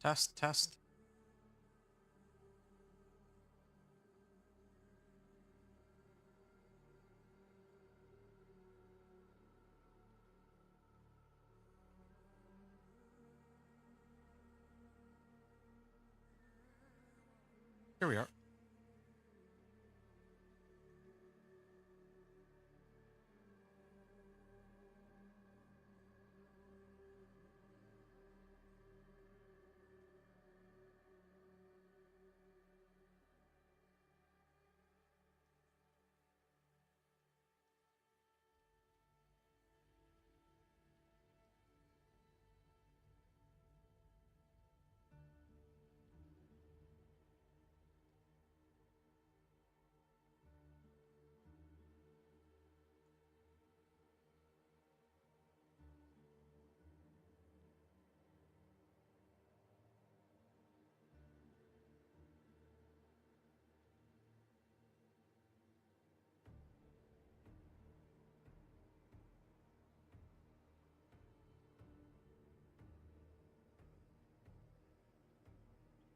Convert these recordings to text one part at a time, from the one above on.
Test, test. Here we are.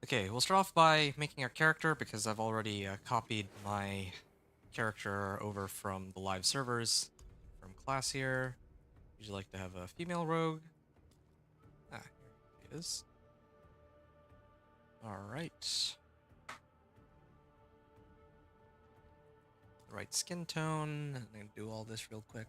Okay, we'll start off by making our character because I've already copied my character over from the live servers. From class here. Usually like to have a female rogue. Ah, here it is. Alright. Right skin tone. I'm gonna do all this real quick.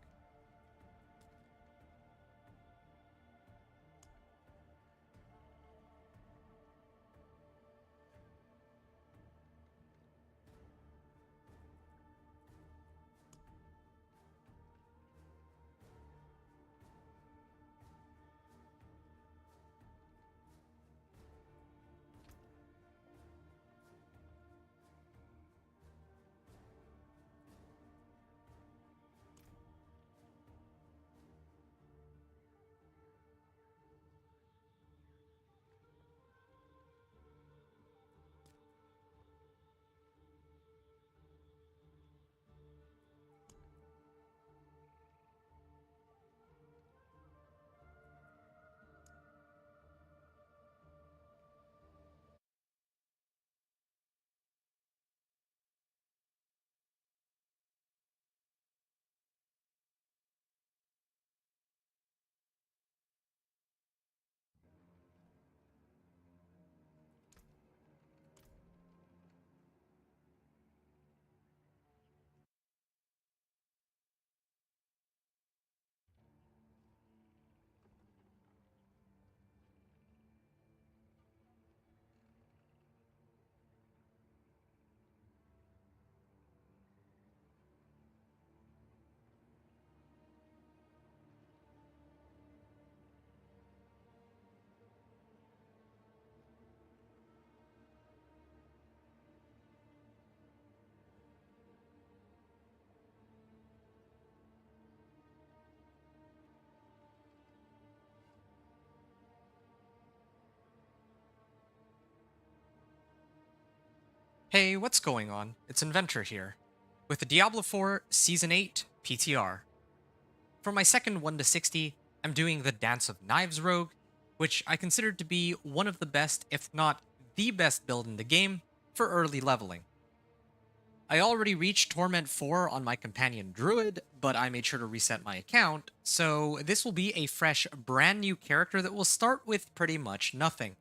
Hey, what's going on? It's Inventor here, with the Diablo 4 Season 8 PTR. For my second 1 to 60, I'm doing the Dance of Knives Rogue, which I consider to be one of the best, if not the best build in the game for early leveling. I already reached Torment 4 on my companion Druid, but I made sure to reset my account, so this will be a fresh, brand new character that will start with pretty much nothing.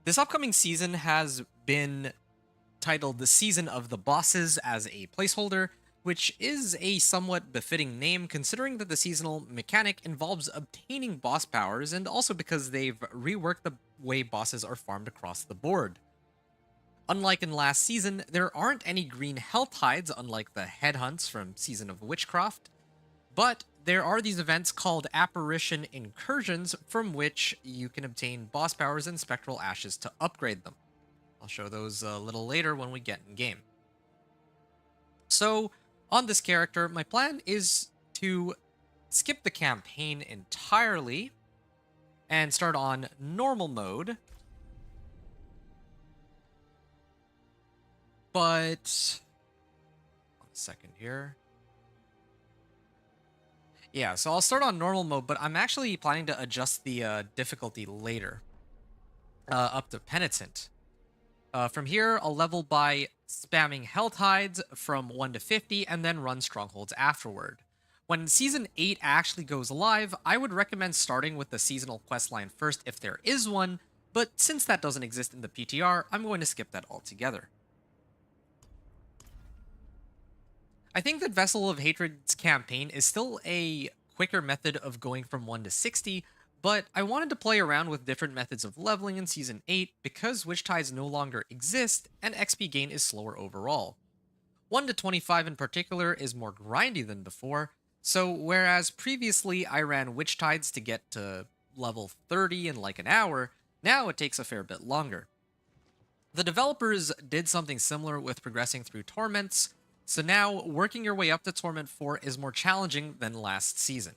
This upcoming season has been titled the Season of the Bosses as a placeholder, which is a somewhat befitting name considering that the seasonal mechanic involves obtaining boss powers and also because they've reworked the way bosses are farmed across the board. Unlike in last season, there aren't any green health hides unlike the headhunts from Season of Witchcraft, but there are these events called Apparition Incursions from which you can obtain boss powers and spectral ashes to upgrade them. I'll show those a little later when we get in game. So, on this character, my plan is to skip the campaign entirely and start on normal mode. But 1 second here. Yeah, so I'll start on normal mode, but I'm actually planning to adjust the difficulty later, up to Penitent. From here, I'll level by spamming Hell Tides from 1 to 50 and then run Strongholds afterward. When Season 8 actually goes live, I would recommend starting with the seasonal questline first if there is one, but since that doesn't exist in the PTR, I'm going to skip that altogether. I think that Vessel of Hatred's campaign is still a quicker method of going from 1 to 60, but I wanted to play around with different methods of leveling in Season 8 because Witch Tides no longer exist and XP gain is slower overall. 1 to 25 in particular is more grindy than before, so whereas previously I ran Witch Tides to get to level 30 in like an hour, now it takes a fair bit longer. The developers did something similar with progressing through Torments, so now working your way up to Torment 4 is more challenging than last season.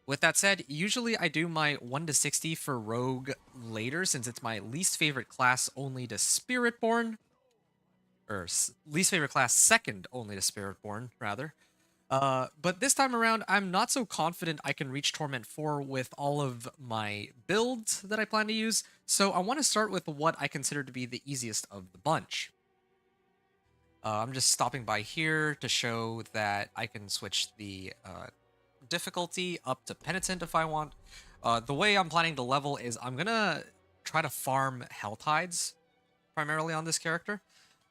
With that said, usually I do my 1 to 60 for Rogue later since it's my least favorite class only to Spiritborn, or least favorite class second only to Spiritborn, rather. But this time around, I'm not so confident I can reach Torment 4 with all of my builds that I plan to use, so I want to start with what I consider to be the easiest of the bunch. I'm just stopping by here to show that I can switch the difficulty up to Penitent if I want. The way I'm planning to level is I'm going to try to farm Hell Tides primarily on this character.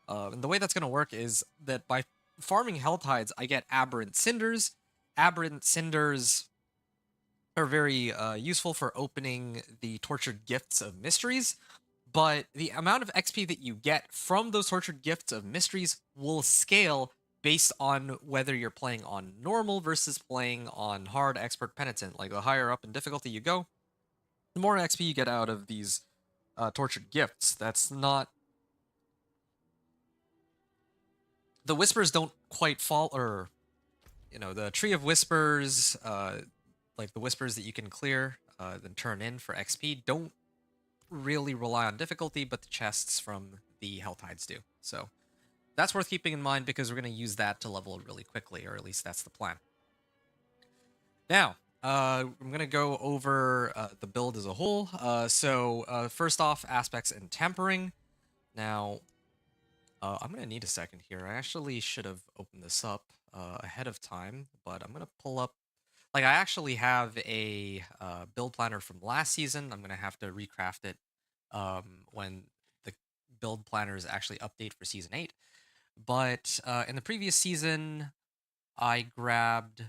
And the way that's going to work is that by farming Hell Tides, I get Aberrant Cinders. Aberrant Cinders are very useful for opening the Tortured Gifts of Mysteries, but the amount of XP that you get from those Tortured Gifts of Mysteries will scale based on whether you're playing on normal versus playing on hard, expert, penitent. Like the higher up in difficulty you go, the more XP you get out of these Tortured Gifts. That's not... The Whispers don't quite fall, or, you know, the Tree of Whispers, like the Whispers that you can clear, then turn in for XP, don't really rely on difficulty, but the chests from the Hell Tides do. So that's worth keeping in mind because we're going to use that to level really quickly, or at least that's the plan. Now, I'm going to go over the build as a whole. First off, aspects and tempering. Now, I'm going to need a second here. I actually should have opened this up ahead of time, but I'm going to pull up... Like, I actually have a build planner from last season. I'm going to have to recraft it when the build planners actually update for Season 8. But in the previous season, I grabbed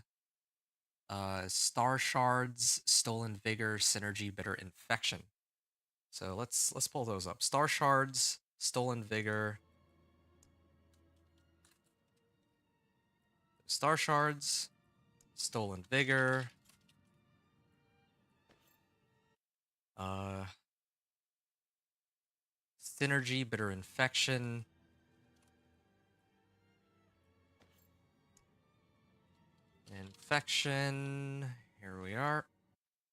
Star Shards, Stolen Vigor, Synergy, Bitter Infection. So let's pull those up. Star Shards, Stolen Vigor, Star Shards, Stolen Vigor, Synergy, Bitter Infection, here we are.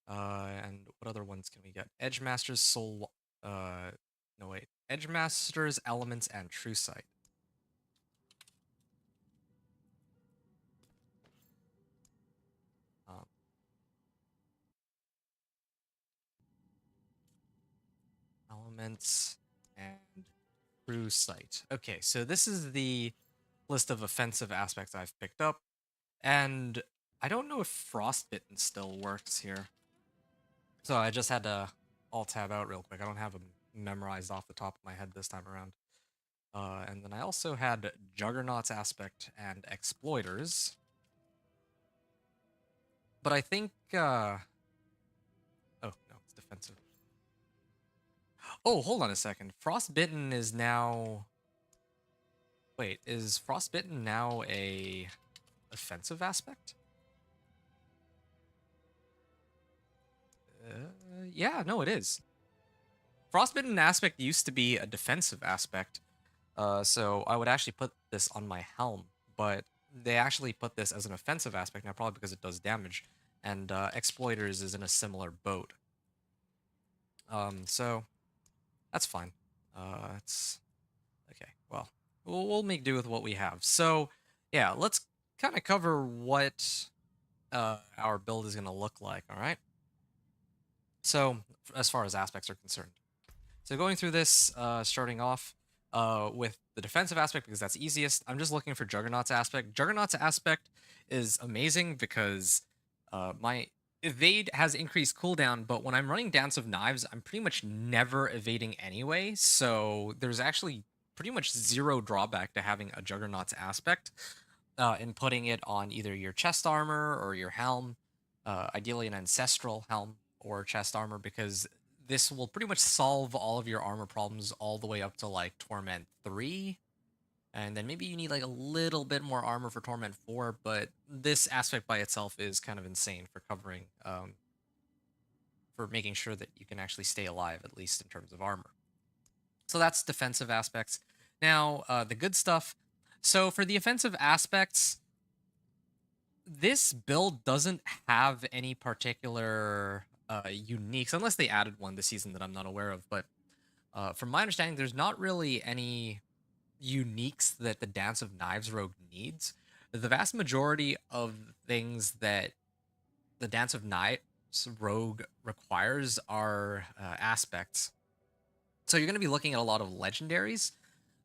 And what other ones can we get? Edgemasters, Soul, no wait, Edgemasters, Elements, and True Sight. Elements and True Sight. Okay, so this is the list of offensive aspects I've picked up, and I don't know if Frostbitten still works here. So I just had to alt-tab out real quick. I don't have them memorized off the top of my head this time around. And then I also had Juggernaut's aspect and Exploiters. But I think... Oh, no, it's defensive. Oh, hold on a second. Frostbitten is now... Wait, is Frostbitten now a offensive aspect? Yeah, no, it is. Frostbitten aspect used to be a defensive aspect, so I would actually put this on my helm, but they actually put this as an offensive aspect now, probably because it does damage, and Exploiters is in a similar boat. So that's fine. It's okay. Well, we'll make do with what we have. So yeah, let's kind of cover what our build is going to look like. All right. So as far as aspects are concerned, so going through this, starting off with the defensive aspect because that's easiest. I'm just looking for Juggernaut's aspect. Juggernaut's aspect is amazing because my evade has increased cooldown, but when I'm running Dance of Knives, I'm pretty much never evading anyway. So there's actually pretty much zero drawback to having a Juggernaut's aspect and putting it on either your chest armor or your helm, ideally an ancestral helm or chest armor, because this will pretty much solve all of your armor problems all the way up to like Torment 3. And then maybe you need like a little bit more armor for Torment 4, but this aspect by itself is kind of insane for covering, for making sure that you can actually stay alive, at least in terms of armor. So that's defensive aspects. Now, the good stuff. So for the offensive aspects, this build doesn't have any particular uniques, unless they added one this season that I'm not aware of. But from my understanding, there's not really any uniques that the Dance of Knives rogue needs. The vast majority of things that the Dance of Knives rogue requires are aspects. So you're going to be looking at a lot of legendaries.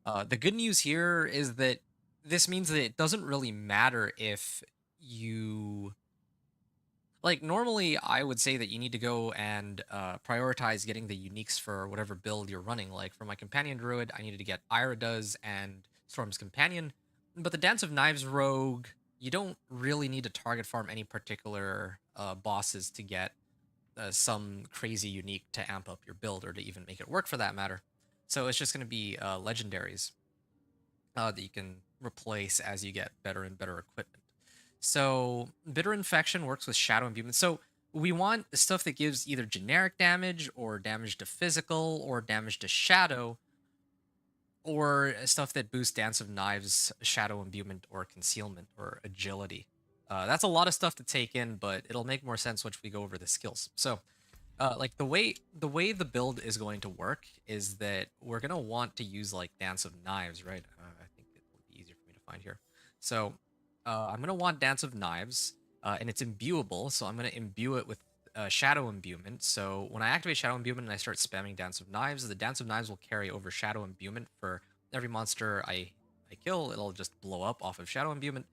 The good news here is that this means that it doesn't really matter if you like normally I would say that you need to go and prioritize getting the uniques for whatever build you're running. Like for my companion druid, I needed to get Iradas and Storm's Companion. But the Dance of Knives rogue, you don't really need to target farm any particular bosses to get some crazy unique to amp up your build or to even make it work for that matter. So it's just going to be legendaries that you can replace as you get better and better equipment. So Bitter Infection works with Shadow Imbuement. So we want stuff that gives either generic damage or damage to physical or damage to shadow, or stuff that boosts Dance of Knives, Shadow Imbuement, or Concealment, or Agility. That's a lot of stuff to take in, but it'll make more sense once we go over the skills. So, like the way the build is going to work is that we're gonna want to use like Dance of Knives, right? I think it will be easier for me to find here. So, I'm gonna want Dance of Knives, and it's imbuable, so I'm gonna imbue it with Shadow Imbuement. So when I activate Shadow Imbuement and I start spamming Dance of Knives, the Dance of Knives will carry over Shadow Imbuement for every monster I kill. It'll just blow up off of Shadow Imbuement.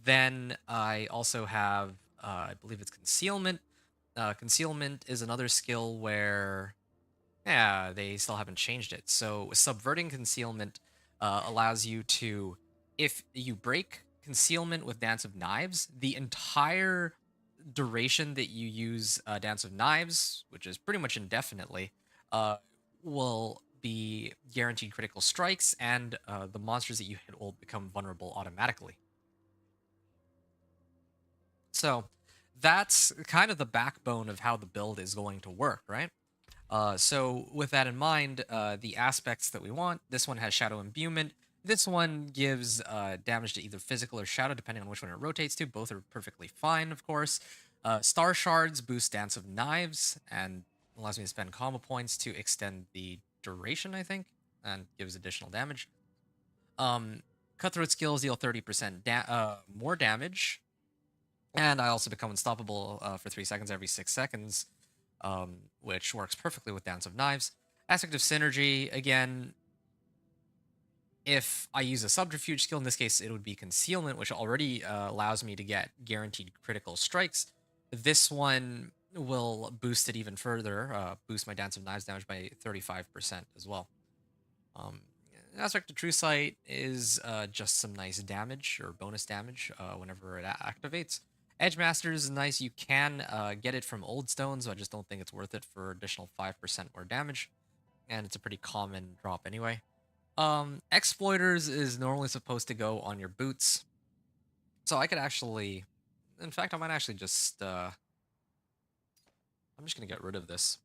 Then I also have, I believe it's Concealment. Concealment is another skill where, yeah, they still haven't changed it. So Subverting Concealment allows you to, if you break Concealment with Dance of Knives, the entire duration that you use Dance of Knives, which is pretty much indefinitely, will be guaranteed critical strikes, and the monsters that you hit will become vulnerable automatically. So that's kind of the backbone of how the build is going to work, right? So with that in mind, the aspects that we want, this one has Shadow Imbuement. This one gives damage to either physical or shadow, depending on which one it rotates to. Both are perfectly fine, of course. Star Shards boost Dance of Knives and allows me to spend combo points to extend the duration, I think, and gives additional damage. Cutthroat skills deal 30% more damage, and I also become unstoppable for 3 seconds every 6 seconds, which works perfectly with Dance of Knives. Aspect of Synergy, again, if I use a subterfuge skill, in this case it would be Concealment, which already allows me to get guaranteed critical strikes. This one will boost it even further, boost my Dance of Knives damage by 35% as well. Aspect of True Sight is just some nice damage or bonus damage whenever it activates. Edge Masters is nice. You can get it from Old Stones, so I just don't think it's worth it for additional 5% more damage. And it's a pretty common drop anyway. Exploiters is normally supposed to go on your boots. So I could actually... In fact, I might actually just... I'm just going to get rid of this.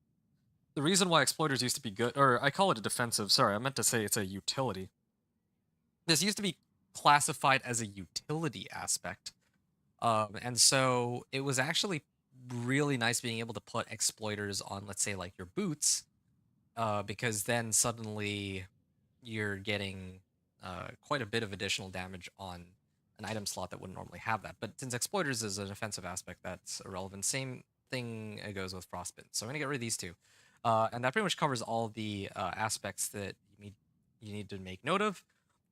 The reason why Exploiters used to be good... Or I call it a defensive. Sorry, I meant to say it's a utility. This used to be classified as a utility aspect. And so it was actually really nice being able to put Exploiters on, let's say, like your boots, because then suddenly you're getting quite a bit of additional damage on an item slot that wouldn't normally have that. But since Exploiters is an offensive aspect, that's irrelevant. Same thing goes with Frostbite. So I'm gonna get rid of these two, and that pretty much covers all the aspects that you need to make note of.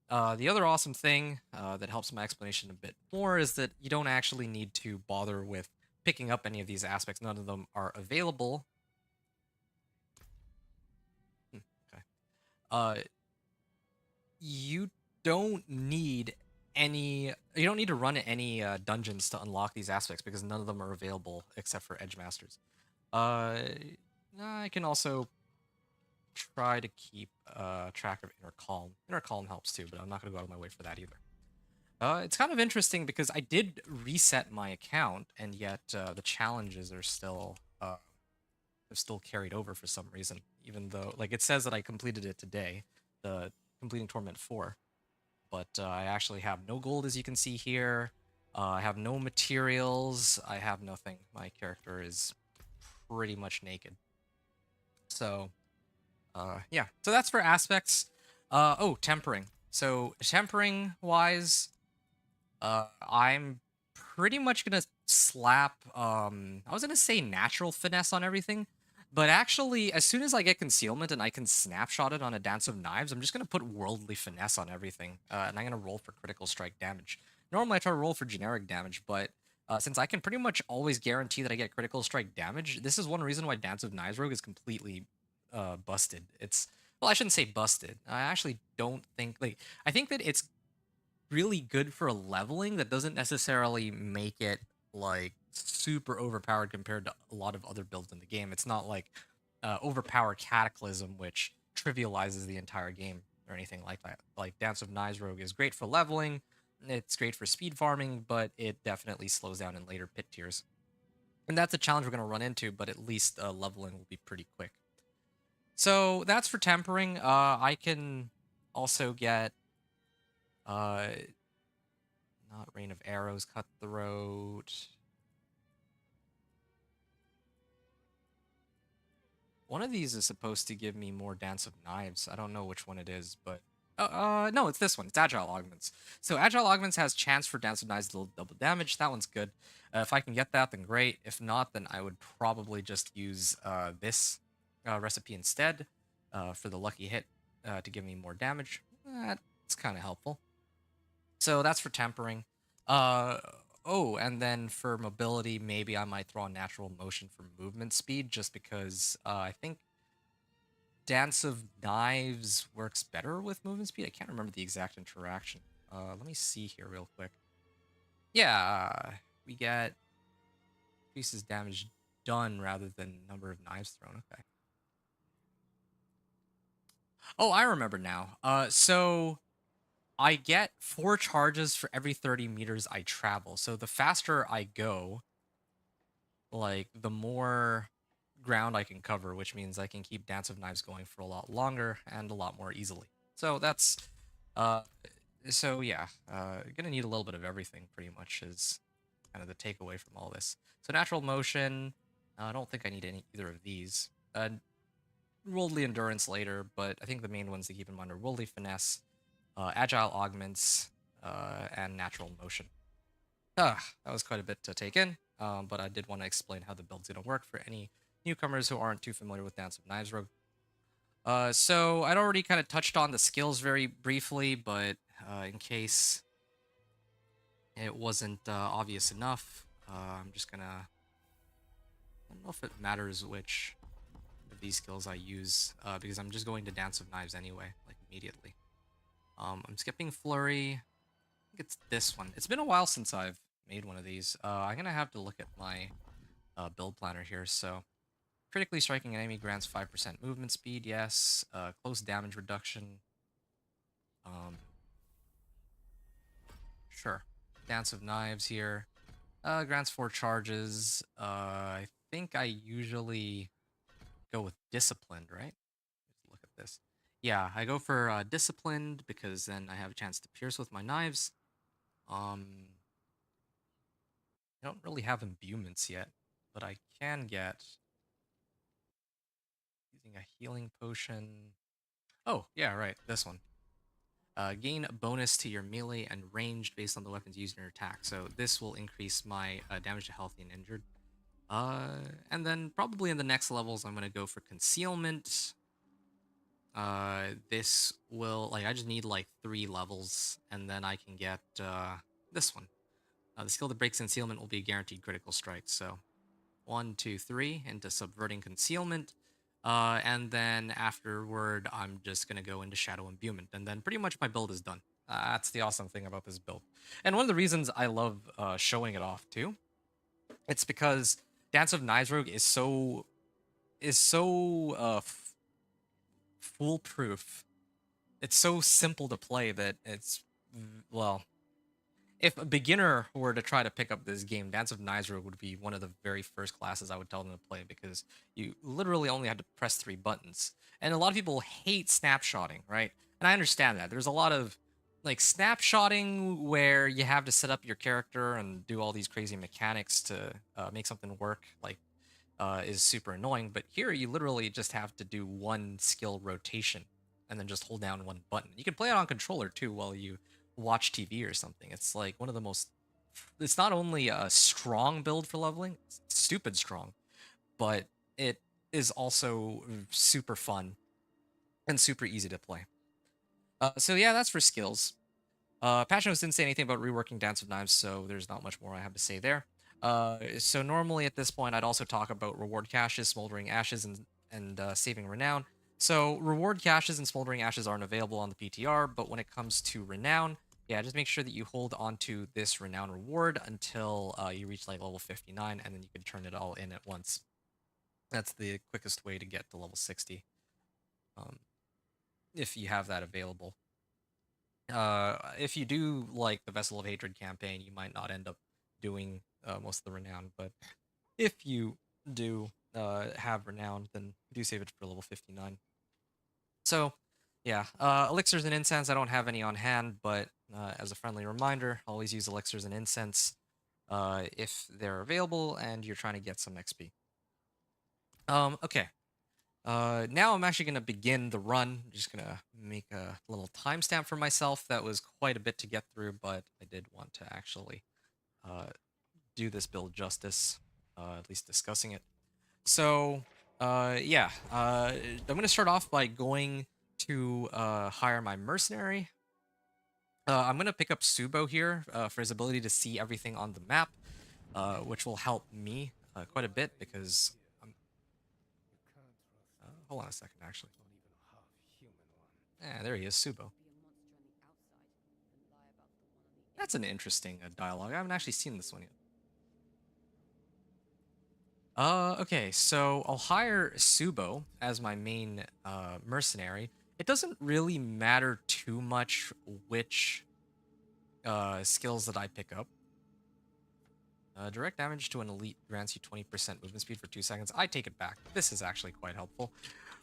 The other awesome thing that helps my explanation a bit more is that you don't actually need to bother with picking up any of these aspects. None of them are available. Okay. Uh, you don't need you don't need to run any dungeons to unlock these aspects because none of them are available except for Edge Masters. I can also try to keep track of Inner Calm. Inner Calm helps too, but I'm not going to go out of my way for that either. It's kind of interesting because I did reset my account, and yet the challenges are still carried over for some reason. Even though, like, it says that I completed it today, the completing Torment 4, but I actually have no gold, as you can see here. I have no materials. I have nothing. My character is pretty much naked. So, yeah. So that's for aspects. Oh, tempering. So tempering wise, I'm pretty much gonna slap. I was gonna say natural finesse on everything, but actually, as soon as I get concealment and I can snapshot it on a Dance of Knives, I'm just gonna put worldly finesse on everything, and I'm gonna roll for critical strike damage. Normally, I try to roll for generic damage, but since I can pretty much always guarantee that I get critical strike damage, this is one reason why Dance of Knives Rogue is completely busted. It's well, I shouldn't say busted. I actually don't think like I think that it's really good for leveling that doesn't necessarily make it like super overpowered compared to a lot of other builds in the game. It's not like overpower Cataclysm, which trivializes the entire game or anything like that. Like Dance of Knives Rogue is great for leveling, it's great for speed farming, but it definitely slows down in later pit tiers. And that's a challenge we're going to run into, but at least leveling will be pretty quick. So that's for tempering. I can also get uh, not Rain of Arrows, Cutthroat. One of these is supposed to give me more Dance of Knives. I don't know which one it is, but no, it's this one. It's Agile Augments. So Agile Augments has chance for Dance of Knives to double damage. That one's good. If I can get that, then great. If not, then I would probably just use this recipe instead for the lucky hit to give me more damage. That's kind of helpful. So that's for tempering. Oh, and then for mobility, maybe I might throw a natural motion for movement speed, just because I think Dance of Knives works better with movement speed. I can't remember the exact interaction. Let me see here real quick. Yeah, we get increases damage done rather than number of knives thrown. Okay. Oh, I remember now. So I get 4 charges for every 30 meters I travel. So the faster I go, like the more ground I can cover, which means I can keep Dance of Knives going for a lot longer and a lot more easily. So that's uh so yeah, gonna need a little bit of everything pretty much is kind of the takeaway from all this. So natural motion, I don't think I need either of these. Worldly endurance later, but I think the main ones to keep in mind are worldly finesse, agile augments, and natural motion. That was quite a bit to take in, but I did want to explain how the build's going to work for any newcomers who aren't too familiar with Dance of Knives Rogue. So I'd already kind of touched on the skills very briefly, but in case it wasn't obvious enough, I'm just gonna... I don't know if it matters which of these skills I use, because I'm just going to Dance of Knives anyway, like immediately. I'm skipping Flurry. I think it's this one. It's been a while since I've made one of these. I'm gonna have to look at my build planner here. So, critically striking an enemy grants 5% movement speed. Yes. Close damage reduction. Sure. Dance of Knives here. Grants 4 charges. I think I usually go with Disciplined, right? Let's look at this. Yeah, I go for Disciplined because then I have a chance to pierce with my knives. I don't really have imbuements yet, but I can get using a healing potion. Oh, yeah, right, this one. Gain a bonus to your melee and ranged based on the weapons used in your attack. So this will increase my damage to healthy and injured. And then probably in the next levels, I'm gonna go for concealment. This will I just need like 3 levels, and then I can get this one. The skill that breaks concealment will be a guaranteed critical strike. So 1, 2, 3 into subverting concealment. And then afterward, I'm just gonna go into shadow imbuement, and then pretty much my build is done. That's the awesome thing about this build, and one of the reasons I love showing it off too. It's because Dance of Nizrogue is so foolproof. It's so simple to play that well, if a beginner were to try to pick up this game, Dance of Nizrogue would be one of the very first classes I would tell them to play, because you literally only had to press 3 buttons. And a lot of people hate snapshotting, right? And I understand that. There's a lot of like snapshotting where you have to set up your character and do all these crazy mechanics to make something work, like is super annoying. But here you literally just have to do one skill rotation and then just hold down one button. You can play it on controller too while you watch TV or something. It's like one of the most. It's not only a strong build for leveling, it's stupid strong, but it is also super fun and super easy to play. So yeah, that's for skills. Passionos didn't say anything about reworking Dance of Knives, so there's not much more I have to say there. So normally at this point, I'd also talk about reward caches, Smoldering Ashes, and Saving Renown. So reward caches and Smoldering Ashes aren't available on the PTR, but when it comes to Renown, yeah, just make sure that you hold on to this Renown reward until you reach like level 59, and then you can turn it all in at once. That's the quickest way to get to level 60, if you have that available. If you do like the Vessel of Hatred campaign, you might not end up doing most of the Renown, but if you do have Renown, then do save it for level 59. So, yeah, elixirs and incense, I don't have any on hand, but as a friendly reminder, always use elixirs and incense if they're available and you're trying to get some XP. Okay. Now I'm actually going to begin the run. I'm just going to make a little timestamp for myself. That was quite a bit to get through, but I did want to actually do this build justice, at least discussing it. So, yeah, I'm going to start off by going to hire my mercenary. I'm going to pick up Subo here for his ability to see everything on the map, which will help me quite a bit because hold on a second, actually. Yeah, there he is, Subo. That's an interesting dialogue. I haven't actually seen this one yet. Okay, so I'll hire Subo as my main mercenary. It doesn't really matter too much which skills that I pick up. Direct damage to an elite grants you 20% movement speed for 2 seconds. I take it back. This is actually quite helpful.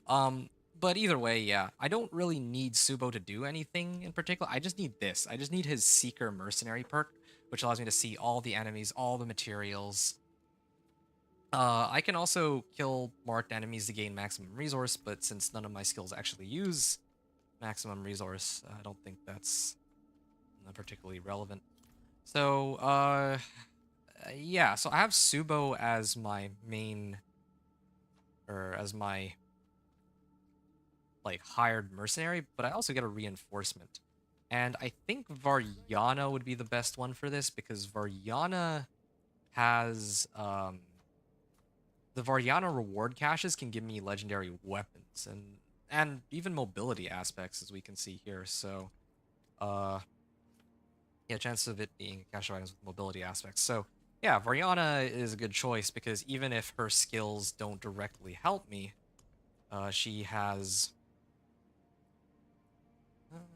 But either way, yeah, I don't really need Subo to do anything in particular. I just need this. I just need his Seeker Mercenary perk, which allows me to see all the enemies, all the materials. I can also kill marked enemies to gain maximum resource, but since none of my skills actually use maximum resource, I don't think that's particularly relevant. So, yeah, so I have Subo as my main, or as my like hired mercenary, but I also get a reinforcement. And I think Varyana would be the best one for this because Varyana has the Varyana reward caches can give me legendary weapons and even mobility aspects, as we can see here. So yeah, chance of it being a cache of items with mobility aspects. So yeah, Varyana is a good choice because even if her skills don't directly help me, she has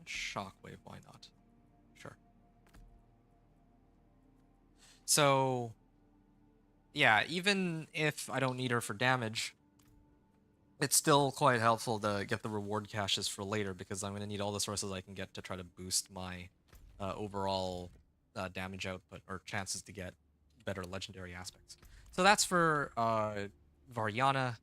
Shockwave, why not? Sure. So, yeah, even if I don't need her for damage, it's still quite helpful to get the reward caches for later because I'm going to need all the sources I can get to try to boost my overall damage output or chances to get better legendary aspects. So that's for Varyana.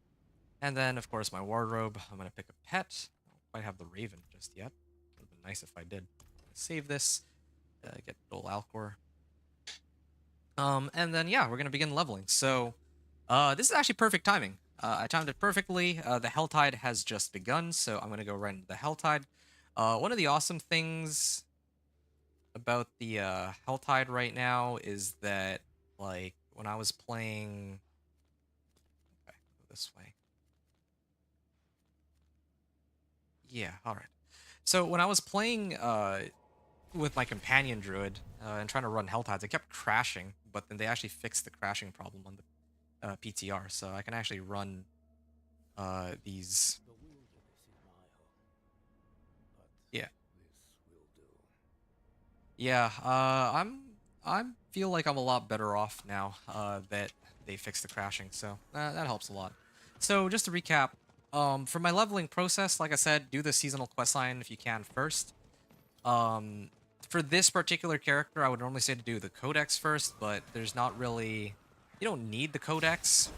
And then, of course, my wardrobe. I'm going to pick a pet. I don't quite have the Raven just yet. Would have been nice if I did. Save this, get Dole Alcor. And then yeah, we're gonna begin leveling. So this is actually perfect timing. I timed it perfectly. The Helltide has just begun, so I'm gonna go right into the Helltide. One of the awesome things about the Helltide right now is that, like, when I was playing, okay, go this way. Yeah, all right. So when I was playing with my companion druid and trying to run Helltides, it kept crashing, but then they actually fixed the crashing problem on the PTR, so I can actually run these. Yeah. Yeah, I feel like I'm a lot better off now that they fixed the crashing, so that helps a lot. So just to recap, for my leveling process, like I said, do the seasonal questline if you can first. Um, for this particular character, I would normally say to do the codex first, but there's not really, you don't need the codex.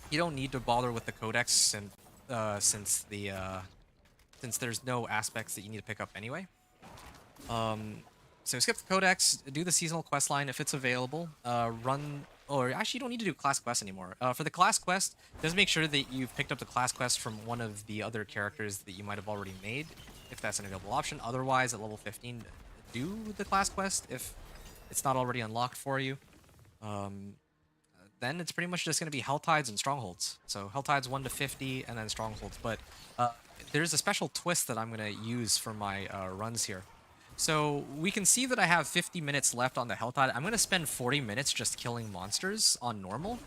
You don't need to bother with the codex, and since there's no aspects that you need to pick up anyway. So skip the codex, do the seasonal quest line if it's available. Run, or actually you don't need to do class quest anymore. For the class quest, just make sure that you've picked up the class quest from one of the other characters that you might have already made, if that's an available option. Otherwise, at level 15, do the class quest if it's not already unlocked for you. Then it's pretty much just going to be Helltides and Strongholds. So Helltides 1 to 50, and then Strongholds. But there's a special twist that I'm going to use for my runs here. So we can see that I have 50 minutes left on the Helltide. I'm going to spend 40 minutes just killing monsters on normal,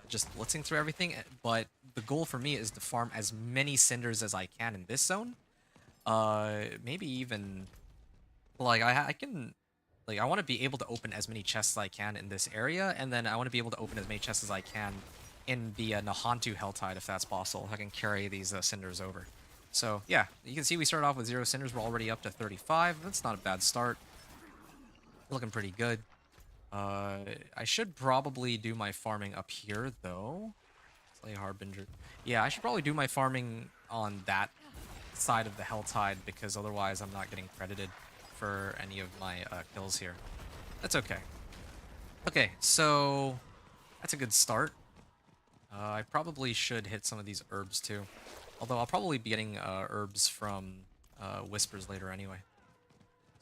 just blitzing through everything. But the goal for me is to farm as many cinders as I can in this zone. Maybe even, like, I can, like, I want to be able to open as many chests as I can in this area, and then I want to be able to open as many chests as I can in the Nahantu Helltide, if that's possible. I can carry these cinders over. So yeah, you can see we started off with 0 cinders. We're already up to 35. That's not a bad start. Looking pretty good. I should probably do my farming up here, though. Slay Harbinger. Yeah, I should probably do my farming on that side of the Helltide, because otherwise I'm not getting credited for any of my kills here. That's okay. Okay, so that's a good start. I probably should hit some of these herbs too. Although I'll probably be getting herbs from Whispers later anyway.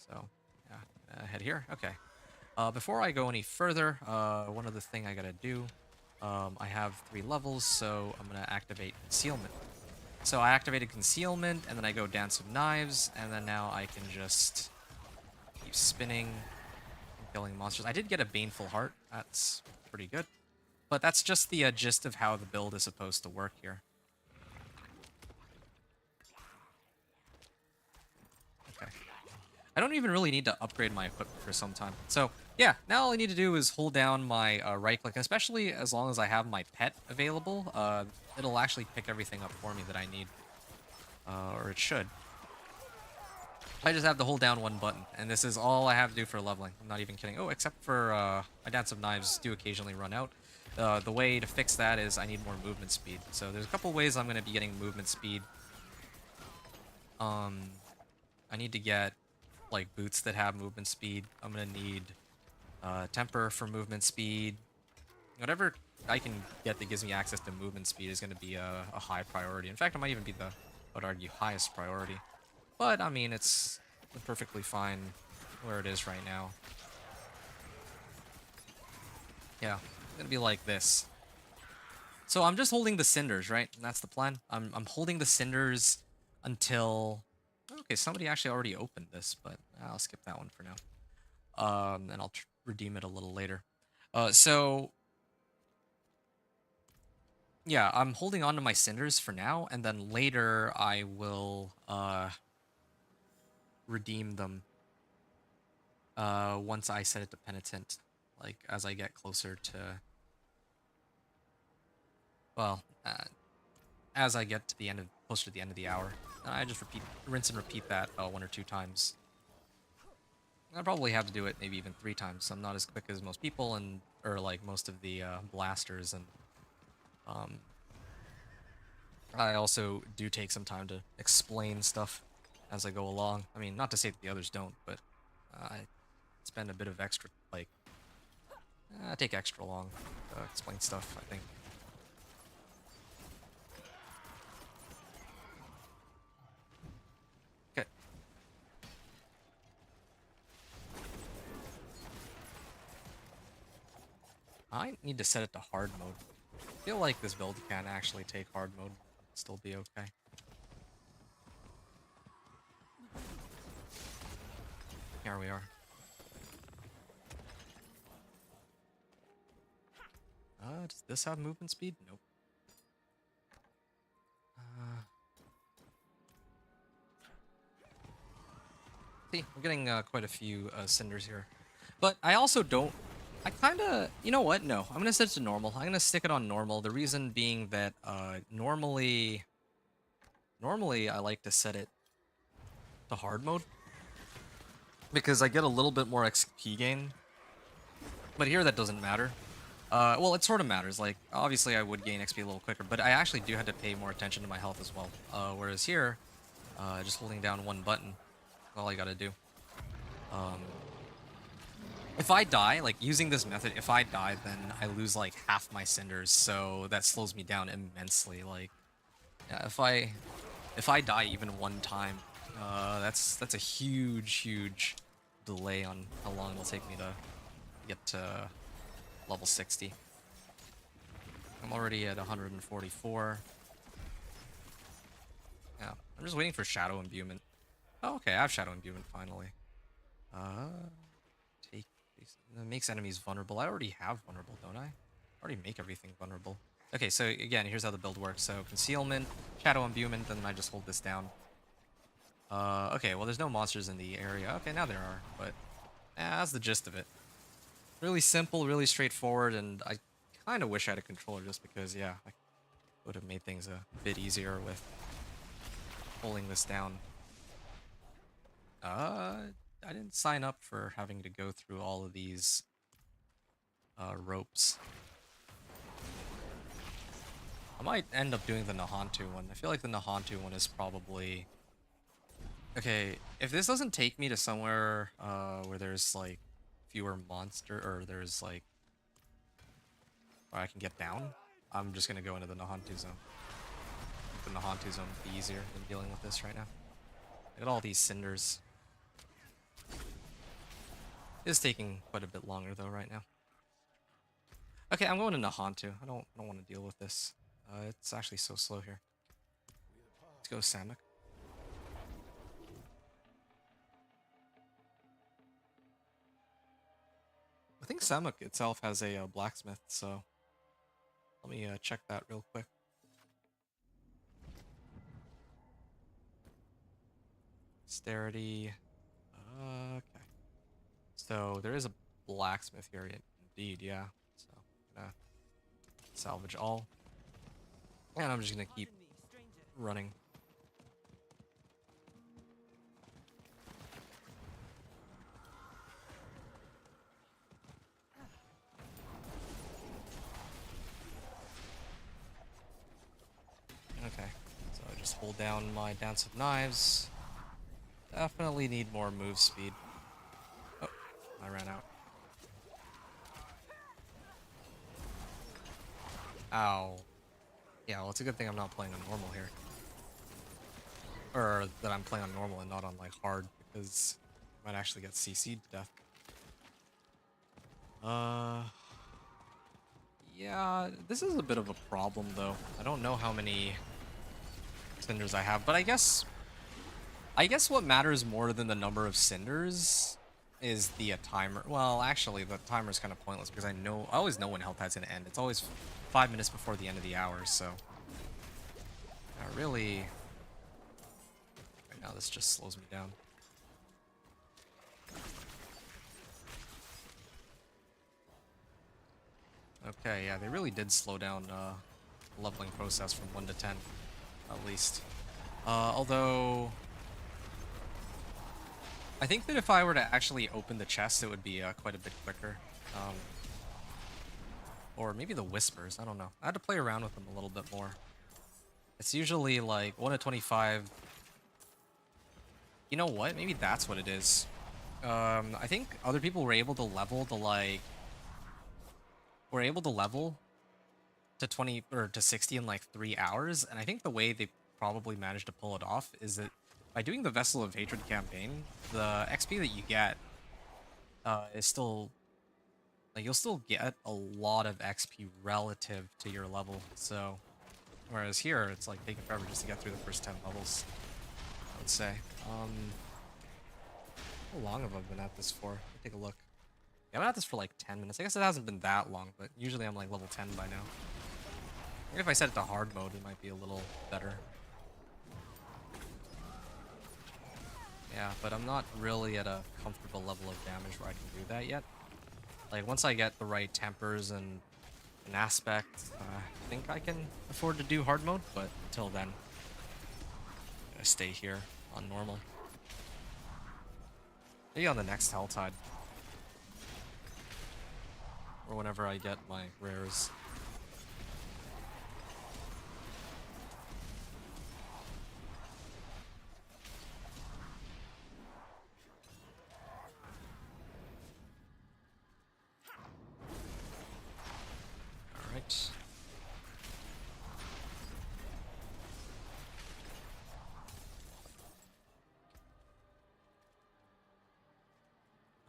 So, yeah, head here. Okay. Before I go any further, one other thing I gotta do. I have 3 levels, so I'm gonna activate Concealment. So I activated Concealment, and then I go Dance of Knives, and then now I can just keep spinning and killing monsters. I did get a Baneful Heart. That's pretty good. But that's just the gist of how the build is supposed to work here. Okay. I don't even really need to upgrade my equipment for some time. So, yeah, now all I need to do is hold down my right click, especially as long as I have my pet available. It'll actually pick everything up for me that I need. Or it should. I just have to hold down one button, and this is all I have to do for leveling. I'm not even kidding. Oh, except for my Dance of Knives do occasionally run out. The way to fix that is I need more movement speed. So there's a couple ways I'm going to be getting movement speed. I need to get, like, boots that have movement speed. I'm going to need temper for movement speed. Whatever I can get that gives me access to movement speed is going to be a high priority. In fact, it might even be the, I would argue, highest priority. But, I mean, it's perfectly fine where it is right now. Yeah, it's going to be like this. So I'm just holding the cinders, right? And that's the plan. I'm holding the cinders until... Okay, somebody actually already opened this, but I'll skip that one for now. And I'll redeem it a little later. So... Yeah, I'm holding on to my cinders for now, and then later I will redeem them once I set it to penitent, like as I get closer to, well, as I get to the end of, closer to the end of the hour. I just rinse and repeat that 1 or 2 times. I probably have to do it maybe even 3 times. I'm not as quick as most people, and or like most of the blasters, and I also do take some time to explain stuff. as I go along. I mean, not to say that the others don't, but I spend a bit of extra, like, I take extra long to explain stuff, I think. Okay. I need to set it to hard mode. I feel like this build can actually take hard mode and still be okay. Here we are. Does this have movement speed? Nope. See, we're getting quite a few cinders here. But I also don't... I kind of... You know what? No, I'm going to set it to normal. I'm going to stick it on normal. The reason being that normally I like to set it to hard mode, because I get a little bit more XP gain. But here that doesn't matter. Well, it sort of matters. Like, obviously I would gain XP a little quicker, but I actually do have to pay more attention to my health as well. Whereas here, just holding down one button, all I gotta do. If I die, like, using this method, if I die, then I lose, like, half my cinders, so that slows me down immensely. Like, yeah, if I die even one time, that's a huge delay on how long it'll take me to get to level 60. I'm already at 144. Yeah, I'm just waiting for Shadow Imbuement. Oh, okay, I have Shadow Imbuement finally. Take it makes enemies vulnerable. I already have vulnerable, don't I? I already make everything vulnerable. Okay, so again, here's how the build works. So concealment, Shadow Imbuement, then I just hold this down. Okay, well there's no monsters in the area. Okay, now there are, but that's the gist of it. Really simple, really straightforward, and I kind of wish I had a controller just because, yeah, I would have made things a bit easier with pulling this down. I didn't sign up for having to go through all of these ropes. I might end up doing the Nahantu one. I feel like the Nahantu one is probably... Okay, if this doesn't take me to somewhere where there's, like, fewer monster, or there's, like, where I can get down, I'm just gonna go into the Nahantu zone. The Nahantu zone would be easier than dealing with this right now. Look at all these cinders. It's taking quite a bit longer though right now. Okay, I'm going to Nahantu. I don't want to deal with this. It's actually so slow here. Let's go Samak. I think Samak itself has a blacksmith, so let me check that real quick. Dexterity. Okay. So there is a blacksmith here, indeed, yeah. So I'm gonna salvage all. And I'm just gonna keep running. Okay, so I just hold down my Dance of Knives. Definitely need more move speed. Oh, I ran out. Ow. Yeah, well, it's a good thing I'm not playing on normal here. Or that I'm playing on normal and not on, like, hard, because I might actually get CC'd to death. Yeah, this is a bit of a problem, though. I don't know how many cinders I have, but I guess what matters more than the number of cinders is the timer. Well, actually, the timer's kind of pointless because I always know when health pad's gonna end. It's always 5 minutes before the end of the hour, so really, right now this just slows me down. Okay, yeah, they really did slow down the leveling process from 1 to 10, at least. Although I think that if I were to actually open the chest, it would be quite a bit quicker. Or maybe the whispers, I don't know. I had to play around with them a little bit more. It's usually like 1 to 25 You know what? Maybe that's what it is. I think other people were able to level to like were able to level to 20 or to 60 in like 3 hours, and I think the way they probably managed to pull it off is that by doing the Vessel of Hatred campaign, the XP that you get is still like you'll still get a lot of XP relative to your level. So whereas here it's like taking forever just to get through the first 10 levels, I would say. How long have I been at this for? Let me take a look. Yeah, I've been at this for like 10 minutes. I guess it hasn't been that long, but usually I'm like level 10 by now. Maybe if I set it to hard mode, it might be a little better. Yeah, but I'm not really at a comfortable level of damage where I can do that yet. Like, once I get the right tempers and an aspect, I think I can afford to do hard mode, but until then, I stay here on normal. Maybe on the next Helltide. Or whenever I get my rares. Alright.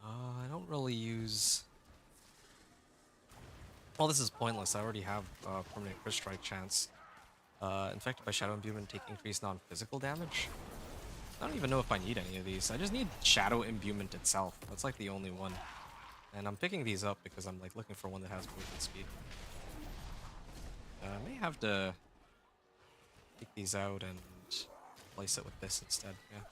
I don't really use... Well, this is pointless. I already have permanent crit strike chance. Infected by Shadow Imbuement, take increased non-physical damage. I don't even know if I need any of these. I just need Shadow Imbuement itself. That's like the only one. And I'm picking these up because I'm like looking for one that has movement speed. I may have to take these out and replace it with this instead. Yeah.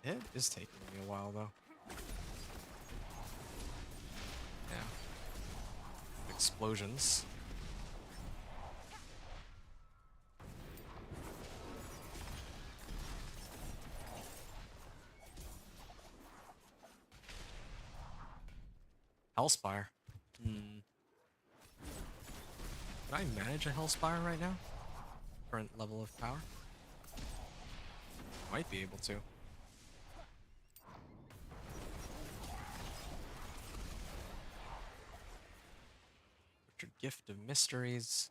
It is taking me a while though. Yeah. Explosions. Hellspire. Can I manage a Hellspire right now? Current level of power? Might be able to. Gift of Mysteries.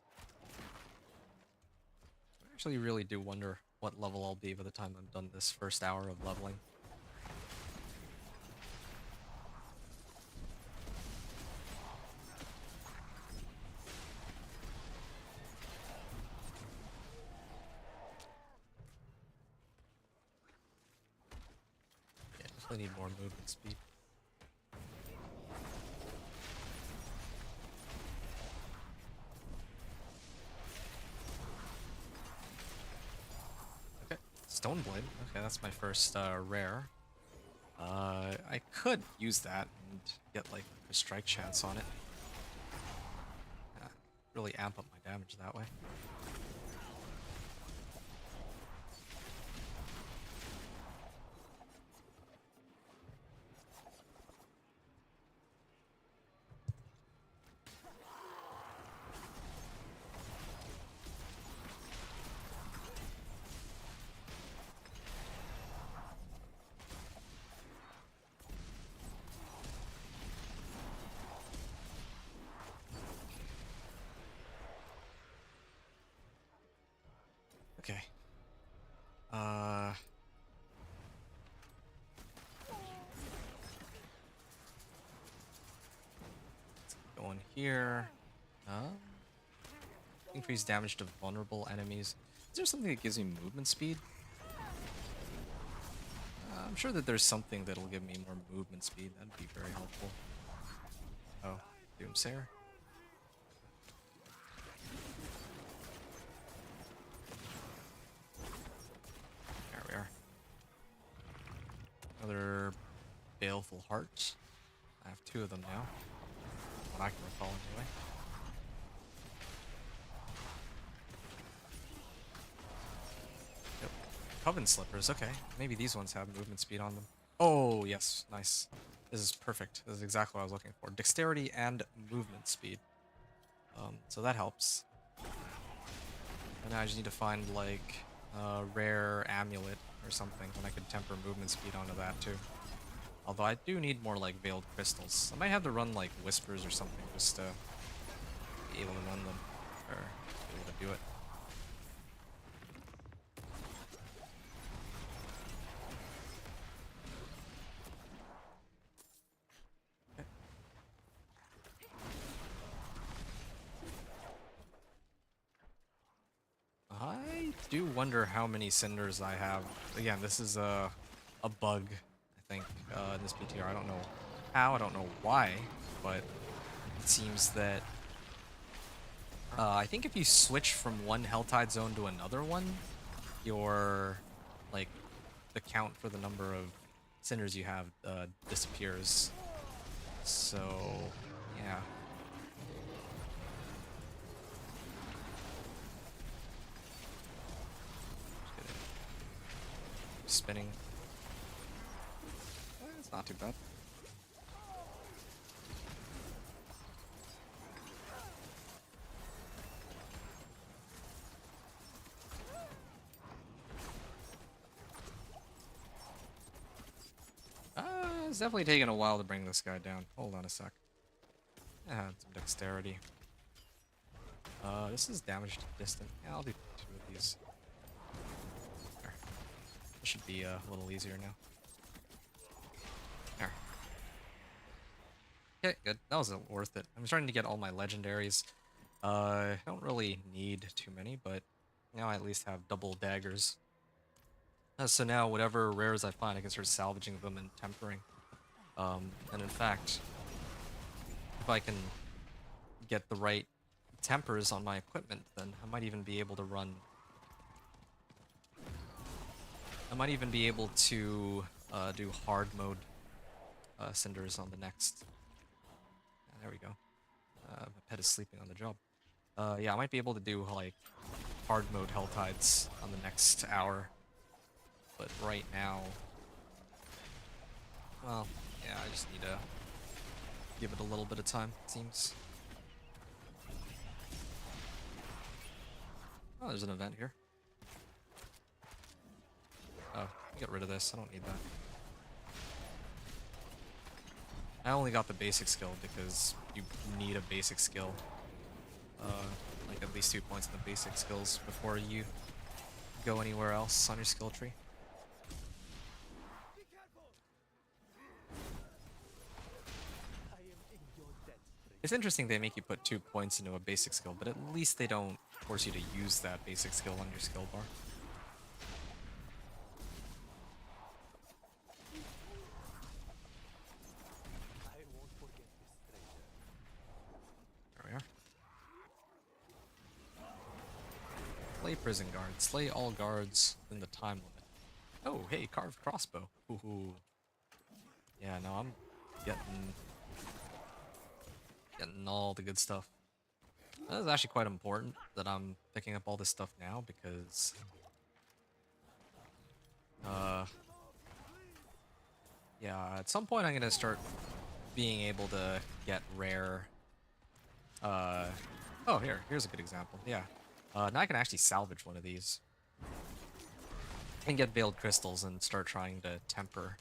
I actually really do wonder what level I'll be by the time I'm done this first hour of leveling. Yeah, definitely need more movement speed. Stoneblade. Okay, that's my first rare. I could use that and get like a strike chance on it. Really amp up my damage that way. Okay. Let's go in here. Increase damage to vulnerable enemies. Is there something that gives me movement speed? I'm sure that there's something that'll give me more movement speed. That'd be very helpful. Oh, Doomsayer. There we are. Another Baleful Heart. I have 2 of them now. What I can recall anyway. Yep. Coven Slippers, okay. Maybe these ones have movement speed on them. Oh, yes. Nice. This is perfect. This is exactly what I was looking for. Dexterity and movement speed. So that helps. And I just need to find like a rare amulet or something, and I could temper movement speed onto that too. Although I do need more like veiled crystals. I might have to run like whispers or something just to be able to run them, or be able to do it. I do wonder how many cinders I have. Again, this is a bug, I think, in this PTR. I don't know how, I don't know why, but it seems that I think if you switch from one Helltide zone to another one, your like the count for the number of cinders you have disappears. So yeah. Spinning. It's not too bad. It's definitely taking a while to bring this guy down. Hold on a sec. Some dexterity. This is damage to distant. Yeah, I'll do 2 of these. There. This should be a little easier now. There. Okay, good. That was worth it. I'm starting to get all my legendaries. I don't really need too many, but now I at least have double daggers. So now whatever rares I find, I can start salvaging them and tempering. And in fact, if I can get the right tempers on my equipment, then I might even be able to run. I might even be able to do hard mode cinders on the next. There we go. My pet is sleeping on the job. Yeah, I might be able to do like hard mode Helltides on the next hour. But right now, well, yeah, I just need to give it a little bit of time, it seems. Oh, there's an event here. Oh, get rid of this. I don't need that. I only got the basic skill because you need a basic skill. Like at least 2 points in the basic skills before you go anywhere else on your skill tree. It's interesting they make you put 2 points into a basic skill, but at least they don't force you to use that basic skill on your skill bar. There we are. Slay prison guards. Slay all guards in the time limit. Oh, hey, carved crossbow. Ooh. Yeah, no, I'm getting all the good stuff. That is actually quite important that I'm picking up all this stuff now because yeah, at some point I'm gonna start being able to get rare oh, here's a good example. Yeah. Now I can actually salvage one of these and get veiled crystals and start trying to temper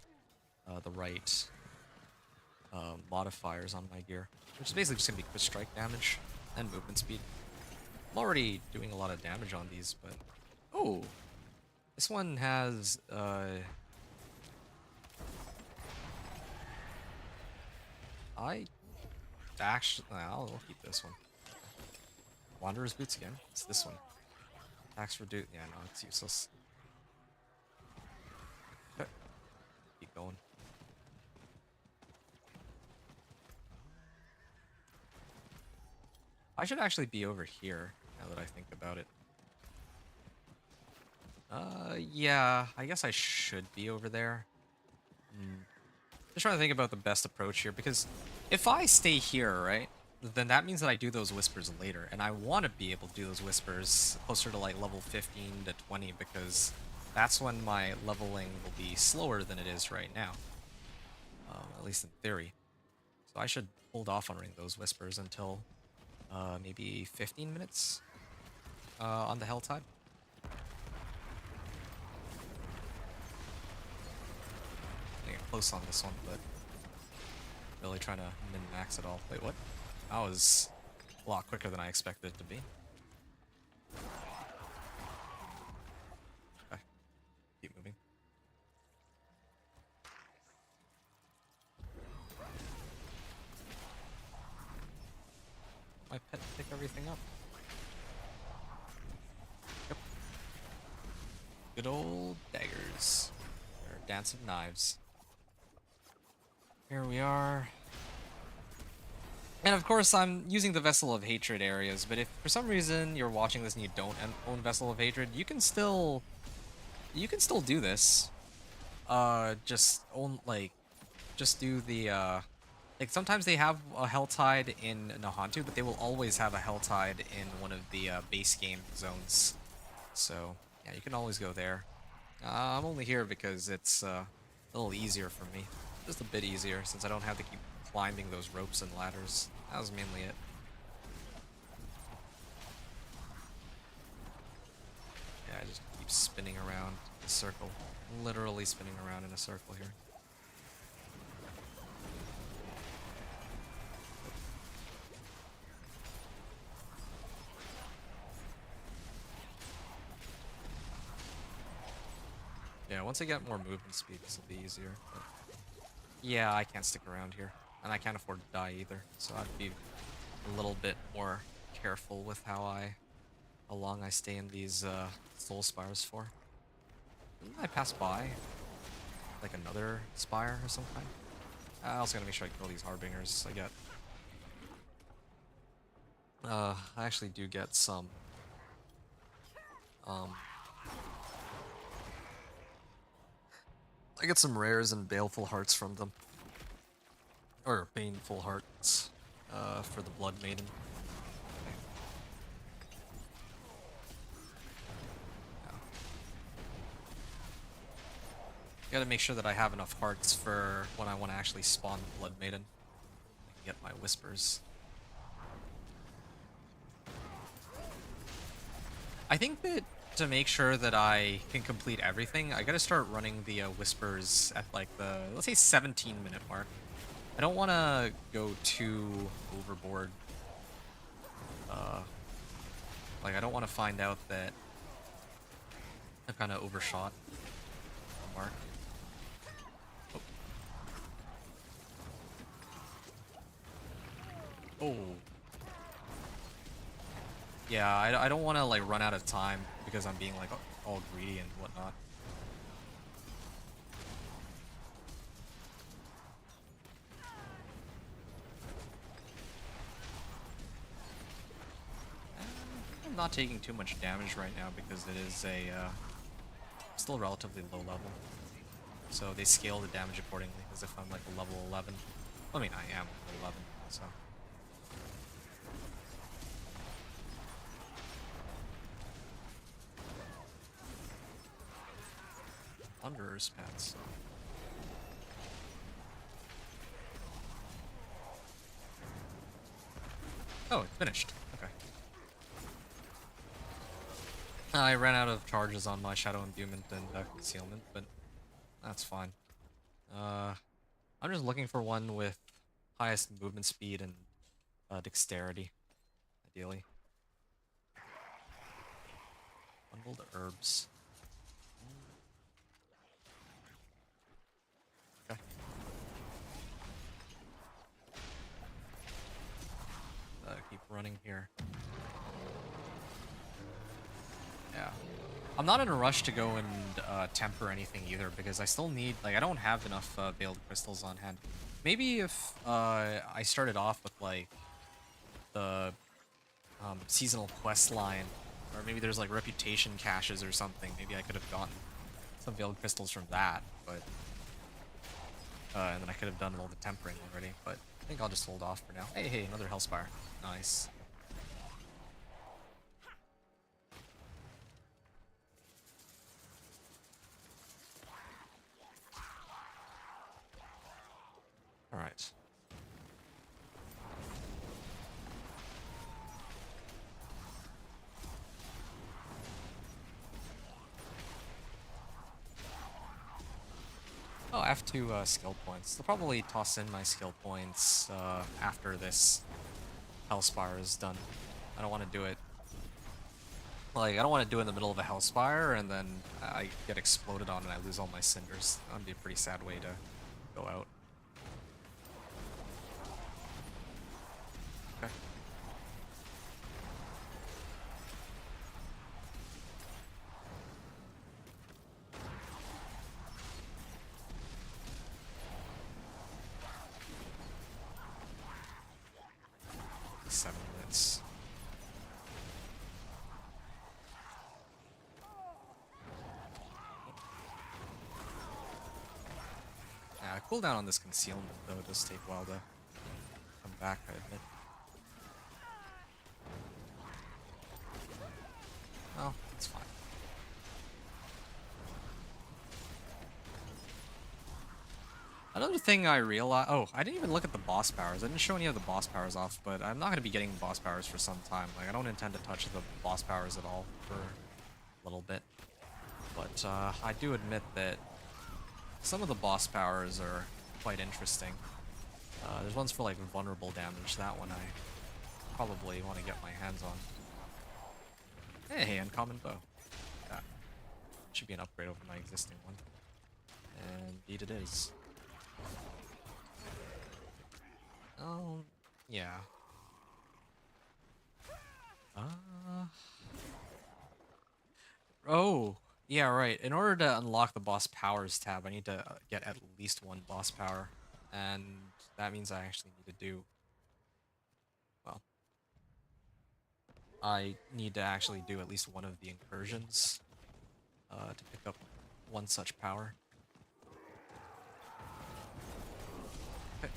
the right modifiers on my gear, which is basically just gonna be quick strike damage and movement speed. I'm already doing a lot of damage on these, but oh, this one has I actually I'll keep this one. Wanderer's boots again. It's this one. Tax reduce. Yeah, no, it's useless. Okay. Keep going. I should actually be over here, now that I think about it. Yeah, I guess I should be over there. Just trying to think about the best approach here, because if I stay here, right, then that means that I do those whispers later, and I want to be able to do those whispers closer to like level 15 to 20, because that's when my leveling will be slower than it is right now. At least in theory. So I should hold off on running those whispers until maybe 15 minutes on the Helltide. I get close on this one, but really trying to min-max it all. Wait, what? That was a lot quicker than I expected it to be. Okay, keep moving. My pet pick everything up. Yep. Good old daggers. Or dance of knives. Here we are. And of course, I'm using the Vessel of Hatred areas, but if for some reason you're watching this and you don't own Vessel of Hatred, you can still do this. Just do the like sometimes they have a Helltide in Nahantu, but they will always have a Helltide in one of the base game zones. So yeah, you can always go there. I'm only here because it's a little easier for me. Just a bit easier since I don't have to keep climbing those ropes and ladders. That was mainly it. Yeah, I just keep spinning around in a circle. Literally spinning around in a circle here. Yeah, once I get more movement speed, this will be easier. But yeah, I can't stick around here. And I can't afford to die either, so I'd be a little bit more careful with how long I stay in these soul spires for. Didn't I pass by like another spire or some kind? I also gotta make sure I kill these harbingers. I actually do get some I get some rares and baleful hearts from them. Or baneful hearts for the Blood Maiden. Yeah. Gotta make sure that I have enough hearts for when I want to actually spawn the Blood Maiden. I can get my whispers. I think that to make sure that I can complete everything, I gotta start running the whispers at like the, let's say 17-minute mark. I don't want to go too overboard. Like I don't want to find out that I've kind of overshot the mark. Oh. Oh. Yeah, I don't want to like run out of time because I'm being like all greedy and whatnot. I'm not taking too much damage right now because it is a still relatively low level. So they scale the damage accordingly as if I'm like a level 11. I mean, I am level 11, so. Wanderer's pets. Oh, it finished. Okay. I ran out of charges on my Shadow Imbuement and Concealment, but that's fine. I'm just looking for one with highest movement speed and dexterity, ideally. Bundled herbs. Okay. Keep running here. Yeah. I'm not in a rush to go and temper anything either because I still need, like, I don't have enough veiled crystals on hand. Maybe if I started off with like the seasonal quest line, or maybe there's like reputation caches or something, maybe I could have gotten some veiled crystals from that, but and then I could have done all the tempering already, but I think I'll just hold off for now. Hey, another Hellspire. Nice. Alright. Oh, I have two skill points. They'll probably toss in my skill points after this Hellspire is done. I don't want to do it. Like, I don't want to do it in the middle of a Hellspire and then I get exploded on and I lose all my cinders. That would be a pretty sad way to go out. Okay. Seven minutes. Yeah, cooldown on this concealment though does take a while to come back, I admit. Oh, it's fine. Another thing I realized— oh, I didn't even look at the boss powers. I didn't show any of the boss powers off, but I'm not going to be getting boss powers for some time. Like, I don't intend to touch the boss powers at all for a little bit. But I do admit that some of the boss powers are quite interesting. There's ones for, like, vulnerable damage. That one I probably want to get my hands on. Hey, uncommon bow. That should be an upgrade over my existing one. And indeed it is. Oh, yeah. Oh, yeah, right. In order to unlock the boss powers tab, I need to get at least one boss power. And that means I actually need to do— well, I need to actually do at least one of the incursions to pick up one such power. Okay.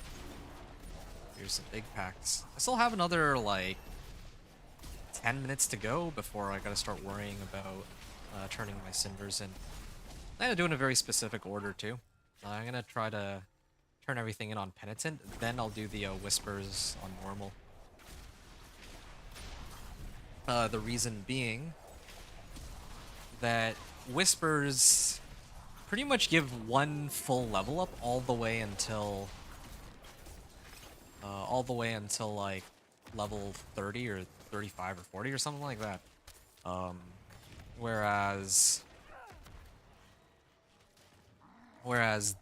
Here's some big packs. I still have another, like, 10 minutes to go before I gotta start worrying about turning my cinders in. I'm gonna do it in a very specific order, too. I'm gonna try to turn everything in on Penitent, then I'll do the Whispers on normal. The reason being that Whispers pretty much give one full level up all the way until like level 30 or 35 or 40 or something like that. Whereas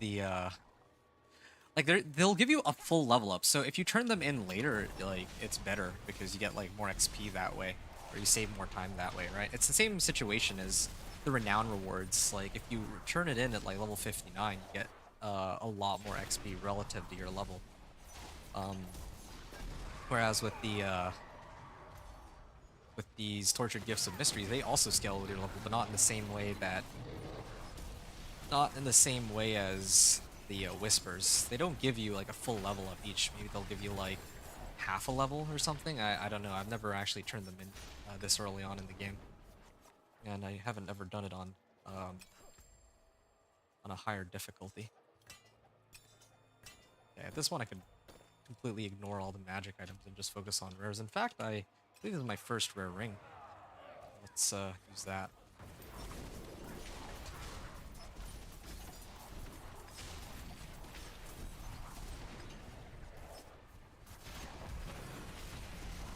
the like they'll give you a full level up. So if you turn them in later, like, it's better because you get, like, more XP that way, or you save more time that way, right? It's the same situation as the renown rewards. Like, if you turn it in at, like, level 59, you get a lot more XP relative to your level. Whereas with these tortured gifts of mystery, they also scale with your level, but not in the same way as the Whispers. They don't give you, like, a full level of each. Maybe they'll give you, like, half a level or something. I don't know. I've never actually turned them in this early on in the game, and I haven't ever done it on a higher difficulty. Yeah, at this one I could completely ignore all the magic items and just focus on rares. In fact, I believe this is my first rare ring. Let's use that.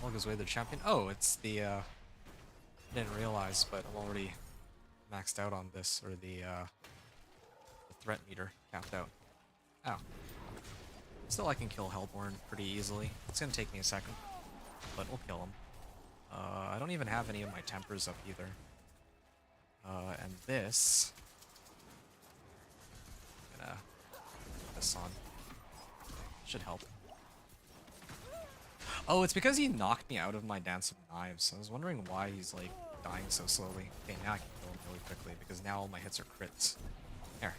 All goes way to the champion. Oh, it's the I didn't realize, but I'm already maxed out on this, or the threat meter capped out. Ow. Still, I can kill Hellborn pretty easily. It's gonna take me a second, but we'll kill him. I don't even have any of my tempers up either. And this— I'm gonna put this on. Should help. Oh, it's because he knocked me out of my Dance of Knives. I was wondering why he's, like, dying so slowly. Okay, now I can kill him really quickly because now all my hits are crits. Here.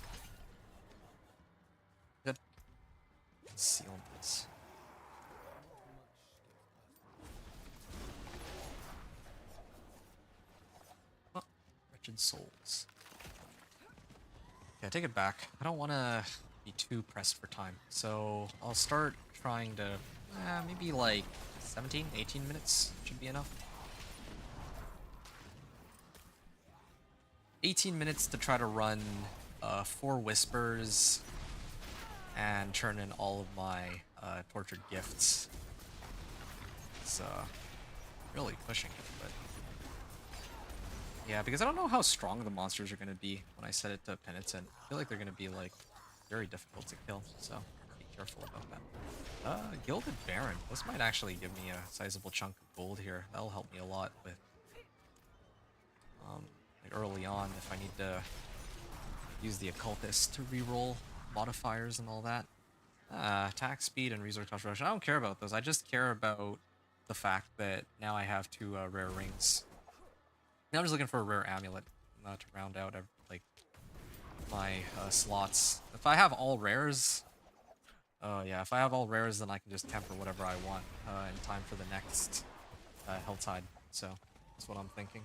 Good. Concealments. Oh, wretched souls. Okay, I take it back. I don't want to be too pressed for time, so I'll start trying to— maybe like 17, 18 minutes should be enough. 18 minutes to try to run 4 Whispers and turn in all of my tortured gifts. It's really pushing it, but yeah, because I don't know how strong the monsters are going to be when I set it to Penitent. I feel like they're going to be like very difficult to kill, so be careful about that. Gilded Baron. This might actually give me a sizable chunk of gold here. That'll help me a lot with like early on if I need to use the Occultist to reroll modifiers and all that. Attack speed and resource conservation. I don't care about those. I just care about the fact that now I have 2 rare rings. Now I'm just looking for a rare amulet to round out like my slots. If I have all rares, yeah, if I have all rares, then I can just temper whatever I want in time for the next Helltide. So that's what I'm thinking,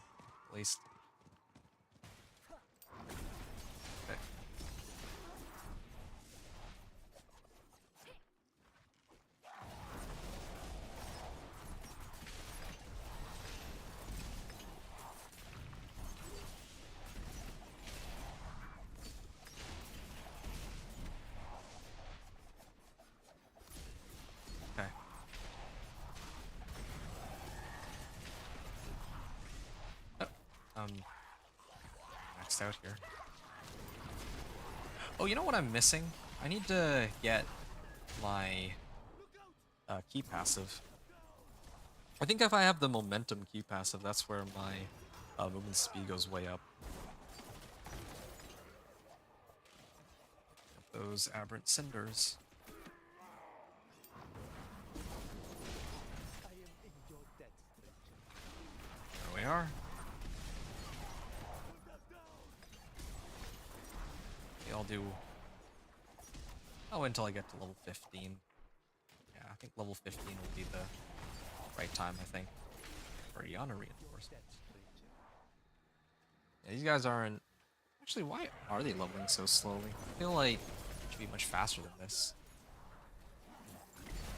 at least. Okay. Okay. Oh, maxed out here. Oh, you know what I'm missing? I need to get my key passive. I think if I have the momentum key passive, that's where my movement speed goes way up. Those aberrant cinders. There we are. Okay, I'll do... I'll wait until I get to level 15. Yeah, I think level 15 will be the right time, I think. For Yana reinforcement. Yeah, these guys aren't... Actually, why are they leveling so slowly? I feel like it should be much faster than this.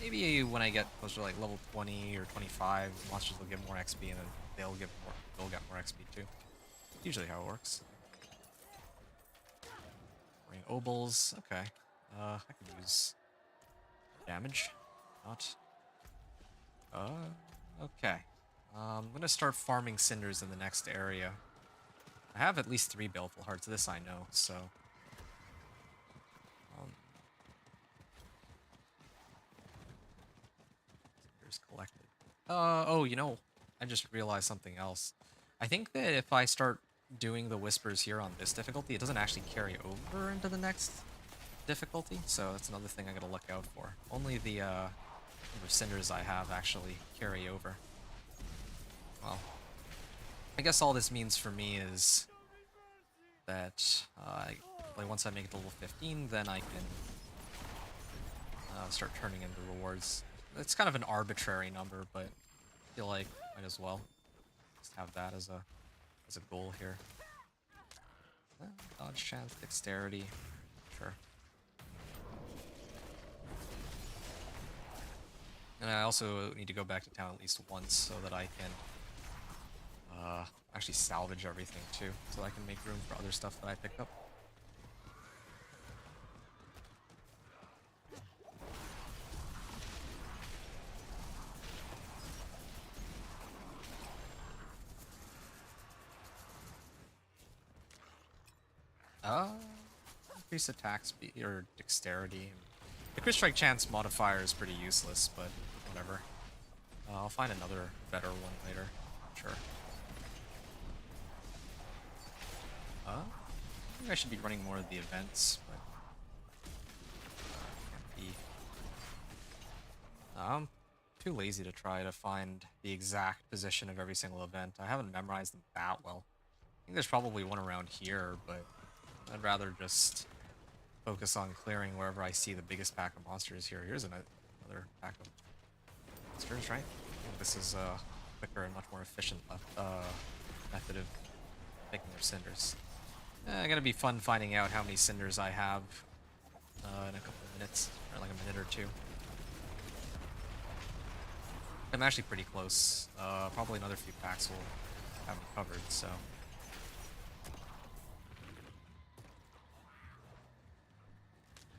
Maybe when I get closer to like level 20 or 25, monsters will get more XP and then they'll get more XP too. Usually how it works. Ring obols, okay. I could use damage. Not. Okay. I'm gonna start farming cinders in the next area. I have at least 3 baleful hearts, this I know, so... cinders collected. Oh, you know, I just realized something else. I think that if I start doing the whispers here on this difficulty, it doesn't actually carry over into the next difficulty, so that's another thing I gotta look out for. Only the number of cinders I have actually carry over. Well, I guess all this means for me is that like once I make it to level 15, then I can start turning in the rewards. It's kind of an arbitrary number, but I feel like might as well just have that as a goal here. Dodge chance, dexterity, sure. And I also need to go back to town at least once so that I can actually salvage everything too, so I can make room for other stuff that I picked up. Increase attack speed or dexterity. The crit strike chance modifier is pretty useless, but whatever. I'll find another better one later. Sure. I think I should be running more of the events, but can't be. I'm too lazy to try to find the exact position of every single event. I haven't memorized them that well. I think there's probably one around here, but I'd rather just focus on clearing wherever I see the biggest pack of monsters here. Here's another pack of monsters, right? I think this is a quicker and much more efficient method of making their cinders. Gonna be fun finding out how many cinders I have in a couple of minutes, or like a minute or two. I'm actually pretty close. Probably another few packs will have me covered, so.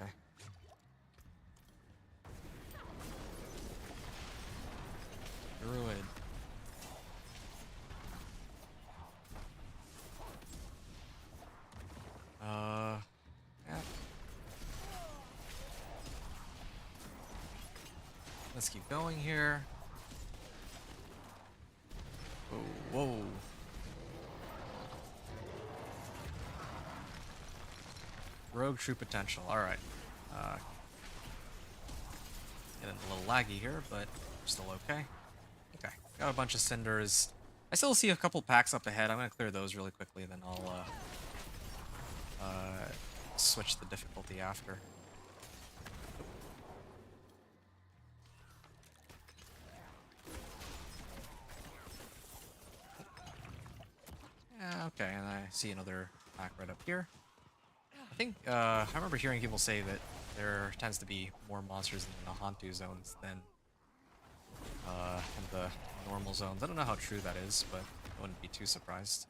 Okay. let's keep going here. Whoa, whoa. Rogue true potential. All right. Getting a little laggy here, but we're still okay. Okay, got a bunch of cinders. I still see a couple packs up ahead. I'm gonna clear those really quickly, then I'll switch the difficulty after. Yeah, okay, and I see another pack right up here. I think, I remember hearing people say that there tends to be more monsters in the Hantu zones than in the normal zones. I don't know how true that is, but I wouldn't be too surprised,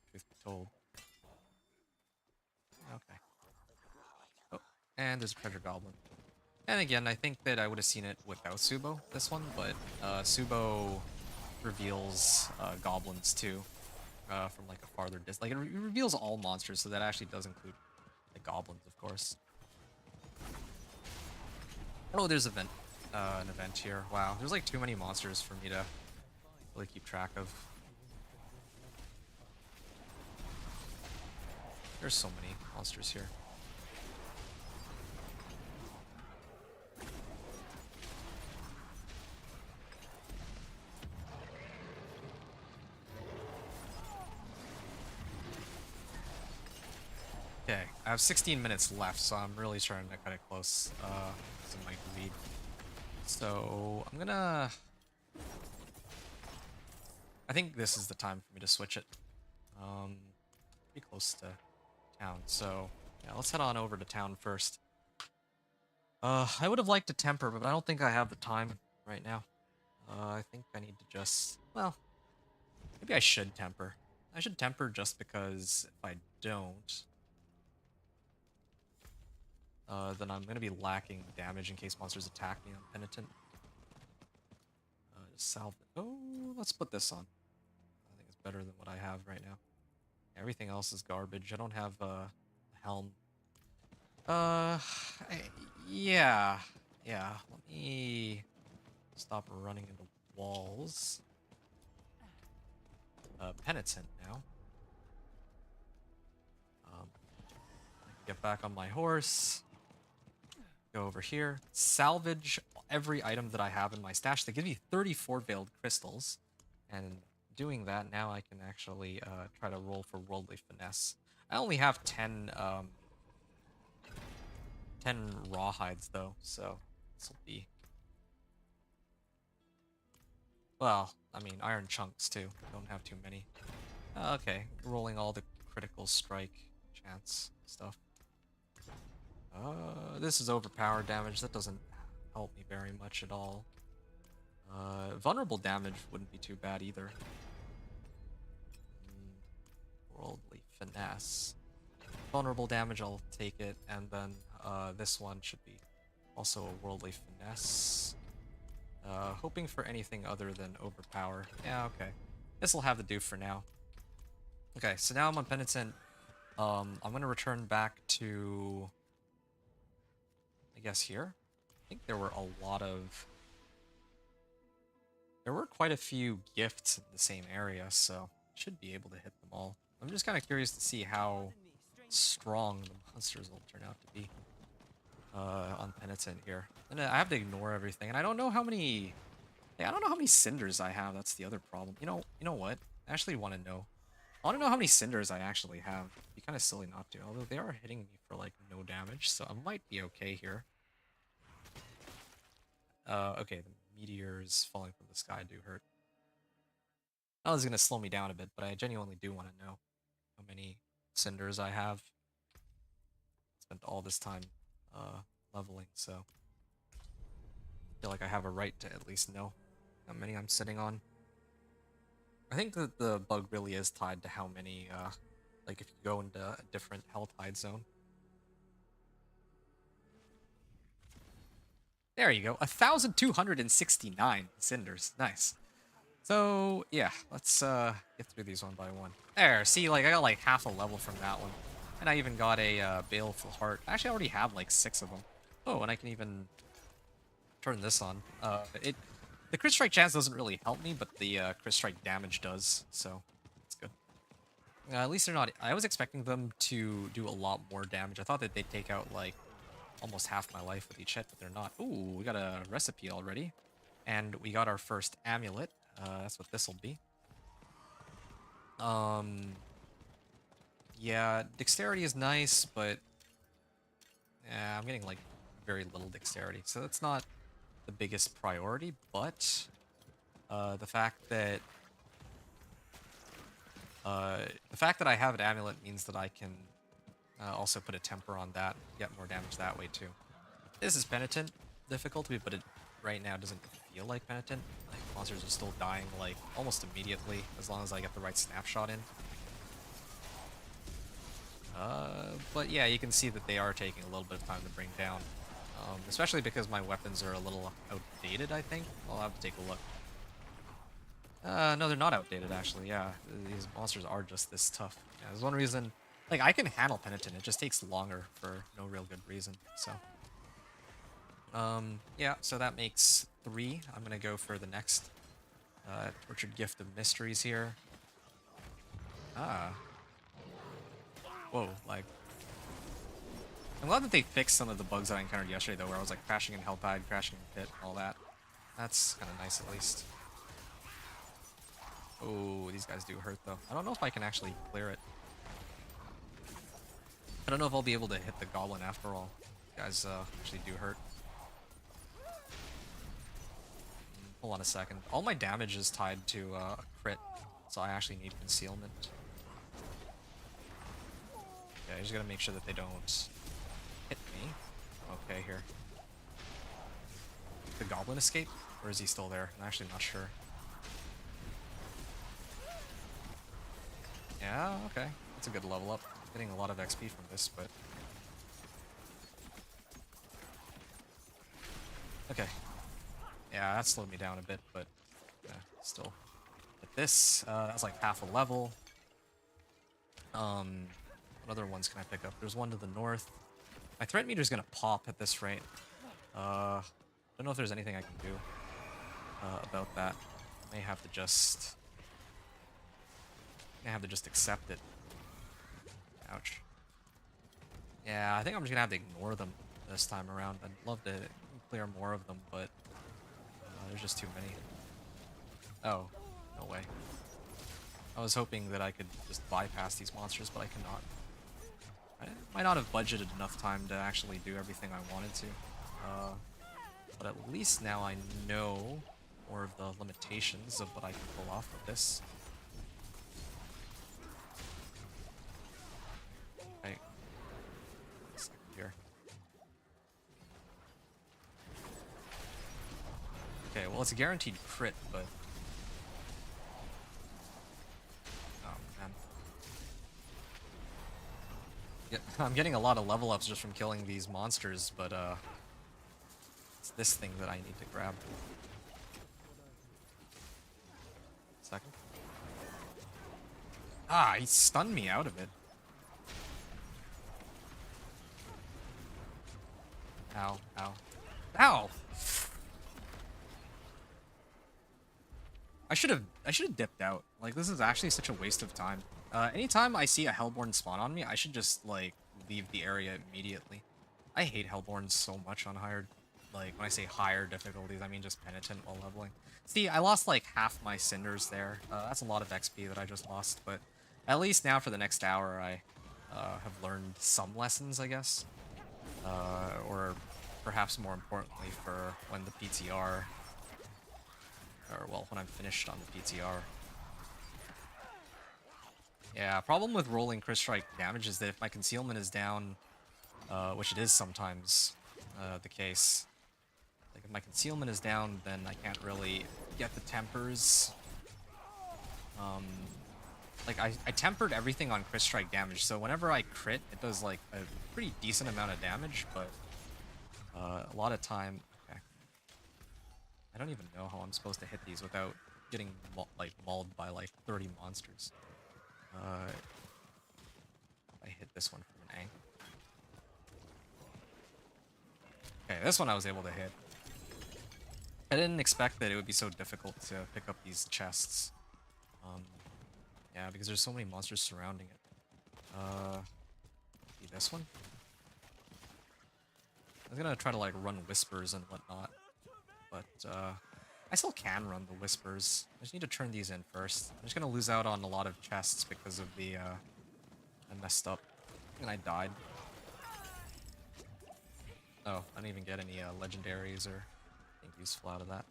truth be told. Okay. Oh, and there's a treasure goblin. And again, I think that I would have seen it without Subo, this one, but Subo reveals goblins too, from like a farther distance. Like it reveals all monsters, so that actually does include the goblins, of course. Oh, there's an event here. Wow, there's like too many monsters for me to really keep track of. There's so many monsters here. Okay, I have 16 minutes left, so I'm really trying to cut it close to my lead. So I'm gonna... I think this is the time for me to switch it. Pretty close to town, so yeah, let's head on over to town first. I would have liked to temper, but I don't think I have the time right now. I think I need to just... well, maybe I should temper. I should temper just because if I don't... then I'm going to be lacking damage in case monsters attack me on Penitent. Just salve it. Oh, let's put this on. I think it's better than what I have right now. Everything else is garbage. I don't have a helm. Yeah. Yeah, let me stop running into walls. Penitent now. I can get back on my horse. Go over here, salvage every item that I have in my stash. They give me 34 veiled crystals, and doing that now I can actually try to roll for worldly finesse. I only have 10 rawhides though, so this will be, well, I mean iron chunks too. Don't have too many. Okay, rolling all the critical strike chance stuff. This is overpowered damage. That doesn't help me very much at all. Vulnerable damage wouldn't be too bad either. Worldly finesse. Vulnerable damage, I'll take it. And then this one should be also a worldly finesse. Hoping for anything other than overpower. Yeah, okay. This will have to do for now. Okay, so now I'm on Penitent. I'm going to return back to... I guess here? I think there were a lot of... there were quite a few gifts in the same area, so I should be able to hit them all. I'm just kind of curious to see how strong the monsters will turn out to be on Penitent here. And I have to ignore everything, and I don't know how many... yeah, I don't know how many cinders I have. That's the other problem. You know what? I actually want to know. I want to know how many cinders I actually have. It'd be kind of silly not to, although they are hitting me for like no damage, so I might be okay here. Okay, the meteors falling from the sky do hurt. That was gonna slow me down a bit, but I genuinely do want to know how many cinders I have. Spent all this time leveling, so I feel like I have a right to at least know how many I'm sitting on. I think that the bug really is tied to how many, like if you go into a different health hide zone. There you go, 1,269 cinders, nice. So, yeah, let's get through these one by one. There, see, like, I got like half a level from that one. And I even got a Baleful Heart. Actually, I already have like 6 of them. Oh, and I can even turn this on. The crit strike chance doesn't really help me, but the crit strike damage does, so it's good. At least they're not. I was expecting them to do a lot more damage. I thought that they'd take out like almost half my life with each hit, but they're not. Ooh, we got a recipe already, and we got our first amulet. That's what this will be. Yeah, dexterity is nice, but yeah, I'm getting like very little dexterity, so that's not the biggest priority. But the fact that I have an amulet means that I can also put a temper on that, get more damage that way too. This is penitent difficulty, but it right now doesn't feel like penitent. Like monsters are still dying like almost immediately as long as I get the right snapshot in. But yeah, you can see that they are taking a little bit of time to bring down. Especially because my weapons are a little outdated, I think. I'll have to take a look. No, they're not outdated, actually, yeah. These monsters are just this tough. Yeah, there's one reason... Like, I can handle Penitent, it just takes longer for no real good reason, so... yeah, so that makes 3. I'm gonna go for the next Tortured Gift of Mysteries here. Ah. Whoa, like... I'm glad that they fixed some of the bugs that I encountered yesterday, though, where I was, like, crashing in Helltide, crashing in Pit, all that. That's kind of nice, at least. Oh, these guys do hurt, though. I don't know if I can actually clear it. I don't know if I'll be able to hit the goblin after all. These guys actually do hurt. Hold on a second. All my damage is tied to a crit, so I actually need concealment. Okay, I just gotta make sure that they don't hit me. Okay, here. Did the goblin escape? Or is he still there? I'm actually not sure. Yeah, okay. That's a good level up. Getting a lot of XP from this, but... Okay. Yeah, that slowed me down a bit, but... Yeah, still. But this, that's like half a level. What other ones can I pick up? There's one to the north. My threat meter's gonna pop at this rate. Don't know if there's anything I can do about that. I may have to just... accept it. Ouch. Yeah, I think I'm just gonna have to ignore them this time around. I'd love to clear more of them, but there's just too many. Oh, no way. I was hoping that I could just bypass these monsters, but I cannot. I might not have budgeted enough time to actually do everything I wanted to. But at least now I know more of the limitations of what I can pull off with this. Okay. A second here. Okay, well it's a guaranteed crit, but... Oh, man. Yeah, I'm getting a lot of level ups just from killing these monsters, but it's this thing that I need to grab. Second. Ah, he stunned me out of it. Ow, ow. Ow! I should have dipped out. Like, this is actually such a waste of time. Anytime I see a Hellborn spawn on me, I should just, like, leave the area immediately. I hate Hellborns so much on higher, like, when I say higher difficulties, I mean just Penitent while leveling. See, I lost, like, half my Cinders there. That's a lot of XP that I just lost, but at least now for the next hour, I have learned some lessons, I guess. Or perhaps more importantly for when the PTR, or well, when I'm finished on the PTR. Yeah, problem with rolling crit strike damage is that if my concealment is down, which it is sometimes the case, like if my concealment is down, then I can't really get the tempers. Like I tempered everything on crit strike damage, so whenever I crit, it does like a pretty decent amount of damage, but a lot of time. Okay. I don't even know how I'm supposed to hit these without getting like mauled by like 30 monsters. I hit this one from an angle. Okay, this one I was able to hit. I didn't expect that it would be so difficult to pick up these chests. Um, yeah, because there's so many monsters surrounding it. Maybe this one? I was gonna try to like run whispers and whatnot, but I still can run the whispers. I just need to turn these in first. I'm just gonna lose out on a lot of chests because of the I messed up and I died. Oh, I didn't even get any legendaries or anything useful out of that.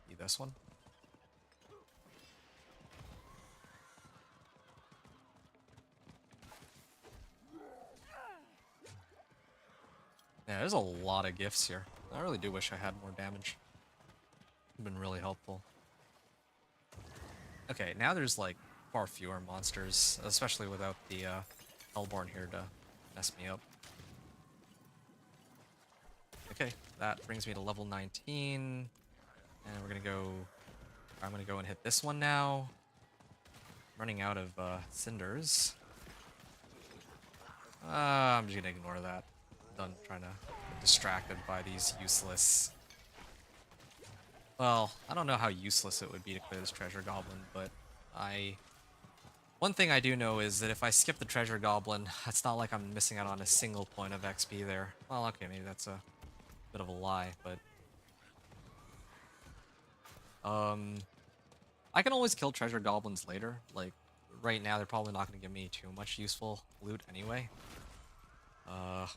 Maybe this one. Yeah, there's a lot of gifts here. I really do wish I had more damage. It's been really helpful. Okay, now there's like far fewer monsters, especially without the Hellborn here to mess me up. Okay, that brings me to level 19. And we're gonna go... I'm gonna go and hit this one now. I'm running out of cinders. I'm just gonna ignore that. Done trying to get distracted by these useless... Well, I don't know how useless it would be to clear this treasure goblin, but one thing I do know is that if I skip the treasure goblin, it's not like I'm missing out on a single point of XP there. Well, okay, maybe that's a bit of a lie, but... I can always kill treasure goblins later. Like, right now they're probably not going to give me too much useful loot anyway.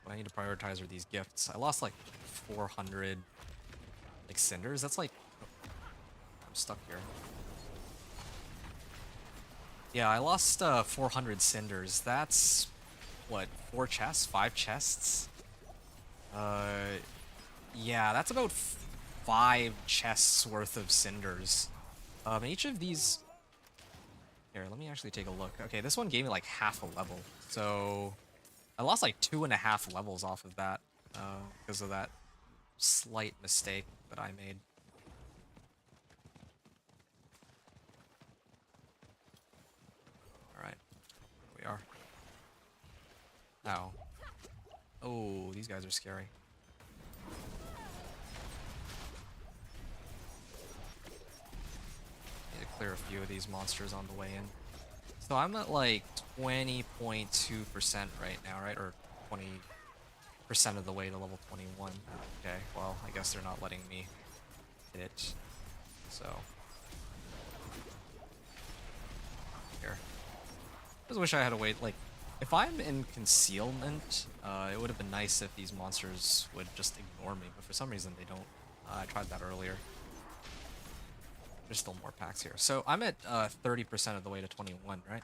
What I need to prioritize are these gifts. I lost like 400 like cinders. That's like... oh, I'm stuck here. Yeah, I lost 400 cinders. That's what, 4 chests? 5 chests? Yeah, that's about 5 chests worth of cinders. Each of these... Here, let me actually take a look. Okay, this one gave me like half a level. So I lost like 2.5 levels off of that because of that slight mistake that I made. Alright, here we are. Ow. Oh, these guys are scary. Need to clear a few of these monsters on the way in. So I'm at like 20.2% right now, right? Or 20% of the way to level 21. Okay, well, I guess they're not letting me hit it. So... here. I just wish I had a way, like, if I'm in concealment, it would have been nice if these monsters would just ignore me, but for some reason they don't. I tried that earlier. There's still more packs here. So I'm at 30% of the way to 21, right?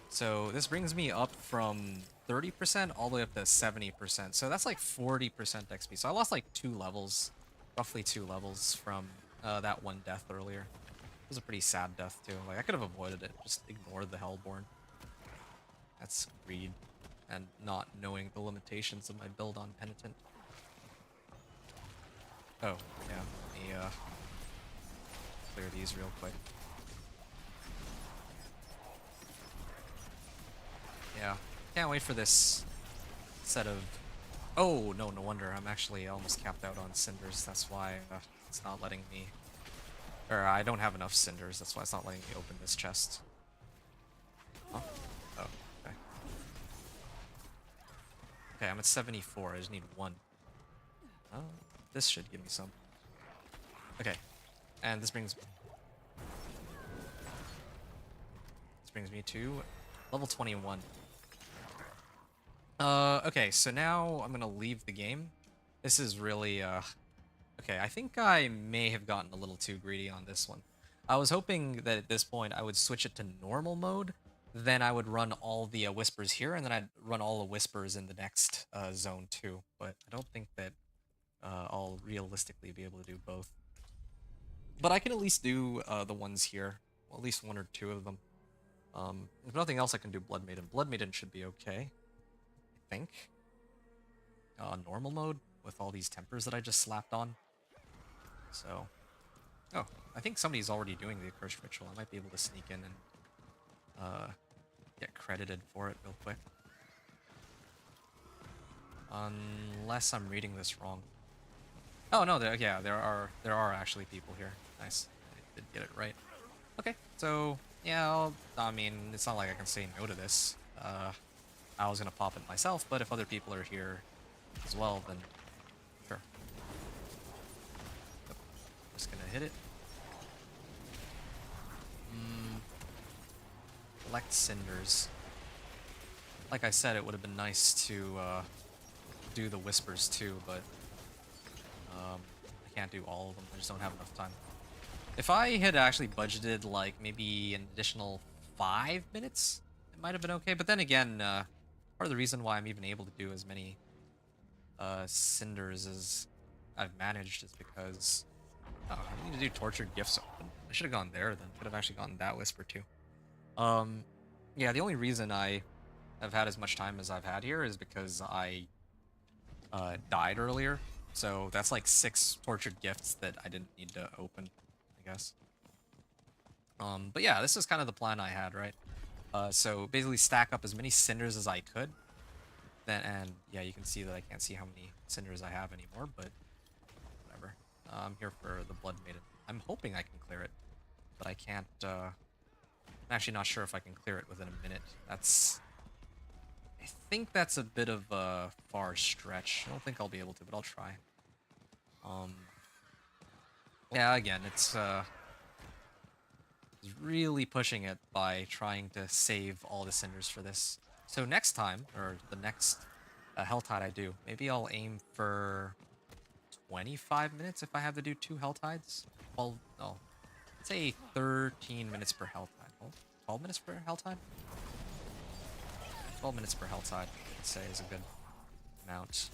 So this brings me up from 30% all the way up to 70%. So that's like 40% XP. So I lost like 2 levels, roughly 2 levels from that one death earlier. It was a pretty sad death too. Like I could have avoided it, just ignored the Hellborn. That's greed and not knowing the limitations of my build on Penitent. Oh, yeah, let me clear these real quick. Yeah, can't wait for this set of... Oh, no, no wonder. I'm actually almost capped out on cinders. That's why it's not letting me... Or I don't have enough cinders. That's why it's not letting me open this chest. Huh? Oh, okay. Okay, I'm at 74. I just need 1. Oh, this should give me some. Okay, and this brings me to level 21. Okay, so now I'm gonna leave the game. This is really, okay, I think I may have gotten a little too greedy on this one. I was hoping that at this point I would switch it to normal mode, then I would run all the whispers here, and then I'd run all the whispers in the next zone too, but I don't think that I'll realistically be able to do both. But I can at least do the ones here, well, at least 1 or 2 of them. If nothing else, I can do Blood Maiden. Blood Maiden should be okay, I think. Normal mode with all these tempers that I just slapped on. So, oh, I think somebody's already doing the Accursed Ritual. I might be able to sneak in and get credited for it real quick. Unless I'm reading this wrong. Oh no, yeah, there are actually people here. Nice, I did get it right. Okay, so yeah, I mean, it's not like I can say no to this. I was gonna pop it myself, but if other people are here as well, then sure. Yep, just gonna hit it. Mm, collect cinders. Like I said, it would have been nice to do the whispers too, but I can't do all of them. I just don't have enough time. If I had actually budgeted like maybe an additional 5 minutes, it might have been okay. But then again, part of the reason why I'm even able to do as many cinders as I've managed is because I need to do tortured gifts open. I should have gone there then. Could have actually gotten that whisper too. Um, yeah, the only reason I have had as much time as I've had here is because I died earlier. So that's like 6 tortured gifts that I didn't need to open, I guess. But yeah, this is kind of the plan I had, right? So basically stack up as many cinders as I could. Then, and yeah, you can see that I can't see how many cinders I have anymore, but whatever. I'm here for the Blood Maiden. I'm hoping I can clear it, but I can't, I'm actually not sure if I can clear it within a minute. I think that's a bit of a far stretch. I don't think I'll be able to, but I'll try. Um, yeah, again, it's really pushing it by trying to save all the cinders for this. So next time, or the next Helltide I do, maybe I'll aim for 25 minutes if I have to do 2 Helltides. Well, no, let's say 13 minutes per Helltide. Well, 12 minutes per Helltide? 12 minutes per Helltide, I'd say, is a good amount.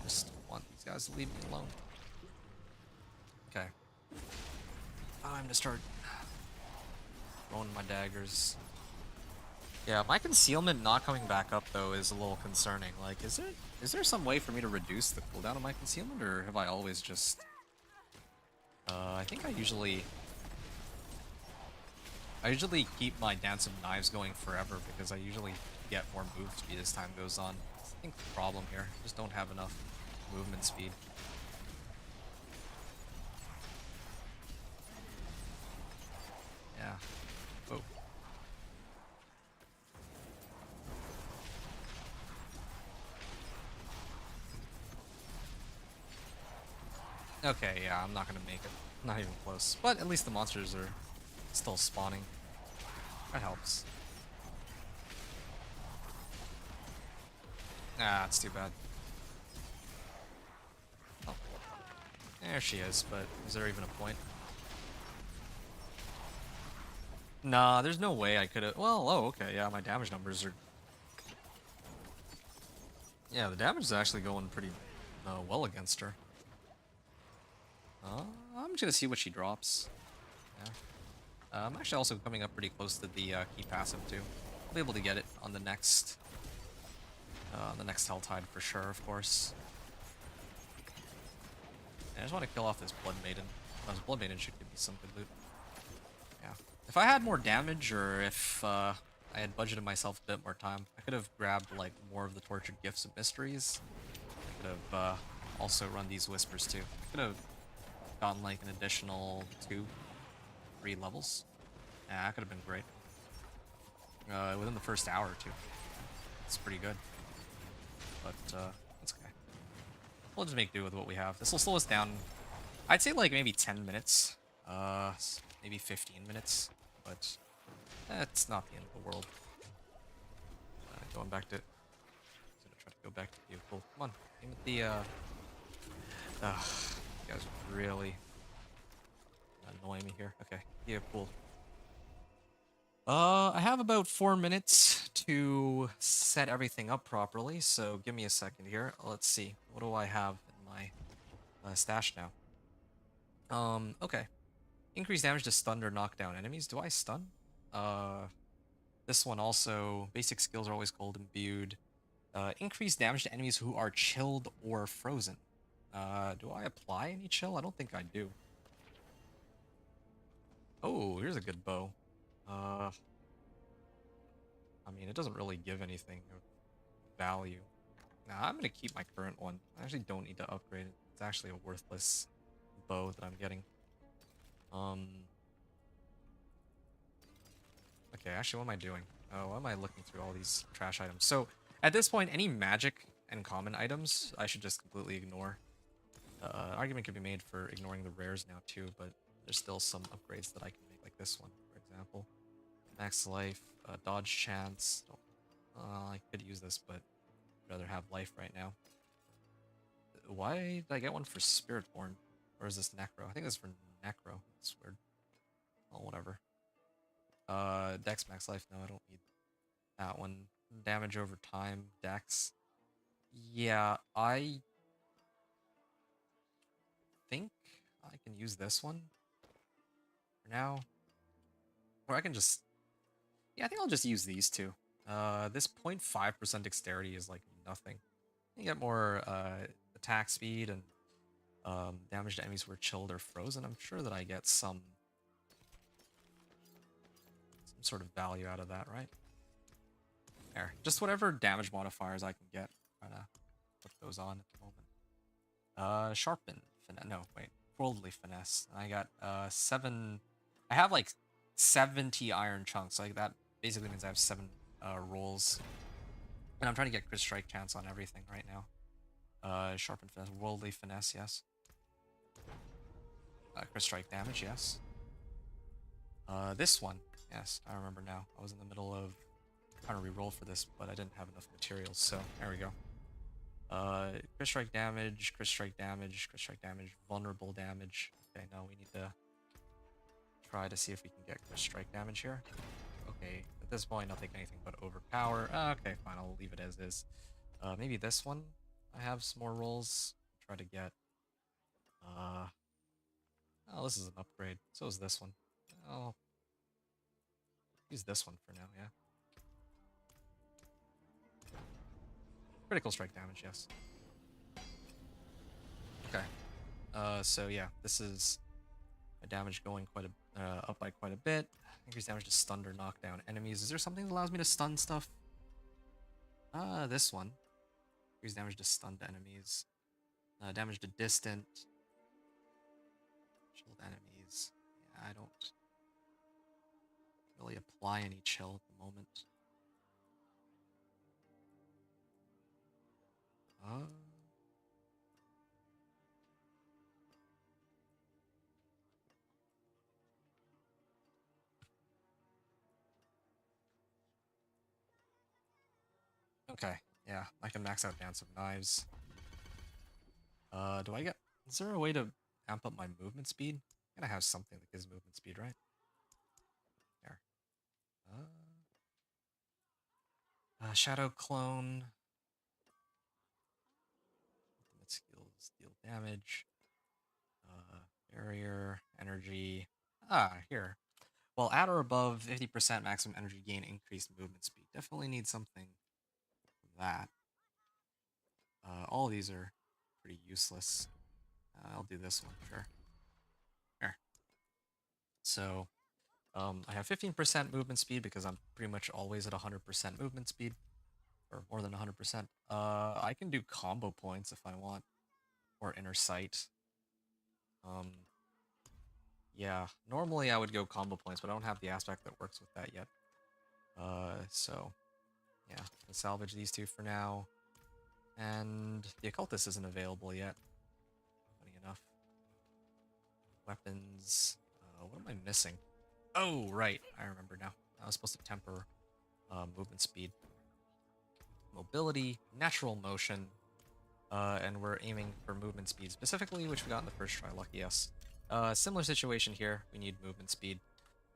Just want these guys to leave me alone. Okay. Time to start throwing my daggers. Yeah, my concealment not coming back up though is a little concerning. Like, is there some way for me to reduce the cooldown of my concealment, or have I always just? I think I usually keep my Dance of Knives going forever because I usually get more move speed as time goes on. I think the problem here, I just don't have enough movement speed. Yeah. Whoa. Okay, yeah, I'm not gonna make it. Not even close. But at least the monsters are still spawning. That helps. Ah, it's too bad. Oh. There she is, but is there even a point? Nah, there's no way I could've... Well, oh, okay, yeah, my damage numbers are... Yeah, the damage is actually going pretty well against her. I'm just gonna see what she drops. Yeah. I'm actually also coming up pretty close to the key passive too. I'll be able to get it on the next Helltide for sure, of course. I just want to kill off this Blood Maiden. Oh, this Blood Maiden should give me some good loot. Yeah. If I had more damage, or if I had budgeted myself a bit more time, I could have grabbed like more of the Tortured Gifts of Mysteries. I could have also run these Whispers too. I could have gotten like an additional 2-3 levels. Yeah, that could have been great. Within the first hour or two. It's pretty good. But that's okay. We'll just make do with what we have. This will slow us down. I'd say like maybe 10 minutes. Maybe 15 minutes. But that's not the end of the world. Going back to... I'm gonna try to go back to the vehicle. Come on. Aim at the... you guys are really annoying me here. Okay. Yeah, cool. I have about 4 minutes to set everything up properly, so give me a second here. Let's see. What do I have in my stash now? Okay. Increase damage to stun or knock down enemies. Do I stun? This one also, basic skills are always cold imbued. Increase damage to enemies who are chilled or frozen. Do I apply any chill? I don't think I do. Oh, here's a good bow. I mean, it doesn't really give anything of value. Nah, I'm gonna keep my current one. I actually don't need to upgrade it. It's actually a worthless bow that I'm getting. Okay, actually, what am I doing? Oh, why am I looking through all these trash items? So, at this point, any magic and common items, I should just completely ignore. Argument could be made for ignoring the rares now too, but there's still some upgrades that I can make, like this one, for example. Max life, dodge chance. I could use this, but I'd rather have life right now. Why did I get one for Spiritborn? Or is this Necro? I think this is for Necro. It's weird. Oh, whatever. Dex max life. No, I don't need that one. Damage over time. Dex. Yeah, I think I can use this one for now. Or I can just... Yeah, I think I'll just use these two. This 0.5% dexterity is like nothing. You get more attack speed and damage to enemies who are chilled or frozen. I'm sure that I get some sort of value out of that, right? There. Just whatever damage modifiers I can get. Trying to put those on at the moment. Sharpen. No, wait. Worldly finesse. I got 7... I have like 70 iron chunks. Like that basically means I have 7 rolls. And I'm trying to get crit strike chance on everything right now. Sharpen finesse. Worldly finesse, yes. Crit strike damage, yes. This one. Yes, I remember now. I was in the middle of trying to re-roll for this, but I didn't have enough materials, so there we go. Crit strike damage, crit strike damage, crit strike damage, vulnerable damage. Okay, now we need to try to see if we can get crit strike damage here. Okay, at this point, I'll take anything but overpower. Okay, fine, I'll leave it as is. Maybe this one. I have some more rolls. Try to get... Oh, this is an upgrade. So is this one. I'll use this one for now, yeah. Critical strike damage, yes. Okay. So yeah, this is my damage going quite a up by quite a bit. Increase damage to stun or knock down enemies. Is there something that allows me to stun stuff? This one. Increase damage to stunned enemies. Damage to distant. Chilled enemies. Yeah, I don't really apply any chill at the moment. Okay, yeah, I can max out Dance of Knives. Do I get... Is there a way to amp up my movement speed? I'm gonna have something that gives movement speed, right? There. Shadow Clone. Ultimate skills deal damage. Barrier, energy. Here. Well, at or above 50% maximum energy gain, increased movement speed. Definitely need something from that. All of these are pretty useless. I'll do this one, sure. There. So, I have 15% movement speed because I'm pretty much always at 100% movement speed. Or more than 100%. I can do combo points if I want. Or inner sight. Yeah, normally I would go combo points, but I don't have the aspect that works with that yet. So, yeah, I'll salvage these two for now. And the occultist isn't available yet. Funny enough. Weapons. What am I missing? Oh, right. I remember now. I was supposed to temper movement speed. Mobility, natural motion, and we're aiming for movement speed specifically, which we got in the first try. Lucky us. Similar situation here. We need movement speed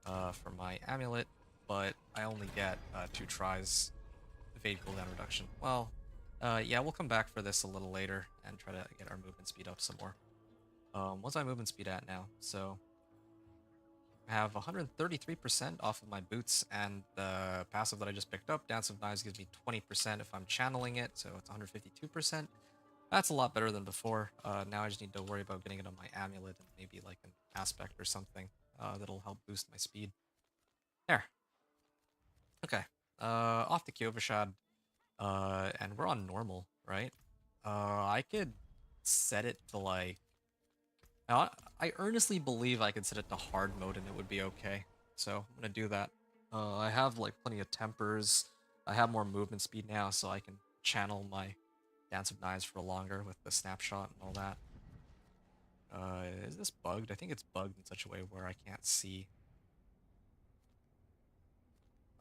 for my amulet, but I only get 2 tries. Evade cooldown reduction. Well, yeah, we'll come back for this a little later and try to get our movement speed up some more. What's my movement speed at now? So I have 133% off of my boots, and the passive that I just picked up, Dance of Knives, gives me 20% if I'm channeling it, so it's 152%. That's a lot better than before. Now I just need to worry about getting it on my amulet and maybe like an aspect or something that'll help boost my speed. There. Okay. Off to Kyovashad. And we're on normal, right? I could set it to like... I earnestly believe I could set it to hard mode and it would be okay. So I'm gonna do that. I have like plenty of tempers. I have more movement speed now, so I can channel my Dance of Knives for longer with the snapshot and all that. Is this bugged? I think it's bugged in such a way where I can't see,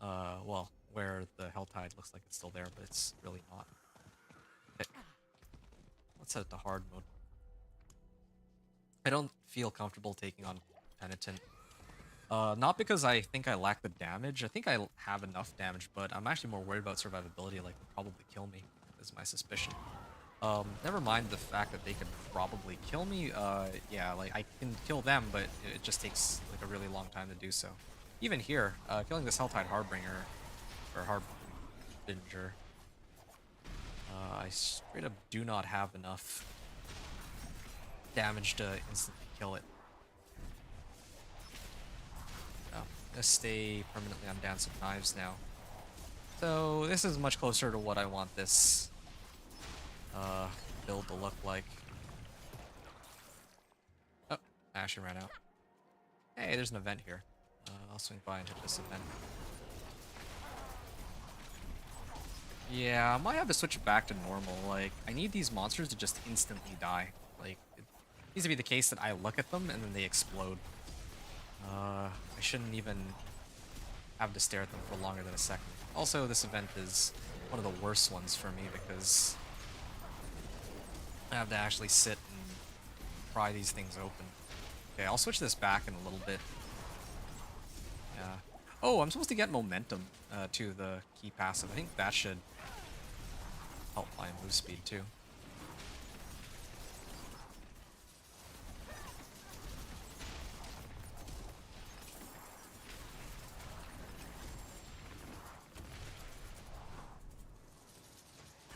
well, where the Hell Tide looks like it's still there, but it's really not. Okay. Let's set it to hard mode. I don't feel comfortable taking on Penitent. Not because I think I lack the damage. I think I have enough damage, but I'm actually more worried about survivability. Like, they'll probably kill me, is my suspicion. Never mind the fact that they could probably kill me. Yeah, like, I can kill them, but it just takes, like, a really long time to do so. Even here, killing this Helltide Harbinger, or Harbinger, I straight up do not have enough damage to instantly kill it. Oh, I'm gonna stay permanently on Dance of Knives now. So this is much closer to what I want this build to look like. Oh, I actually ran out. Hey, there's an event here. I'll swing by and hit this event. Yeah, I might have to switch it back to normal. Like, I need these monsters to just instantly die. Like, it needs to be the case that I look at them and then they explode. I shouldn't even have to stare at them for longer than a second. Also, this event is one of the worst ones for me because I have to actually sit and pry these things open. Okay, I'll switch this back in a little bit. Yeah. Oh, I'm supposed to get momentum to the key passive. I think that should help my move speed too.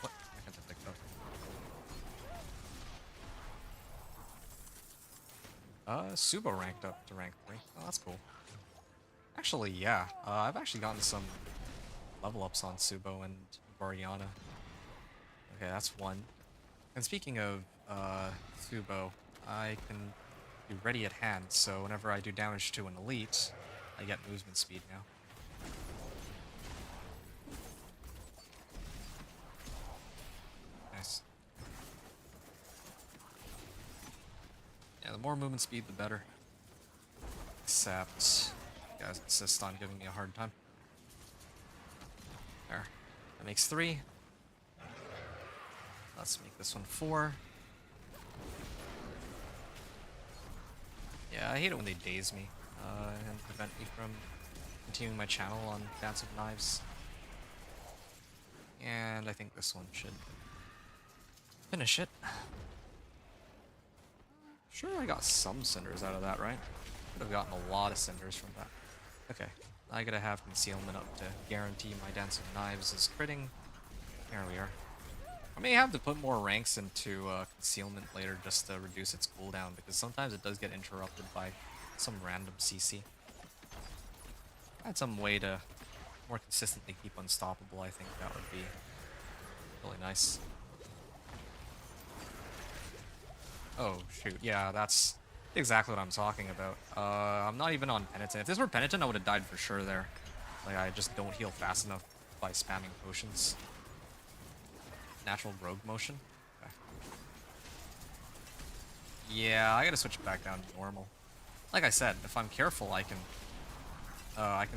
What? I can't pick up. Subo ranked up to rank 3. Oh, that's cool. Actually, yeah. I've actually gotten some level ups on Subo and Variana. Okay, that's one. And speaking of Subo, I can be ready at hand, so whenever I do damage to an elite, I get movement speed now. Nice. Yeah, the more movement speed, the better. Except, you guys insist on giving me a hard time. There. That makes 3. Let's make this one 4. Yeah, I hate it when they daze me and prevent me from continuing my channel on Dance of Knives. And I think this one should finish it. Sure, I got some cinders out of that, right? Could have gotten a lot of cinders from that. Okay, I gotta have concealment up to guarantee my Dance of Knives is critting. There we are. I may have to put more ranks into concealment later just to reduce its cooldown, because sometimes it does get interrupted by some random CC. If I had some way to more consistently keep unstoppable, I think that would be really nice. Oh, shoot. Yeah, that's exactly what I'm talking about. I'm not even on Penitent. If this were Penitent, I would have died for sure there. Like, I just don't heal fast enough by spamming potions. Natural rogue motion? Okay. Yeah, I gotta switch it back down to normal. Like I said, if I'm careful, I can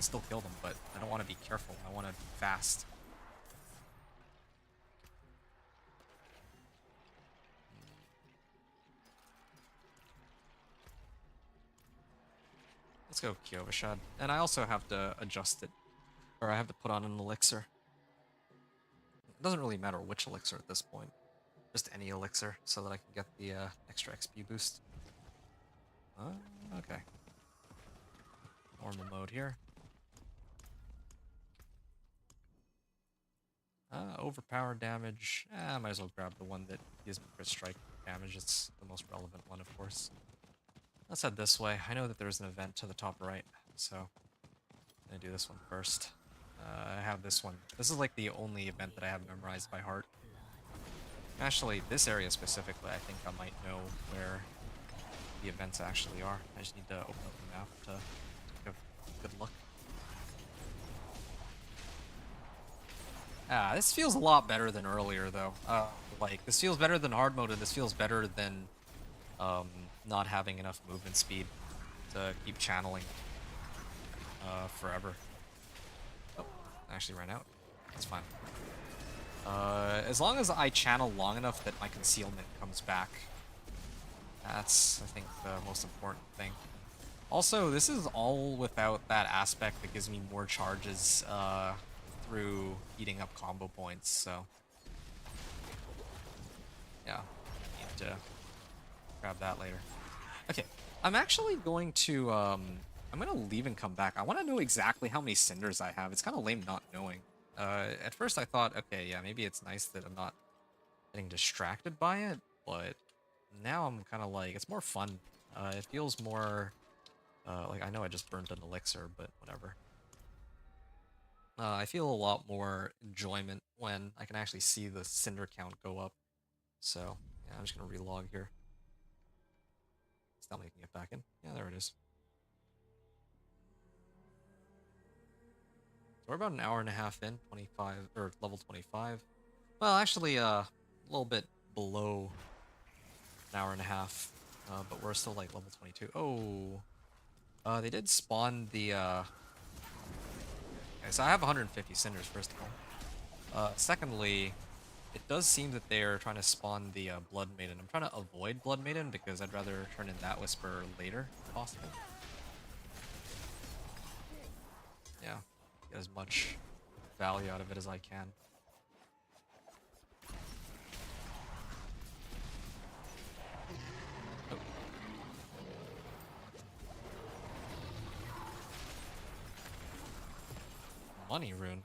still kill them, but I don't want to be careful. I want to be fast. Let's go Kyovashad. And I also have to adjust it, or I have to put on an elixir. It doesn't really matter which elixir at this point. Just any elixir, so that I can get the extra XP boost. Okay. Normal mode here. Overpowered damage. I might as well grab the one that gives me crit strike damage. It's the most relevant one, of course. Let's head this way. I know that there's an event to the top right, so I'm gonna do this one first. I have this one. This is like the only event that I have memorized by heart. Actually, this area specifically, I think I might know where the events actually are. I just need to open up the map to take a good look. This feels a lot better than earlier, though. Like, this feels better than hard mode, and this feels better than not having enough movement speed to keep channeling forever. Oh, I actually ran out. That's fine. As long as I channel long enough that my concealment comes back, that's, I think, the most important thing. Also, this is all without that aspect that gives me more charges through eating up combo points, so yeah, need to grab that later. Okay, I'm actually going to, I'm gonna leave and come back. I want to know exactly how many cinders I have. It's kind of lame not knowing. At first I thought, okay, yeah, maybe it's nice that I'm not getting distracted by it, but now I'm kind of like, it's more fun. It feels more, like, I know I just burnt an elixir, but whatever. I feel a lot more enjoyment when I can actually see the cinder count go up. So, yeah, I'm just gonna relog here. It's not making it back in. Yeah, there it is. So we're about an hour and a half in, 25, or level 25. Well, actually, a little bit below an hour and a half, but we're still like level 22. Oh, they did spawn the, okay, so I have 150 cinders, first of all. Secondly, it does seem that they're trying to spawn the Blood Maiden. I'm trying to avoid Blood Maiden because I'd rather turn in that Whisper later, if possible. Yeah, get as much value out of it as I can. Oh. Money rune.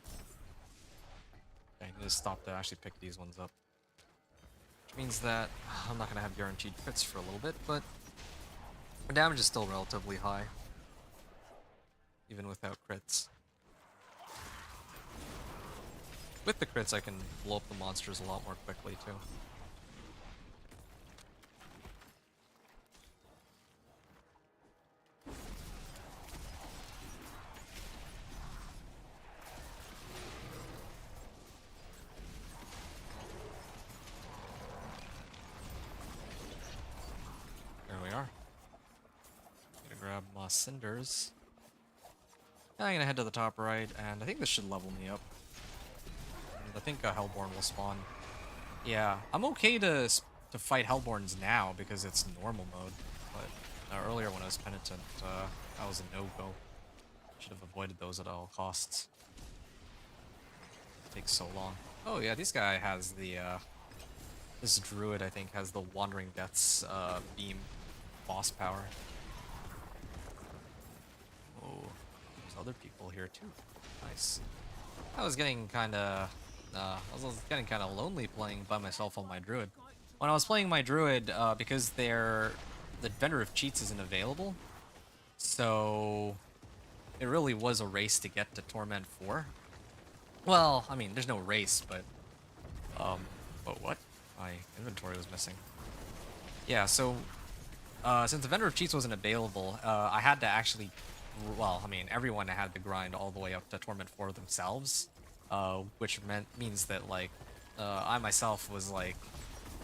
Okay, I need to stop to actually pick these ones up. Which means that I'm not going to have guaranteed crits for a little bit, but my damage is still relatively high. Even without crits. With the crits, I can blow up the monsters a lot more quickly, too. There we are. Gonna grab my cinders. I'm gonna head to the top right, and I think this should level me up. And I think Hellborn will spawn. Yeah, I'm okay to fight Hellborns now because it's normal mode, but earlier when I was Penitent, that was a no-go. Should have avoided those at all costs. It takes so long. Oh yeah, this guy has the, this druid, I think, has the Wandering Death's, beam boss power. Oh, there's other people here too. Nice. I was getting kinda, I was getting kinda lonely playing by myself on my druid. When I was playing my druid, because the vendor of cheats isn't available, so it really was a race to get to Torment 4. Well, I mean, there's no race, but what? My inventory was missing. Yeah, so, since the vendor of cheats wasn't available, I had to actually, well, I mean, everyone had to grind all the way up to Torment 4 themselves, which means that, like, I myself was like,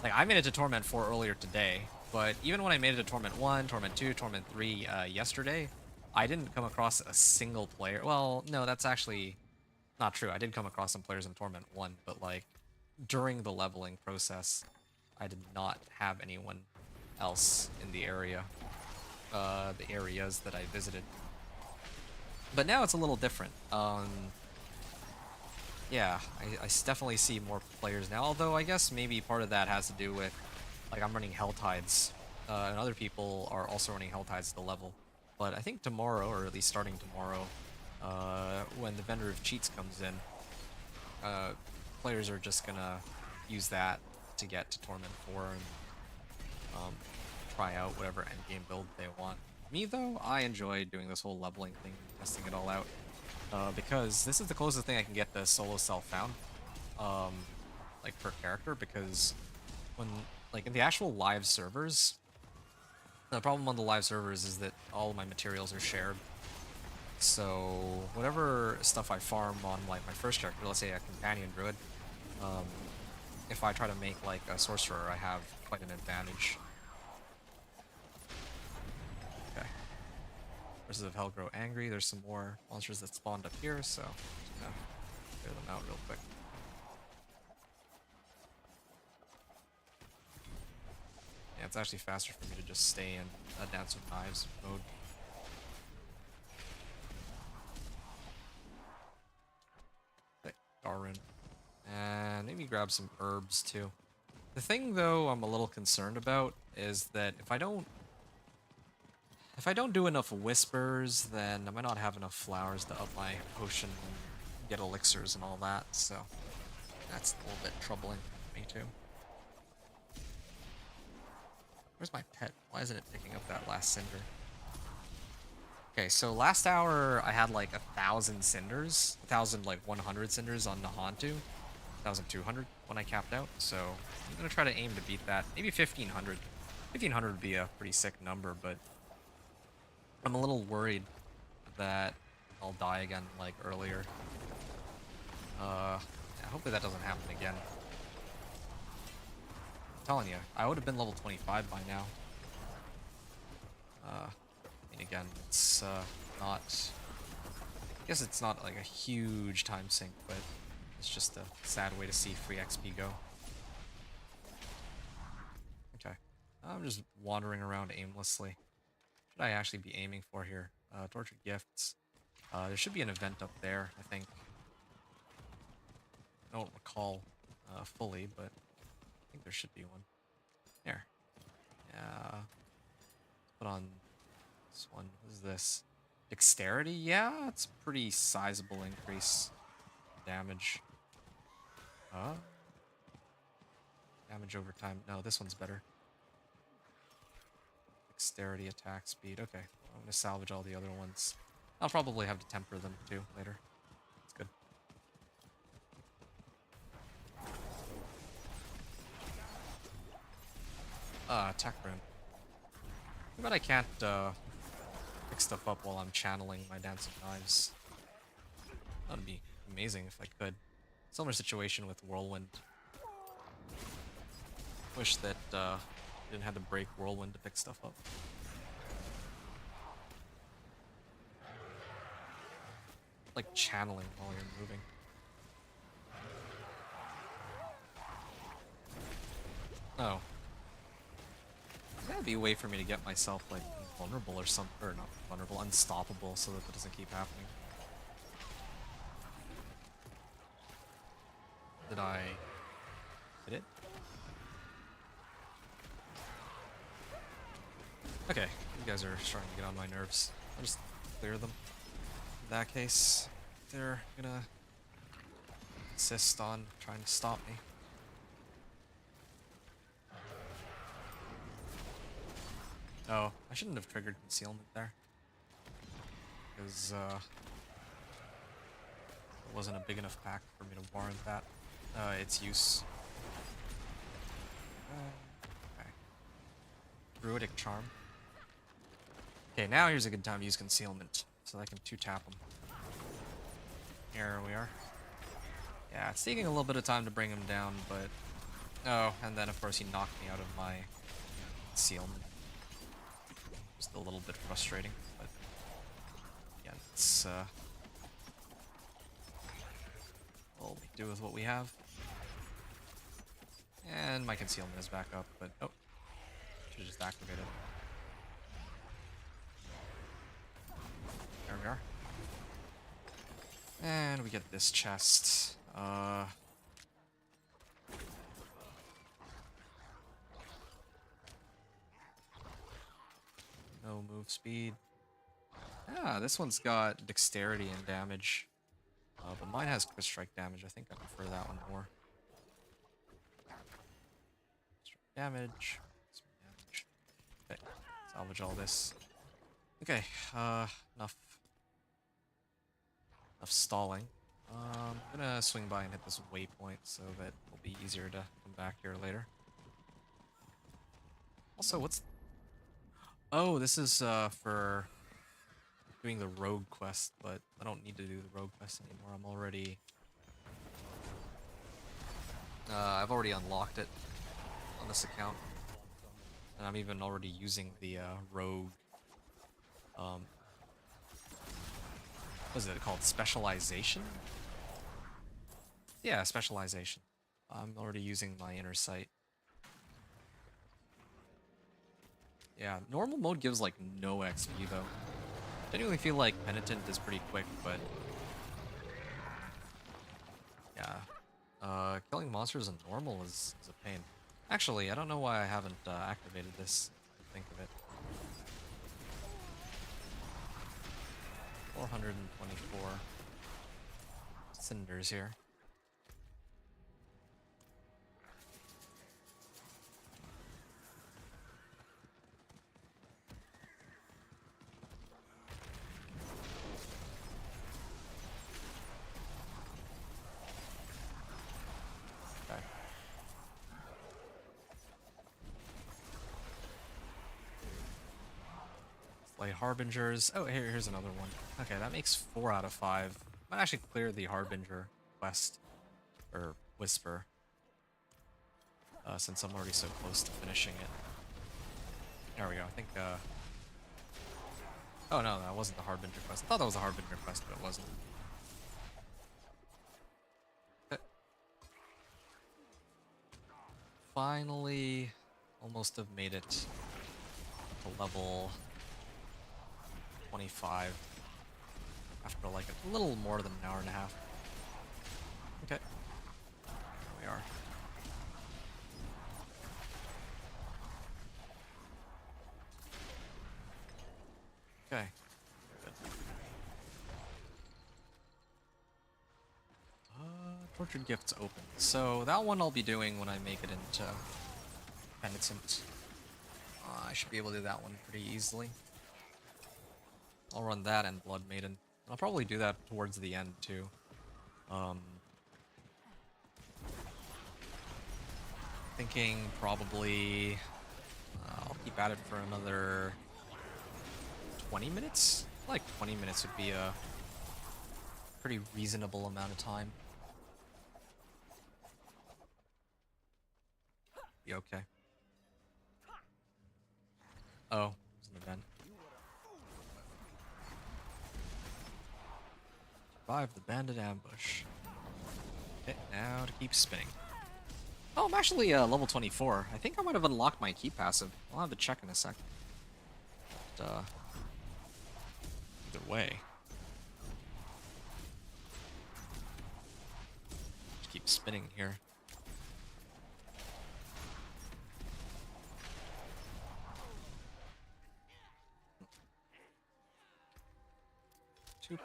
I made it to Torment 4 earlier today, but even when I made it to Torment 1, Torment 2, Torment 3 yesterday, I didn't come across a single player. Well, no, that's actually not true. I did come across some players in Torment 1, but, like, during the leveling process, I did not have anyone else in the area, the areas that I visited. But now it's a little different. Yeah, I definitely see more players now, although I guess maybe part of that has to do with, like, I'm running Hell Tides, and other people are also running Hell Tides to level. But I think tomorrow, or at least starting tomorrow, when the vendor of cheats comes in, players are just gonna use that to get to Torment 4 and try out whatever endgame build they want. Me, though, I enjoy doing this whole leveling thing, testing it all out. because this is the closest thing I can get to solo self-found, um, like per character. Because when like in the actual live servers, the problem on the live servers is that all of my materials are shared. So whatever stuff I farm on like my first character, let's say a companion druid, um, if I try to make like a sorcerer, I have quite an advantage. Okay. Forces of Hell grow angry. There's some more monsters that spawned up here, so just gonna clear them out real quick. Yeah, it's actually faster for me to just stay in a Dance with Knives mode. Okay, Darwin. And maybe grab some herbs too. The thing though I'm a little concerned about is that if I don't do enough whispers, then I might not have enough flowers to up my potion and get elixirs and all that, so that's a little bit troubling for me too. Where's my pet? Why isn't it picking up that last cinder? Okay, so last hour I had like 1,000 cinders, 1,000 like 100 cinders on Nahantu, 1,200 when I capped out. So I'm gonna try to aim to beat that. Maybe 1,500. 1,500 would be a pretty sick number, but I'm a little worried that I'll die again like earlier. Yeah, hopefully that doesn't happen again. I'm telling you, I would have been level 25 by now. I mean, again, it's not. I guess it's not like a huge time sink, but it's just a sad way to see free XP go. Okay, I'm just wandering around aimlessly. What should I actually be aiming for here? Tortured Gifts. There should be an event up there, I think. I don't recall fully, but I think there should be one. There. Yeah. Put on this one. What is this? Dexterity? Yeah, it's a pretty sizable increase in damage. Damage over time. No, this one's better. Dexterity, attack speed. Okay, I'm gonna salvage all the other ones. I'll probably have to temper them too later. It's good. Attack rune. Too bad I can't pick stuff up while I'm channeling my Dancing Knives. That'd be amazing if I could. Similar situation with Whirlwind. Wish that didn't have to break Whirlwind to pick stuff up. Like channeling while you're moving. Oh. There's gotta be a way for me to get myself like vulnerable or something, or not vulnerable, unstoppable, so that it doesn't keep happening. Did I hit it? Okay, you guys are starting to get on my nerves. I'll just clear them. In that case, they're gonna insist on trying to stop me. Oh, I shouldn't have triggered concealment there. Because, it wasn't a big enough pack for me to warrant that. Its use. Okay. Druidic Charm. Okay, now here's a good time to use concealment, so I can 2-tap him. Here we are. Yeah, it's taking a little bit of time to bring him down, but... Oh, and then of course he knocked me out of my concealment. Just a little bit frustrating, but... Yeah, it's, we'll do with what we have. And my concealment is back up, but... Oh. Should've just activated. There we are. And we get this chest. No move speed. Ah, this one's got dexterity and damage. But mine has crit strike damage. I think I prefer that one more. Strike damage. Some damage. Okay, salvage all this. Okay, enough Enough stalling. I'm gonna swing by and hit this waypoint so that it'll be easier to come back here later. Also, what's... Oh, this is for doing the rogue quest, but I don't need to do the rogue quest anymore. I'm already... I've already unlocked it on this account. And I'm even already using the rogue... what is it called? Specialization? Yeah, specialization. I'm already using my inner sight. Yeah, normal mode gives like no XP though. Genuinely feel like Penitent is pretty quick, but yeah. Killing monsters in normal is a pain. Actually, I don't know why I haven't activated this. Think of it. 424 cinders here. Okay. Slay Harbingers. Oh, here's another one. Okay, that makes 4 out of 5. Might actually clear the Harbinger quest. Or Whisper. Since I'm already so close to finishing it. There we go. I think, oh no, that wasn't the Harbinger quest. I thought that was a Harbinger quest, but it wasn't. Finally, almost have made it to level 25 after like a little more than an hour and a half. Okay, there we are. Okay, good. Tortured Gifts open. So that one I'll be doing when I make it into Penitent. I should be able to do that one pretty easily. I'll run that and Blood Maiden. I'll probably do that towards the end too. Thinking probably I'll keep at it for another 20 minutes? I feel like 20 minutes would be a pretty reasonable amount of time. Be okay. Oh, it's an event. Survive the bandit ambush. Okay, now to keep spinning. Oh, I'm actually level 24. I think I might have unlocked my key passive. I'll have to check in a sec. But, either way. Just keep spinning here.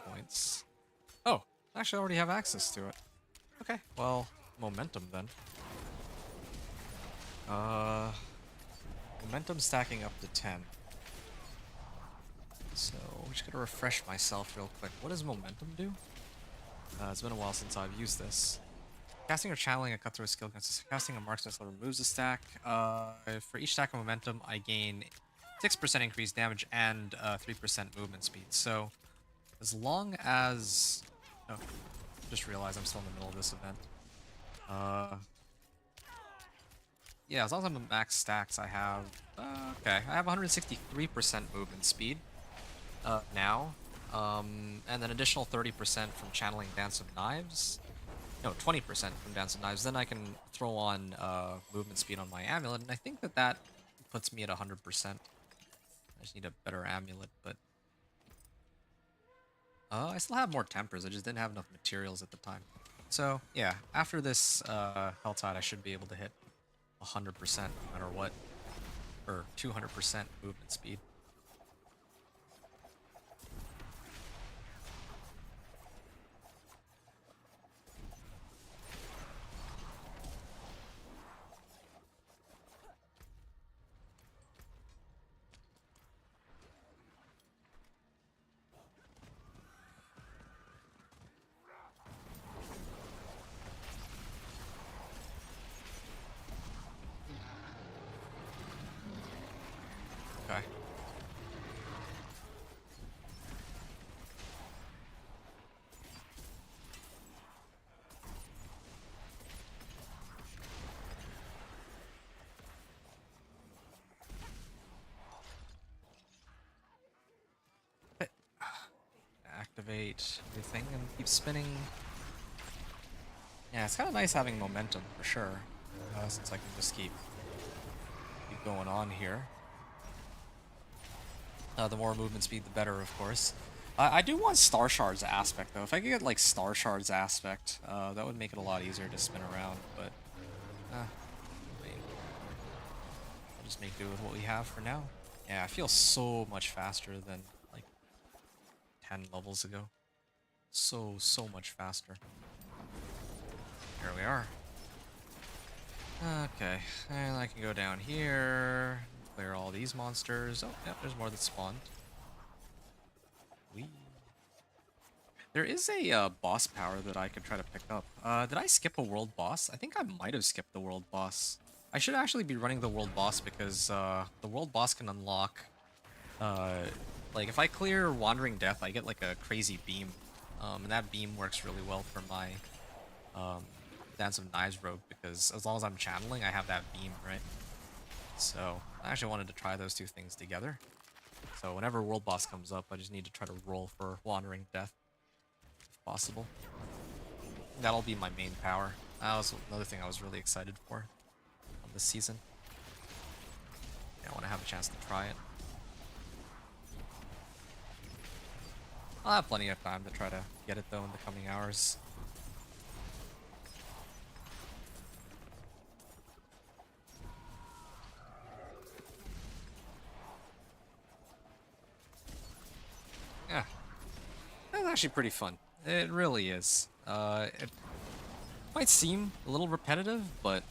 Points. Oh, I actually already have access to it. Okay, well, momentum then. Momentum stacking up to 10. So, I'm just gonna refresh myself real quick. What does momentum do? It's been a while since I've used this. Casting or channeling a cutthroat skill consists of casting a marksman spell removes a stack. For each stack of momentum, I gain 6% increased damage and 3% movement speed. So, as long as... Oh, just realized I'm still in the middle of this event. Yeah, as long as I'm at max stacks, I have... okay, I have 163% movement speed now. And an additional 30% from channeling Dance of Knives. No, 20% from Dance of Knives. Then I can throw on movement speed on my amulet, and I think that that puts me at 100%. I just need a better amulet, but... I still have more tempers, I just didn't have enough materials at the time. So, yeah, after this Helltide, I should be able to hit 100% no matter what. Or 200% movement speed. activate everything and keep spinning. Yeah, it's kind of nice having momentum for sure, since I can just keep going on here. The more movement speed, the better, of course. I do want Star Shards aspect, though. If I could get, like, Star Shards aspect, that would make it a lot easier to spin around, but... I mean, we'll just make do with what we have for now. Yeah, I feel so much faster than, like, 10 levels ago. So much faster. Here we are. Okay, and I can go down here, clear all these monsters. Oh, yep, there's more that spawned. Whee. There is a boss power that I could try to pick up. Did I skip a world boss? I think I might have skipped the world boss. I should actually be running the world boss because the world boss can unlock... like, if I clear Wandering Death, I get, like, a crazy beam. And that beam works really well for my Dance of Knives rogue, because as long as I'm channeling, I have that beam, right? So, I actually wanted to try those two things together. So, whenever world boss comes up, I just need to try to roll for Wandering Death, if possible. That'll be my main power. That was another thing I was really excited for on this season. Yeah, I want to have a chance to try it. I'll have plenty of time to try to get it, though, in the coming hours. Yeah. That's actually pretty fun. It really is. It might seem a little repetitive, but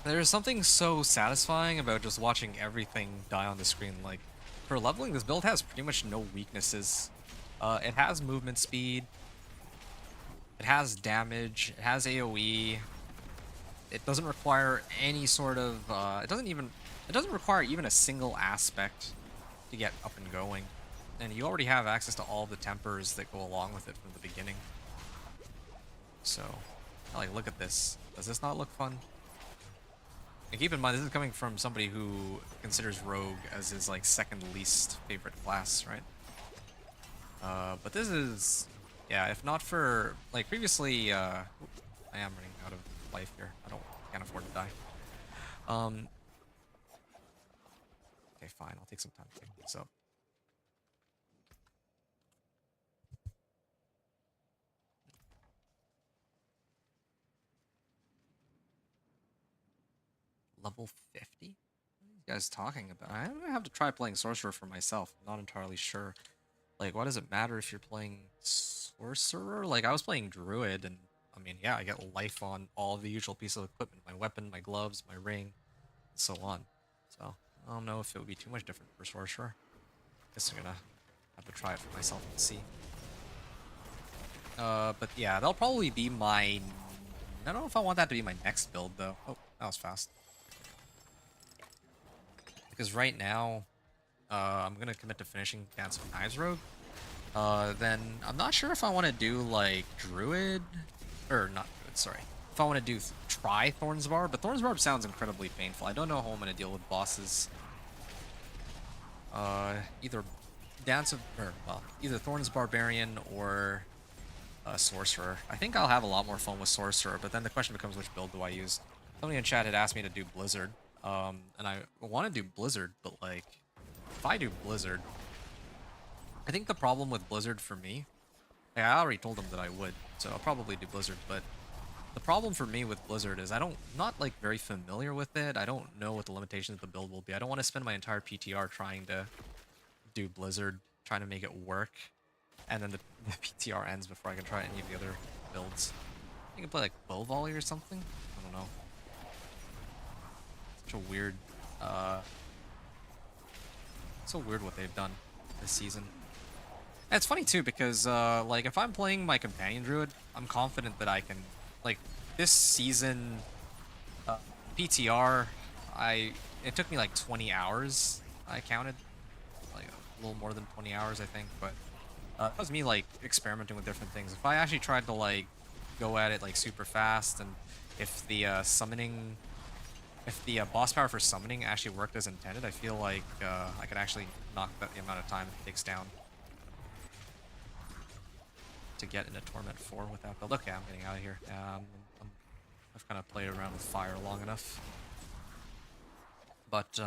there's something so satisfying about just watching everything die on the screen. Like, for leveling, this build has pretty much no weaknesses. It has movement speed. It has damage. It has AoE. It doesn't require any sort of... it doesn't require even a single aspect to get up and going. And you already have access to all the tempers that go along with it from the beginning. So, like, look at this. Does this not look fun? And keep in mind, this is coming from somebody who considers Rogue as his, like, second least favorite class, right? But this is... Yeah, if not for... Like, previously, I am running out of life here. Can't afford to die. Okay, fine. I'll take some time to pick these up. Level 50? What are you guys talking about? I'm gonna have to try playing Sorcerer for myself. I'm not entirely sure. Like, why does it matter if you're playing Sorcerer? Like, I was playing Druid, and I mean, yeah, I get life on all of the usual pieces of equipment. My weapon, my gloves, my ring, and so on. So, I don't know if it would be too much different for Sorcerer. Guess I'm gonna have to try it for myself and see. But yeah, that'll probably be my... I don't know if I want that to be my next build, though. Oh, that was fast. Because right now, I'm gonna commit to finishing Dance of Knives Rogue. Then I'm not sure if I want to do like Druid, or not Druid, sorry. If I want to do try Thorn's Barb, but Thorn's Barb sounds incredibly painful. I don't know how I'm gonna deal with bosses. Either either Thorn's Barbarian or Sorcerer. I think I'll have a lot more fun with Sorcerer, but then the question becomes, which build do I use? Somebody in chat had asked me to do Blizzard. And I want to do Blizzard, but like, if I do Blizzard, I think the problem with Blizzard for me, yeah, I already told them that I would, so I'll probably do Blizzard, but the problem for me with Blizzard is not like very familiar with it. I don't know what the limitations of the build will be. I don't want to spend my entire PTR trying to do Blizzard, trying to make it work, and then the PTR ends before I can try any of the other builds. You can play like Bow Volley or something? I don't know. Such a weird, so weird what they've done this season. And it's funny too, because, like, if I'm playing my Companion Druid, I'm confident that I can, like, this season, PTR, it took me like 20 hours, I counted, like, a little more than 20 hours, I think, but, that was me, like, experimenting with different things. If I actually tried to, like, go at it, like, super fast, and if the, boss power for summoning actually worked as intended, I feel like I could actually knock the amount of time it takes down. to get into Torment 4 with that build. Okay, I'm getting out of here. I've kind of played around with fire long enough. But,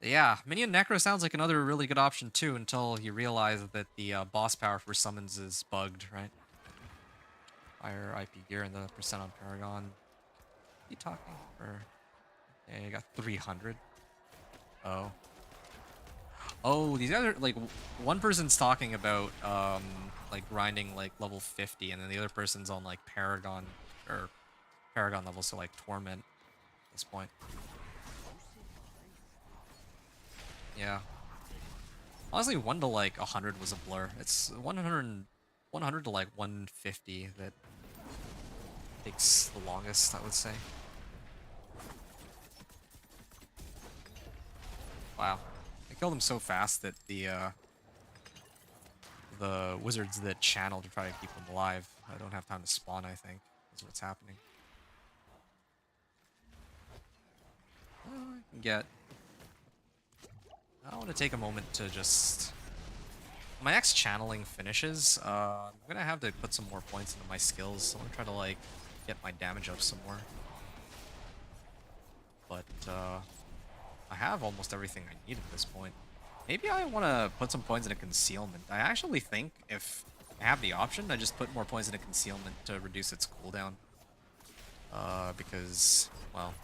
yeah, Minion Necro sounds like another really good option too, until you realize that the boss power for summons is bugged, right? Fire IP gear and the percent on Paragon. You talking? Or yeah, you got 300. Oh. Oh, these guys are like one person's talking about like grinding like level 50, and then the other person's on like Paragon or Paragon level, so like Torment at this point. Yeah. Honestly, 1 to like 100 was a blur. It's 100 to like 150 that takes the longest, I would say. Wow. I killed him so fast that the wizards that channel to try to keep him alive, I don't have time to spawn, I think, is what's happening. I can get... I want to take a moment to just... When my next channeling finishes, I'm going to have to put some more points into my skills. I want to try to, like, get my damage up some more. But, I have almost everything I need at this point. Maybe I want to put some points into concealment. I actually think if I have the option, I just put more points into concealment to reduce its cooldown. Because, well,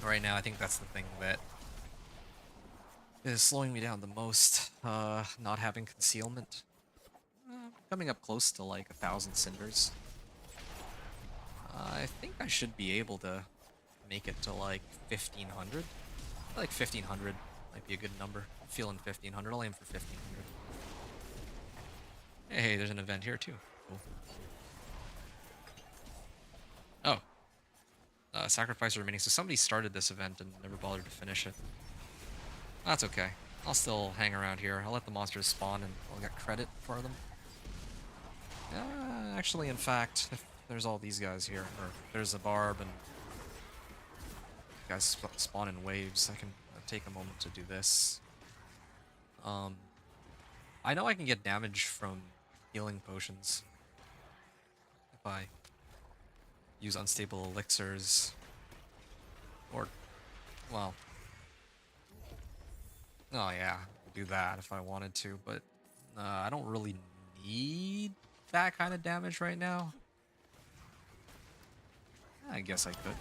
right now I think that's the thing that is slowing me down the most. Not having concealment. Coming up close to like 1,000 cinders. I think I should be able to make it to like 1,500. Like 1,500 might be a good number. I'm feeling 1,500. I'll aim for 1,500. Hey, there's an event here too. Cool. Oh. Sacrifice remaining. So somebody started this event and never bothered to finish it. That's okay. I'll still hang around here. I'll let the monsters spawn and I'll get credit for them. Actually, in fact, if there's all these guys here, or there's a barb and guys spawn in waves, I can take a moment to do this. I know I can get damage from healing potions if I use unstable elixirs, or, well, oh yeah, I could do that if I wanted to, but I don't really need that kind of damage right now. I guess I could.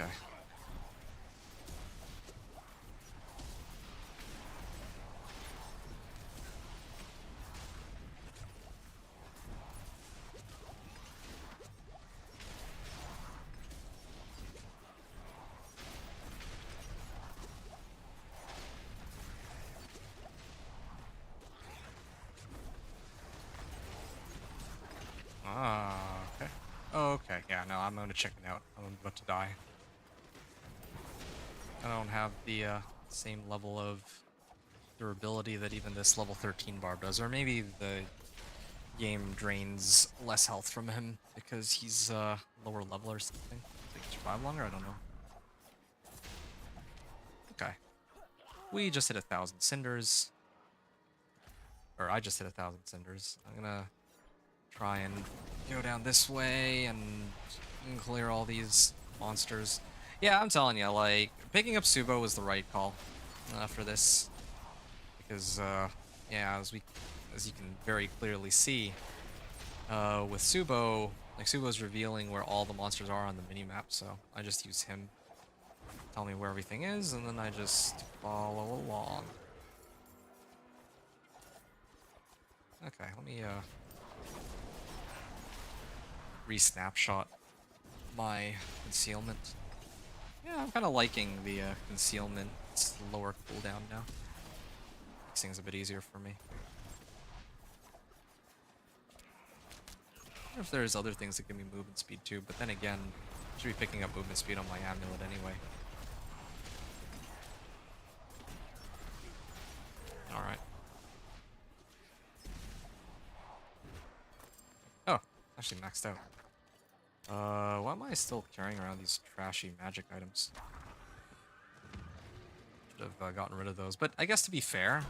Okay. Ah, okay. Oh, okay, yeah, no, I'm gonna check it out. I'm about to die. I don't have the same level of durability that even this level 13 barb does, or maybe the game drains less health from him because he's lower level or something. So he can survive longer, I don't know. Okay. We just hit 1,000 cinders. Or I just hit 1,000 cinders. I'm gonna try and go down this way and clear all these monsters. Yeah, I'm telling you, like, picking up Subo was the right call for this. Because, yeah, as you can very clearly see, with Subo, like, Subo's revealing where all the monsters are on the minimap, so I just use him to tell me where everything is, and then I just follow along. Okay, let me, re-snapshot my concealment. Yeah, I'm kind of liking the concealment. It's lower cooldown now. Makes things a bit easier for me. I wonder if there's other things that give me movement speed too, but then again, I should be picking up movement speed on my amulet anyway. Alright. actually maxed out. Why am I still carrying around these trashy magic items? Should have gotten rid of those. But I guess to be fair,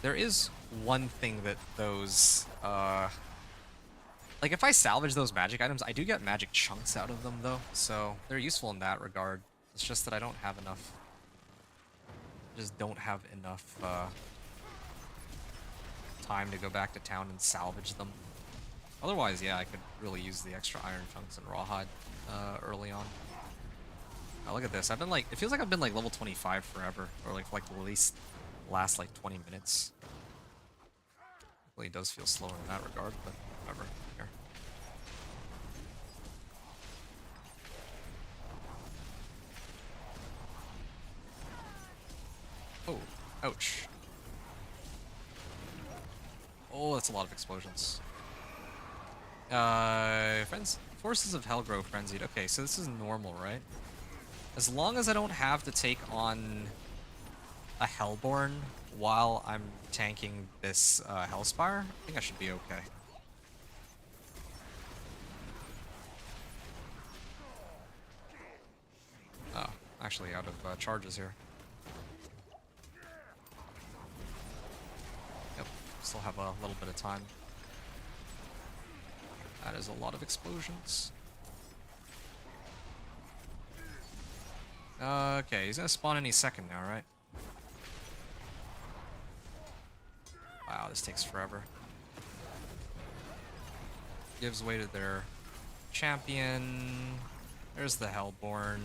there is one thing that those, like if I salvage those magic items, I do get magic chunks out of them though, so they're useful in that regard. It's just that I don't have enough, just don't have enough, time to go back to town and salvage them. Otherwise, yeah, I could really use the extra iron chunks and rawhide, early on. Oh, look at this. I've been like, it feels like I've been like level 25 forever, or like for like at least last like 20 minutes. It really does feel slower in that regard, but whatever. Here. Oh, ouch. Oh, that's a lot of explosions. Friends, Forces of Hell grow frenzied. Okay, so this is normal, right? As long as I don't have to take on a Hellborn while I'm tanking this Hellspire, I think I should be okay. Oh, actually out of charges here. Yep, still have a little bit of time. That is a lot of explosions. Okay, he's gonna spawn any second now, right? Wow, this takes forever. Gives way to their champion. There's the Hellborn.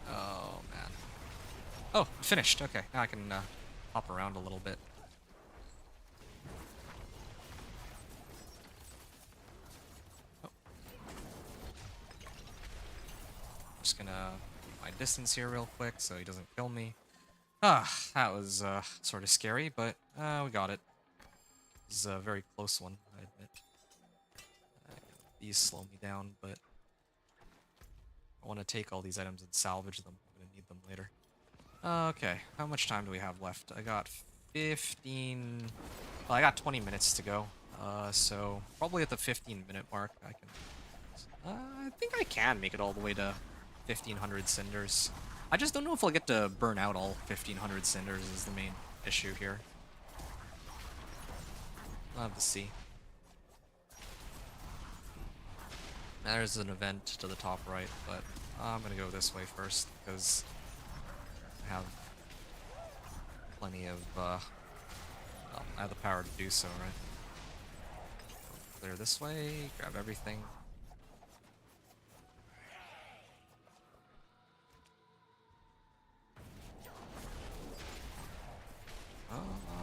Oh, man. Oh, finished. Okay, now I can hop around a little bit. Oh. Just gonna keep my distance here real quick so he doesn't kill me. Ah, that was sort of scary, but we got it. This is a very close one, I admit. These slow me down, but I want to take all these items and salvage them. I'm going to need them later. Okay, how much time do we have left? I got 15... Well, I got 20 minutes to go. So probably at the 15-minute mark, I can... I think I can make it all the way to 1,500 cinders. I just don't know if I'll get to burn out all 1,500 cinders is the main issue here. I'll have to see. There's an event to the top right, but I'm gonna go this way first because I have plenty of, well, I have the power to do so, right? Clear this way, grab everything.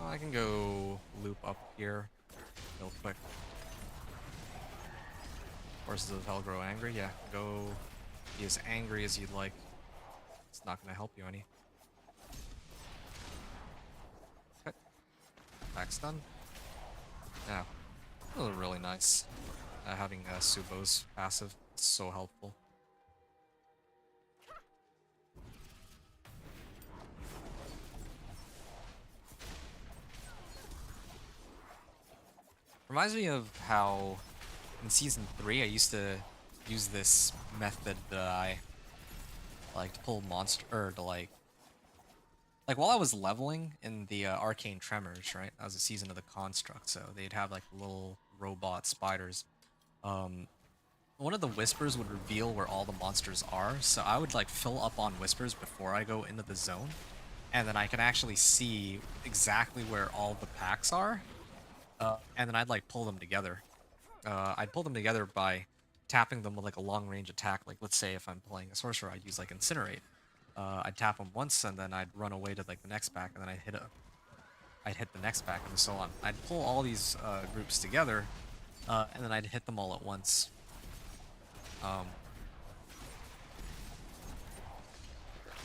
I can go loop up here real quick. Forces of Hell grow angry? Yeah, go be as angry as you'd like. It's not gonna help you any. Okay. Back stun. Yeah. That was really nice. Having Subo's passive is so helpful. Reminds me of how in Season 3 I used to use this method that I like to pull monster, or to like while I was leveling in the Arcane Tremors, right? That was a season of the Construct, so they'd have like little robot spiders. One of the whispers would reveal where all the monsters are, so I would like fill up on whispers before I go into the zone, and then I can actually see exactly where all the packs are, and then I'd like pull them together. I'd pull them together by tapping them with like a long range attack. Like let's say if I'm playing a sorcerer, I'd use like Incinerate. I'd tap them once, and then I'd run away to like the next pack, and then I'd hit the next pack, and so on. I'd pull all these groups together, and then I'd hit them all at once.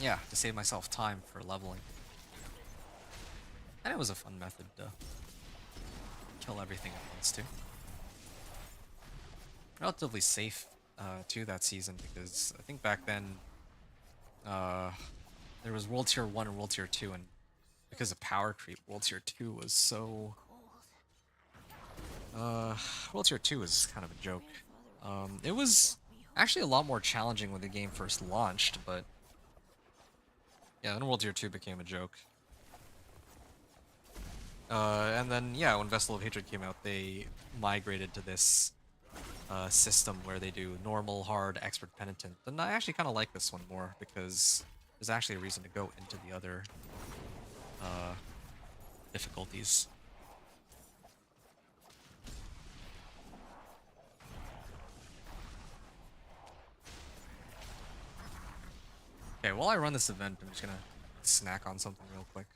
Yeah, to save myself time for leveling. And it was a fun method to kill everything at once too. Relatively safe too that season, because I think back then there was World Tier 1 and World Tier 2, and because of power creep, World Tier 2 was so World Tier 2 is kind of a joke. It was actually a lot more challenging when the game first launched, but yeah, then World Tier 2 became a joke. And then, yeah, when Vessel of Hatred came out, they migrated to this system where they do normal, hard, expert, penitent. And I actually kind of like this one more because there's actually a reason to go into the other uh, difficulties. Okay, while I run this event, I'm just gonna snack on something real quick.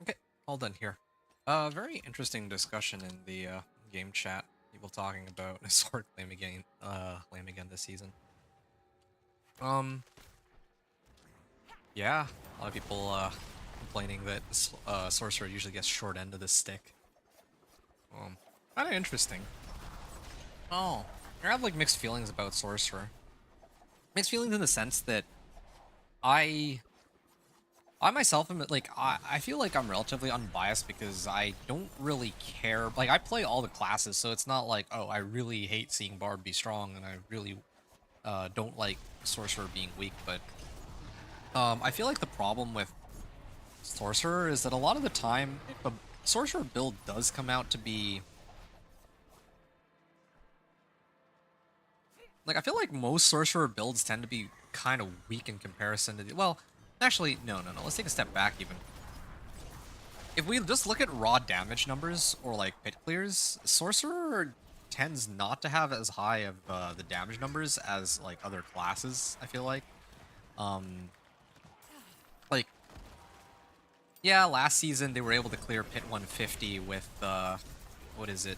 Okay, all done here. Very interesting discussion in the game chat. People talking about sword claim again this season. Yeah, a lot of people complaining that sorcerer usually gets short end of the stick. Kind of interesting. Oh, I have like mixed feelings about sorcerer. Mixed feelings in the sense that I I myself am like I feel like I'm relatively unbiased because I don't really care. Like I play all the classes, so it's not like, oh, I really hate seeing Bard be strong and I really don't like Sorcerer being weak. But I feel like the problem with Sorcerer is that a lot of the time, if a Sorcerer build does come out to be like, I feel like most Sorcerer builds tend to be kind of weak in comparison to the, well, actually, no. Let's take a step back even. If we just look at raw damage numbers or like pit clears, Sorcerer tends not to have as high of the damage numbers as like other classes, I feel like. Um, like, yeah, last season they were able to clear pit 150 with, what is it?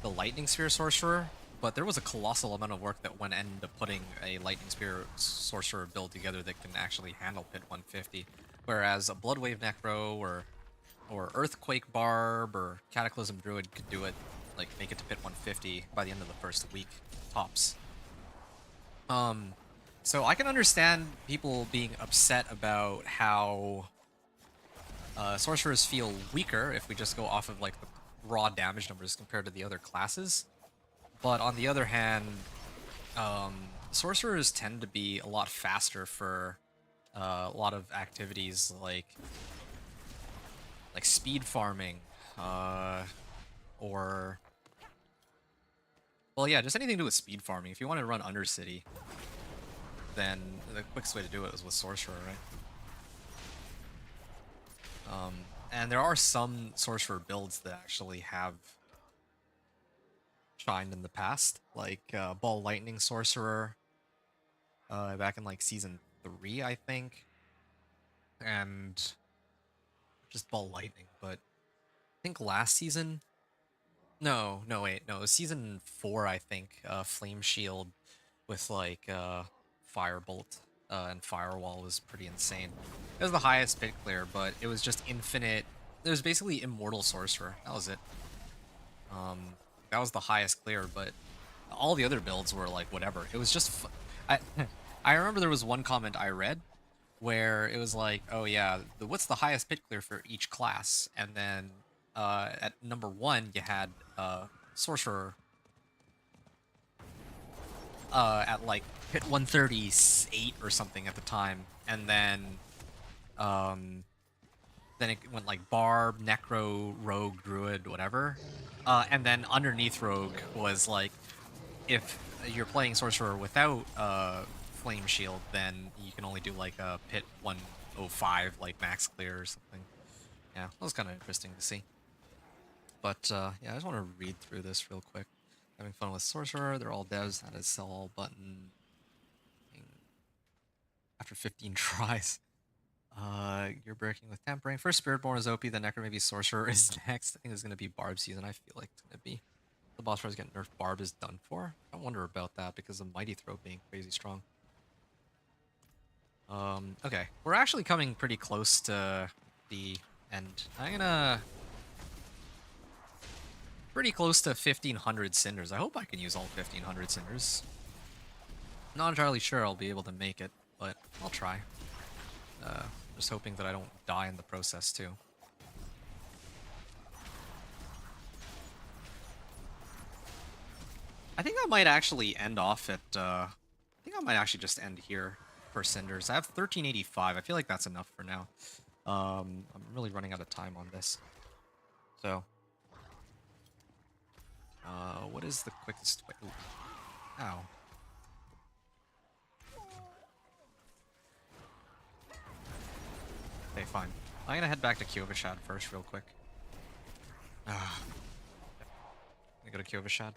The Lightning Spear Sorcerer, but there was a colossal amount of work that went into putting a Lightning Spear Sorcerer build together that can actually handle pit 150, whereas a Bloodwave Necro or Earthquake Barb or Cataclysm Druid could do it, like make it to pit 150 by the end of the first week, tops. So I can understand people being upset about how sorcerers feel weaker if we just go off of like the raw damage numbers compared to the other classes. But on the other hand, sorcerers tend to be a lot faster for a lot of activities like speed farming, or well, yeah, just anything to do with speed farming. If you want to run Undercity, then the quickest way to do it is with Sorcerer, right? And there are some Sorcerer builds that actually have shined in the past, like Ball Lightning Sorcerer, back in like Season 3, I think, and just Ball Lightning, but I think last season, wait, no, it was Season 4, I think, Flame Shield with like Firebolt and Firewall was pretty insane. It was the highest pit clear, but it was just infinite. It was basically Immortal Sorcerer. That was it. That was the highest clear, but all the other builds were like whatever. It was just I I remember there was one comment I read where it was like, oh yeah, what's the highest pit clear for each class? And then at number 1 you had Sorcerer at like pit 138 or something at the time, and then it went like Barb, Necro, Rogue, Druid, whatever, and then underneath Rogue was like if you're playing Sorcerer without Flame Shield, then you can only do like a Pit 105, like max clear or something. Yeah, that was kind of interesting to see. But yeah, I just want to read through this real quick. Having fun with Sorcerer, they're all devs. That is sell all button. After 15 tries. You're breaking with Tempering. First Spiritborn is OP, then Necro, maybe Sorcerer is next. I think it's going to be Barb season, I feel like it's going to be. The boss fight is getting nerfed, Barb is done for. I wonder about that because of Mighty Throw being crazy strong. Okay. We're actually coming pretty close to the end. I'm gonna... Pretty close to 1,500 Cinders. I hope I can use all 1,500 Cinders. Not entirely sure I'll be able to make it, but I'll try. Just hoping that I don't die in the process, too. I think I might actually end off at, I think I might actually just end here for Cinders. I have 1385. I feel like that's enough for now. I'm really running out of time on this. So. What is the quickest way? Ooh. Ow. Okay, fine. I'm gonna head back to Kyovashad first real quick. Ah. I'm gonna go to Kyovashad.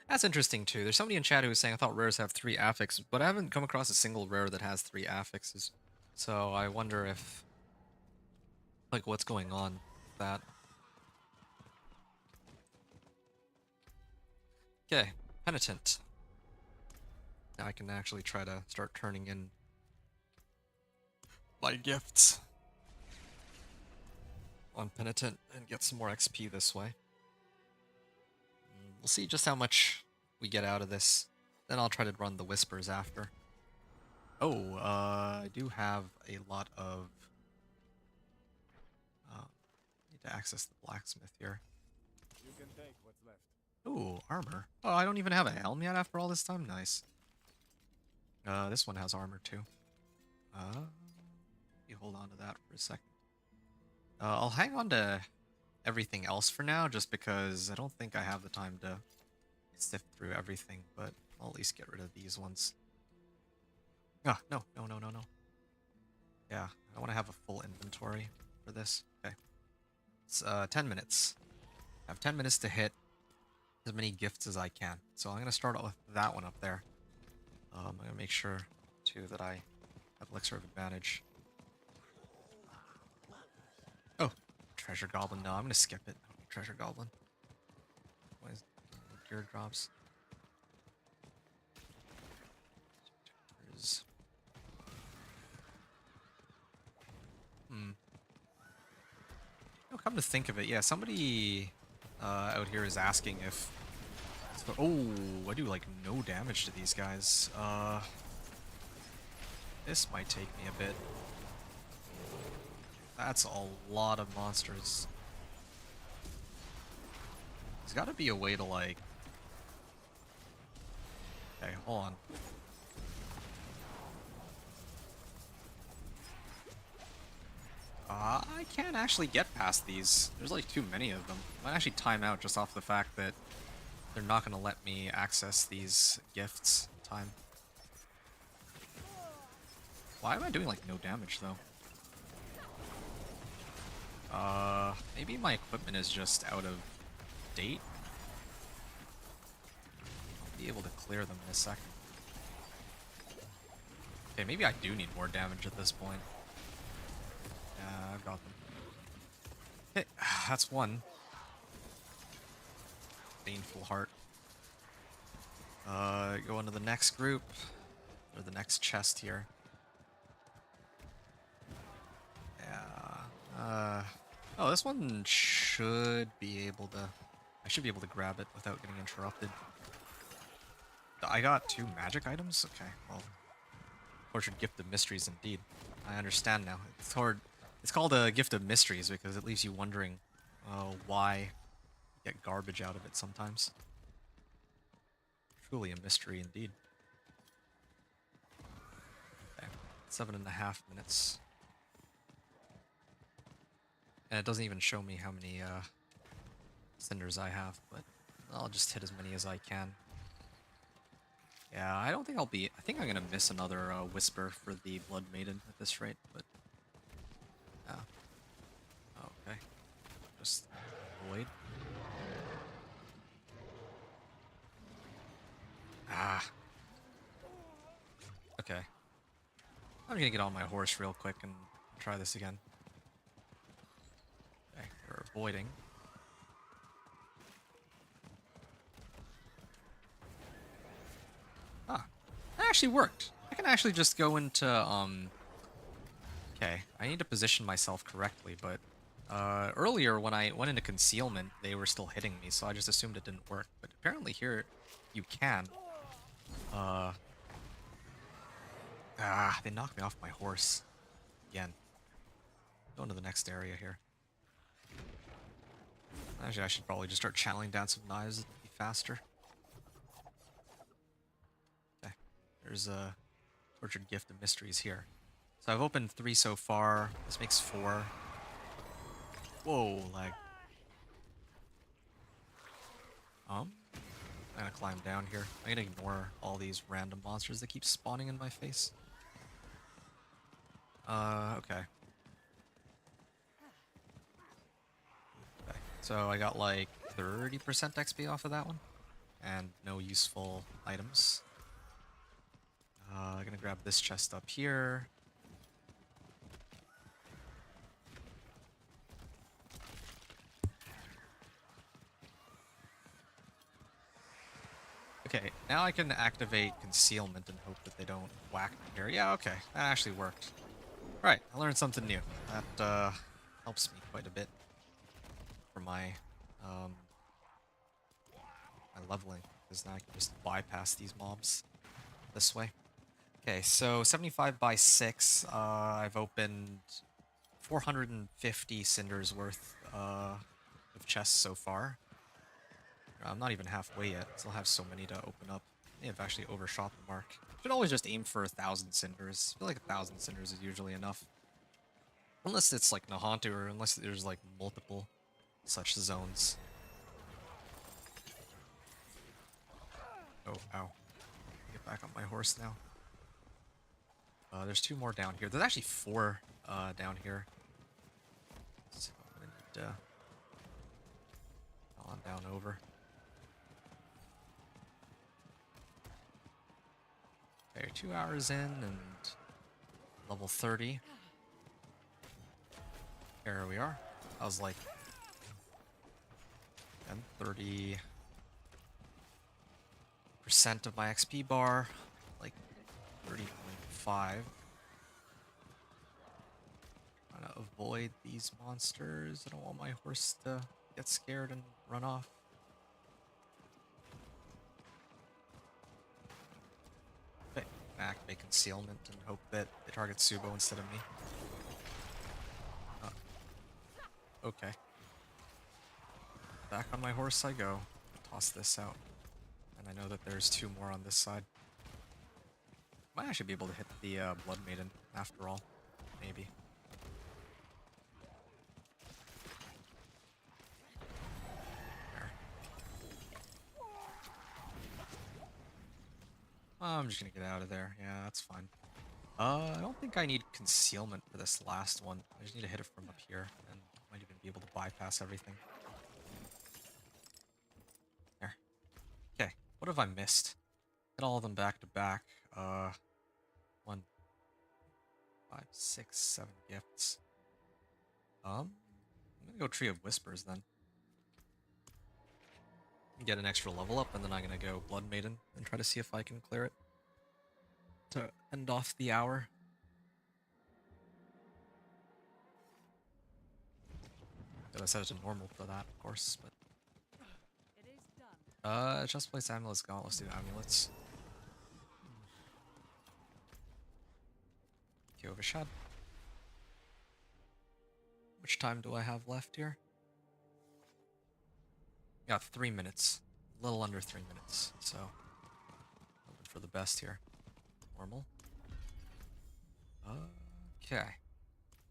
That's interesting too. There's somebody in chat who was saying I thought rares have 3 affixes, but I haven't come across a single rare that has 3 affixes. So I wonder if, like, what's going on with that. Okay, Penitent. Now I can actually try to start turning in my gifts on Penitent and get some more XP this way. We'll see just how much we get out of this. Then I'll try to run the Whispers after. Oh, I do have a lot of... need to access the blacksmith here. You can take what's left. Ooh, armor. Oh, I don't even have a helm yet after all this time? Nice. This one has armor too. You hold on to that for a second. I'll hang on to everything else for now, just because I don't think I have the time to sift through everything, but I'll at least get rid of these ones. Ah, no. Yeah, I want to have a full inventory for this. Okay. It's 10 minutes. I have 10 minutes to hit as many gifts as I can. So I'm going to start with that one up there. I'm going to make sure, too, that I have Elixir of Advantage. Oh, Treasure Goblin. No, I'm going to skip it. Treasure Goblin. What is gear drops? Oh, come to think of it, yeah, somebody out here is asking if... Oh, I do like no damage to these guys. This might take me a bit. That's a lot of monsters. There's gotta be a way to like... Okay, hold on. I can't actually get past these. There's like too many of them. I might actually time out just off the fact that they're not going to let me access these gifts in time. Why am I doing like no damage though? Maybe my equipment is just out of date. I'll be able to clear them in a second. Okay, maybe I do need more damage at this point. Yeah, I've got them. Okay, that's one. Baneful Heart. Go into the next group, or the next chest here. Yeah. Oh, this one should be able to... I should be able to grab it without getting interrupted. I got 2 magic items? Okay, well... Tortured Gift of Mysteries, indeed. I understand now. It's called a Gift of Mysteries because it leaves you wondering why you get garbage out of it sometimes. Truly a mystery indeed. Okay, 7.5 minutes. And it doesn't even show me how many cinders I have, but I'll just hit as many as I can. Yeah, I don't think I'll be... I think I'm gonna miss another Whisper for the Blood Maiden at this rate, but... Yeah. Oh, okay. Just avoid. Ah. Okay. I'm gonna get on my horse real quick and try this again. Okay, we're avoiding. Ah, that actually worked. I can actually just go into, Okay, I need to position myself correctly, but earlier when I went into concealment, they were still hitting me, so I just assumed it didn't work. But apparently here, you can. They knocked me off my horse. Again. Going to the next area here. Actually, I should probably just start channeling down some knives. It'd be faster. Okay. There's a Tortured Gift of Mysteries here. So I've opened 3 so far. This makes 4. Whoa, lag. I'm gonna climb down here. I'm gonna ignore all these random monsters that keep spawning in my face. Okay. Okay. So I got like 30% XP off of that one. And no useful items. I'm gonna grab this chest up here. Okay, now I can activate concealment and hope that they don't whack me here. Yeah, okay, that actually worked. Alright, I learned something new. That helps me quite a bit for my my leveling, because now I can just bypass these mobs this way. Okay, so 75 by 6. I've opened 450 cinders worth of chests so far. I'm not even halfway yet. Still have so many to open up. I may have actually overshot the mark. Should always just aim for 1,000 cinders. I feel like 1,000 cinders is usually enough. Unless it's like Nahantu, or unless there's like multiple such zones. Oh, ow. Get back on my horse now. There's 2 more down here. There's actually 4 down here. So I'm gonna need to on down over. Okay, 2 hours in and level 30. Here we are. I was like 30% of my XP bar, like 30.5. Trying to avoid these monsters. I don't want my horse to get scared and run off. Okay, activate concealment and hope that they target Subo instead of me. Okay. Back on my horse I go. Toss this out. And I know that there's 2 more on this side. Might actually be able to hit the Blood Maiden after all. Maybe. There. I'm just gonna get out of there. Yeah, that's fine. I don't think I need concealment for this last one. I just need to hit it from up here, and might even be able to bypass everything. There. Okay, what have I missed? Hit all of them back to back. 1, 5, 6, 7 gifts. I'm gonna go Tree of Whispers then. Get an extra level up, and then I'm gonna go Blood Maiden and try to see if I can clear it to end off the hour. Gotta set it to normal for that, of course, but... Just place amulets, gauntlets, do amulets. Okay, overshot. Which time do I have left here? Got 3 minutes. A little under 3 minutes, so... hoping for the best here. Normal. Okay.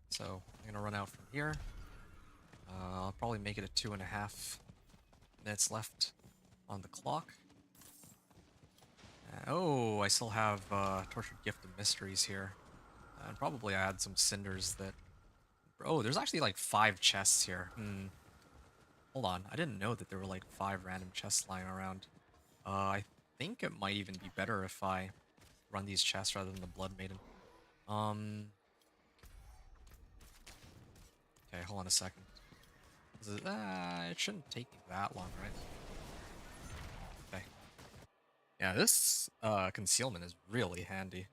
So, I'm gonna run out from here. I'll probably make it a 2.5 minutes left on the clock. Oh, I still have Tortured Gift of Mysteries here. And probably I had some cinders that... Oh, there's actually like 5 chests here. Hold on, I didn't know that there were like 5 random chests lying around. I think it might even be better if I run these chests rather than the Blood Maiden. Okay, hold on a second. It shouldn't take me that long, right? Okay. Yeah, this concealment is really handy.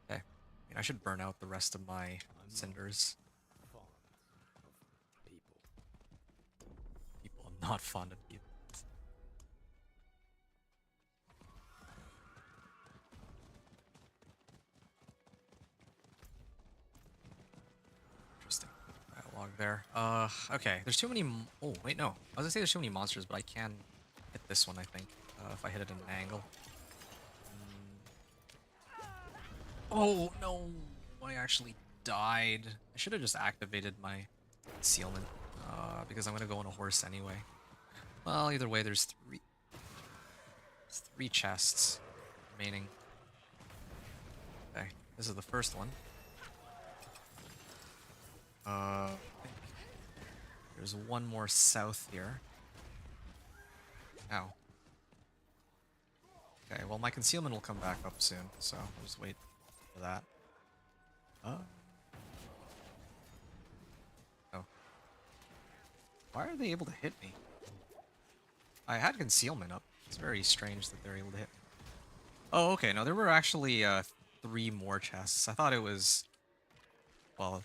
Okay. I mean, I should burn out the rest of my cinders. Fond of people. People are not fond of people. Interesting dialogue there. Okay. There's too many. Oh, wait, no. I was gonna say there's too many monsters, but I can hit this one, I think, if I hit it at an angle. Oh, no. I actually died. I should have just activated my concealment, because I'm gonna go on a horse anyway. Well, either way, there's three chests remaining. Okay, this is the first one. I think there's one more south here. Ow. Okay, well, my concealment will come back up soon, so I'll just wait for that. Oh. Why are they able to hit me? I had concealment up. It's very strange that they're able to hit me. Oh, okay, no, there were actually 3 more chests. I thought it was... Well,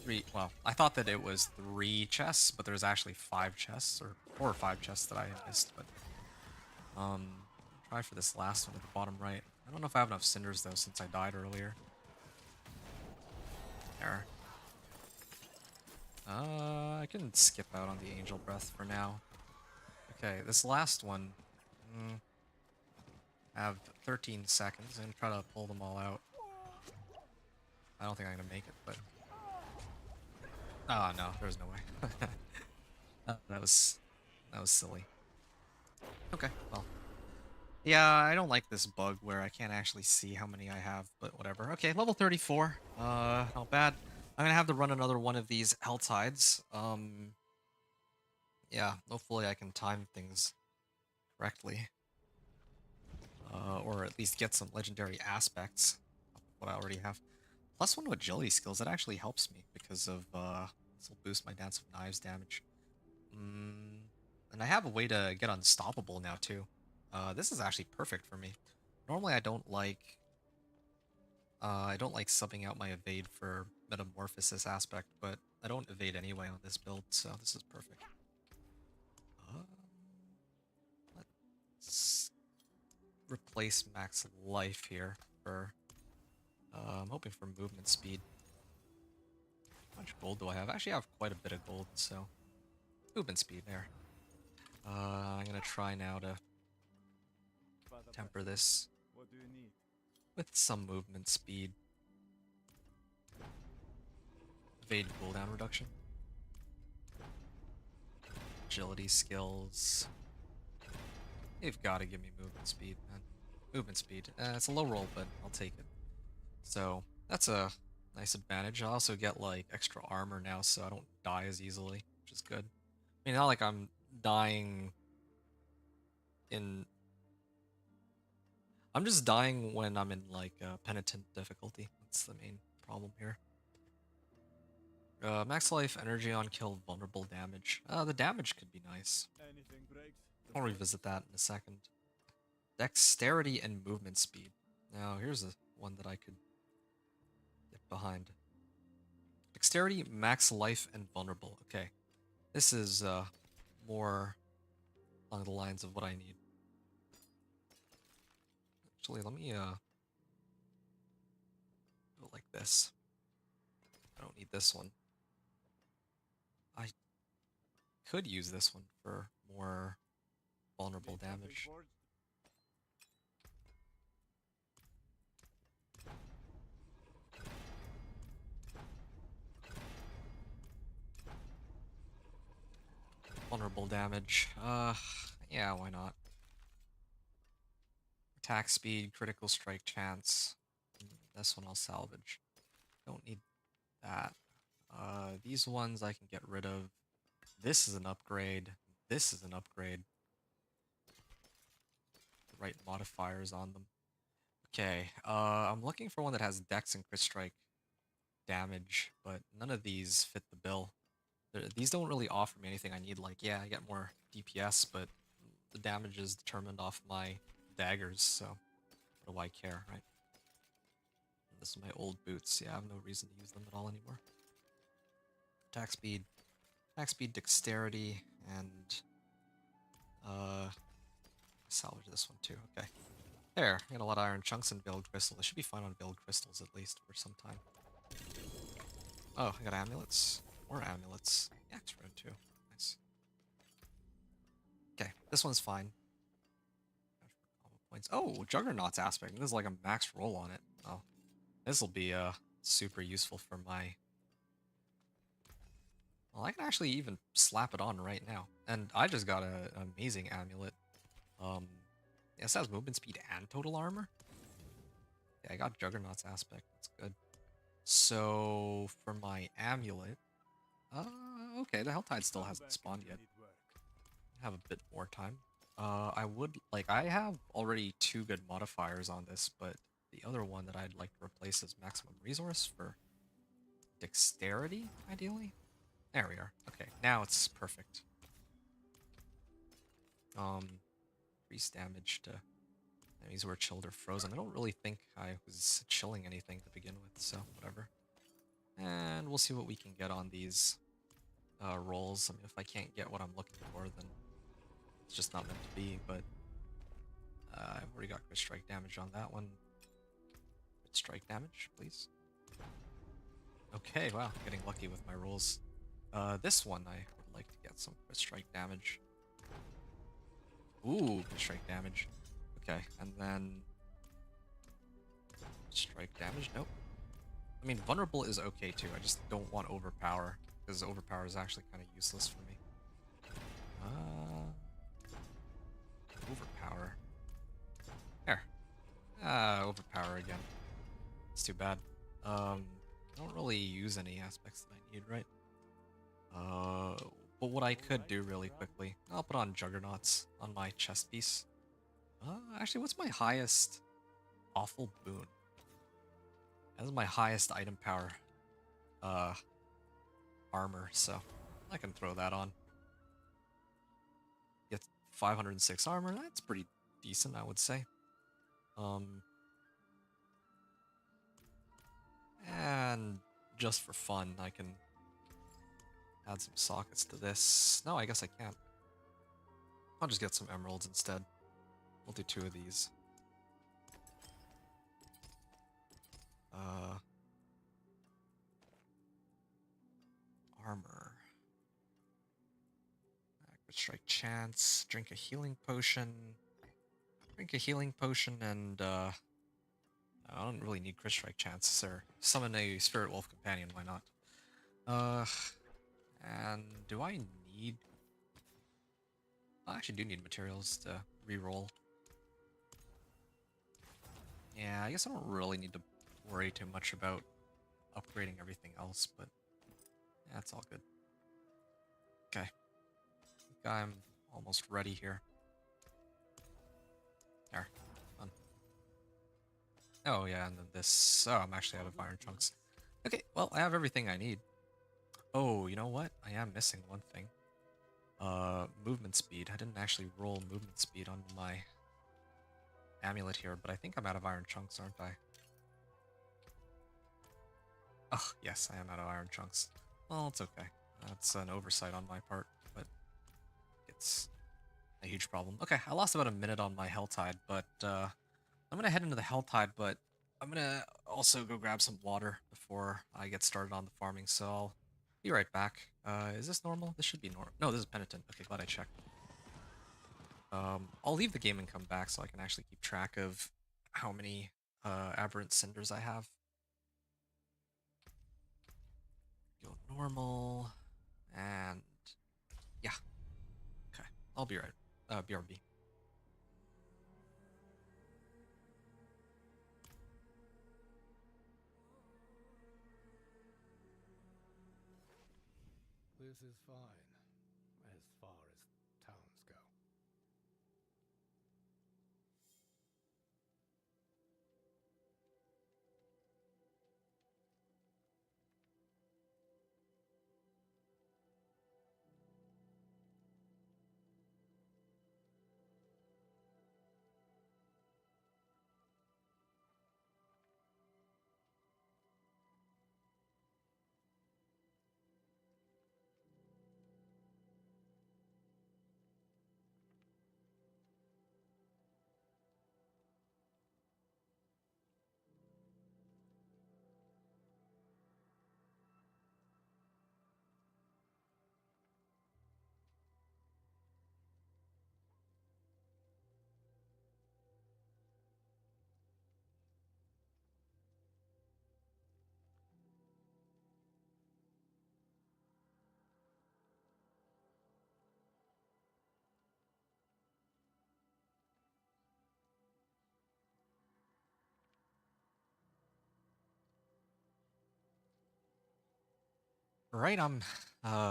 3... Well, I thought that it was 3 chests, but there's actually 5 chests, or 4 or 5 chests that I missed, but... Try for this last one at the bottom right. I don't know if I have enough cinders, though, since I died earlier. There. I can skip out on the Angel Breath for now. Okay, this last one... I have 13 seconds and try to pull them all out. I don't think I'm gonna make it, but... Oh, no, there's no way. that was silly. Okay, well... Yeah, I don't like this bug where I can't actually see how many I have, but whatever. Okay, level 34. Not bad. I'm gonna have to run another one of these Hell Tides. Yeah, hopefully I can time things correctly. Or at least get some legendary aspects of what I already have. +1 to agility skills, that actually helps me because of, this will boost my Dance of Knives damage. And I have a way to get unstoppable now, too. This is actually perfect for me. Normally I don't like subbing out my evade for metamorphosis aspect, but I don't evade anyway on this build, so this is perfect. Let's replace max life here for I'm hoping for movement speed. How much gold do I have? Actually, I have quite a bit of gold, so movement speed there. I'm gonna try now to temper this What do you need? with some movement speed. Evade cooldown reduction. Agility skills. They've got to give me movement speed, man. Movement speed. It's a low roll, but I'll take it. So, that's a nice advantage. I also get, like, extra armor now, so I don't die as easily, which is good. I mean, not like I'm dying in... I'm just dying when I'm in, like, penitent difficulty. That's the main problem here. Max life, energy on kill, vulnerable damage. The damage could be nice. Anything breaks? I'll revisit that in a second. Dexterity and movement speed. Now, here's one that I could get behind. Dexterity, max life, and vulnerable. Okay. This is more along the lines of what I need. Actually, let me do it like this. I don't need this one. I could use this one for more vulnerable damage. Vulnerable damage. Yeah, why not? Attack speed, critical strike chance. This one I'll salvage. Don't need that. These ones I can get rid of. This is an upgrade. This is an upgrade. The right modifiers on them. Okay, I'm looking for one that has Dex and crit strike damage, but none of these fit the bill. These don't really offer me anything I need. Like, yeah, I get more DPS, but the damage is determined off my daggers, so what do I care, right? This is my old boots. Yeah, I have no reason to use them at all anymore. Attack speed, dexterity, and salvage this one too. Okay, there. I got a lot of iron chunks and veiled crystals. I should be fine on veiled crystals at least for some time. Oh, I got amulets. More amulets. Axe rune too. Nice. Okay, this one's fine. Points. Oh, Juggernaut's aspect. This is like a max roll on it. Oh, this will be super useful for my. Well, I can actually even slap it on right now, and I just got an amazing amulet. This has movement speed and total armor. Yeah, I got Juggernaut's aspect. That's good. So for my amulet, okay, the Helltide still hasn't spawned yet. Have a bit more time. I would like I have already 2 good modifiers on this, but the other one that I'd like to replace is maximum resource for dexterity, ideally. There we are. Okay, now it's perfect. Increase damage to enemies who are chilled or frozen. I don't really think I was chilling anything to begin with, so whatever. And we'll see what we can get on these rolls. I mean, if I can't get what I'm looking for, then it's just not meant to be, but I've already got crit strike damage on that one. Crit strike damage, please. Okay, wow, getting lucky with my rolls. This one I would like to get some crit strike damage. Ooh, crit strike damage. Okay, and then strike damage. Nope. I mean, vulnerable is okay too. I just don't want overpower because overpower is actually kind of useless for me. Overpower. There. Overpower again. It's too bad. I don't really use any aspects that I need, right? But what I could do really quickly, I'll put on Juggernauts on my chest piece. Actually, what's my highest awful boon? That's my highest item power, armor, so I can throw that on. Get 506 armor, that's pretty decent, I would say. And just for fun, I can add some sockets to this. No, I guess I can't. I'll just get some emeralds instead. We'll do 2 of these. Armor. Crit strike chance. Drink a healing potion. Drink a healing potion and I don't really need crit strike chances or summon a spirit wolf companion, why not? And do I need I actually do need materials to reroll. Yeah, I guess I don't really need to worry too much about upgrading everything else, but yeah, it's all good. Okay. I think I'm almost ready here. There. Done. Oh yeah, and then this. Oh, I'm actually out of iron chunks. Okay, well, I have everything I need. Oh, you know what? I am missing one thing. Movement speed. I didn't actually roll movement speed on my amulet here, but I think I'm out of iron chunks, aren't I? Oh, yes, I am out of iron chunks. Well, it's okay. That's an oversight on my part, but it's a huge problem. Okay, I lost about a minute on my Helltide, but I'm gonna head into the Helltide, but I'm gonna also go grab some water before I get started on the farming, so I'll be right back. Is this normal? This should be normal. No, this is penitent. Okay, glad I checked. I'll leave the game and come back so I can actually keep track of how many aberrant cinders I have. Go normal, and yeah. I'll be right. BRB. This is fine, as far as towns go. Right, I'm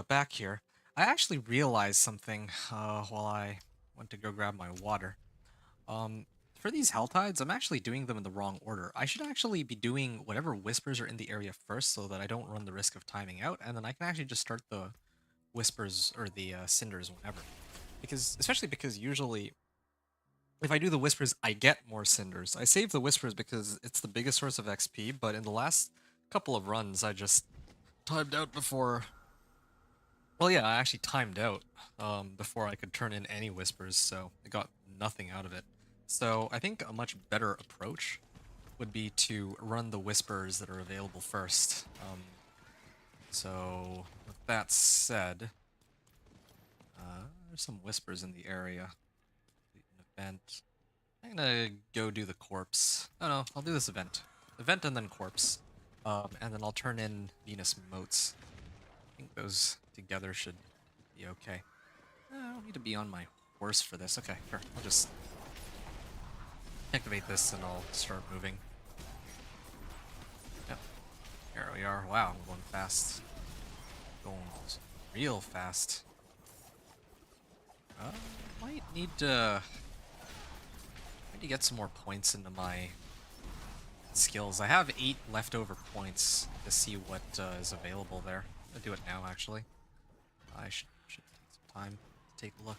back here. I actually realized something while I went to go grab my water. Um, for these Hell Tides, I'm actually doing them in the wrong order. I should actually be doing whatever Whispers are in the area first so that I don't run the risk of timing out, and then I can actually just start the Whispers or the Cinders whenever. Especially because usually if I do the Whispers, I get more Cinders. I save the Whispers because it's the biggest source of XP, but in the last couple of runs, I just timed out before. Well, yeah, I actually timed out before I could turn in any Whispers, so I got nothing out of it. So I think a much better approach would be to run the Whispers that are available first. So with that said, there's some Whispers in the area. An event. I'm gonna go do the corpse. Oh no, I'll do this event. Event and then corpse. And then I'll turn in Venus Motes. I think those together should be okay. I don't need to be on my horse for this. Okay, sure. I'll just activate this and I'll start moving. Yep. Here we are. Wow, I'm going fast. Going real fast. Might need to get some more points into my skills. I have 8 leftover points to see what is available there. I'm gonna do it now, actually. I should take some time to take a look.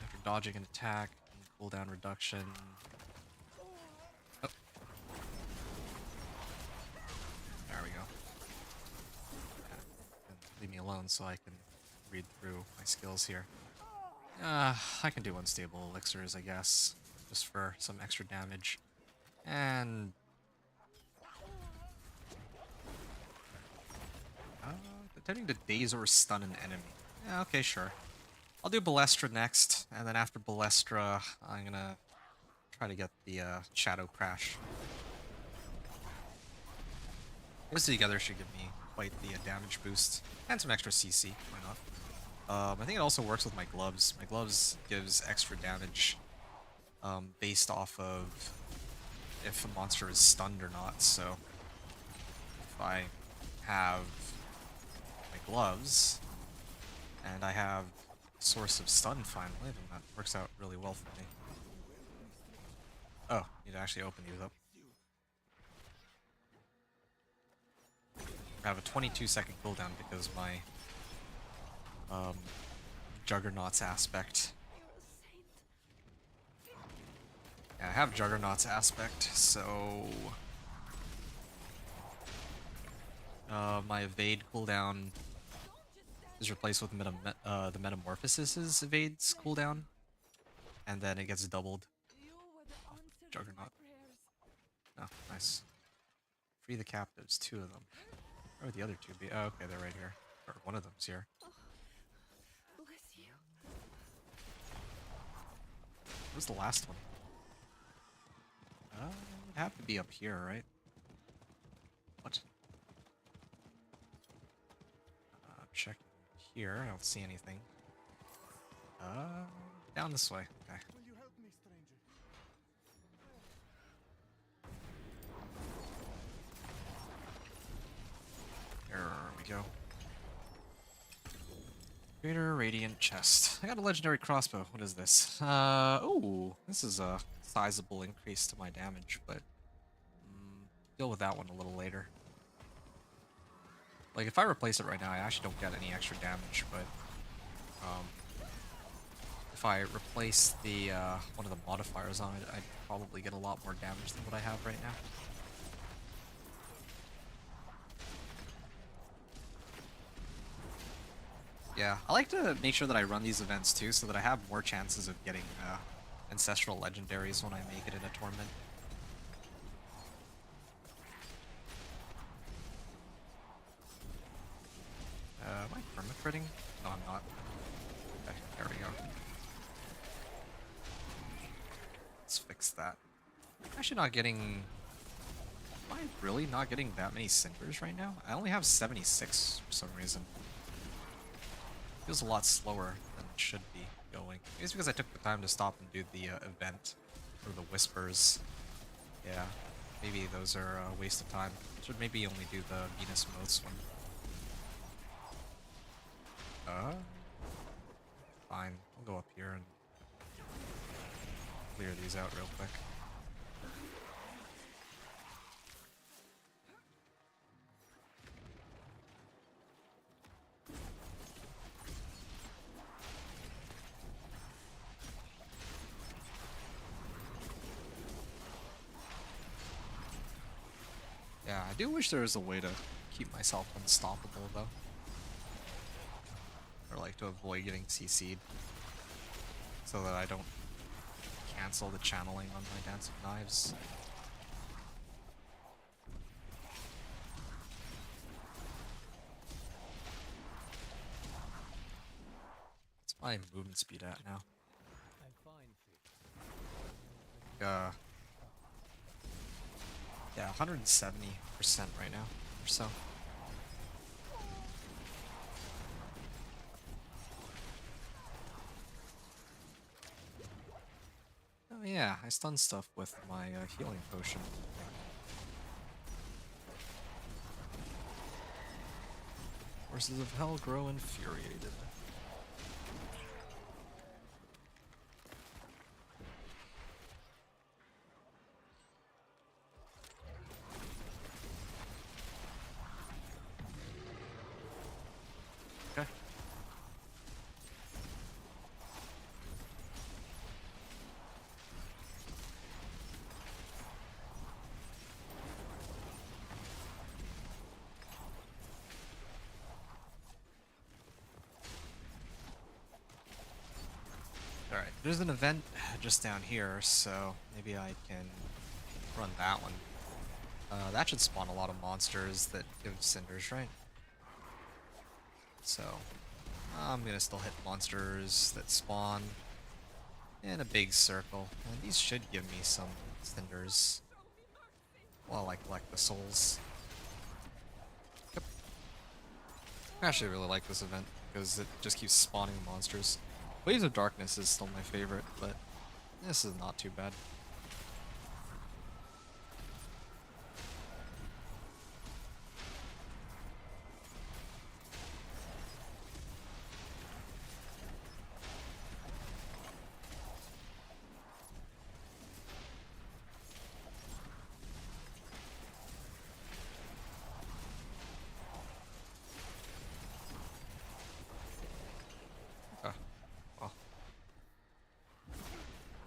After dodging an attack, cooldown reduction. Oh. There we go. And leave me alone so I can read through my skills here. I can do unstable elixirs, I guess, just for some extra damage. And attempting to daze or stun an enemy. Yeah, okay, sure. I'll do Balestra next, and then after Balestra, I'm gonna try to get the Shadow Crash. Those together should give me quite the damage boost and some extra CC. Why not? I think it also works with my gloves. My gloves gives extra damage based off of if a monster is stunned or not. So if I have my gloves and I have source of stun finally, then that works out really well for me. Oh, need to actually open these up. I have a 22-second cooldown because my Juggernaut's aspect. Yeah, I have Juggernaut's aspect, so my evade cooldown is replaced with the Metamorphosis's evade's cooldown, and then it gets doubled. Juggernaut. Oh, nice. Free the captives, 2 of them. Where would the other 2 be? Oh, okay, they're right here. Or one of them's here. Where's the last one? It would have to be up here, right? What? Check here. I don't see anything. Down this way. Okay. Will you help me, stranger? There we go. Greater Radiant Chest. I got a legendary crossbow. What is this? Ooh, this is a sizable increase to my damage, but deal with that one a little later. Like, if I replace it right now, I actually don't get any extra damage, but if I replace the one of the modifiers on it, I'd probably get a lot more damage than what I have right now. Yeah, I like to make sure that I run these events too, so that I have more chances of getting ancestral legendaries when I make it in a Torment. Am I perma-critting? No, I'm not. Okay, there we go. Let's fix that. I'm actually not getting... Am I really not getting that many cinders right now? I only have 76 for some reason. Feels a lot slower than it should be going. Maybe it's because I took the time to stop and do the event for the whispers. Yeah, maybe those are a waste of time. Should maybe only do the Venus Motes one. Fine. I'll go up here and clear these out real quick. Yeah, I do wish there was a way to keep myself unstoppable, though. Or, like, to avoid getting CC'd. So that I don't cancel the channeling on my Dance of Knives. What's my movement speed at now? I'm fine, Yeah, 170% right now, or so. Oh yeah, I stun stuff with my healing potion. Forces of Hell grow infuriated. Okay. Alright, there's an event just down here, so maybe I can run that one. That should spawn a lot of monsters that give cinders, right? So, I'm gonna still hit monsters that spawn in a big circle. And these should give me some cinders while I collect the souls. Yep. I actually really like this event because it just keeps spawning monsters. Waves of Darkness is still my favorite, but this is not too bad. Well,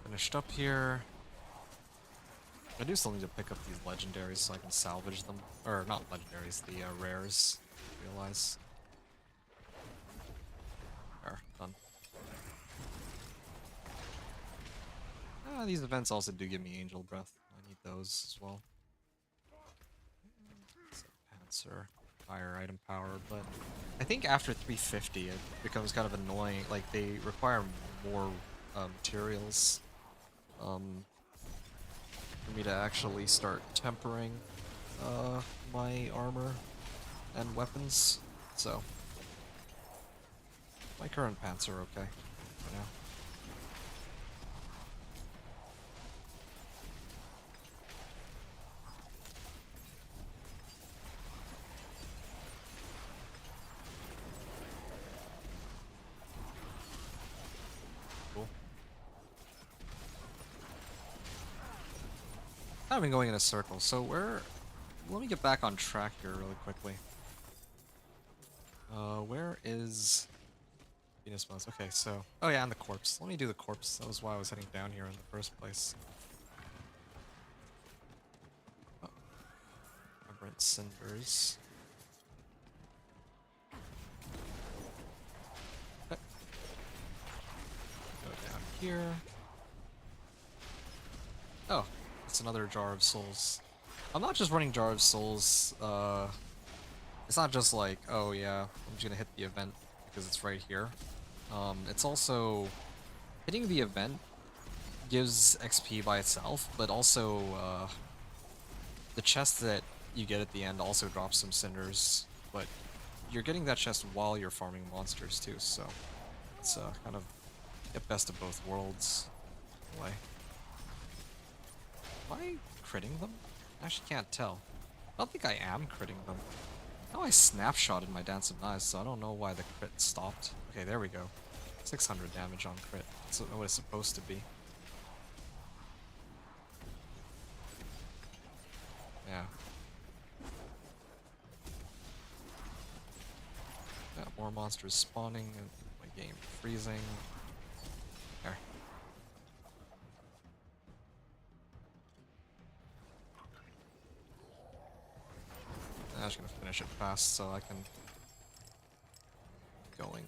finished up here. I do still need to pick up these legendaries so I can salvage them. Or, not legendaries, the rares. I realize. There, done. These events also do give me Angel Breath. I need those as well. Panzer, higher item power, but I think after 350 it becomes kind of annoying. Like, they require more materials for me to actually start tempering my armor and weapons. So, my current pants are okay. for now. Cool. I've been going in a circle, so let me get back on track here really quickly. Where is Venus Mons? Okay, so... Oh yeah, and the corpse. Let me do the corpse. That was why I was heading down here in the first place. Oh. Vibrant Cinders. Okay. Go down here. Oh, it's another Jar of Souls. I'm not just running Jar of Souls, it's not just like, oh yeah, I'm just gonna hit the event because it's right here. It's also... Hitting the event gives XP by itself, but also, the chest that you get at the end also drops some cinders, but you're getting that chest while you're farming monsters too, so it's, kind of get best of both worlds in a way. Am I critting them? I actually can't tell. I don't think I am critting them. Now I snapshotted my Dance of Knives, so I don't know why the crit stopped. Okay, there we go. 600 damage on crit. That's what it's supposed to be. Yeah. Got more monsters spawning and my game freezing. There. I'm just gonna finish it fast so I can keep going.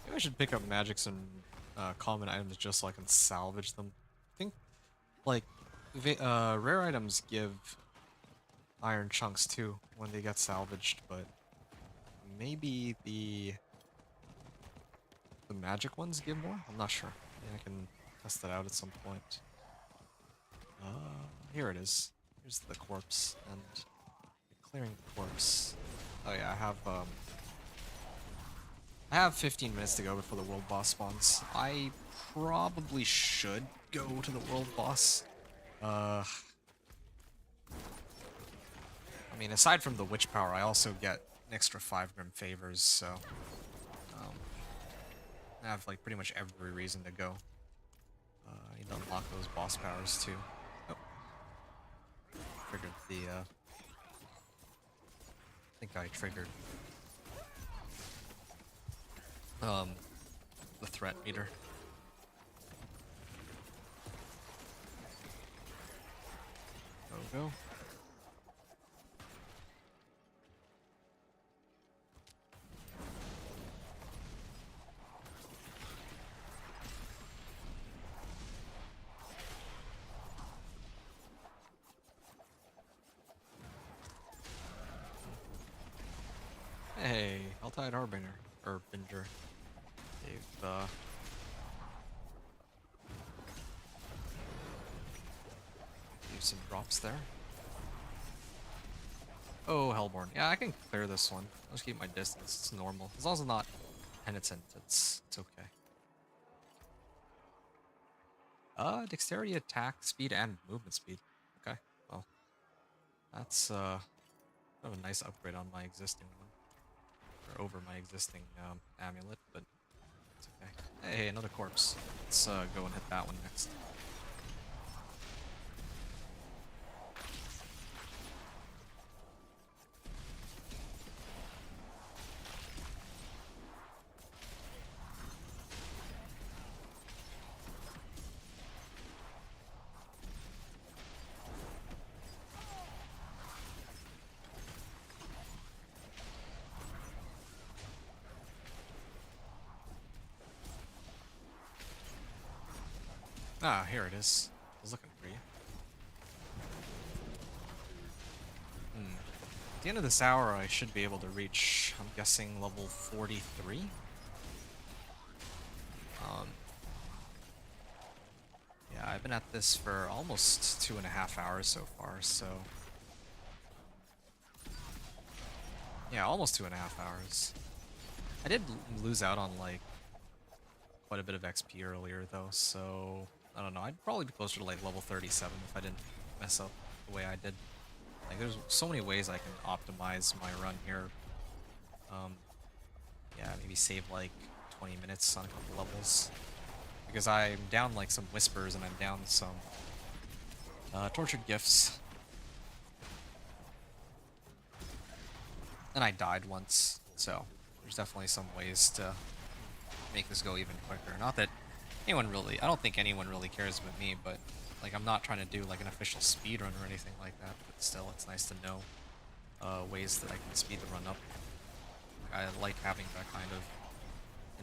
Maybe I should pick up magics and common items just so I can salvage them. I think, like, rare items give iron chunks too when they get salvaged, but maybe the magic ones give more? I'm not sure. Maybe I can test that out at some point. Here it is. Here's the corpse, and clearing the corpse. Oh yeah, I have 15 minutes to go before the world boss spawns. I probably should go to the world boss. I mean, aside from the witch power, I also get an extra 5 grim favors, so I have like pretty much every reason to go. I need to unlock those boss powers too. Oh, triggered the. I think I triggered the threat meter. Go. Hey, Altai Harbinger, or Binger. They've, leave some drops there. Oh, Hellborn. Yeah, I can clear this one. I'll just keep my distance. It's normal. As long as it's not penitent, it's okay. Dexterity, attack, speed, and movement speed. Okay, well, that's kind of a nice upgrade on my existing one. Or over my existing amulet, but it's okay. Hey, another corpse. Let's go and hit that one next. Ah, here it is. I was looking for you. At the end of this hour, I should be able to reach, I'm guessing, level 43? Yeah, I've been at this for almost 2.5 hours so far, so... Yeah, almost 2.5 hours. I did lose out on, like, quite a bit of XP earlier, though, so... I don't know, I'd probably be closer to, like, level 37 if I didn't mess up the way I did. Like, there's so many ways I can optimize my run here. Yeah, maybe save, like, 20 minutes on a couple levels. Because I'm down, like, some Whispers, and I'm down some Tortured Gifts. And I died once, so there's definitely some ways to make this go even quicker. Not that anyone really, I don't think anyone really cares about me, but like I'm not trying to do like an official speed run or anything like that, but still it's nice to know ways that I can speed the run up. I like having that kind of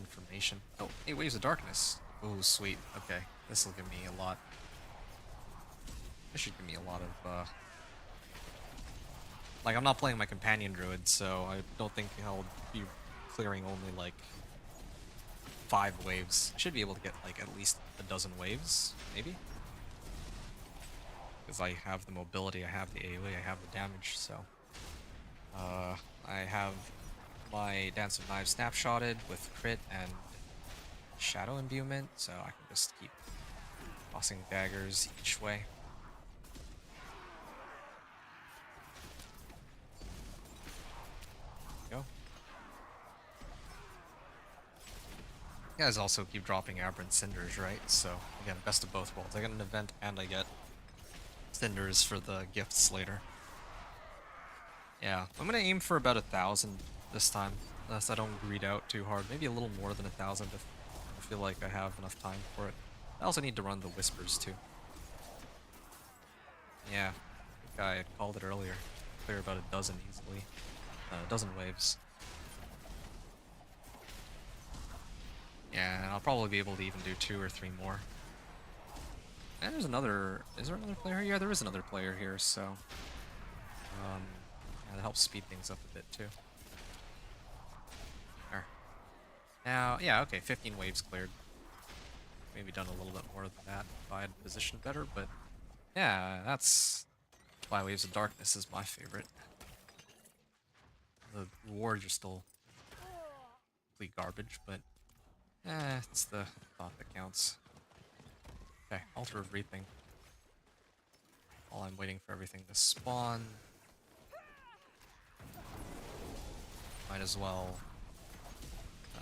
information. Oh, 8 Waves of Darkness. Oh, sweet. Okay, this will give me a lot. This should give me a lot of like, I'm not playing my companion druid, so I don't think I'll be clearing only, like, 5 waves. I should be able to get, like, at least a dozen waves, maybe? Because I have the mobility, I have the AoE, I have the damage, so... I have my Dance of Knives snapshotted with crit and shadow imbuement, so I can just keep tossing daggers each way. Go. You guys also keep dropping Aberrant Cinders, right? So, again, best of both worlds. I get an event and I get Cinders for the gifts later. Yeah, I'm gonna aim for about 1,000 this time, unless I don't greed out too hard. Maybe a little more than 1,000 if I feel like I have enough time for it. I also need to run the Whispers too. Yeah, I think I called it earlier. Clear about a dozen easily. A dozen waves. Yeah, and I'll probably be able to even do 2 or 3 more. And there's another... Is there another player here? Yeah, there is another player here, so... yeah, that helps speed things up a bit, too. There. Now, yeah, okay, 15 waves cleared. Maybe done a little bit more than that if I had positioned better, but... Yeah, that's... why Waves of Darkness is my favorite. The rewards are still... complete garbage, but... it's the thought that counts. Okay, Altar of Reaping. While I'm waiting for everything to spawn. Might as well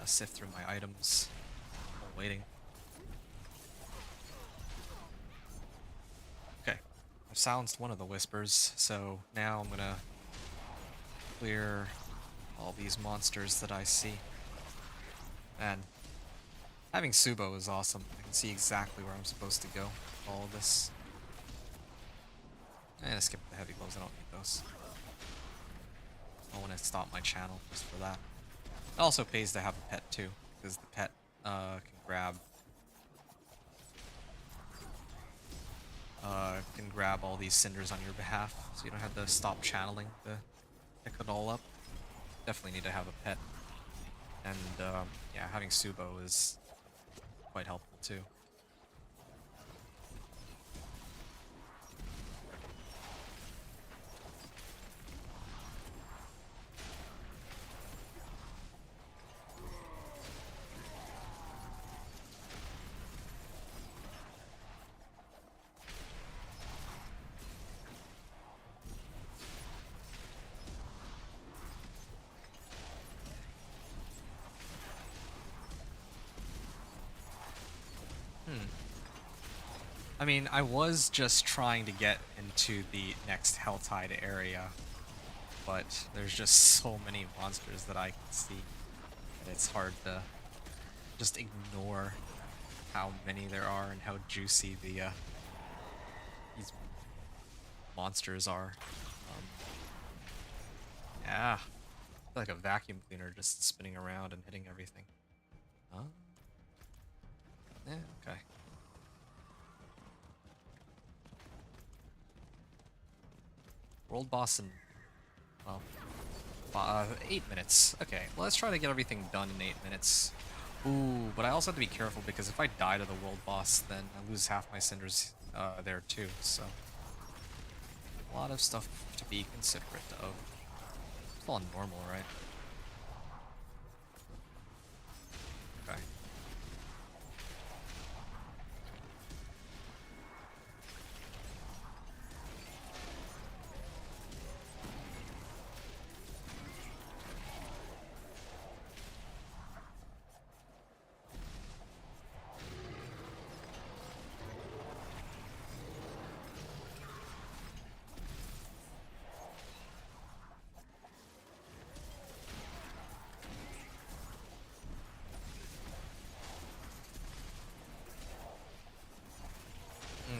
sift through my items while waiting. Okay, I've silenced one of the Whispers, so now I'm gonna clear all these monsters that I see. And having Subo is awesome. I can see exactly where I'm supposed to go with all of this. And skip the heavy blows, I don't need those. I want to stop my channel just for that. It also pays to have a pet too, because the pet can grab all these cinders on your behalf, so you don't have to stop channeling to pick it all up. Definitely need to have a pet. And yeah, having Subo is quite helpful too. I mean, I was just trying to get into the next Helltide area, but there's just so many monsters that I can see that it's hard to just ignore how many there are and how juicy the these monsters are. Yeah, I feel like a vacuum cleaner just spinning around and hitting everything. Huh? Yeah, okay. World boss in, well, 8 minutes. Okay, well, let's try to get everything done in 8 minutes. Ooh, but I also have to be careful because if I die to the world boss, then I lose half my cinders there too. So a lot of stuff to be considerate of. It's all normal, right? Okay.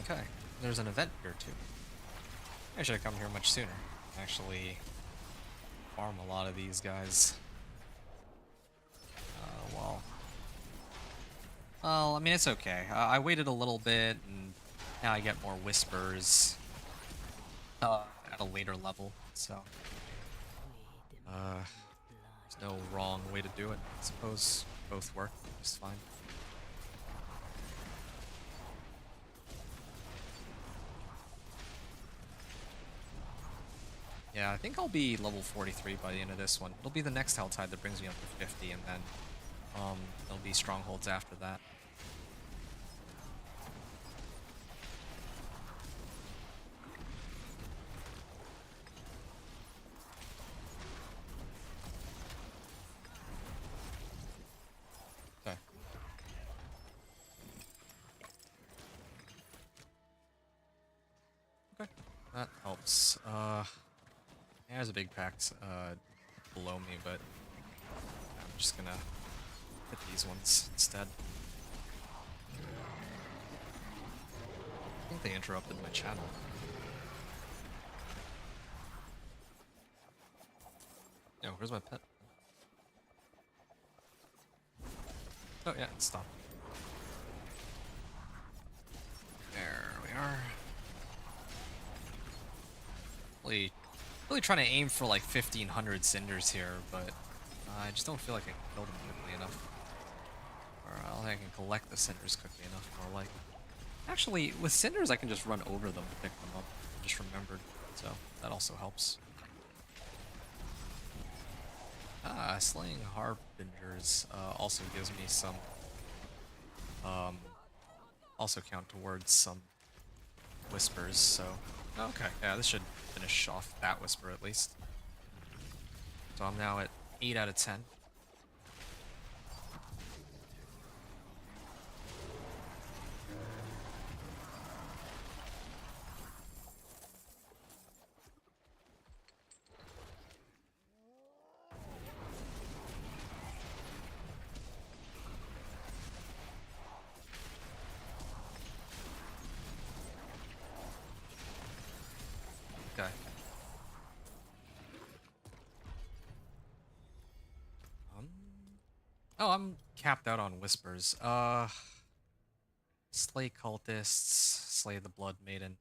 Okay. There's an event here too. I should have come here much sooner. Actually, farm a lot of these guys. Well, I mean, it's okay. I waited a little bit, and now I get more whispers at a later level. So, there's no wrong way to do it. I suppose both work just fine. Yeah, I think I'll be level 43 by the end of this one. It'll be the next Helltide that brings me up to 50, and then there'll be strongholds after that. Okay. Okay. That helps. There's a big pack below me, but I'm just gonna hit these ones instead. I think they interrupted my channel. Yo, where's my pet? Oh yeah, it stopped. There we are. Really trying to aim for like 1500 cinders here, but I just don't feel like I can kill them quickly enough. Or I don't think I can collect the cinders quickly enough, more like. Actually, with cinders I can just run over them to pick them up. I just remembered, so that also helps. Slaying Harbingers also gives me some, also count towards some whispers, so... Okay, yeah, this should finish off that whisper at least. So I'm now at 8 out of 10. Okay. Oh, I'm capped out on whispers. Slay cultists, slay the blood maiden.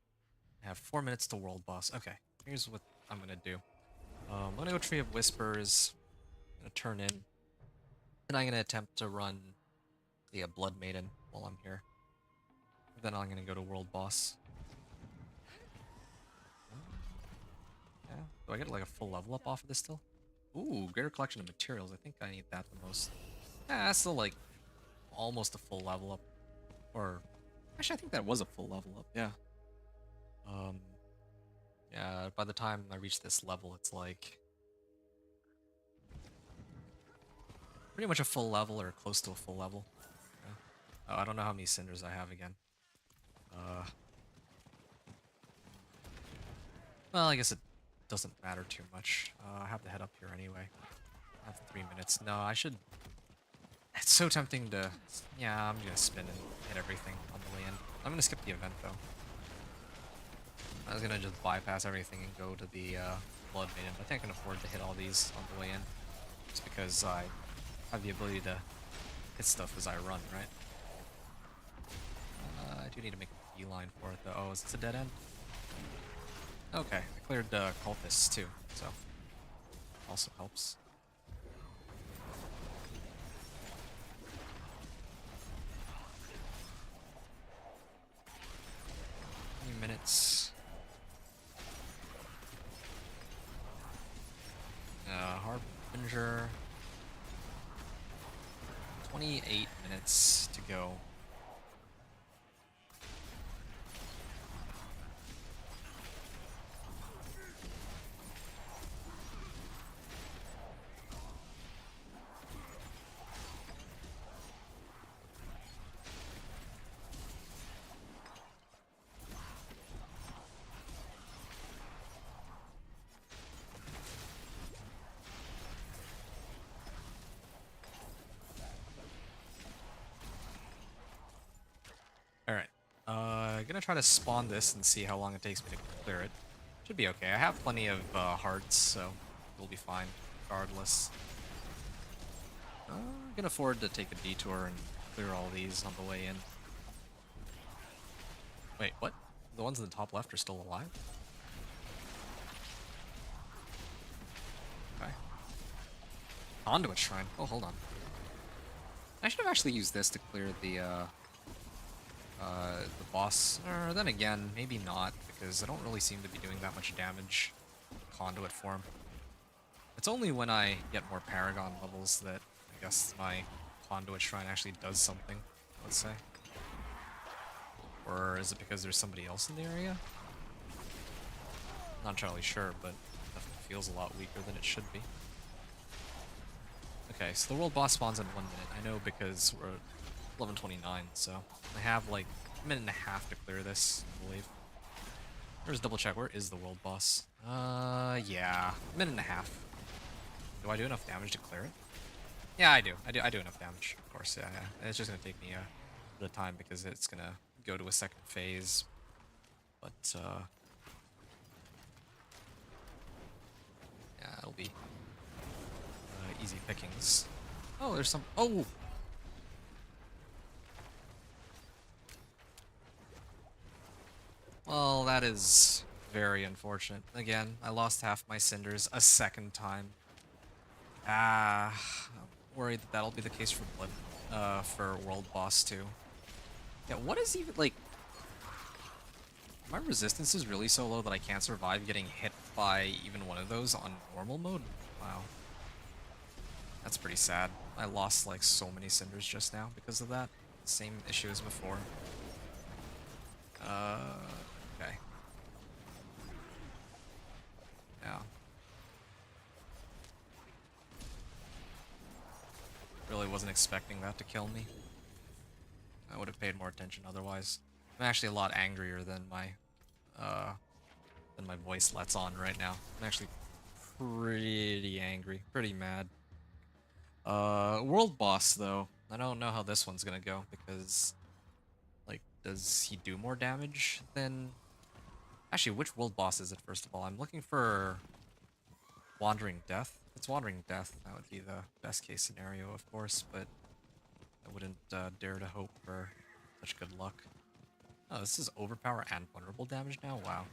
I have 4 minutes to world boss. Okay, here's what I'm gonna do. I'm gonna go Tree of Whispers. I'm gonna turn in. Then I'm gonna attempt to run the blood maiden while I'm here. Then I'm gonna go to world boss. Yeah. Do I get like a full level up off of this still? Ooh, greater collection of materials. I think I need that the most. Yeah, that's still like almost a full level up. Or actually I think that was a full level up, yeah. Yeah, by the time I reach this level, it's like pretty much a full level or close to a full level. Yeah. Oh, I don't know how many cinders I have again. Well, I guess it doesn't matter too much. I have to head up here anyway. I have 3 minutes. No, I should... It's so tempting to... Yeah, I'm gonna spin and hit everything on the way in. I'm gonna skip the event, though. I was gonna just bypass everything and go to the Blood Maiden. I think I can afford to hit all these on the way in. Just because I have the ability to hit stuff as I run, right? I do need to make a beeline for it, though. Oh, is this a dead end? Okay, I cleared cultists, too, so... Also helps. minutes. Harbinger. 28 minutes to go. Alright. Gonna try to spawn this and see how long it takes me to clear it. Should be okay. I have plenty of hearts, so we'll be fine regardless. Gonna afford to take a detour and clear all these on the way in. Wait, what? The ones in the top left are still alive? Okay. Conduit Shrine. Oh, hold on. I should have actually used this to clear the boss. Or then again, maybe not, because I don't really seem to be doing that much damage in Conduit form. It's only when I get more Paragon levels that I guess my Conduit Shrine actually does something, let's say. Or is it because there's somebody else in the area? Not entirely sure, but it definitely feels a lot weaker than it should be. Okay, so the world boss spawns in 1 minute. I know because we're at 11:29, so I have like a minute and a half to clear this, I believe. Let's double check. Where is the world boss? Yeah, a minute and a half. Do I do enough damage to clear it? Yeah, I do. I do enough damage, of course. Yeah, yeah. It's just gonna take me a bit of time because it's gonna go to a second phase. But yeah, it'll be easy pickings. Oh, there's some. Oh. Well, that is very unfortunate. Again, I lost half my cinders a second time. I'm worried that that'll be the case for for World Boss 2. Yeah, what is even, like... My resistance is really so low that I can't survive getting hit by even one of those on normal mode? Wow. That's pretty sad. I lost, like, so many cinders just now because of that. Same issue as before. Okay. Yeah. Really wasn't expecting that to kill me. I would have paid more attention otherwise. I'm actually a lot angrier than my voice lets on right now. I'm actually pretty angry, pretty mad. World boss though. I don't know how this one's gonna go because, like, does he do more damage than... Actually, which world boss is it, first of all? I'm looking for Wandering Death. If it's Wandering Death, that would be the best case scenario, of course, but I wouldn't dare to hope for such good luck. Oh, this is overpower and vulnerable damage now? Wow.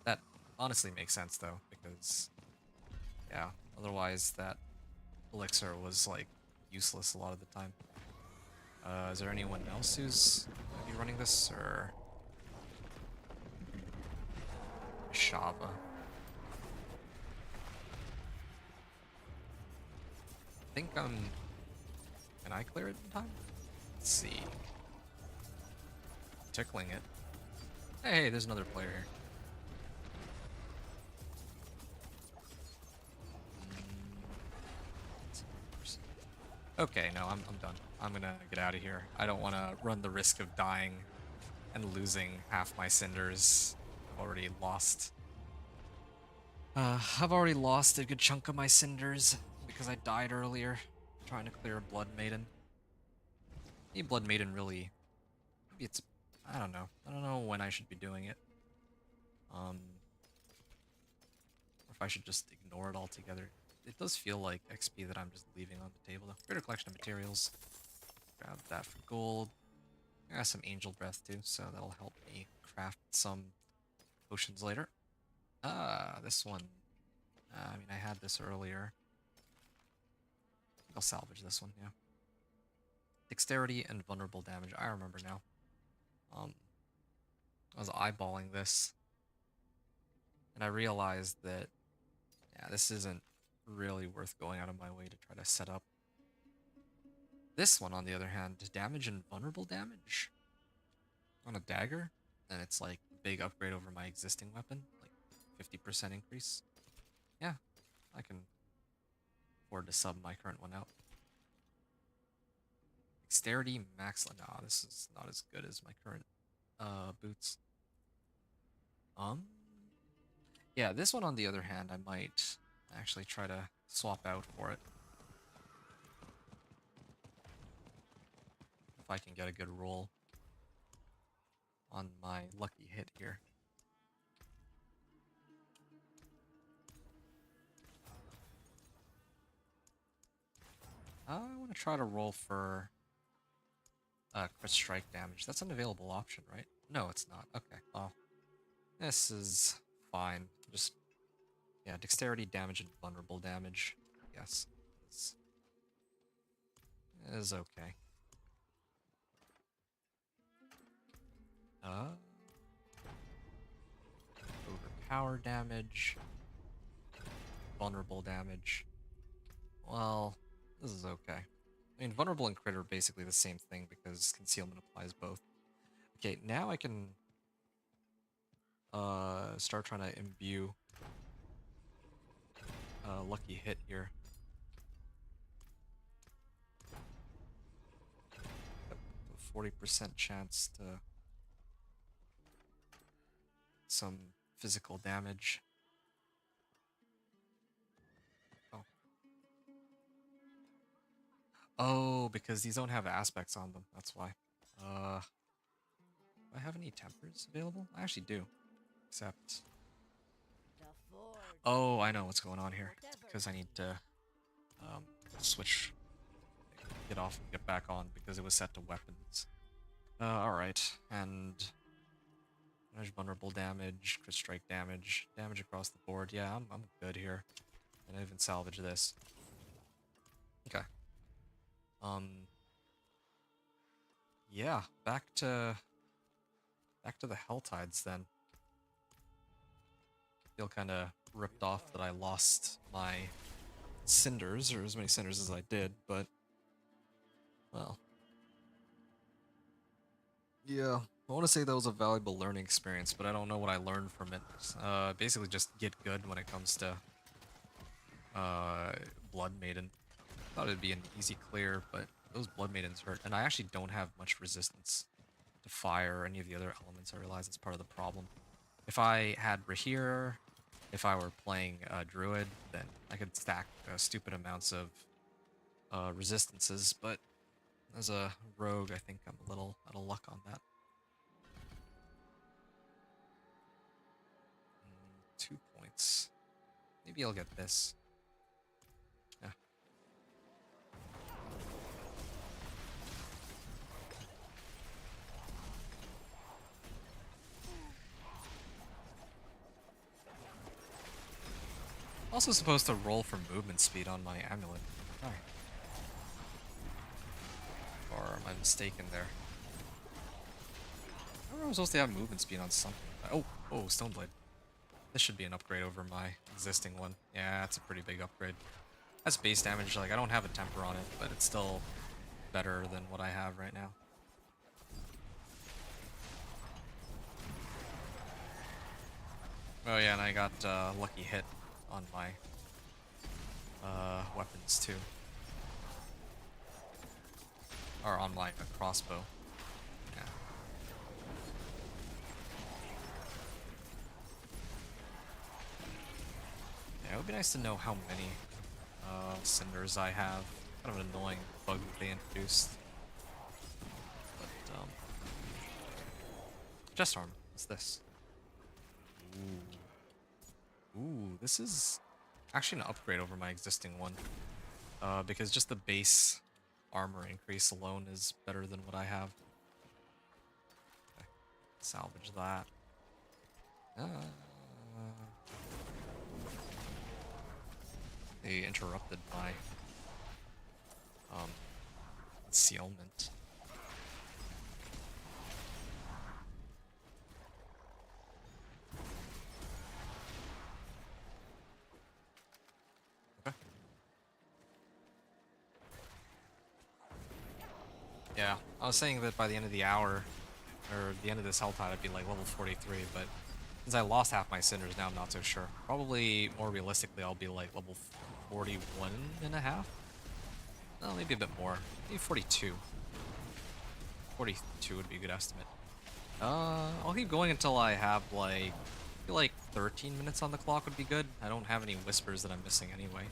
That honestly makes sense, though, because, yeah, otherwise that elixir was, like, useless a lot of the time. Is there anyone else who's gonna be running this, or... Shava? I think I'm... Can I clear it in time? Let's see. Tickling it. Hey, there's another player here. Okay, no, I'm done. I'm gonna get out of here. I don't want to run the risk of dying and losing half my cinders. I've already lost. I've already lost a good chunk of my cinders because I died earlier trying to clear a Blood Maiden. Maybe Blood Maiden really... Maybe it's... I don't know. I don't know when I should be doing it. Or if I should just ignore it altogether. It does feel like XP that I'm just leaving on the table, though. Greater collection of materials. Grab that for gold. I got some Angel Breath, too, so that'll help me craft some potions later. This one. I mean, I had this earlier. I'll salvage this one, yeah. Dexterity and vulnerable damage. I remember now. I was eyeballing this, and I realized that, yeah, this isn't really worth going out of my way to try to set up. This one, on the other hand, damage and vulnerable damage on a dagger, and it's like a big upgrade over my existing weapon, like 50% increase. Yeah, I can afford to sub my current one out. Dexterity max. Nah, this is not as good as my current boots. Yeah, this one on the other hand, I might actually try to swap out for it. If I can get a good roll on my lucky hit here. I want to try to roll for crit strike damage. That's an available option, right? No, it's not. Okay, well, this is fine. Just, yeah, dexterity damage and vulnerable damage. Yes, is okay. Overpower damage. Vulnerable damage. Well, this is okay. I mean, vulnerable and crit are basically the same thing because concealment applies both. Okay, now I can start trying to imbue lucky hit here. 40% chance to some physical damage. Oh. Oh, because these don't have aspects on them. That's why. Do I have any tempers available? I actually do. Except... Oh, I know what's going on here. It's because I need to switch, get off and get back on because it was set to weapons. Alright, and manage vulnerable damage, crit strike damage, damage across the board. Yeah, I'm good here. And I even salvage this. Okay. Yeah, back to the Helltides then. Feel kind of ripped off that I lost my cinders, or as many cinders as I did, but well. Yeah, I want to say that was a valuable learning experience, but I don't know what I learned from it. Basically just get good when it comes to Blood Maiden. Thought it'd be an easy clear, but those Blood Maidens hurt, and I actually don't have much resistance to fire or any of the other elements. I realize it's part of the problem. If I had Rahir, if I were playing Druid, then I could stack stupid amounts of resistances, but as a rogue, I think I'm a little out of luck on that. 2 points. Maybe I'll get this. Yeah. Also supposed to roll for movement speed on my amulet. Alright. Or am I mistaken there? I remember I was supposed to have movement speed on something. Oh, Stoneblade. This should be an upgrade over my existing one. Yeah, it's a pretty big upgrade. That's base damage, like I don't have a temper on it, but it's still better than what I have right now. Oh yeah, and I got lucky hit on my weapons too. Or on my crossbow. Yeah. Yeah, it would be nice to know how many cinders I have. Kind of an annoying bug that they introduced. But, chest armor. What's this? Ooh, this is actually an upgrade over my existing one. Because just the base armor increase alone is better than what I have. Okay. Salvage that. They interrupted my concealment. Yeah, I was saying that by the end of the hour, or the end of this hell tide, I'd be like level 43, but since I lost half my cinders, now I'm not so sure. Probably more realistically, I'll be like level 41 and a half. No, maybe a bit more. Maybe 42. 42 would be a good estimate. I'll keep going until I have like, I feel like 13 minutes on the clock would be good. I don't have any whispers that I'm missing anyway.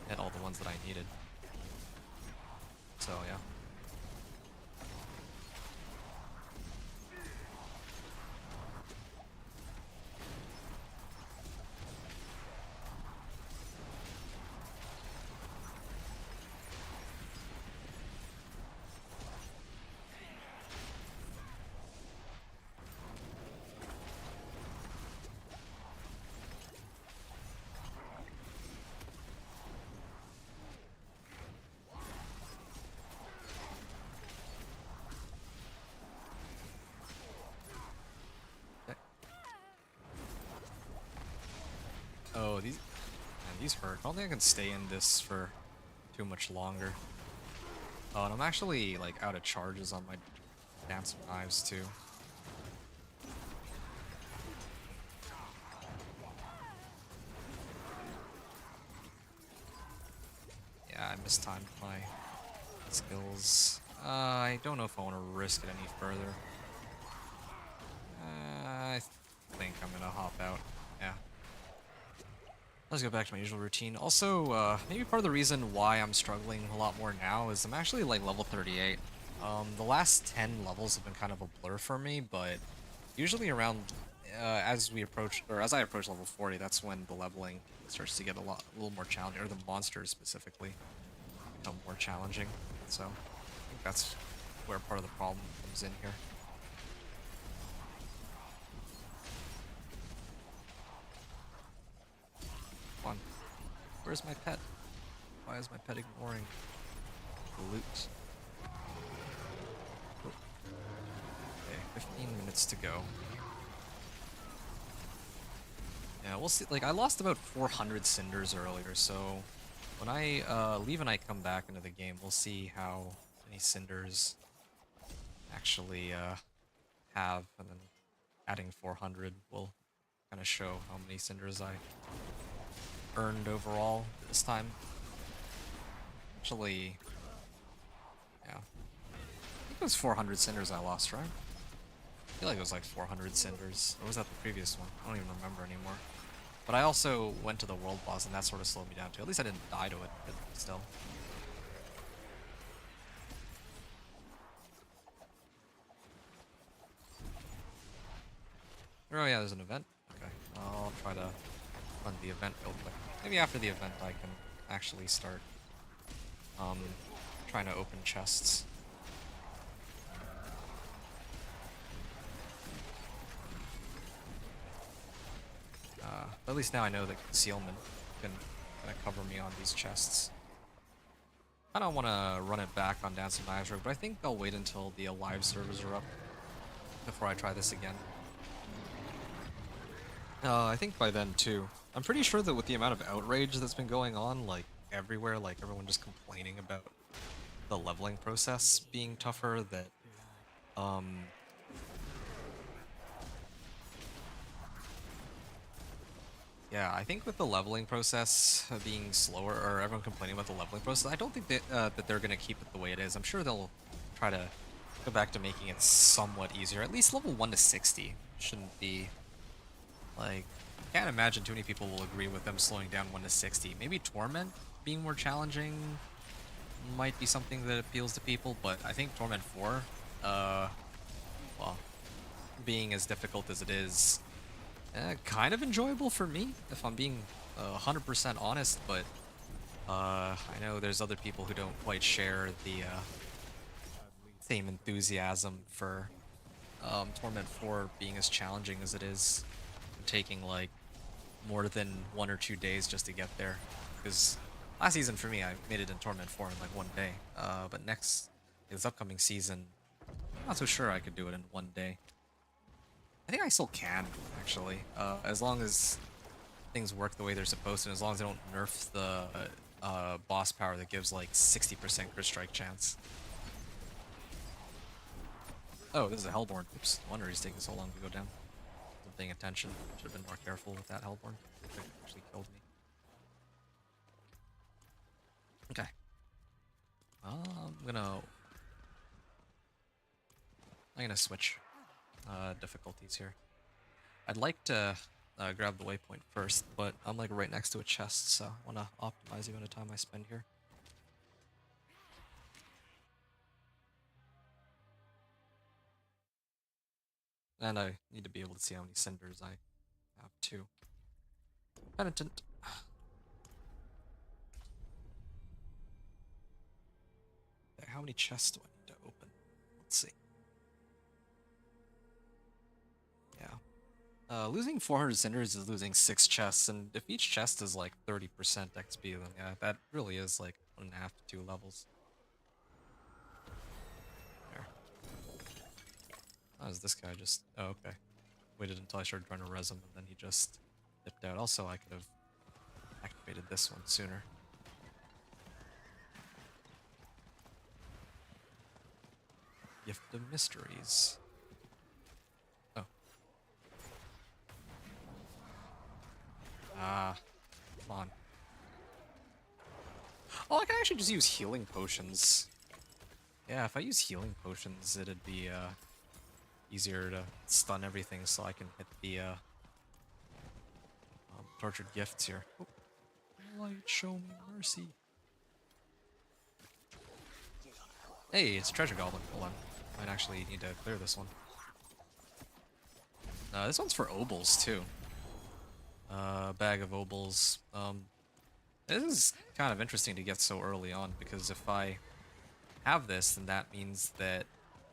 I had all the ones that I needed. So yeah. Oh, these, man, these hurt. I don't think I can stay in this for too much longer. Oh, and I'm actually like out of charges on my dance knives too. Yeah, I mistimed my skills. I don't know if I want to risk it any further. I think I'm gonna hop out. Yeah. Let's go back to my usual routine. Also, maybe part of the reason why I'm struggling a lot more now is I'm actually like level 38. The last 10 levels have been kind of a blur for me, but usually around as we approach, or as I approach level 40, that's when the leveling starts to get a little more challenging, or the monsters specifically become more challenging. So I think that's where part of the problem comes in here. Come on, where's my pet? Why is my pet ignoring the loot? Oh. Okay, 15 minutes to go. Yeah, we'll see. Like, I lost about 400 cinders earlier, so when I leave and I come back into the game, we'll see how many cinders actually have, and then adding 400 will kind of show how many cinders I earned overall this time. Actually, yeah, I think it was 400 cinders I lost, right? I feel like it was like 400 cinders. Or was that the previous one? I don't even remember anymore. But I also went to the world boss, and that sort of slowed me down too. At least I didn't die to it, but still. Oh yeah, there's an event. Okay, I'll try to run the event real quick. Maybe after the event I can actually start um, trying to open chests. At least now I know that concealment can kind of cover me on these chests. I don't want to run it back on Dancing Knives Rogue, but I think I'll wait until the live servers are up before I try this again. I think by then too. I'm pretty sure that with the amount of outrage that's been going on, like everywhere, like everyone just complaining about the leveling process being tougher, that yeah, I think with the leveling process being slower, or everyone complaining about the leveling process, I don't think that they're gonna keep it the way it is. I'm sure they'll try to go back to making it somewhat easier. At least level 1 to 60 shouldn't be like. I can't imagine too many people will agree with them slowing down 1 to 60. Maybe Torment being more challenging might be something that appeals to people, but I think Torment 4, well, being as difficult as it is, kind of enjoyable for me, if I'm being 100% honest, but I know there's other people who don't quite share the same enthusiasm for Torment 4 being as challenging as it is, taking like more than 1 or 2 days just to get there. Because last season for me, I made it in Torment 4 in like 1 day, but this upcoming season, I'm not so sure I could do it in 1 day. I think I still can, actually, as long as things work the way they're supposed to, and as long as they don't nerf the boss power that gives like 60% crit strike chance. Oh, this is a Hellborn. Oops, no wonder he's taking so long to go down. Wasn't paying attention. Should have been more careful with that Hellborn. It actually killed me. Okay. I'm gonna switch difficulties here. I'd like to grab the waypoint first, but I'm like right next to a chest, so I want to optimize the amount of time I spend here. And I need to be able to see how many cinders I have too. Penitent. Okay, how many chests do I need to open? Let's see. Yeah. Losing 400 cinders is losing 6 chests, and if each chest is like 30% XP, then yeah, that really is like 1.5 to 2 levels. There. How is this guy just... Oh, okay. Waited until I started trying to res him, and then he just dipped out. Also, I could have activated this one sooner. Gift of Mysteries. Oh. Ah. Come on. Oh, I can actually just use healing potions. Yeah, if I use healing potions, it'd be easier to stun everything so I can hit the tortured gifts here. Oh. Light, show me mercy. Hey, it's a treasure goblin. Hold on. Might actually need to clear this one. This one's for obols too. Bag of obols. This is kind of interesting to get so early on, because if I have this, then that means that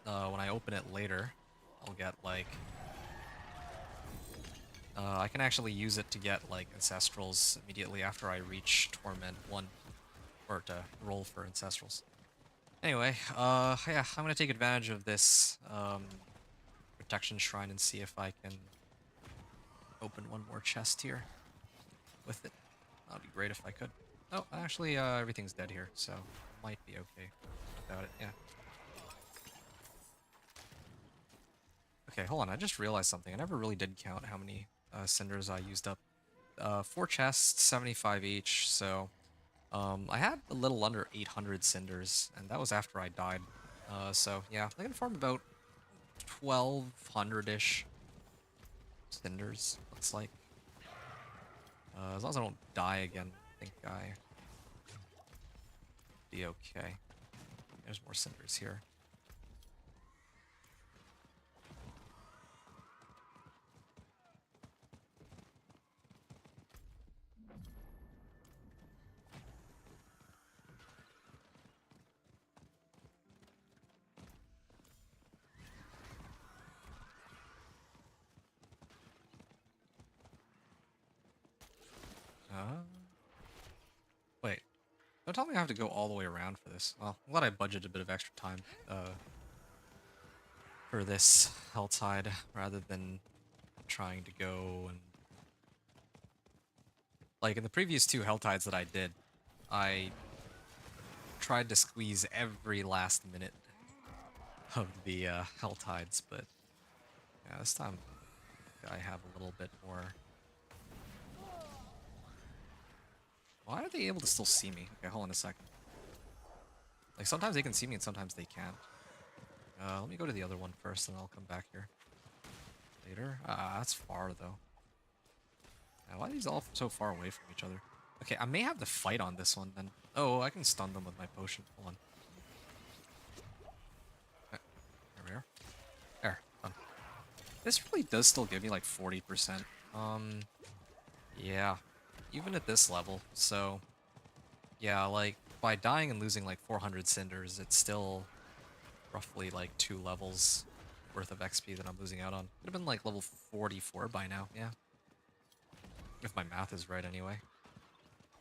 when I open it later, I'll get like... I can actually use it to get like Ancestrals immediately after I reach Torment 1, or to roll for Ancestrals. Anyway, yeah, I'm gonna take advantage of this protection shrine and see if I can open one more chest here with it. That'd be great if I could. Oh, actually, everything's dead here, so might be okay without it. Yeah. Okay, hold on. I just realized something. I never really did count how many cinders I used up. 4 chests, 75 each. So I had a little under 800 cinders, and that was after I died. So yeah, I can farm about 1,200-ish cinders. Looks like. As long as I don't die again, I think I be okay. There's more cinders here. Wait. Don't tell me I have to go all the way around for this. Well, I'm glad I budgeted a bit of extra time for this Helltide, rather than trying to go and... Like, in the previous 2 Helltides that I did, I tried to squeeze every last minute of the Helltides, but yeah, this time I have a little bit more... Why are they able to still see me? Okay, hold on a second. Like, sometimes they can see me and sometimes they can't. Let me go to the other one first and I'll come back here later. That's far, though. Why are these all so far away from each other? Okay, I may have to fight on this one, then. Oh, I can stun them with my potion. Hold on. There we are. There, done. This really does still give me, like, 40%. Yeah. Even at this level, so... Yeah, like, by dying and losing, like, 400 cinders, it's still roughly, like, 2 levels worth of XP that I'm losing out on. Could have been, like, level 44 by now, yeah. If my math is right, anyway.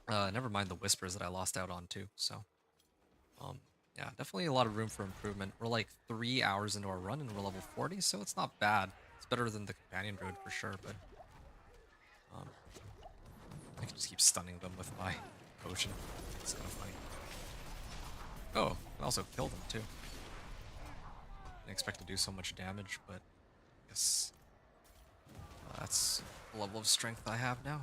Never mind the whispers that I lost out on, too, so... yeah, definitely a lot of room for improvement. We're, like, 3 hours into our run, and we're level 40, so it's not bad. It's better than the Companion Druid, for sure, but... I can just keep stunning them with my potion. It's kind of funny. Oh, I also killed them too. Didn't expect to do so much damage, but I guess that's the level of strength I have now.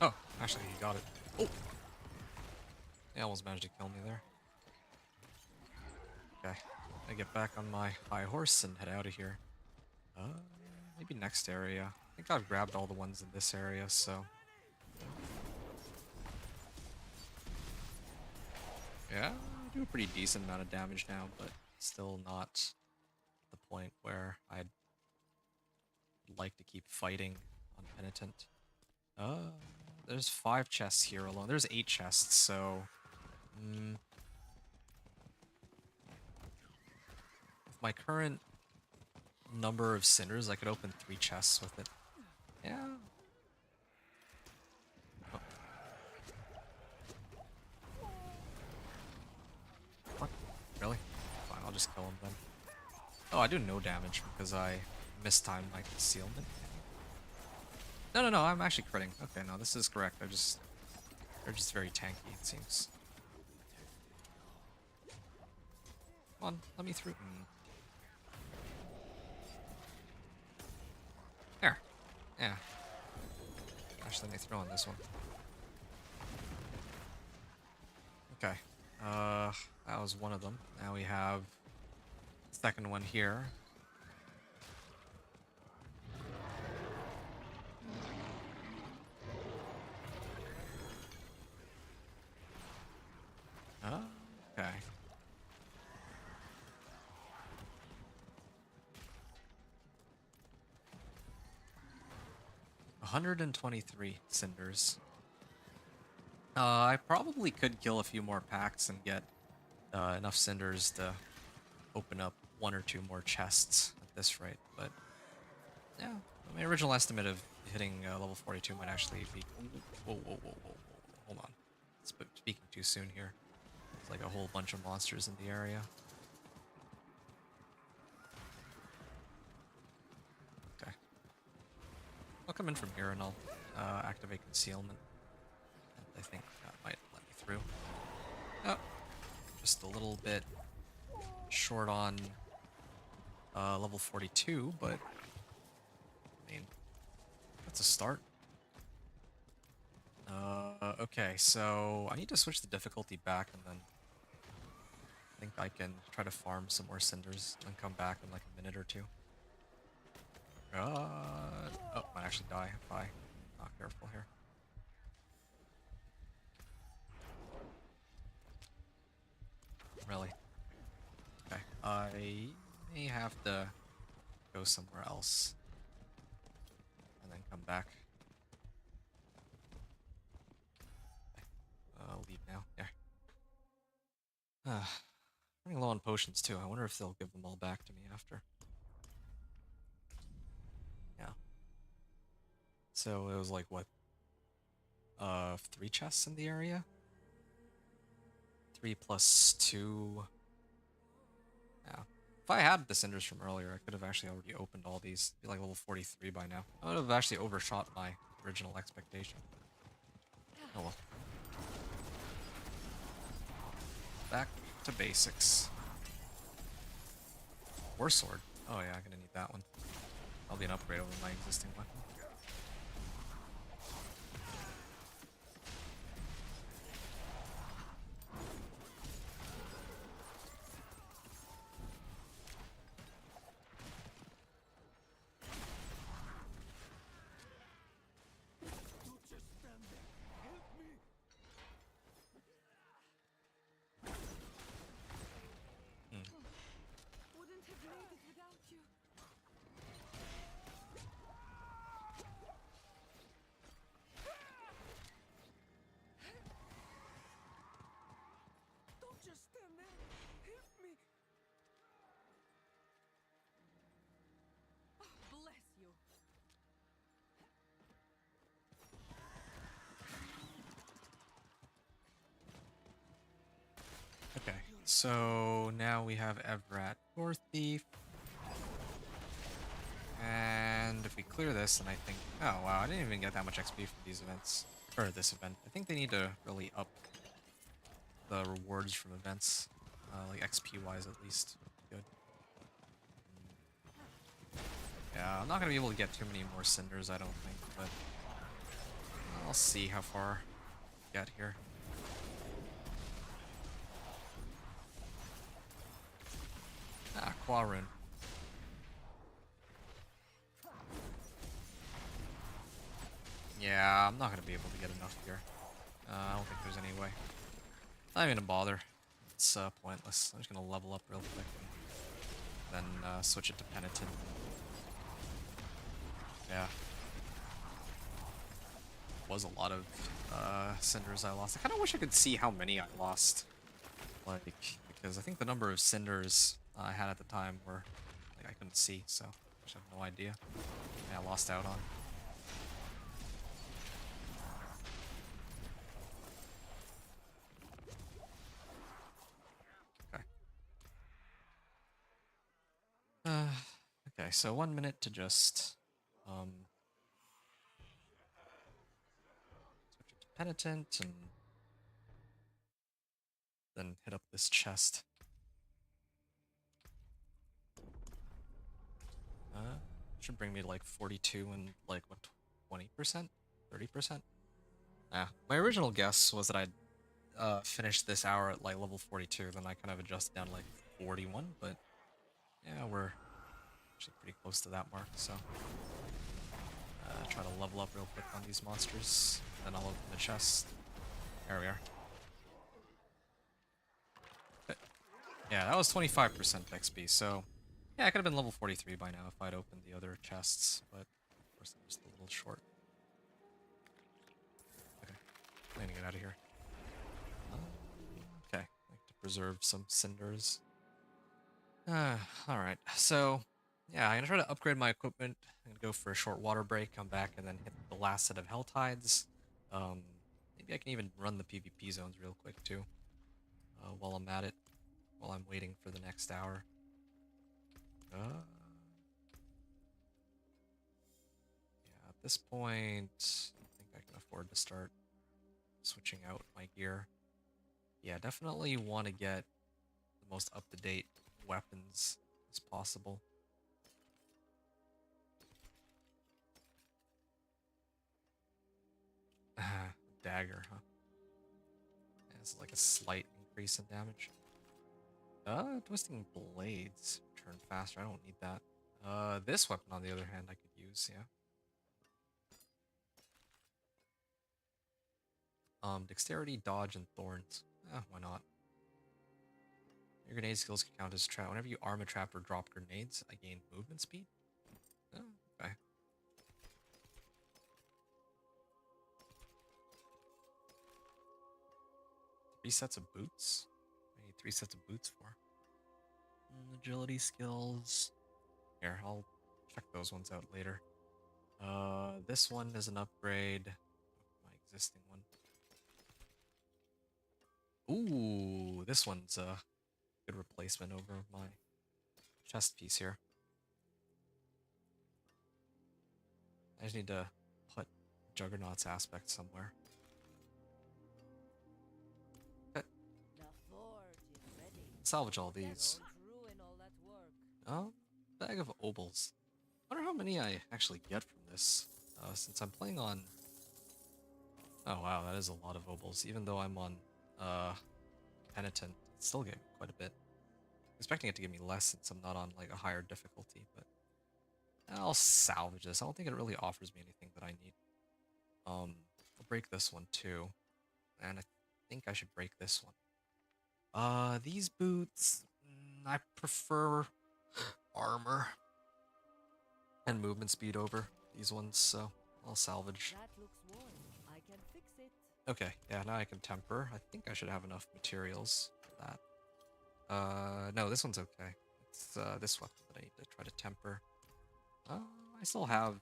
Oh, actually, he got it. Oh! He almost managed to kill me there. Okay, I get back on my high horse and head out of here. Maybe next area. I think I've grabbed all the ones in this area, so... Yeah, I do a pretty decent amount of damage now, but still not the point where I'd like to keep fighting on Penitent. There's 5 chests here alone. There's 8 chests, so... with my current number of cinders, I could open 3 chests with it. Yeah. Oh. What? Really? Fine, I'll just kill him then. Oh, I do no damage because I mistimed my concealment. No, I'm actually critting. Okay, no, this is correct. They're just very tanky, it seems. Come on, let me through. There. Yeah. Actually, let me throw on this one. Okay. That was one of them. Now we have the second one here. Okay. 123 cinders. I probably could kill a few more packs and get enough cinders to open up 1 or 2 more chests at this rate, but yeah, my original estimate of hitting level 42 might actually be... Whoa, hold on. Speaking too soon here. It's like a whole bunch of monsters in the area. Okay. I'll come in from here and I'll activate concealment. And I think that might let me through. Oh, just a little bit short on level 42, but I mean, that's a start. Okay, so I need to switch the difficulty back and then I think I can try to farm some more cinders and come back in like a minute or 2. Oh, might actually die if I'm not careful here. Really? Okay, I may have to go somewhere else and then come back. I'll leave now. Yeah. Running low on potions too. I wonder if they'll give them all back to me after. Yeah. So it was like what? 3 chests in the area? 3 plus 2. Yeah. If I had the cinders from earlier, I could have actually already opened all these. Be like level 43 by now. I would have actually overshot my original expectation. Oh well. Back to basics. War sword. Oh yeah, I'm gonna need that one. That'll be an upgrade over my existing weapon. So now we have Evrat, Gore Thief. And if we clear this, then I think... Oh, wow, I didn't even get that much XP from these events. Or this event. I think they need to really up the rewards from events. Like XP-wise, at least. Good. Yeah, I'm not going to be able to get too many more cinders, I don't think, but... I'll see how far we get here. Ah, Quarun. Yeah, I'm not going to be able to get enough here. I don't think there's any way. Not even gonna bother. It's pointless. I'm just gonna level up real quick and then switch it to Penitent. Yeah. Was a lot of cinders I lost. I kind of wish I could see how many I lost. Like, because I think the number of cinders I had at the time were, like, I couldn't see, so I just have no idea. Yeah, I lost out on. Okay. Okay, so 1 minute to just switch it to Penitent and then hit up this chest. Should bring me to like 42 and like what, 20%? 30%? Yeah. My original guess was that I'd finish this hour at like level 42, then I kind of adjusted down to like 41, but yeah, we're actually pretty close to that mark, so try to level up real quick on these monsters, then I'll open the chest. There we are. But, yeah, that was 25% XP, so yeah, I could have been level 43 by now if I'd opened the other chests, but of course I'm just a little short. Okay, I'm gonna get out of here. Okay, I like to preserve some cinders. Alright, so yeah, I'm gonna try to upgrade my equipment. I'm gonna go for a short water break, come back, and then hit the last set of Hell Tides. Maybe I can even run the PvP zones real quick too, while I'm at it, while I'm waiting for the next hour. Yeah, at this point, I think I can afford to start switching out my gear. Yeah, definitely want to get the most up-to-date weapons as possible. Dagger, huh? Yeah, it's like a slight increase in damage. Twisting blades. Turn faster. I don't need that. This weapon, on the other hand, I could use, yeah. Dexterity, dodge, and thorns. Why not? Your grenade skills can count as trap. Whenever you arm a trap or drop grenades, I gain movement speed. Oh, okay. 3 sets of boots? I need 3 sets of boots for. Agility skills. Here, I'll check those ones out later. This one is an upgrade. My existing one. Ooh, this one's a good replacement over my chest piece here. I just need to put Juggernaut's aspect somewhere. Okay. Salvage all these. Oh, bag of obols. Wonder how many I actually get from this, since I'm playing on... Oh wow, that is a lot of obols. Even though I'm on Penitent, it still gave me quite a bit. Expecting it to give me less since I'm not on like a higher difficulty, but I'll salvage this. I don't think it really offers me anything that I need. I'll break this one too, and I think I should break this one. These boots, I prefer armor and movement speed over these ones, so I'll salvage. That looks worn. I can fix it. Okay, yeah, now I can temper. I think I should have enough materials for that. No, this one's okay. It's this weapon that I need to try to temper. I still have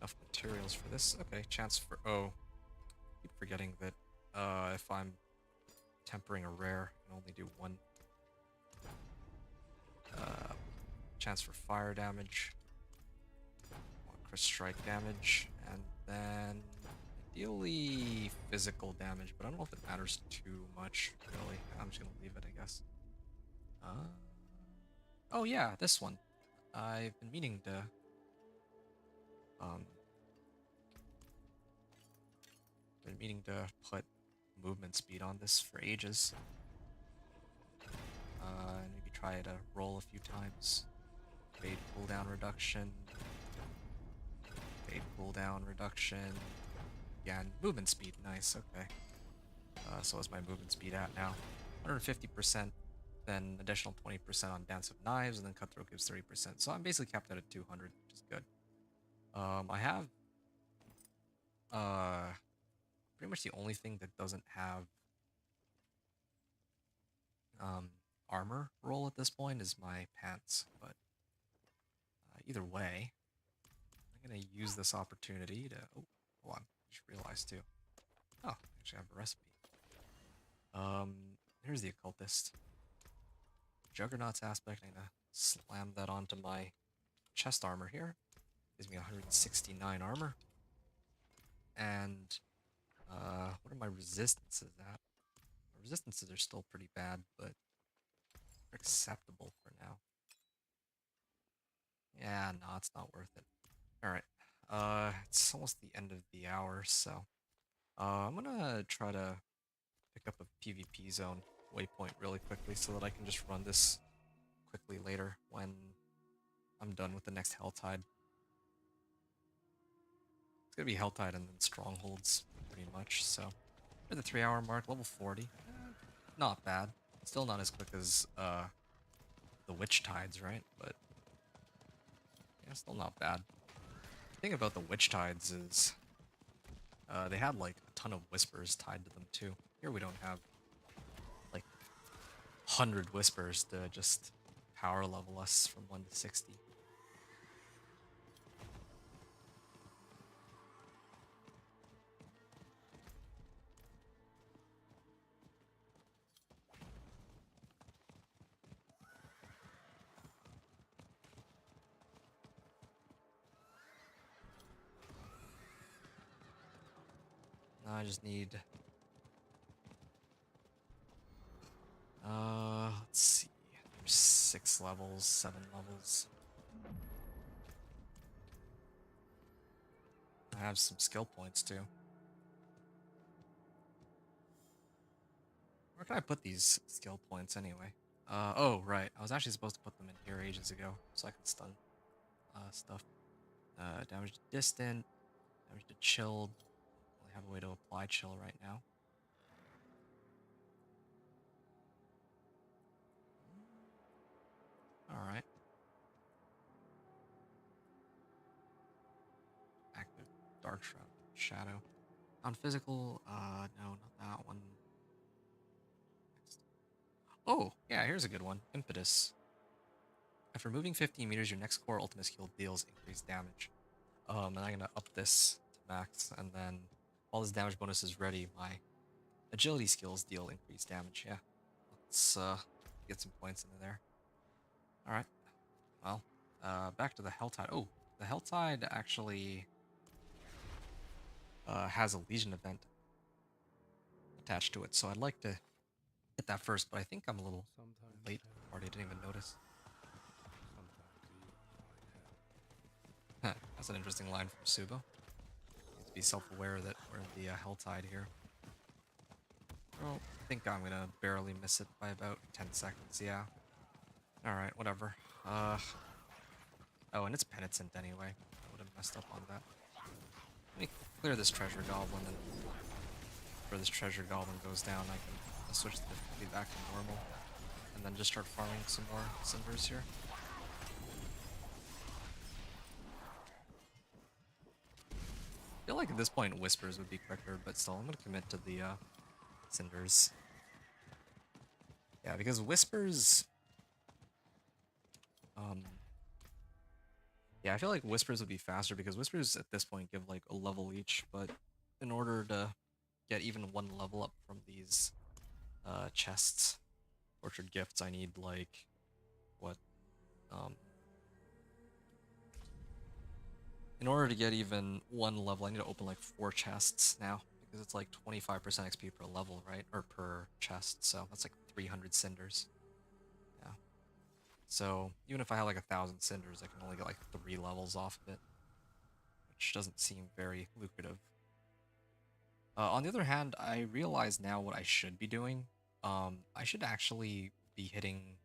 enough materials for this. Okay, chance for... Oh, I keep forgetting that if I'm tempering a rare. I can only do one. Chance for fire damage. One crit strike damage. And then ideally physical damage, but I don't know if it matters too much, really. I'm just gonna leave it, I guess. Oh yeah, this one. I've been meaning to put movement speed on this for ages. Maybe try to roll a few times. Fade cooldown reduction. Fade cooldown reduction. Again, movement speed, nice, okay. So what's my movement speed at now? 150%, then additional 20% on Dance of Knives, and then Cutthroat gives 30%. So I'm basically capped out at 200, which is good. I have pretty much the only thing that doesn't have armor roll at this point is my pants, but either way, I'm gonna use this opportunity to. Oh, hold on! I just realized too. Oh, I actually have a recipe. Here's the occultist. Juggernaut's aspect. I'm gonna slam that onto my chest armor here. Gives me 169 armor. And what are my resistances at? My resistances are still pretty bad, but they're acceptable for now. Yeah, no, it's not worth it. Alright. It's almost the end of the hour, so I'm gonna try to pick up a PvP zone waypoint really quickly so that I can just run this quickly later when I'm done with the next Helltide. It's gonna be Helltide and then Strongholds, pretty much, so. For the 3-hour mark, level 40. Not bad. Still not as quick as the Witch Tides, right? But yeah, still not bad. The thing about the Witch Tides is they had like a ton of whispers tied to them too. Here we don't have like 100 whispers to just power level us from 1 to 60. Now I just need let's see. There's 6 levels, 7 levels. I have some skill points too. Where can I put these skill points anyway? Oh, right. I was actually supposed to put them in here ages ago, so I can stun stuff. Damage to distant, damage to chilled. I only have a way to apply chill right now. Alright. Active Dark Shroud. Shadow. On physical, no, not that one. Next. Oh, yeah, here's a good one. Impetus. After moving 15 meters, your next core ultimate skill deals increased damage. And I'm gonna up this to max, and then while this damage bonus is ready, my agility skills deal increased damage. Yeah, let's get some points into there. All right, well, back to the Helltide. Oh, the Helltide actually has a Legion event attached to it, so I'd like to hit that first, but I think I'm a little Sometimes late. hell, Already didn't even notice. sometimes evil like hell. That's an interesting line from Subo. Needs to be self-aware that we're in the Helltide here. Well, I think I'm gonna barely miss it by about 10 seconds, yeah. Alright, whatever. Oh, and it's Penitent anyway. I would have messed up on that. Let me clear this Treasure Goblin, and before this Treasure Goblin goes down, I can switch the difficulty back to normal, and then just start farming some more Cinders here. I feel like at this point Whispers would be quicker, but still, I'm gonna commit to the Cinders. Yeah, because Whispers... Yeah, I feel like Whispers would be faster because Whispers at this point give like a level each, but in order to get even 1 level up from these chests. Orchard gifts, I need like what? Um, in order to get even one level, I need to open like 4 chests now because it's like 25% XP per level, right? Or per chest, so that's like 300 cinders. Yeah. So even if I have like 1,000 cinders, I can only get like 3 levels off of it, which doesn't seem very lucrative. On the other hand, I realize now what I should be doing. I should actually be hitting.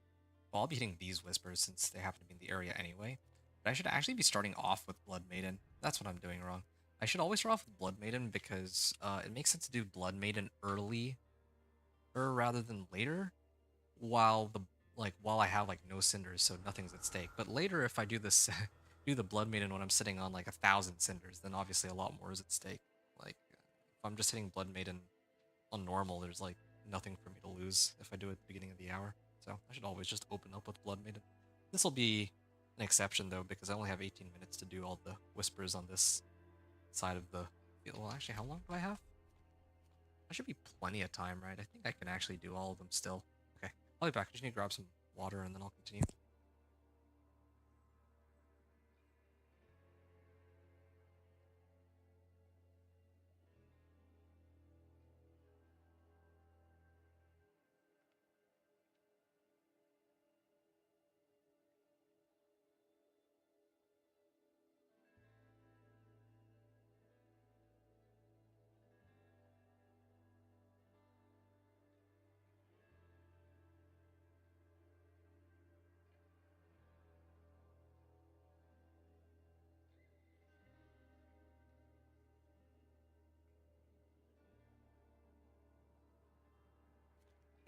Well, I'll be hitting these whispers since they happen to be in the area anyway. But I should actually be starting off with Blood Maiden. That's what I'm doing wrong. I should always start off with Blood Maiden because it makes sense to do Blood Maiden early, or rather than later, while while I have like no cinders, so nothing's at stake. But later, if I do this, do the Blood Maiden when I'm sitting on like 1,000 cinders, then obviously a lot more is at stake. Like if I'm just hitting Blood Maiden on normal, there's like nothing for me to lose if I do it at the beginning of the hour. So I should always just open up with Blood Maiden. This will be an exception though, because I only have 18 minutes to do all the whispers on this side of the field. Well, actually, how long do I have? I should be plenty of time, right? I think I can actually do all of them still. Okay, I'll be back. I just need to grab some water and then I'll continue.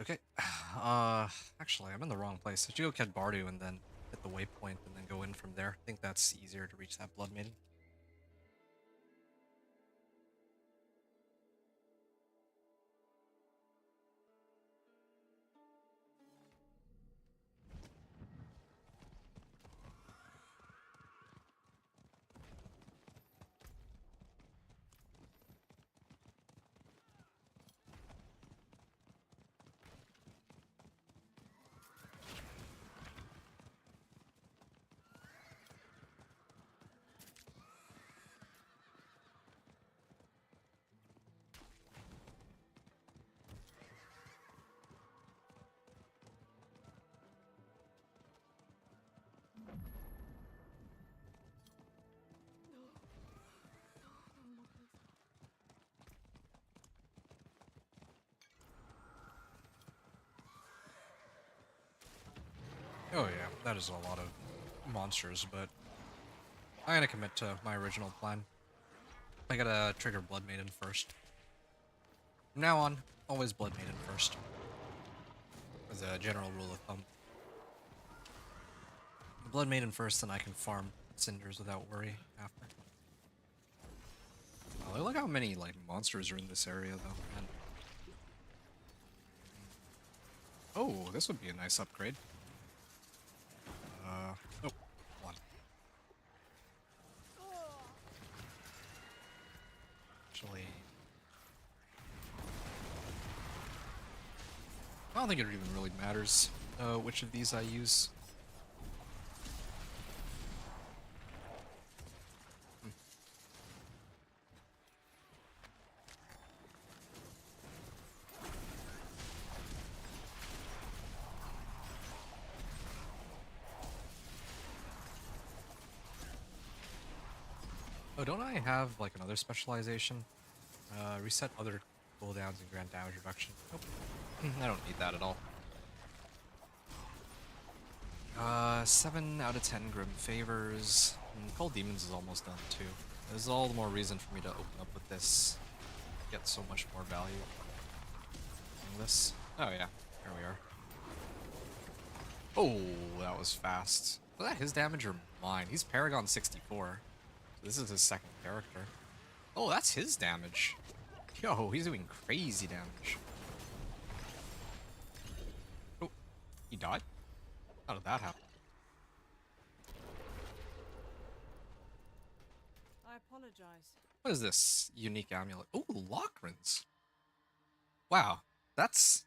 Okay, actually, I'm in the wrong place. I should go Ked Bardu and then hit the waypoint and then go in from there. I think that's easier to reach that Blood Maiden. Oh yeah, that is a lot of monsters, but I'm gonna commit to my original plan. I gotta trigger Blood Maiden first. From now on, always Blood Maiden first. As a general rule of thumb. Blood Maiden first, then I can farm cinders without worry after. Oh, look how many like monsters are in this area though, man. Oh, this would be a nice upgrade. Oh, one. Actually, I don't think it even really matters which of these I use. Oh, don't I have like another specialization? Reset other cooldowns and grant damage reduction. Nope. I don't need that at all. 7 out of 10 Grim Favors. Cold Demons is almost done too. There's all the more reason for me to open up with this. Get so much more value. Doing this. Oh yeah, here we are. Oh, that was fast. Was that his damage or mine? He's Paragon 64. So this is his second character. Oh, that's his damage. Yo, he's doing crazy damage. Oh, he died? How did that happen? I apologize. What is this unique amulet? Oh, Lockrins. Wow, that's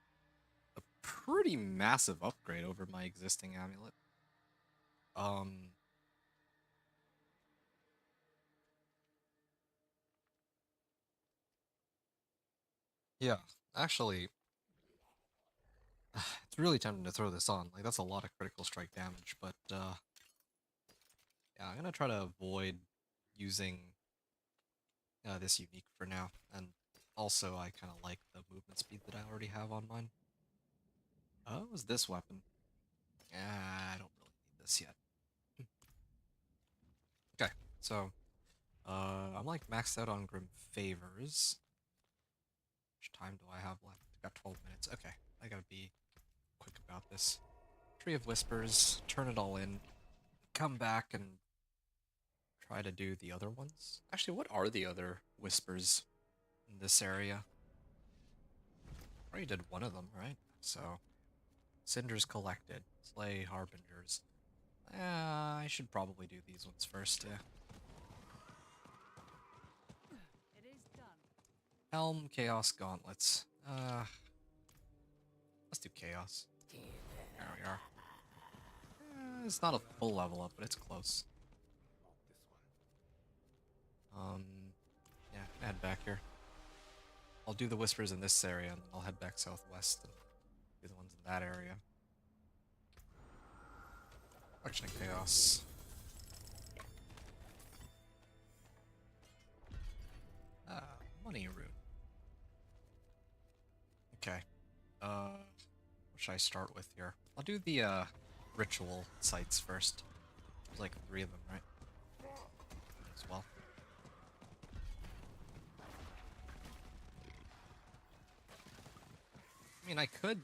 pretty massive upgrade over my existing amulet. Um, yeah, actually, it's really tempting to throw this on. Like, that's a lot of critical strike damage, but, yeah, I'm gonna try to avoid using this unique for now, and also I kind of like the movement speed that I already have on mine. What was this weapon? I don't really need this yet. Okay, so, I'm like maxed out on Grim Favors. How much time do I have left? I got 12 minutes. Okay, I gotta be quick about this. Tree of Whispers, turn it all in, come back and try to do the other ones. Actually, what are the other Whispers in this area? I already did one of them, right? So, Cinders collected, Slay Harbingers. I should probably do these ones first, yeah. It is done. Helm, Chaos, Gauntlets. Let's do Chaos. There we are. It's not a full level up, but it's close. Yeah, head back here. I'll do the Whispers in this area, and then I'll head back southwest and do the ones in that area. Action of Chaos. Money Rune. Okay. What should I start with here? I'll do the, ritual sites first. There's like 3 of them, right? As well. I mean, I could...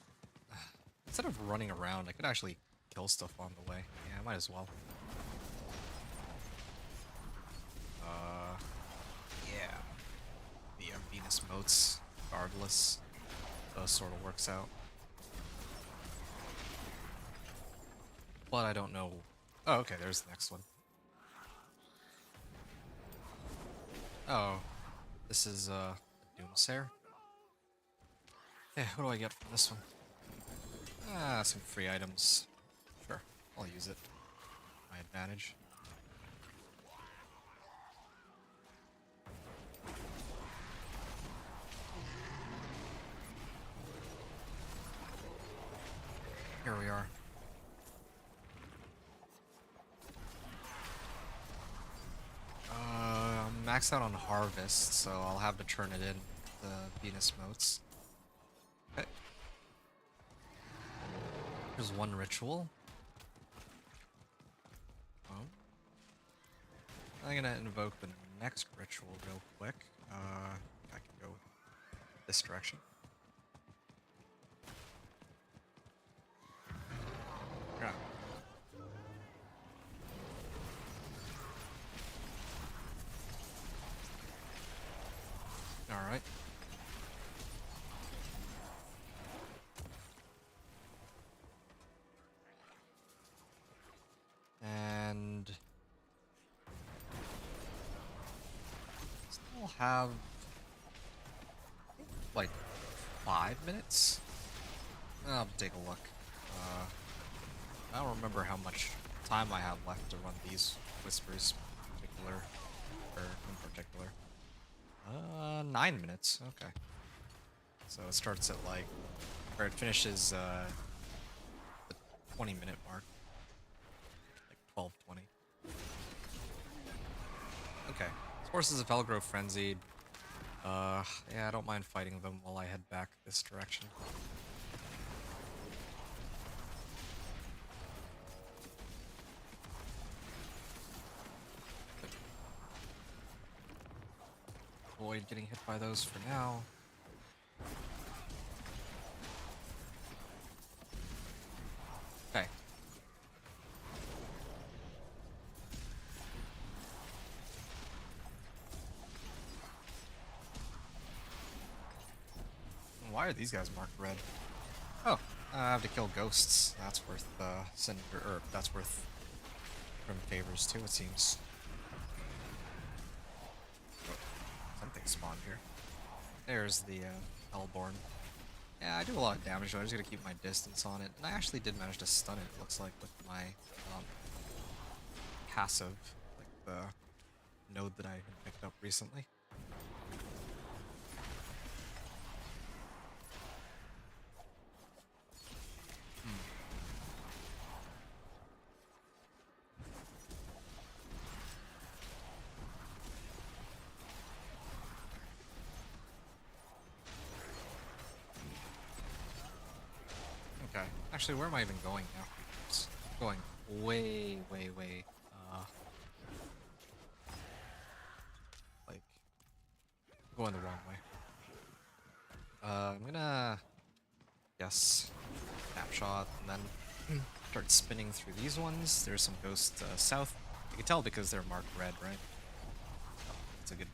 Instead of running around, I could actually kill stuff on the way. Yeah, I might as well. Yeah. The Venus moats, regardless. Sort of works out. But I don't know... Oh, okay, there's the next one. Oh. This is, Doomsayer. Yeah, what do I get from this one? Some free items. Sure, I'll use it. My advantage. Here we are. I'm maxed out on Harvest, so I'll have to turn it in the Venus moats. Okay. There's one ritual. Oh. I'm gonna invoke the next ritual real quick. I can go this direction. Yeah. Alright. And still have like 5 minutes. I'll take a look. I don't remember how much time I have left to run these Whispers in particular, or in particular. 9 minutes. Okay. So it starts at like, or it finishes the 20-minute mark. Like 12:20. Okay. Forces of Hell grow frenzied. Yeah, I don't mind fighting them while I head back this direction. Avoid getting hit by those for now. Okay. Why are these guys marked red? Oh, I have to kill ghosts. That's worth that's worth Grim Favors too, it seems. Oh, something spawned here. There's the Hellborn. Yeah, I do a lot of damage, though. I just gotta keep my distance on it. And I actually did manage to stun it, looks like, with my passive, like the node that I had picked up recently. Okay. Actually, where am I even going now? It's going way, way, way, like, going the wrong way. I'm gonna, yes, snapshot, and then start spinning through these ones. There's some ghosts south. You can tell because they're marked red, right? It's a good,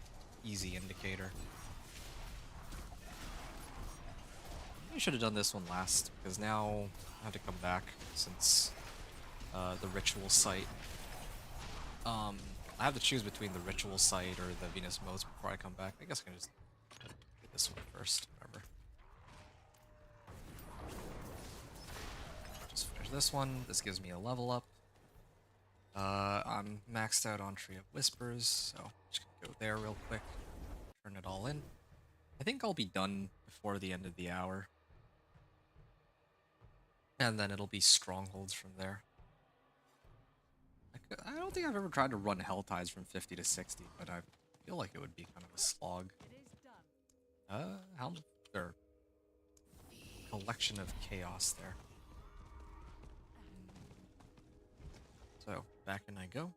easy indicator. I should have done this one last, because now I have to come back since the ritual site. I have to choose between the ritual site or the Venus modes before I come back. I guess I can just do this one first, whatever. Just finish this one. This gives me a level up. I'm maxed out on Tree of Whispers, so just gonna go there real quick. Turn it all in. I think I'll be done before the end of the hour. And then it'll be strongholds from there. I don't think I've ever tried to run Hell Tides from 50 to 60, but I feel like it would be kind of a slog. It is done. How there? Collection of chaos there. So back in I go.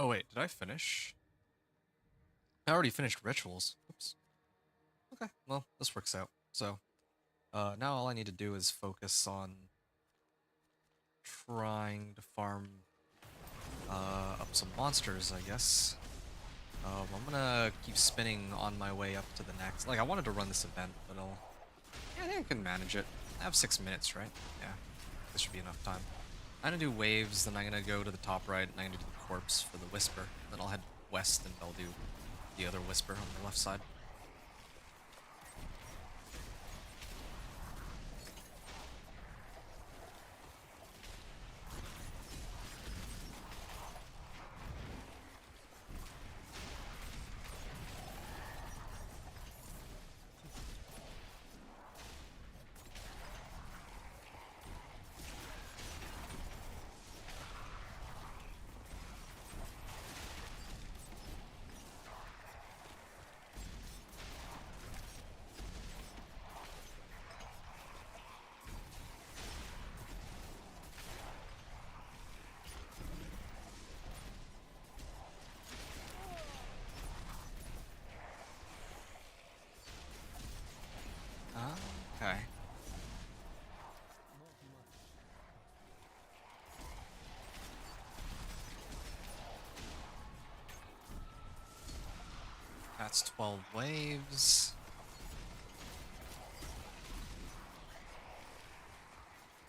Oh wait, did I finish? I already finished rituals. Oops. Okay, well, this works out. So, now all I need to do is focus on trying to farm up some monsters, I guess. I'm gonna keep spinning on my way up to the next. Like, I wanted to run this event, but yeah, I think I can manage it. I have 6 minutes, right? Yeah, this should be enough time. I'm gonna do waves, then I'm gonna go to the top right, and I'm gonna do the corpse for the whisper. Then I'll head west, and I'll do the other whisper on the left side. Okay. That's 12 waves.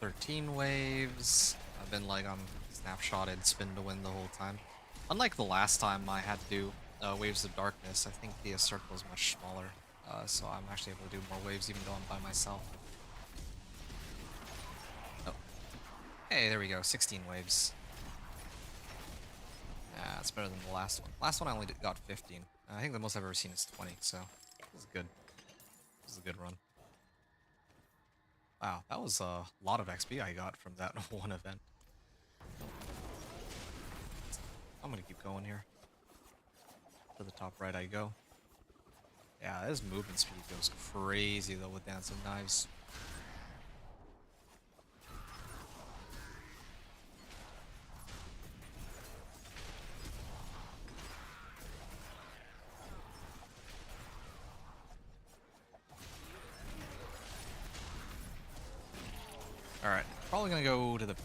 13 waves. I've been like on snapshotted spin to win the whole time. Unlike the last time I had to do waves of darkness, I think the circle is much smaller. So I'm actually able to do more waves even though I'm by myself. Oh. Hey, there we go. 16 waves. Yeah, it's better than the last one. Last one I only got 15. I think the most I've ever seen is 20, so this is good. This is a good run. Wow, that was a lot of XP I got from that one event. I'm gonna keep going here. To the top right I go. Yeah, his movement speed goes crazy though with Dancing Knives. Alright, probably gonna go to the...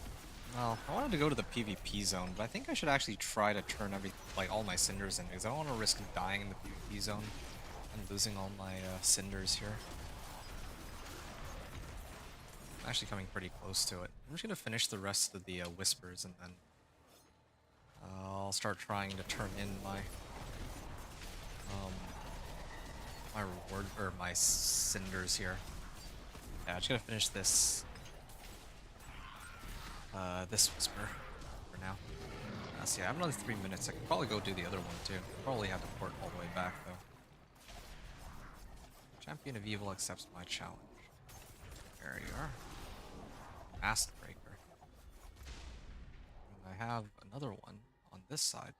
Well, I wanted to go to the PvP zone, but I think I should actually try to turn all my cinders in, because I don't want to risk dying in the PvP zone and losing all my cinders here. actually coming pretty close to it. I'm just gonna finish the rest of the whispers, and then I'll start trying to turn in um, my reward or my cinders here. Yeah, I'm just gonna finish this this whisper for now. So yeah, I have another 3 minutes. I could probably go do the other one too. Probably have to port all the way back though. Champion of Evil accepts my challenge. There you are. Mask Breaker. And I have another one on this side.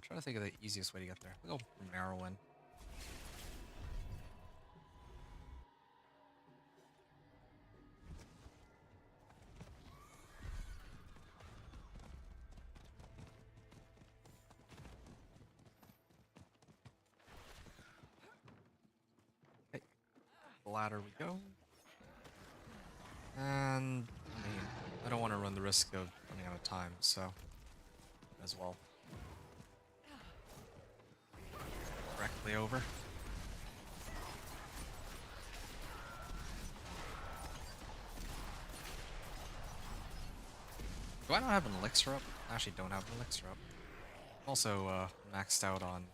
Try to think of the easiest way to get there. We'll go from Merowin. Okay, the ladder we go. And I mean, I don't want to run the risk of running out of time, so as well. Directly over. Do I not have an elixir up? I actually don't have an elixir up. Also maxed out on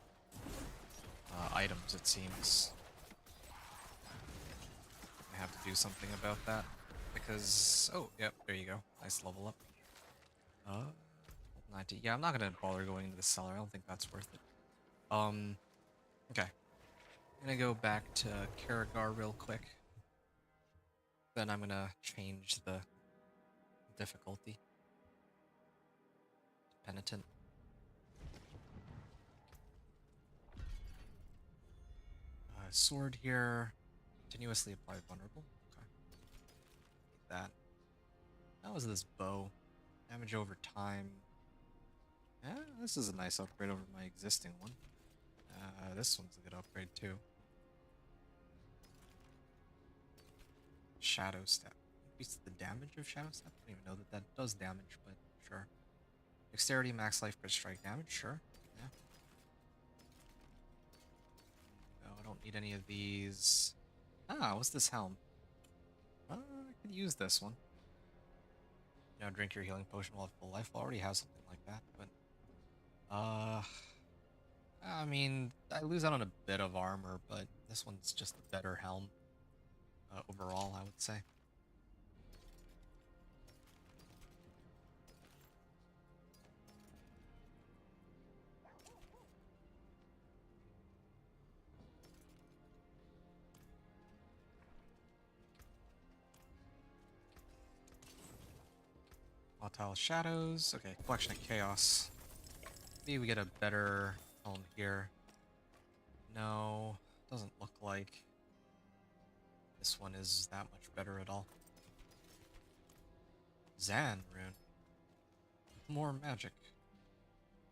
items, it seems. I have to do something about that. Because, oh, yep, there you go. Nice level up. 90. Yeah, I'm not gonna bother going into the cellar. I don't think that's worth it. Okay. I'm gonna go back to Karagar real quick. Then I'm gonna change the difficulty. Penitent. Sword here. Continuously apply vulnerable. Okay. Take that. How is this bow? Damage over time. Yeah, this is a nice upgrade over my existing one. This one's a good upgrade too. Shadow Step. Increase the damage of Shadow Step? I don't even know that that does damage, but sure. Dexterity, max life, crit strike damage, sure. Yeah. No, I don't need any of these. Ah, what's this helm? I could use this one. You know, drink your healing potion while at full life. I'll already have something like that, but I mean, I lose out on a bit of armor, but this one's just a better helm overall, I would say. Volatile Shadows. Okay, Collection of Chaos. Maybe we get a better helm here. No, doesn't look like this one is that much better at all. Zan rune. More magic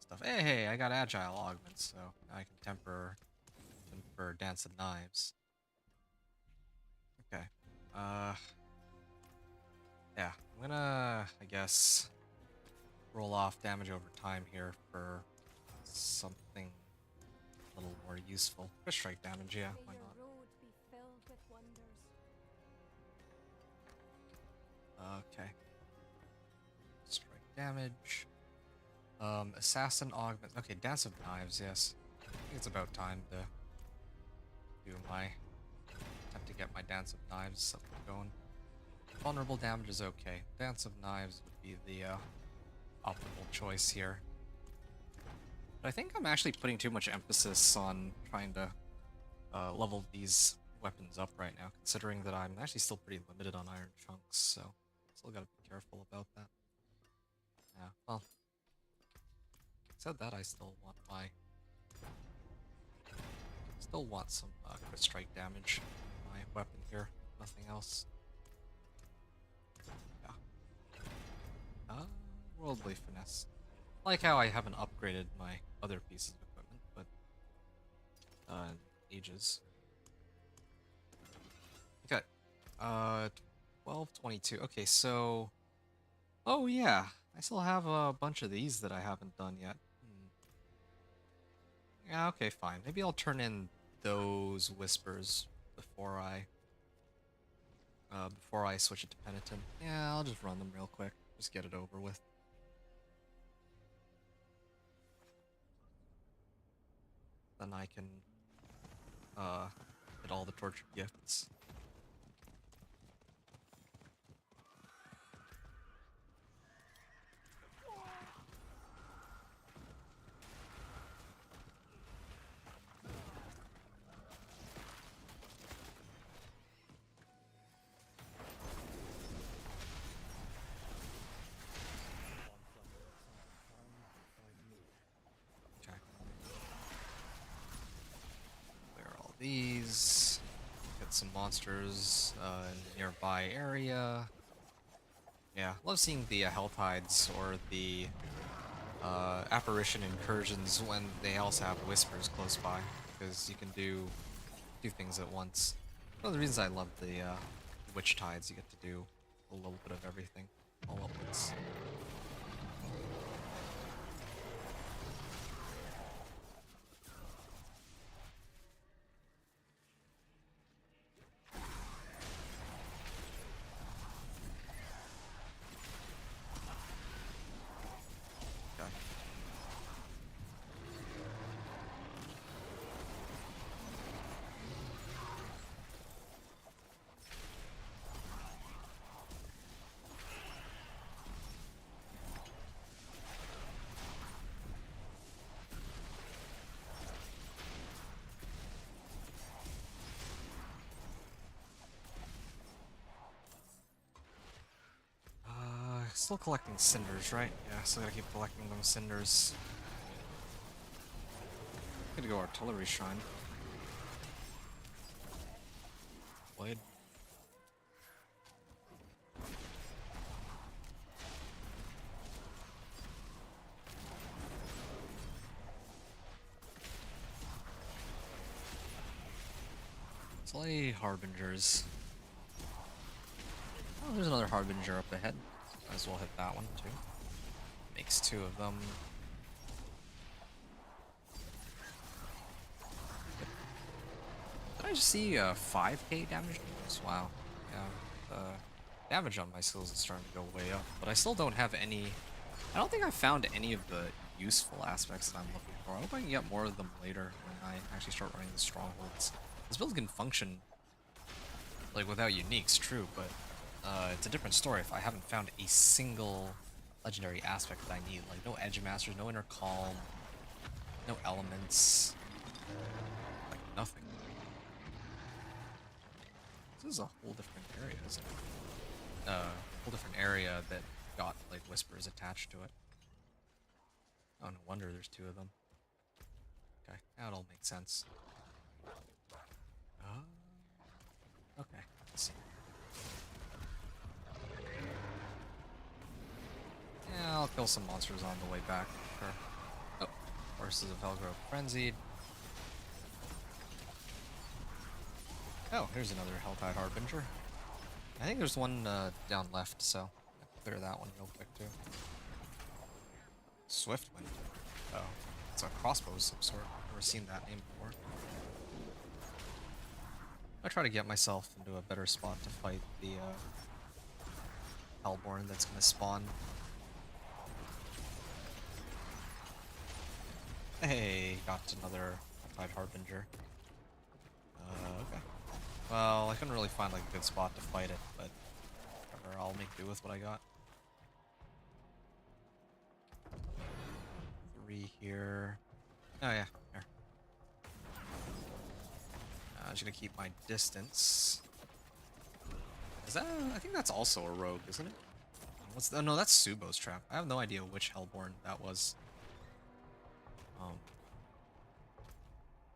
stuff. Hey, I got agile augments, so now I can temper Dance of Knives. Okay. Yeah, I'm gonna, I guess, roll off damage over time here for something a little more useful. Crit strike damage, yeah, why May your not? road be filled with wonders. Okay. Strike damage. Assassin augment. Okay, Dance of Knives, yes. I think it's about time to do my attempt to get my Dance of Knives up and going. Vulnerable damage is okay. Dance of Knives would be the optimal choice here. But I think I'm actually putting too much emphasis on trying to level these weapons up right now, considering that I'm actually still pretty limited on iron chunks, so still gotta be careful about that. Yeah, well, said that, I still want my... Still want some crit strike damage in my weapon here, nothing else. Yeah. Worldly Finesse. Like how I haven't upgraded my other pieces of equipment, but ages. Okay. 1222. Okay, so oh yeah, I still have a bunch of these that I haven't done yet. Yeah, okay, fine. Maybe I'll turn in those whispers before I before I switch it to Penitent. Yeah, I'll just run them real quick. Just get it over with. Then I can get all the tortured gifts. Okay. Clear all these. Get some monsters in the nearby area. Yeah, love seeing the Hell Tides or the apparition incursions when they also have whispers close by, because you can do things at once. One of the reasons I love the witch tides, you get to do a little bit of everything all at once. Okay. Still collecting cinders, right? Yeah, still gotta keep collecting those cinders. Gonna go artillery shrine. Blade. Slay harbingers. Oh, there's another harbinger up ahead. Might as well hit that one too. Makes two of them. Did I just see 5k damage? Wow. Yeah. The damage on my skills is starting to go way up, but I still don't have any. I don't think I found any of the useful aspects that I'm looking for. I hope I can get more of them later when I actually start running the strongholds. This build can function like without uniques, true, but it's a different story if I haven't found a single legendary aspect that I need. Like no edge masters, no inner calm, no elements, like nothing. This is a whole different area, isn't it? Whole different area that got like whispers attached to it. Oh, no wonder there's two of them. Okay, that all makes sense. Okay, let's see. Yeah, I'll kill some monsters on the way back. Sure. Oh, Horses of Helgrove Frenzied. Oh, here's another Helltide Harbinger. I think there's one down left, so I'll clear that one real quick too. Swiftwind. Oh, it's a crossbow of some sort. Never seen that name before. I try to get myself into a better spot to fight the Hellborn that's gonna spawn. Hey, got another Helltide Harbinger. Okay. Well, I couldn't really find like a good spot to fight it, but whatever, I'll make do with what I got. 3 here. Oh yeah, here. I'm just gonna keep my distance. Is that? I think that's also a rogue, isn't it? What's? Oh no, that's Subo's trap. I have no idea which Hellborn that was.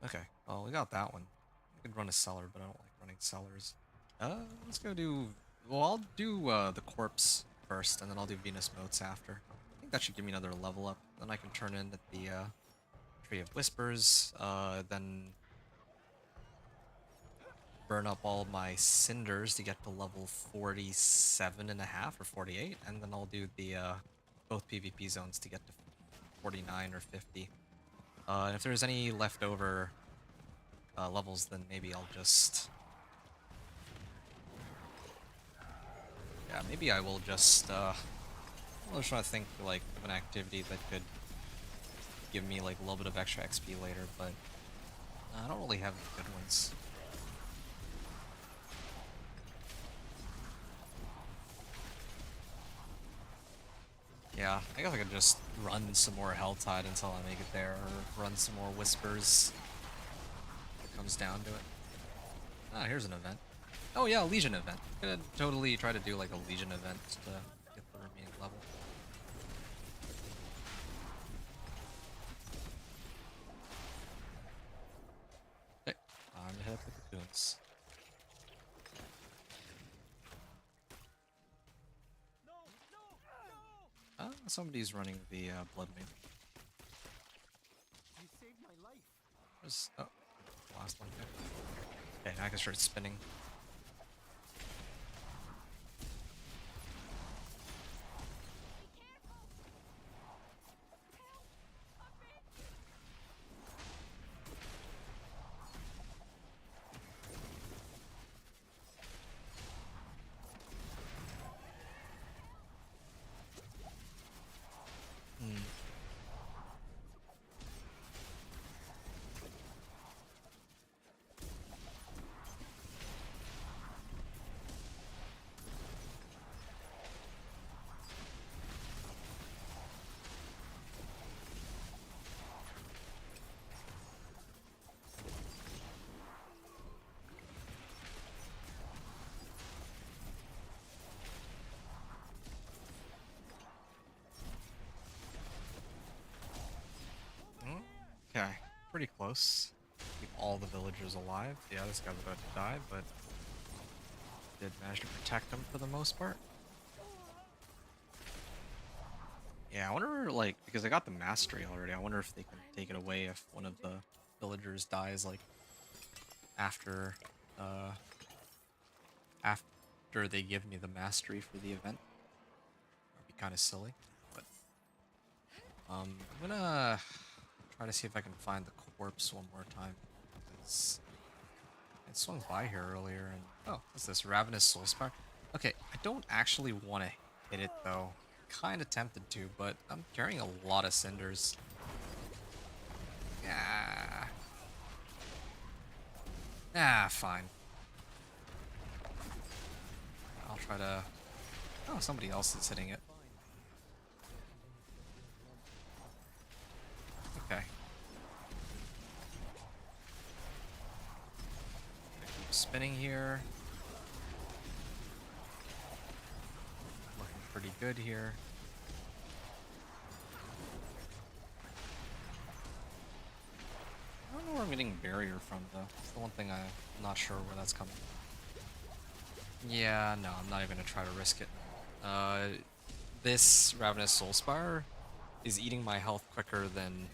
Okay. Well, we got that one. I could run a cellar, but I don't like running cellars. Let's go do. Well, I'll do the corpse first, and then I'll do Venus Motes after. I think that should give me another level up. Then I can turn in at the Tree of Whispers. Then burn up all my cinders to get to level 47.5 or 48, and then I'll do the both PvP zones to get to 49 or 50. And if there's any leftover levels, then maybe I'll just Yeah, maybe I will just, I was trying to think, like, of an activity that could give me, like, a little bit of extra XP later, but I don't really have any good ones. Yeah, I guess I could just run some more Helltide until I make it there, or run some more Whispers if it comes down to it. Ah, here's an event. Oh yeah, a Legion event. Could totally try to do like a Legion event to get the remaining level. Okay, time to head up the cocoons. Somebody's running the Blood Main. You saved my life. There's, oh, last one. Okay, now I can start spinning. Hmm. Okay, pretty close. Keep all the villagers alive. Yeah, this guy's about to die, but did manage to protect him for the most part. Yeah, I wonder, like, because I got the mastery already, I wonder if they can take it away if one of the villagers dies, like, after, after they give me the mastery for the event. That'd be kind of silly, but, I'm gonna try to see if I can find the corpse one more time, because it swung by here earlier, and, oh, what's this, Ravenous Soulspire? Okay, I don't actually want to hit it, though. Kind of tempted to, but I'm carrying a lot of cinders. Ah. Ah, fine. I'll try to... Oh, somebody else is hitting it. Okay. Keep spinning here. Looking pretty good here. I don't know where I'm getting barrier from, though. It's the one thing I'm not sure where that's coming from. Yeah, no, I'm not even gonna try to risk it. This Ravenous Soulspire is eating my health quicker than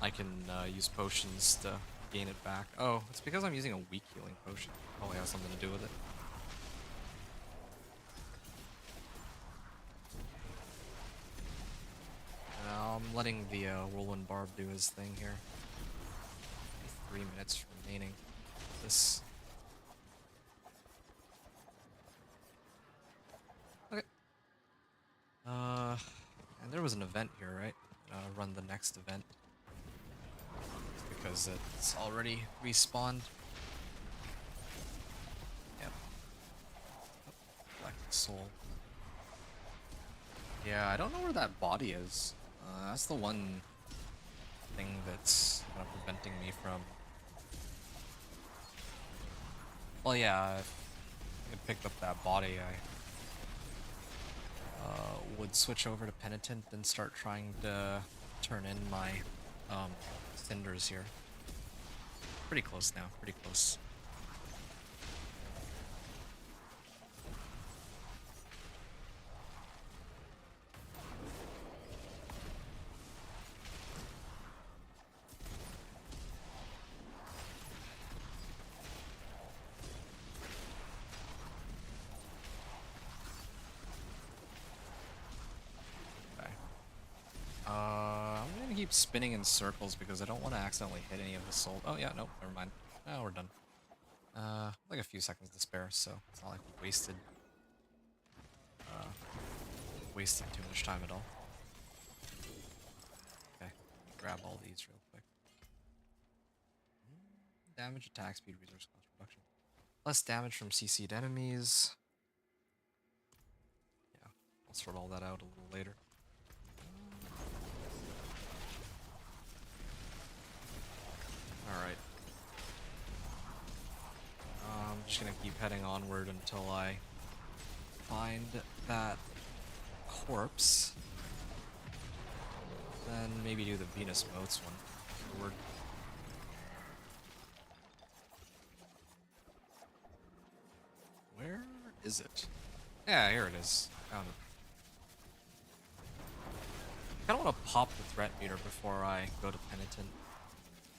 I can use potions to gain it back. Oh, it's because I'm using a weak healing potion. Probably has something to do with it. Now I'm letting the Whirlwind Barb do his thing here. 3 minutes remaining. This. Okay. And there was an event here, right? Run the next event. Because it's already respawned. Yep. Oh, Black Soul. Yeah, I don't know where that body is. That's the one thing that's kind of preventing me from... Well, yeah, if I had picked up that body, I would switch over to Penitent and start trying to turn in my cinders here. Pretty close now, pretty close. I'm gonna keep spinning in circles because I don't want to accidentally hit any of the soul. Oh yeah, nope, never mind. Oh, we're done. Like a few seconds to spare, so it's not like we wasted wasting too much time at all. Okay, grab all these real quick. Damage, attack speed, resource cost reduction. Less damage from CC'd enemies. Yeah, I'll sort all that out a little later. Alright. I'm just gonna keep heading onward until I find that corpse. Then maybe do the Venus Moats one forward. Where is it? Yeah, here it is. Found it. I kinda wanna pop the threat meter before I go to Penitent,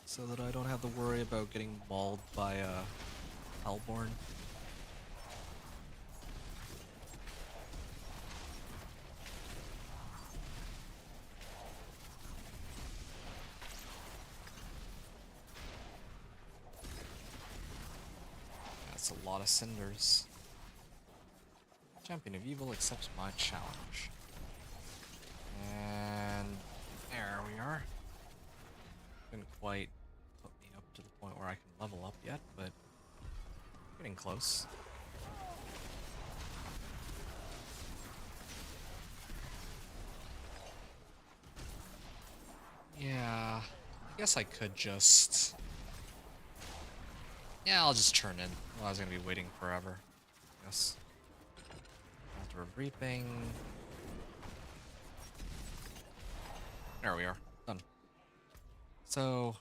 so that I don't have to worry about getting mauled by Hellborn. That's a lot of cinders. Champion of Evil accepts my challenge. And there we are. Couldn't quite put me up to the point where I can level up yet, but getting close. Yeah, I guess I could just... Yeah, I'll just turn in. Well, I was gonna be waiting forever. Yes. Altar of Reaping. There we are. Done. So,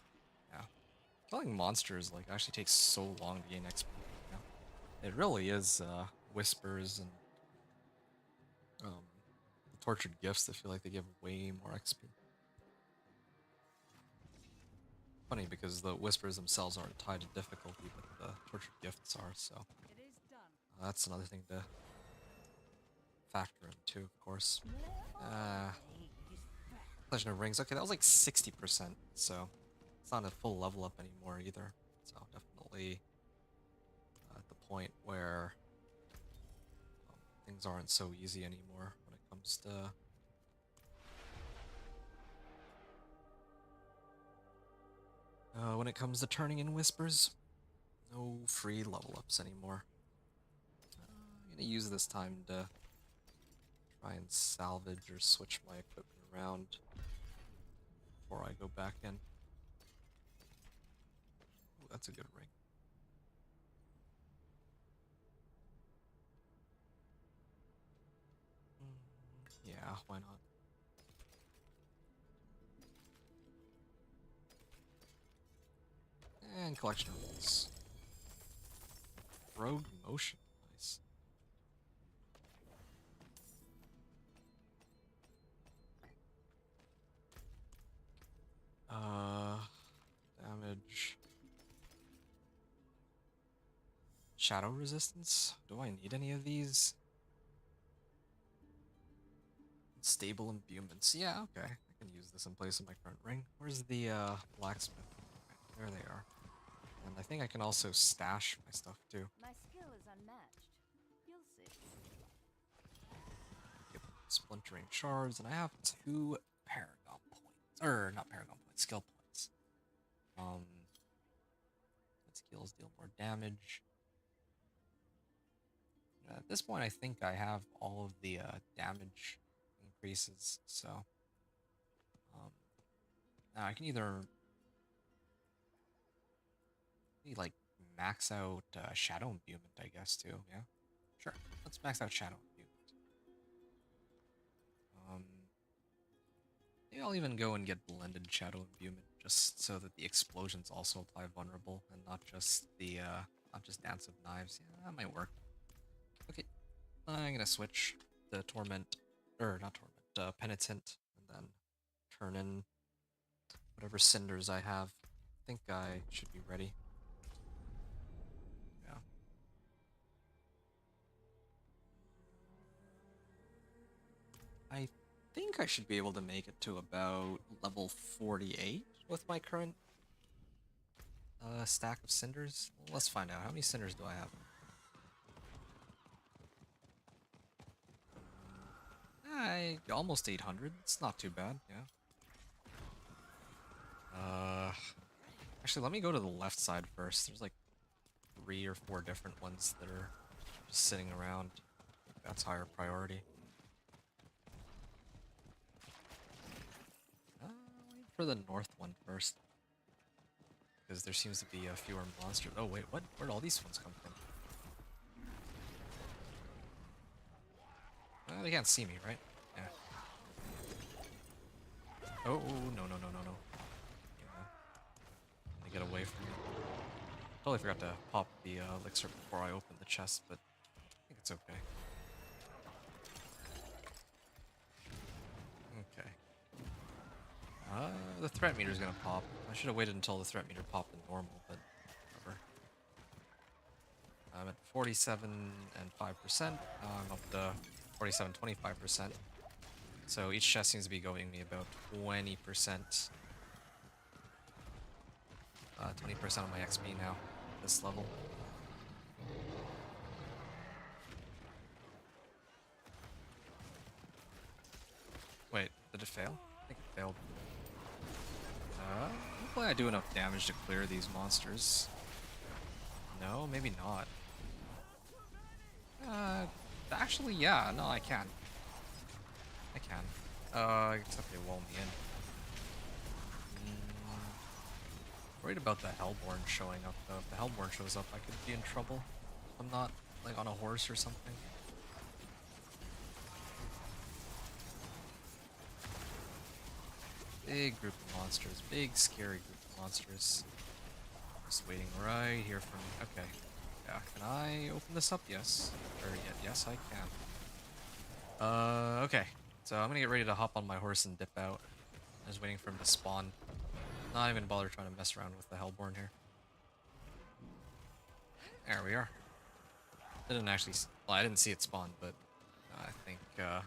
yeah. Killing monsters, like, actually takes so long to gain XP. Yeah. It really is, whispers and, the tortured gifts that feel like they give way more XP. Funny, because the whispers themselves aren't tied to difficulty, but the tortured gifts are, so... It is done. That's another thing to factor in too, of course. Legend of Rings. Okay, that was like 60%, so it's not a full level up anymore either. So definitely at the point where things aren't so easy anymore when it comes to turning in whispers. No free level ups anymore. I'm gonna use this time to try and salvage or switch my equipment around before I go back in. Ooh, that's a good ring. Yeah, why not? And collection of these. Rogue motion, nice. Damage. Shadow resistance? Do I need any of these? Stable imbuements. Yeah, okay. I can use this in place of my current ring. Where's the blacksmith? Okay, there they are. And I think I can also stash my stuff too. My skill is unmatched. You'll see. Yep. Splintering shards, and I have 2 paragon points. Or not paragon points, skill points. Skills deal more damage. At this point, I think I have all of the damage increases, so I can either like max out Shadow Imbuement, I guess, too. Yeah, sure. Let's max out Shadow Imbuement. Maybe I'll even go and get Blended Shadow Imbuement, just so that the explosions also apply vulnerable, and not just the not just Dance of Knives. Yeah, that might work. Okay, I'm gonna switch the Torment, or not Torment, Penitent, and then turn in whatever cinders I have. I think I should be ready. Yeah. I think I should be able to make it to about level 48 with my current stack of cinders. Let's find out. How many cinders do I have? Almost 800. It's not too bad, yeah. Actually, let me go to the left side first. There's like 3 or 4 different ones that are just sitting around. That's higher priority. Wait for the north one first. Because there seems to be fewer monsters. Oh wait, what? Where'd all these ones come from? They can't see me, right? Yeah. Oh, no, no, no, no, no. Let me get away from me. Totally forgot to pop the elixir before I opened the chest, but I think it's okay. Okay. The threat meter's gonna pop. I should have waited until the threat meter popped in normal, but whatever. I'm at 47 and 5%. I'm up to 47, 25%. So each chest seems to be going me about 20%. 20% of my XP now at this level. Wait, did it fail? I think it failed. Hopefully I do enough damage to clear these monsters. No, maybe not. Actually, yeah, no, I can. I can. Except they wall me in. Worried about the Hellborn showing up, though. If the Hellborn shows up, I could be in trouble. I'm not, like, on a horse or something. Big group of monsters. Big, scary group of monsters. Just waiting right here for me. Okay. Yeah, can I open this up? Yes. Or, yeah, yes, I can. Okay. So I'm gonna get ready to hop on my horse and dip out. I'm just waiting for him to spawn. Not even bother trying to mess around with the Hellborn here. There we are. Didn't actually... Well, I didn't see it spawn, but I think I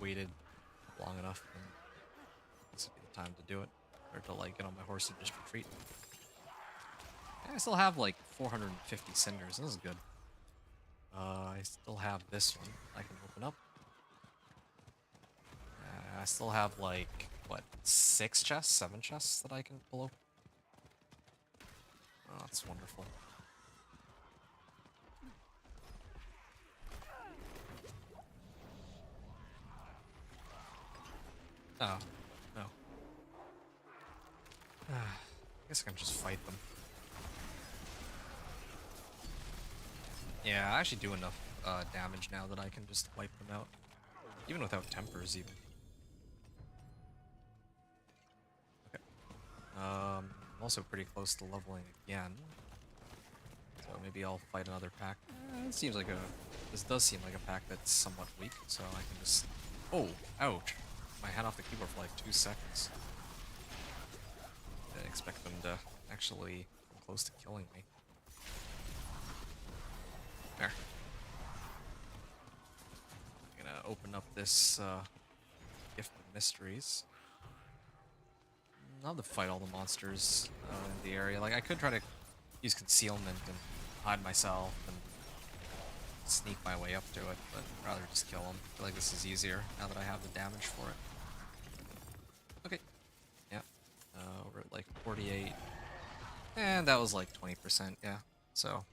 waited long enough, and this would be the time to do it. Or to, like, get on my horse and just retreat. Yeah, I still have, like, 450 cinders. This is good. I still have this one I can open up. I still have, like, what, 6 chests? 7 chests that I can pull open? Oh, that's wonderful. Oh, no. I guess I can just fight them. Yeah, I actually do enough damage now that I can just wipe them out. Even without tempers, even. Okay. I'm also pretty close to leveling again. So maybe I'll fight another pack. It seems like a... This does seem like a pack that's somewhat weak, so I can just... Oh, ouch. My hand off the keyboard for like 2 seconds. I didn't expect them to actually come close to killing me. There. I'm gonna open up this Gift of Mysteries. I'll have to fight all the monsters in the area. Like, I could try to use concealment and hide myself and sneak my way up to it, but I'd rather just kill them. I feel like this is easier now that I have the damage for it. Okay. Yeah. We're at like 48. And that was like 20%, yeah. So,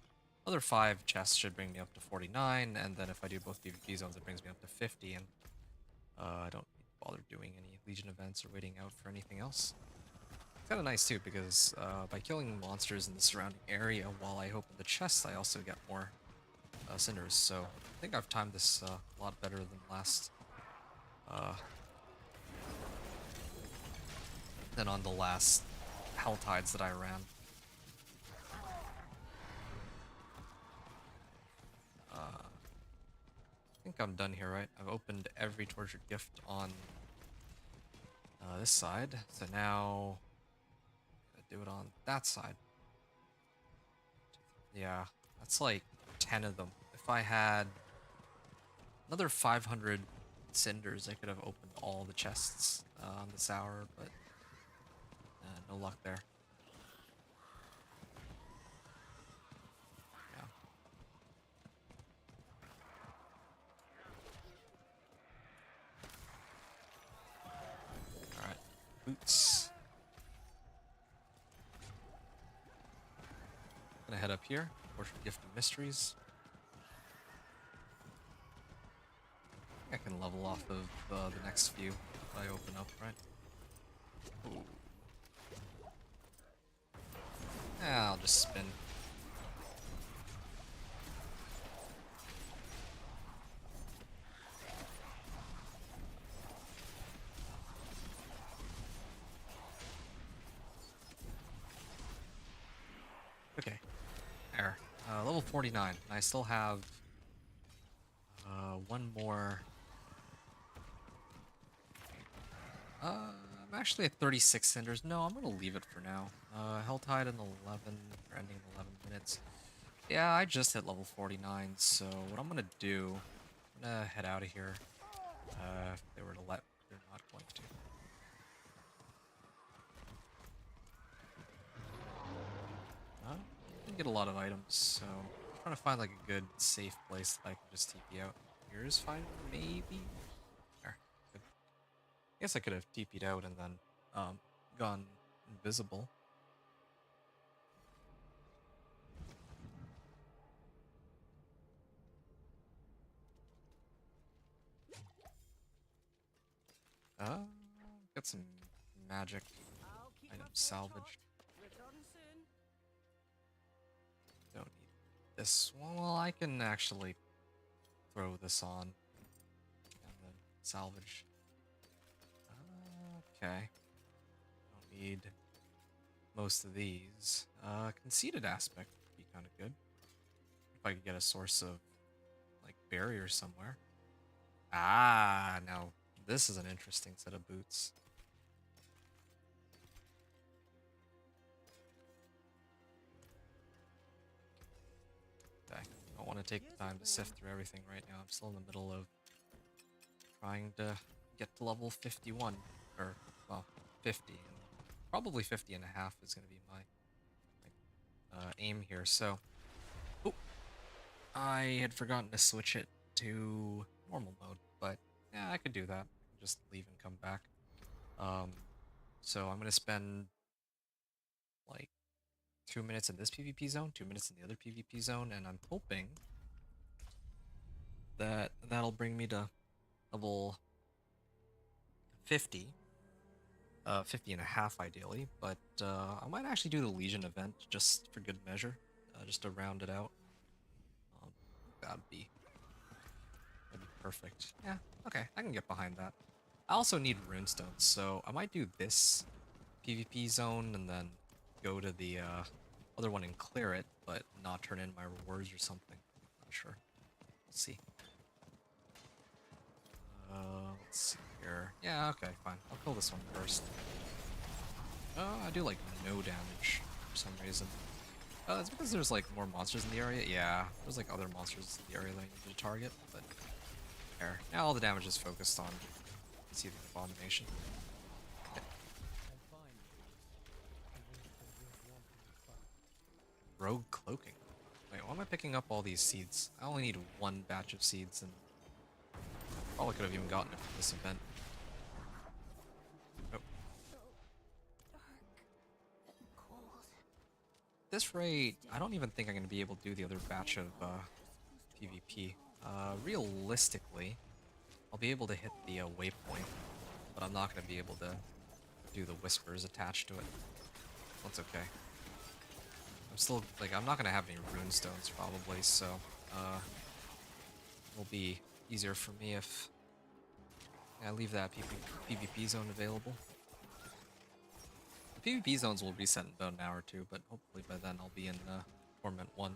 other 5 chests should bring me up to 49, and then if I do both PvP zones, it brings me up to 50, and I don't bother doing any Legion events or waiting out for anything else. It's kind of nice too, because by killing monsters in the surrounding area while I open the chests, I also get more cinders. So I think I've timed this a lot better than last. Than on the last Hell Tides that I ran. I think I'm done here, right? I've opened every tortured gift on this side, so now do it on that side. Yeah, that's like 10 of them. If I had another 500 cinders, I could have opened all the chests on this hour, but no luck there. Yeah. Boots. Gonna head up here. Worship Gift of Mysteries. I can level off of the next few if I open up, right? Ooh. Yeah, I'll just spin. Okay. There. Level 49. I still have one more. I'm actually at 36 cinders. No, I'm gonna leave it for now. Helltide in 11, or ending in 11 minutes. Yeah, I just hit level 49, so what I'm gonna do, I'm gonna head out of here. If they were to let, they're not going to. I didn't get a lot of items, so I'm trying to find like a good, safe place that I can just TP out. Here's fine, maybe? There, good. I guess I could have TP'd out and then gone invisible. Got some magic items salvaged. Don't need this. Well, I can actually throw this on and then salvage. Okay. Don't need most of these. Conceited aspect would be kind of good. If I could get a source of, like, barrier somewhere. Ah, now this is an interesting set of boots. Okay, I don't want to take the time to sift through everything right now. I'm still in the middle of trying to get to level 51, or, well, 50, and probably 50 and a half is going to be my aim here. So, oh, I had forgotten to switch it to normal mode, but yeah, I could do that. I can just leave and come back. So I'm going to spend like 2 minutes in this PvP zone, 2 minutes in the other PvP zone, and I'm hoping that that'll bring me to level 50. 50 and a half ideally, but I might actually do the Legion event just for good measure, just to round it out. That'd be perfect. Yeah, okay, I can get behind that. I also need runestones, so I might do this PvP zone and then go to the other one and clear it, but not turn in my rewards or something. Not sure. We'll see. Let's see here. Yeah, okay, fine. I'll kill this one first. I do like no damage for some reason. It's because there's like more monsters in the area. Yeah, there's like other monsters in the area that I need to target, but there. Now all the damage is focused on Seething Abomination. Okay. Rogue Cloaking. Wait, why am I picking up all these seeds? I only need one batch of seeds, and probably could have even gotten it from this event. Oh. This rate, I don't even think I'm going to be able to do the other batch of PvP. Realistically, I'll be able to hit the waypoint, but I'm not going to be able to do the whispers attached to it. That's okay. I'm still, like, I'm not going to have any runestones probably, so it'll be easier for me if I leave that PvP zone available. The PvP zones will reset in about an hour or two, but hopefully by then I'll be in Torment 1.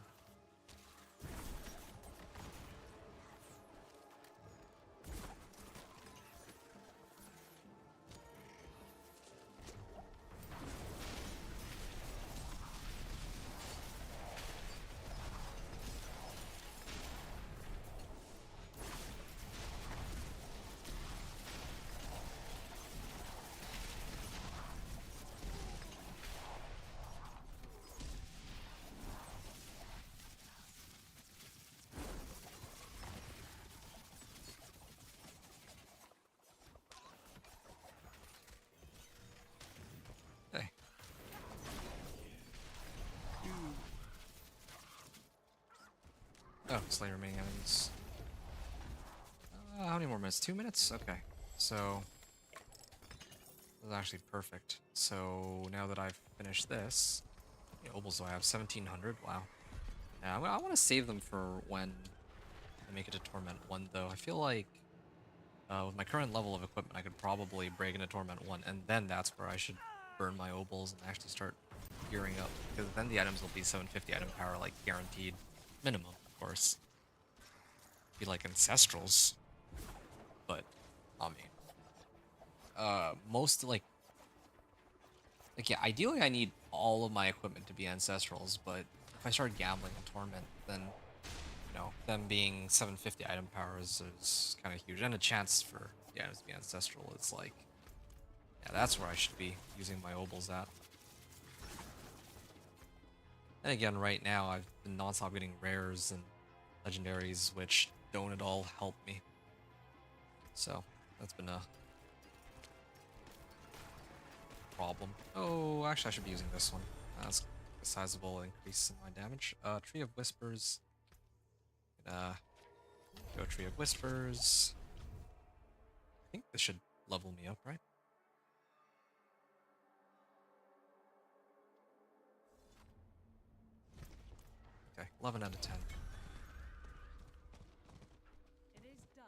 Oh, slay remaining enemies. How many more minutes? 2 minutes? Okay. So, this is actually perfect. So, now that I've finished this, how many obols do I have? 1700? Wow. Yeah, I want to save them for when I make it to Torment 1, though. I feel like with my current level of equipment, I could probably break into Torment 1, and then that's where I should burn my obols and actually start gearing up. Because then the items will be 750 item power, like, guaranteed. Minimum, of course. Be like Ancestrals. But, I mean, most, yeah, ideally I need all of my equipment to be Ancestrals, but if I start gambling in Torment, then, you know, them being 750 item powers is kind of huge. And a chance for the items to be Ancestral is like, yeah, that's where I should be using my obols at. And again, right now, I've been nonstop getting rares and legendaries, which don't at all help me. So, that's been a problem. Oh, actually, I should be using this one. That's a sizable increase in my damage. Tree of Whispers. Go Tree of Whispers. I think this should level me up, right? Okay, 11 out of 10. It is done.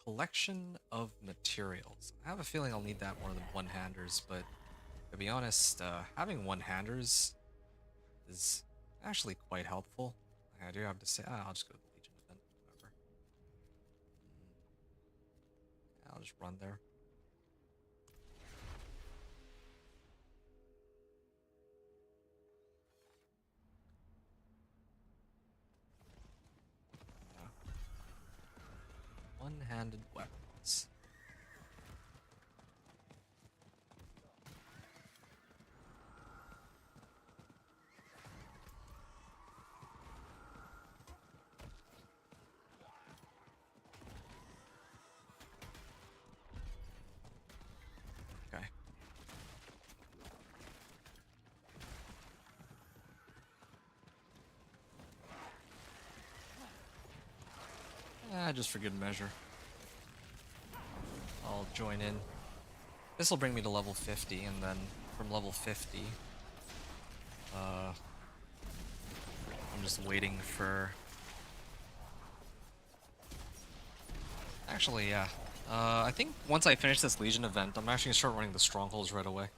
Collection of materials. I have a feeling I'll need that more than one-handers, but to be honest, having one-handers is actually quite helpful. I do have to say, I'll just go to the Legion event, whatever. I'll just run there. One-handed weapons. Okay. Just for good measure. I'll join in. This will bring me to level 50, and then from level 50, I'm just waiting for... Actually, yeah. I think once I finish this Legion event, I'm actually gonna start running the strongholds right away. I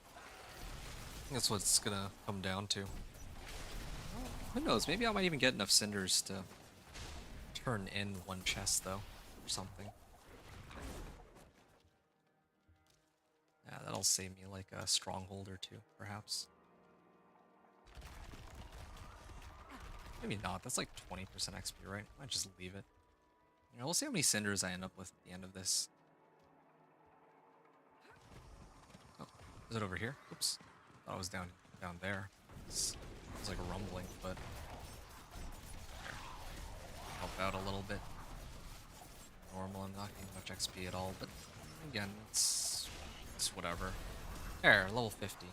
think that's what it's gonna come down to. Who knows? Maybe I might even get enough cinders to turn in one chest, though, or something. Yeah, that'll save me like a stronghold or two, perhaps. Maybe not. That's like 20% XP, right? Might just leave it. You know, we'll see how many cinders I end up with at the end of this. Oh, is it over here? Oops. Thought it was down there. It's like a rumbling, but there. Help out a little bit. Normal, I'm not getting much XP at all, but again, it's whatever. There, level 50.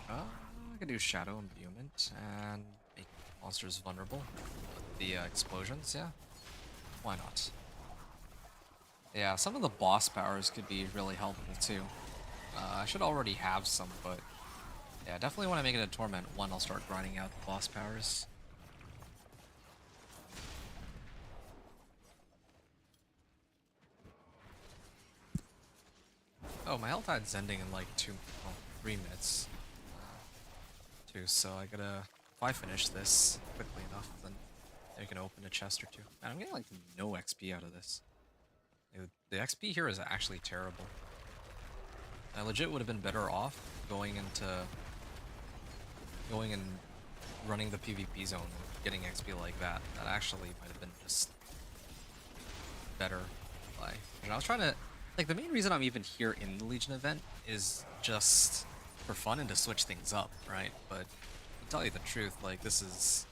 I could do Shadow Imbuement and make monsters vulnerable with the explosions, yeah. Why not? Yeah, some of the boss powers could be really helpful too. I should already have some, but yeah, definitely when I make it a Torment 1, I'll start grinding out the boss powers. Oh, my health tide's ending in like 3 minutes. Too, so I gotta, if I finish this quickly enough, then I can open a chest or two. Man, I'm getting like no XP out of this. The XP here is actually terrible. I legit would have been better off going and running the PvP zone and getting XP like that. That actually might have been just better. Like, you know, I was trying to, like, the main reason I'm even here in the Legion event is just for fun and to switch things up, right? But to tell you the truth, like, this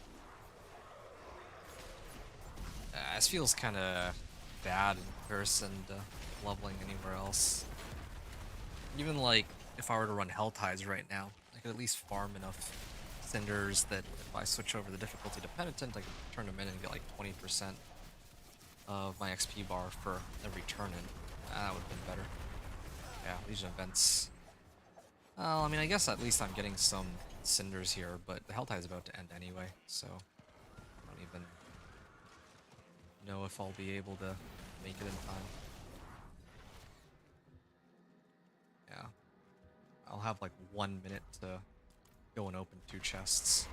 feels kind of bad in comparison to leveling anywhere else. Even like if I were to run Hell Tides right now, I could at least farm enough cinders that if I switch over the difficulty to Penitent, I can turn them in and get like 20% of my XP bar for every turn in. That would have been better. Yeah, Legion events. Well, I mean, I guess at least I'm getting some cinders here, but the Hell Tide is about to end anyway, so I don't even know if I'll be able to make it in time. Yeah. I'll have like 1 minute to go and open 2 chests.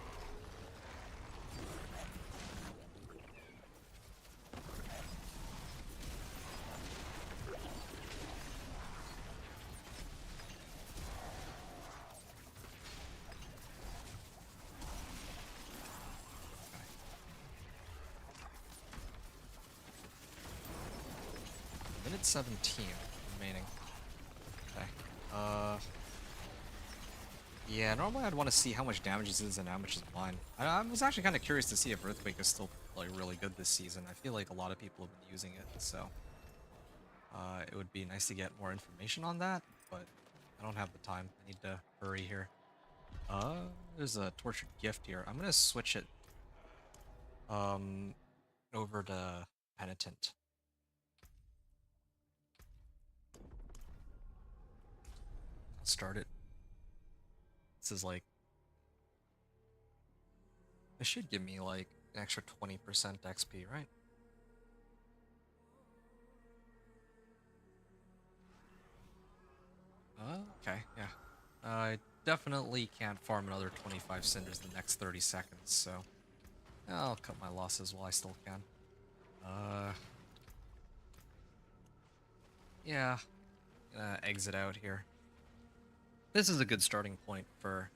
Minute 17 remaining. Okay. Yeah, normally I'd want to see how much damage this is and how much is mine. I was actually kind of curious to see if Earthquake is still like really good this season. I feel like a lot of people have been using it, so it would be nice to get more information on that, but I don't have the time. I need to hurry here. There's a Tortured Gift here. I'm gonna switch it over to Penitent. I'll start it. This is like, it should give me like an extra 20% XP, right? Okay, yeah. I definitely can't farm another 25 cinders the next 30 seconds, so I'll cut my losses while I still can. Yeah, gonna exit out here. This is a good starting point for...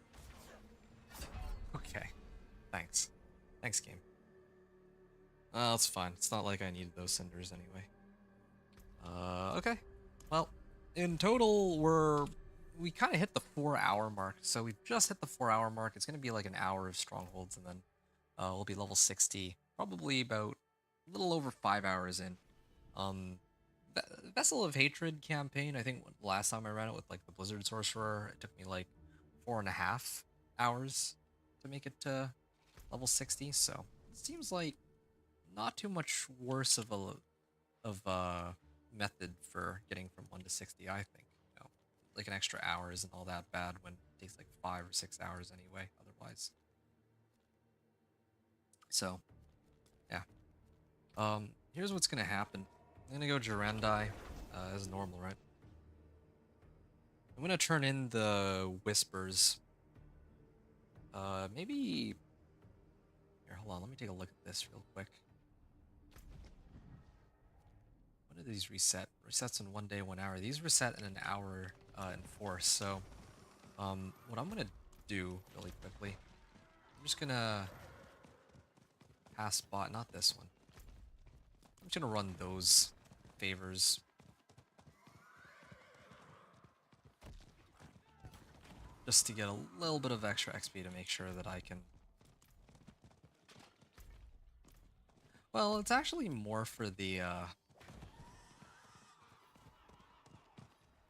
Okay, thanks. Thanks, game. It's fine. It's not like I needed those cinders anyway. Okay. Well, in total, we kind of hit the 4-hour mark. So we've just hit the 4-hour mark. It's going to be like an hour of strongholds, and then we'll be level 60. Probably about a little over 5 hours in. Vessel of Hatred campaign, I think last time I ran it with like the Blizzard Sorcerer, it took me like 4.5 hours to make it to level 60. So it seems like not too much worse of a method for getting from 1 to 60, I think. You know, like an extra hour isn't all that bad when it takes like 5 or 6 hours anyway, otherwise. So, yeah. Here's what's gonna happen. I'm gonna go Durandai, as normal, right? I'm gonna turn in the Whispers. Maybe... Here, hold on, let me take a look at this real quick. When do these reset? Resets in 1 day, 1 hour. These reset in an hour and 4. So, what I'm gonna do really quickly, I'm just gonna pass bot, not this one. I'm just gonna run those favors. Just to get a little bit of extra XP to make sure that I can... Well, it's actually more for the,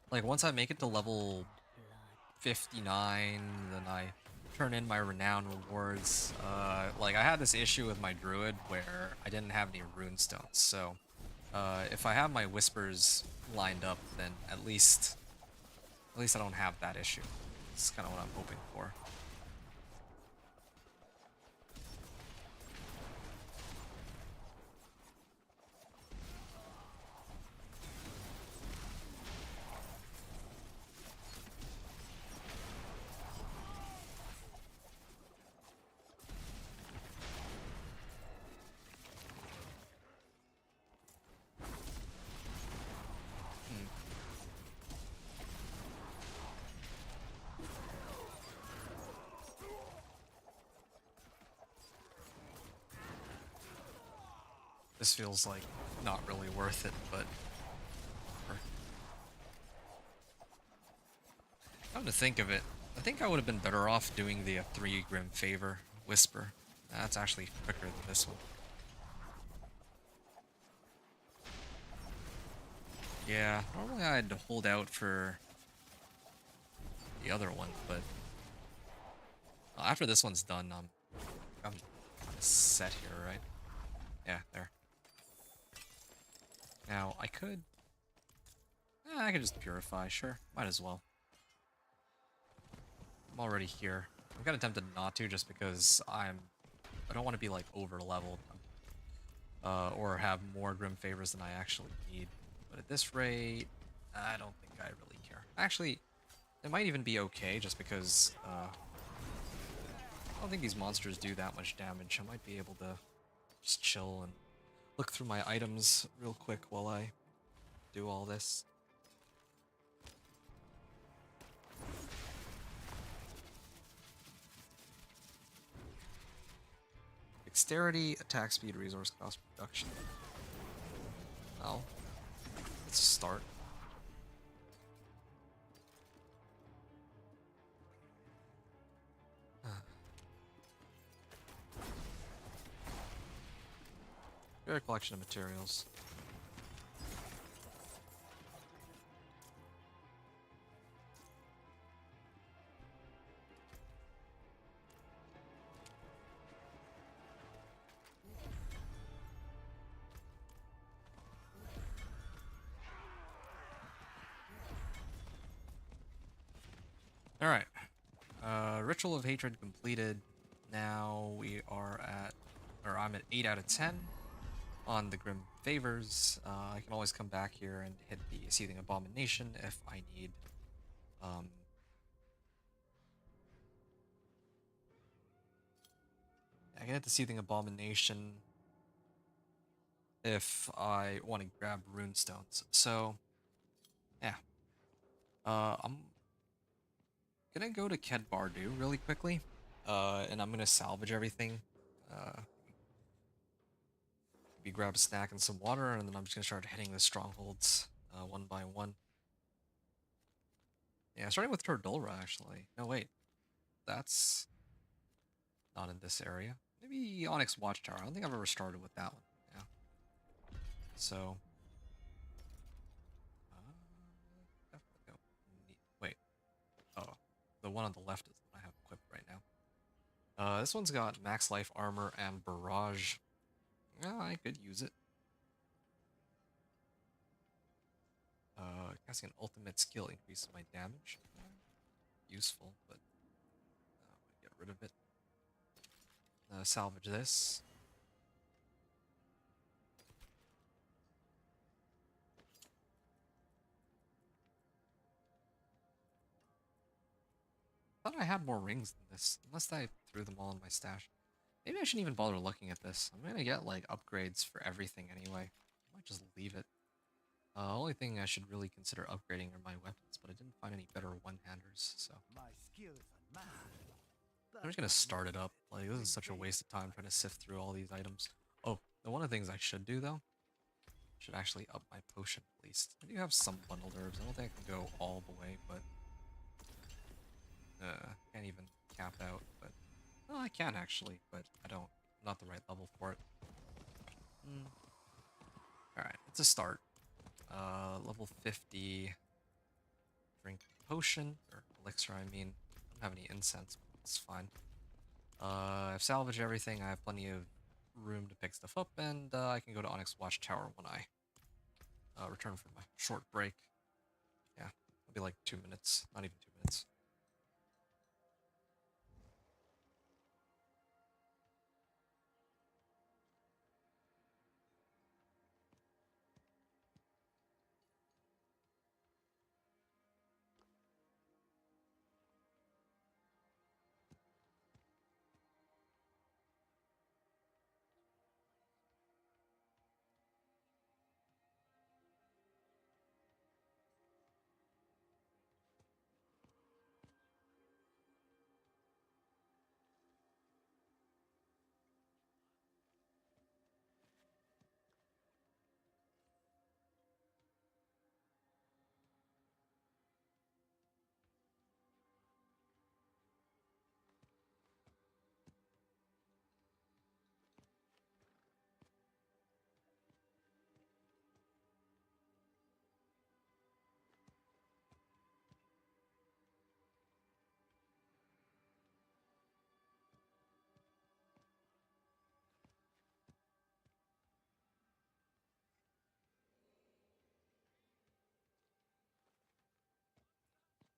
like, once I make it to level 59, then I turn in my renown rewards. Like, I had this issue with my druid where I didn't have any rune stones, so if I have my whispers lined up, then at least I don't have that issue. That's kind of what I'm hoping for. This feels like not really worth it, but come to think of it, I think I would have been better off doing the 3 Grim Favor Whisper. That's actually quicker than this one. Yeah, normally I'd hold out for the other one, but After this one's done, I'm set here, right? Yeah, there. Now, I could just purify, sure. Might as well. I'm already here. I'm kind of tempted not to, just because I don't want to be, like, over-leveled. Or have more Grim Favors than I actually need. But at this rate, I don't think I really care. Actually, it might even be okay, just because, I don't think these monsters do that much damage. I might be able to just chill and look through my items real quick while I do all this. Dexterity, attack speed, resource cost reduction. Well, let's start. Fair collection of materials. Alright. Ritual of Hatred completed. Now we are at, or I'm at 8 out of 10 on the Grim Favors. I can always come back here and hit the Seething Abomination if I need. I can hit the Seething Abomination if I want to grab runestones. So, yeah. I'm gonna go to Ked Bardu really quickly, and I'm gonna salvage everything. Maybe grab a snack and some water, and then I'm just gonna start hitting the strongholds one by one. Yeah, starting with Tordulra, actually. No, wait. That's not in this area. Maybe Onyx Watchtower. I don't think I've ever started with that one. Yeah. So, definitely don't need... Wait. Oh, the one on the left is the one I have equipped right now. This one's got max life armor and barrage. Yeah, I could use it. Casting an ultimate skill increases my damage. Useful, but I'm gonna get rid of it. Salvage this. Thought I had more rings than this, unless I threw them all in my stash. Maybe I shouldn't even bother looking at this. I'm gonna get like upgrades for everything anyway. I might just leave it. Only thing I should really consider upgrading are my weapons, but I didn't find any better one-handers, so My skills are mad. I'm just gonna start it up. Like, this is such a waste of time trying to sift through all these items. Oh, one of the things I should do though, should actually up my potion at least. I do have some bundled herbs. I don't think I can go all the way, but can't even cap out. But well, I can actually, but I don't. I'm not the right level for it. All right, it's a start. Level 50. Drink potion or elixir. I mean, I don't have any incense, but it's fine. I've salvaged everything. I have plenty of room to pick stuff up, and I can go to Onyx Watchtower when I return from my short break. Yeah, it'll be like 2 minutes, not even 2 minutes.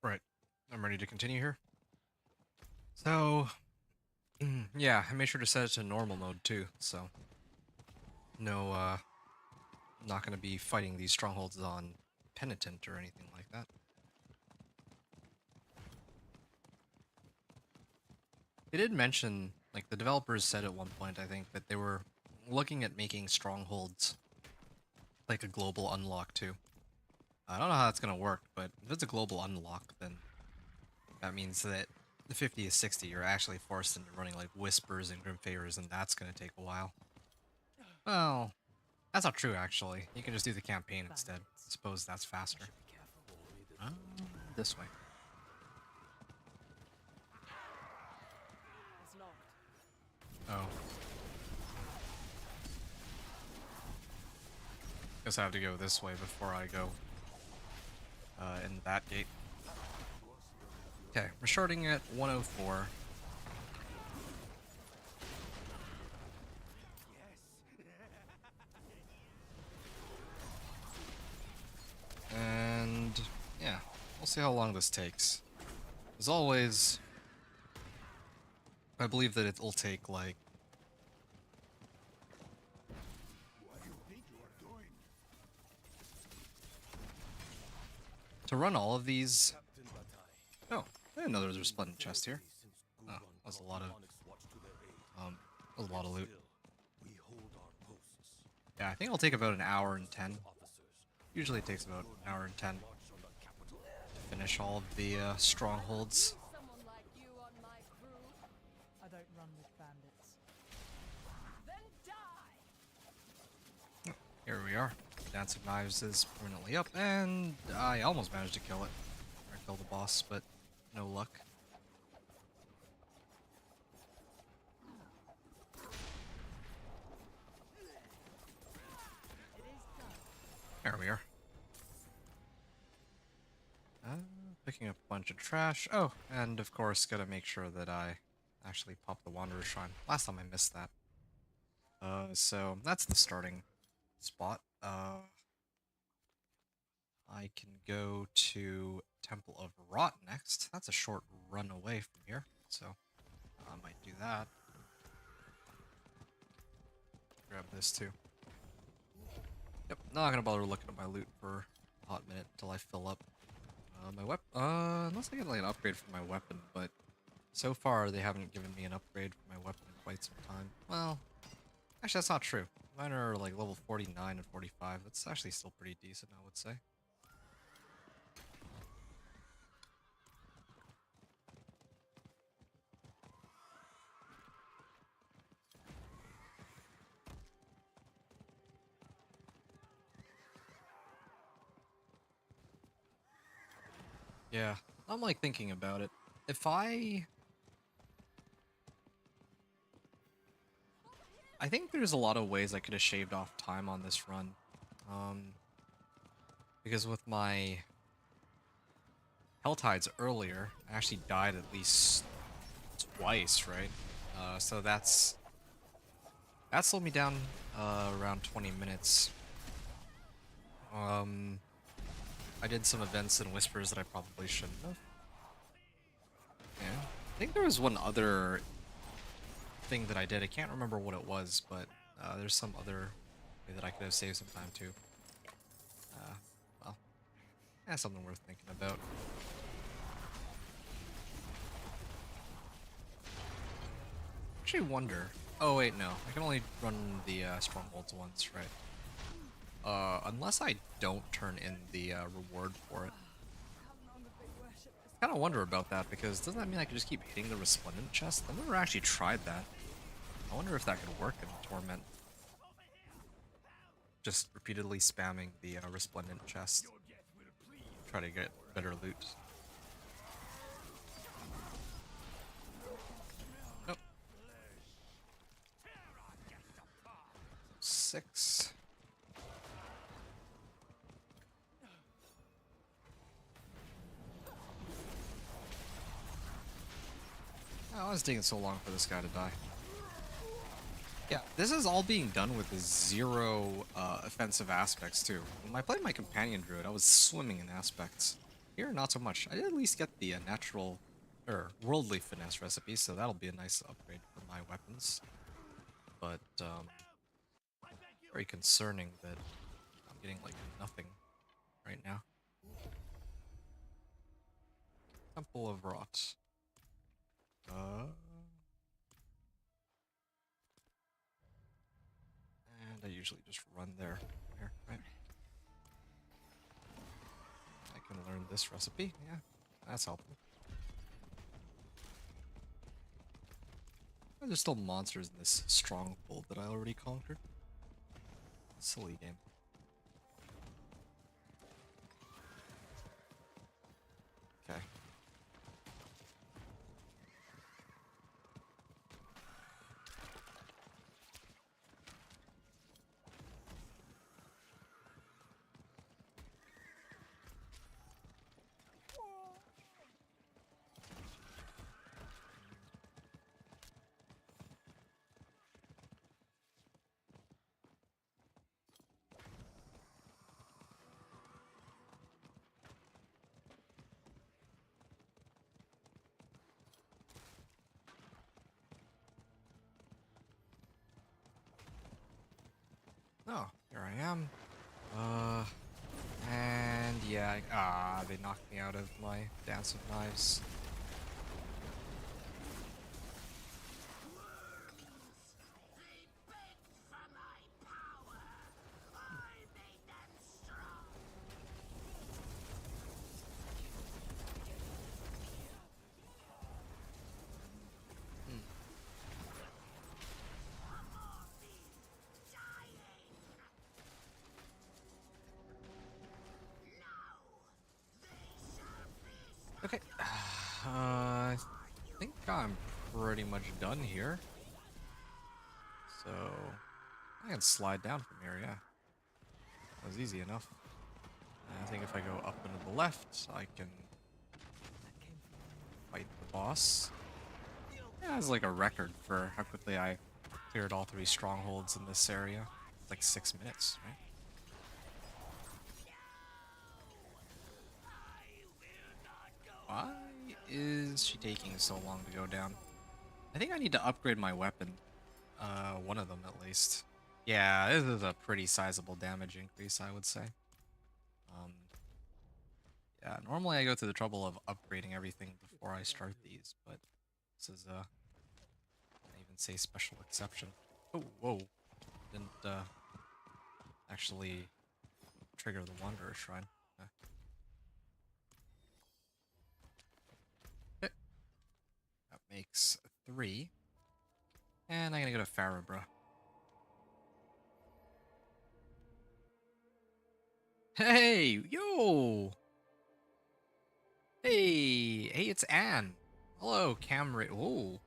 Right. I'm ready to continue here. So, yeah, I made sure to set it to normal mode too, so no, I'm not gonna be fighting these strongholds on Penitent or anything like that. They did mention, like, the developers said at one point, I think, that they were looking at making strongholds like a global unlock too. I don't know how that's gonna work, but if it's a global unlock, then that means that the 50 is 60, you're actually forced into running like Whispers and Grim Favors, and that's gonna take a while. Well, that's not true actually. You can just do the campaign instead. I suppose that's faster. This way. It's locked. Oh. Guess I have to go this way before I go in that gate. Okay, we're starting at 104. And yeah, we'll see how long this takes. As always, I believe that it'll take like to run all of these. Oh, I didn't know there was a resplendent chest here. Oh, that was a lot of loot. Yeah, I think it'll take about an hour and 10. Usually it takes about an hour and 10 to finish all of the strongholds. Someone like you on my crew? I don't run with bandits. Then die! Here we are. Dance of Knives is permanently up, and I almost managed to kill it. Or kill the boss, but no luck. There we are. Picking up a bunch of trash. Oh, and of course, gotta make sure that I actually pop the Wanderer's Shrine. Last time I missed that. So that's the starting spot. I can go to Temple of Rot next. That's a short run away from here, so I might do that. Grab this too. Yep, not gonna bother looking at my loot for a hot minute until I fill up. My weapon, unless I get like an upgrade for my weapon, but so far they haven't given me an upgrade for my weapon in quite some time. Well, actually that's not true. Mine are like level 49 and 45. That's actually still pretty decent, I would say. Yeah, I'm like thinking about it. If I think there's a lot of ways I could have shaved off time on this run. Because with my Helltides earlier, I actually died at least twice, right? So that slowed me down around 20 minutes. I did some events and whispers that I probably shouldn't have. Yeah. I think there was one other thing that I did. I can't remember what it was, but there's some other way that I could have saved some time too. Well, that's something worth thinking about. Actually wonder. Oh wait, no. I can only run the strongholds once, right? Unless I don't turn in the reward for it. I kind of wonder about that, because doesn't that mean I can just keep hitting the resplendent chest? I've never actually tried that. I wonder if that could work in Torment. Just repeatedly spamming the resplendent chest. Try to get better loot. Nope. 6. Oh, it's taking so long for this guy to die. Yeah, this is all being done with 0 offensive aspects too. When I played my companion druid, I was swimming in aspects. Here, not so much. I did at least get the natural or worldly finesse recipe, so that'll be a nice upgrade for my weapons. But very concerning that I'm getting like nothing right now. Temple of Rot. And I usually just run there, right? I can learn this recipe. Yeah, that's helpful. There's still monsters in this stronghold that I already conquered. Silly game. Okay. Oh, here I am. And yeah, they knocked me out of my Dance of Knives. Hmm. Okay. I think I'm pretty much done here. So I can slide down from here, yeah. That was easy enough. And I think if I go up and to the left, I can fight the boss. Yeah, it's like a record for how quickly I cleared all 3 strongholds in this area. Like 6 minutes, right? Why is she taking so long to go down? I think I need to upgrade my weapon. One of them at least. Yeah, this is a pretty sizable damage increase, I would say. Yeah, normally I go through the trouble of upgrading everything before I start these, but this is I even say special exception. Oh, whoa. Didn't actually trigger the Wanderer Shrine. Okay. That makes 3. And I'm gonna go to Farabra. Hey, yo! Hey, it's Anne. Hello, Cam. Oh,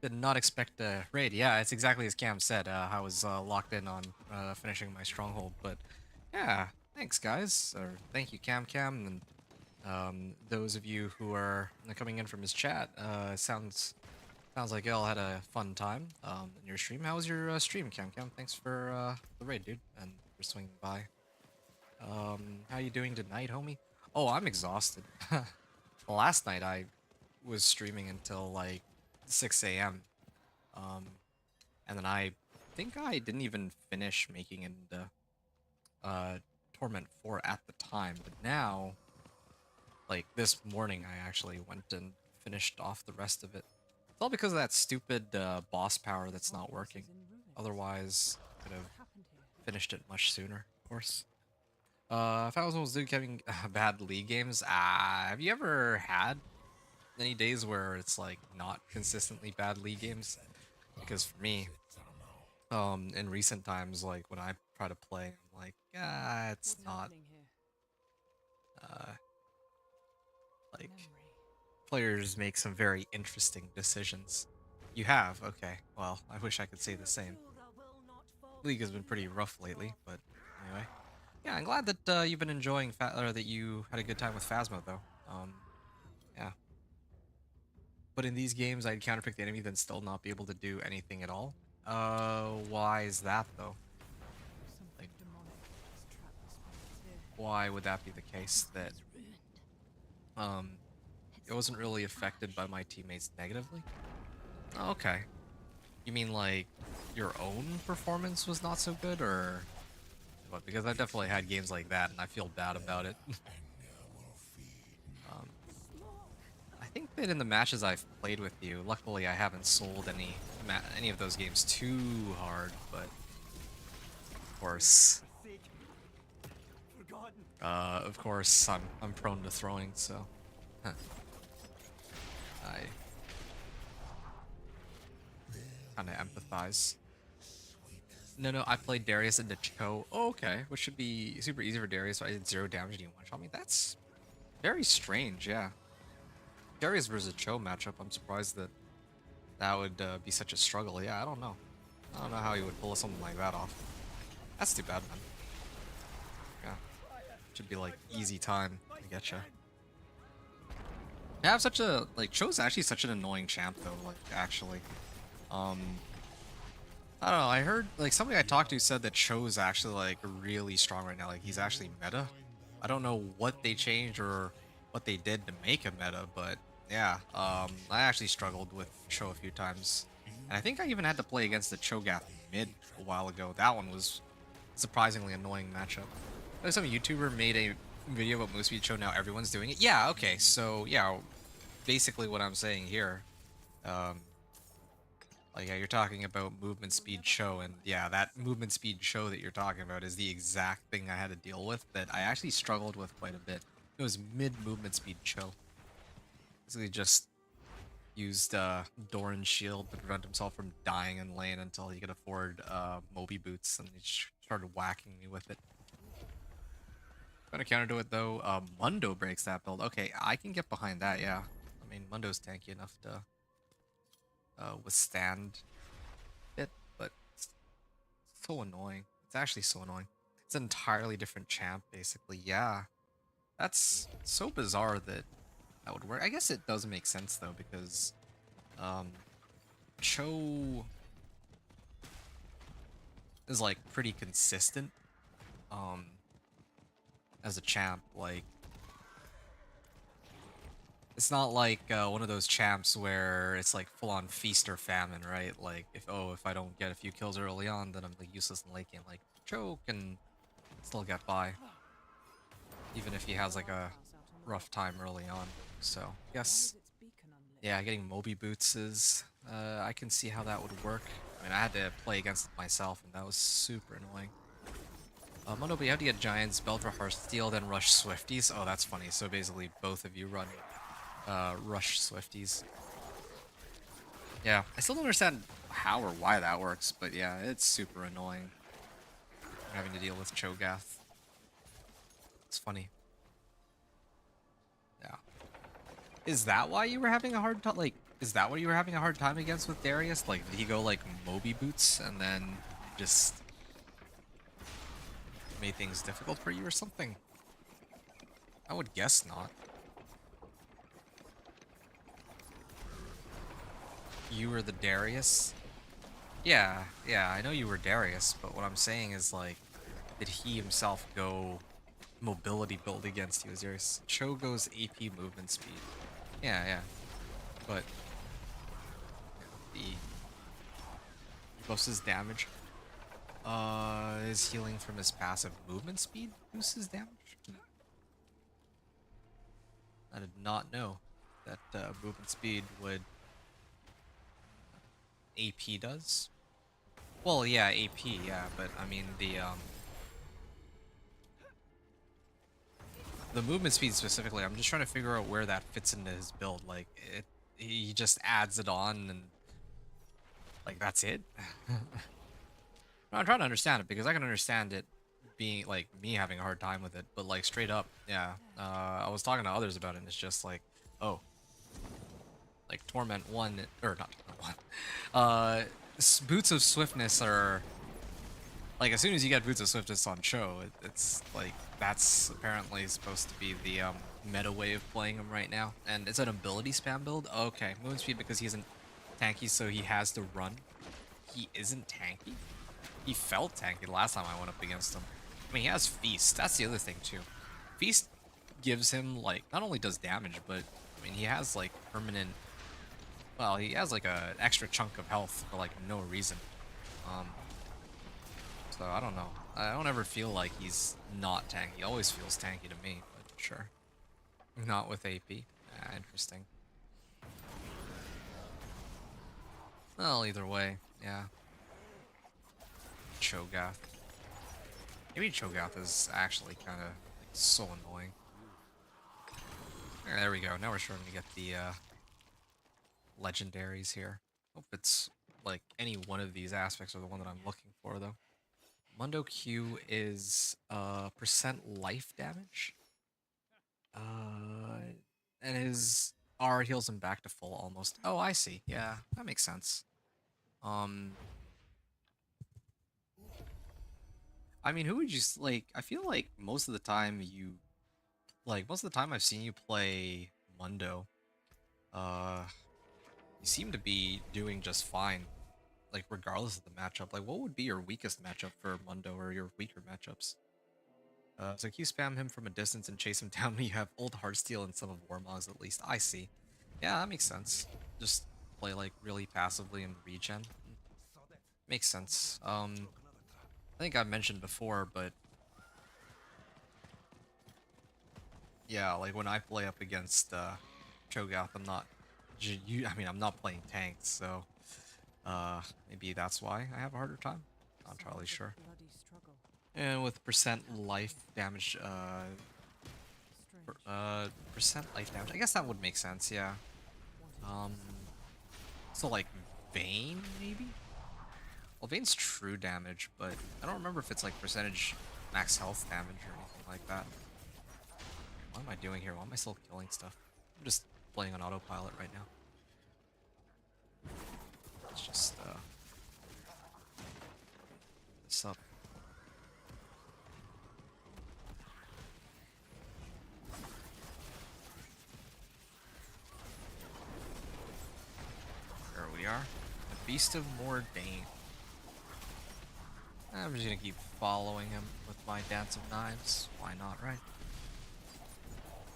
did not expect a raid. Yeah, it's exactly as Cam said. I was locked in on finishing my stronghold, but yeah, thanks guys, or thank you, Cam, and those of you who are coming in from his chat. Sounds like y'all had a fun time in your stream. How was your stream, Cam? Thanks for the raid, dude, and for swinging by. How you doing tonight, homie? Oh, I'm exhausted. Last night I was streaming until like 6 a.m. And then I think I didn't even finish making into Torment 4 at the time, but now, like this morning, I actually went and finished off the rest of it. It's all because of that stupid boss power that's not working. Otherwise, I could have finished it much sooner, of course. If I was getting bad League games, have you ever had any days where it's like not consistently bad League games? Because for me, in recent times, like when I try to play, I'm like, it's not, uh, like players make some very interesting decisions. You have? Okay. Well, I wish I could say the same. League has been pretty rough lately, but anyway. Yeah, I'm glad that you've been enjoying or that you had a good time with Phasma though. Yeah. But in these games, I'd counterpick the enemy, then still not be able to do anything at all. Why is that though? Like, why would that be the case? That Um, it wasn't really affected by my teammates negatively. Okay. You mean like your own performance was not so good, or what? Because I've definitely had games like that, and I feel bad about it. um, I think that in the matches I've played with you, luckily I haven't sold any of those games too hard, but of course, I'm prone to throwing, so huh. I kind of empathize. No, I played Darius into Cho. Oh, okay, which should be super easy for Darius. So I did 0 damage and he one-shot me. That's very strange, yeah. Darius versus Cho matchup. I'm surprised that that would be such a struggle. Yeah, I don't know. I don't know how he would pull something like that off. That's too bad, man. Yeah, should be like easy time to get you. I have such a like Cho's actually such an annoying champ though. Like actually, um, I don't know. I heard like somebody I talked to said that Cho's actually like really strong right now. Like he's actually meta. I don't know what they changed or what they did to make him meta, but yeah, I actually struggled with Cho a few times, and I think I even had to play against the Cho'Gath mid a while ago. That one was surprisingly annoying matchup. Like some YouTuber made a video about move speed Cho. Now everyone's doing it. Yeah, okay, so yeah, basically what I'm saying here. Um, like, yeah, you're talking about movement speed show, and yeah, that movement speed show that you're talking about is the exact thing I had to deal with that I actually struggled with quite a bit. It was mid movement speed show. Basically just used Doran's shield to prevent himself from dying in lane until he could afford Moby boots, and he started whacking me with it. Gonna counter to it though, Mundo breaks that build. Okay, I can get behind that, yeah. I mean, Mundo's tanky enough to withstand it, but it's so annoying. It's actually so annoying. It's an entirely different champ, basically. Yeah, that's so bizarre that that would work. I guess it does make sense though, because Cho is like pretty consistent as a champ. Like, it's not like one of those champs where it's like full-on feast or famine, right? Like, if I don't get a few kills early on, then I'm like useless in late game. Like, Cho can still get by, even if he has like a rough time early on. So, yes, yeah, getting Moby boots is, I can see how that would work. I mean, I had to play against it myself, and that was super annoying. Mono, but you have to get Giants, Belt for Hearthsteel, then Rush Swifties. Oh, that's funny. So basically, both of you run Rush Swifties. Yeah, I still don't understand how or why that works, but yeah, it's super annoying having to deal with Cho'Gath. It's funny. Yeah. Is that why you were having a hard time? Like, is that what you were having a hard time against with Darius? Like, did he go like Moby boots and then just made things difficult for you or something? I would guess not. You were the Darius? Yeah, I know you were Darius, but what I'm saying is, like, did he himself go mobility build against you as Darius? Cho goes AP movement speed. Yeah. But the boosts his damage. Is healing from his passive movement speed boosts his damage? I did not know that movement speed would AP does. Well, yeah, AP, yeah, but I mean the movement speed specifically. I'm just trying to figure out where that fits into his build. Like he just adds it on and like that's it. I'm trying to understand it because I can understand it being like me having a hard time with it, but like straight up, yeah. I was talking to others about it, and it's just like, oh, like Torment 1 or not Torment 1. Boots of Swiftness are like as soon as you get Boots of Swiftness on Cho, it's like that's apparently supposed to be the meta way of playing him right now, and it's an ability spam build. Okay, movement speed because he isn't tanky, so he has to run. He isn't tanky. He felt tanky the last time I went up against him. I mean, he has Feast. That's the other thing, too. Feast gives him like not only does damage, but I mean he has like permanent. Well, he has like a extra chunk of health for like no reason. Um, so I don't know. I don't ever feel like he's not tanky. He always feels tanky to me, but sure. Not with AP. Ah, interesting. Well, either way, yeah. Cho'Gath. Maybe Cho'Gath is actually kind of like so annoying. There we go. Now we're starting to get the legendaries here. Hope it's like any one of these aspects are the one that I'm looking for though. Mundo Q is percent life damage. And his R heals him back to full almost. Oh, I see. Yeah, that makes sense. Um, I mean, who would you like? I feel like most of the time most of the time I've seen you play Mundo. Uh, you seem to be doing just fine, like regardless of the matchup. Like, what would be your weakest matchup for Mundo or your weaker matchups? So you spam him from a distance and chase him down when you have old Heartsteel and some of Warmogs at least. I see. Yeah, that makes sense. Just play like really passively and regen. Makes sense. I think I mentioned before, but yeah, like when I play up against Cho'Gath, I'm not. I mean, I'm not playing tanks, so maybe that's why I have a harder time. Not entirely Sounds like sure. a bloody struggle. And with percent life damage, Strange. percent life damage. I guess that would make sense. Yeah. Wanted Um. So like Vayne maybe. Well, Vayne's true damage, but I don't remember if it's like percentage max health damage or anything like that. What am I doing here? Why am I still killing stuff? I'm just playing on autopilot right now. Let's just this up. There we are. The Beast of Mordain. I'm just gonna keep following him with my Dance of Knives. Why not, right?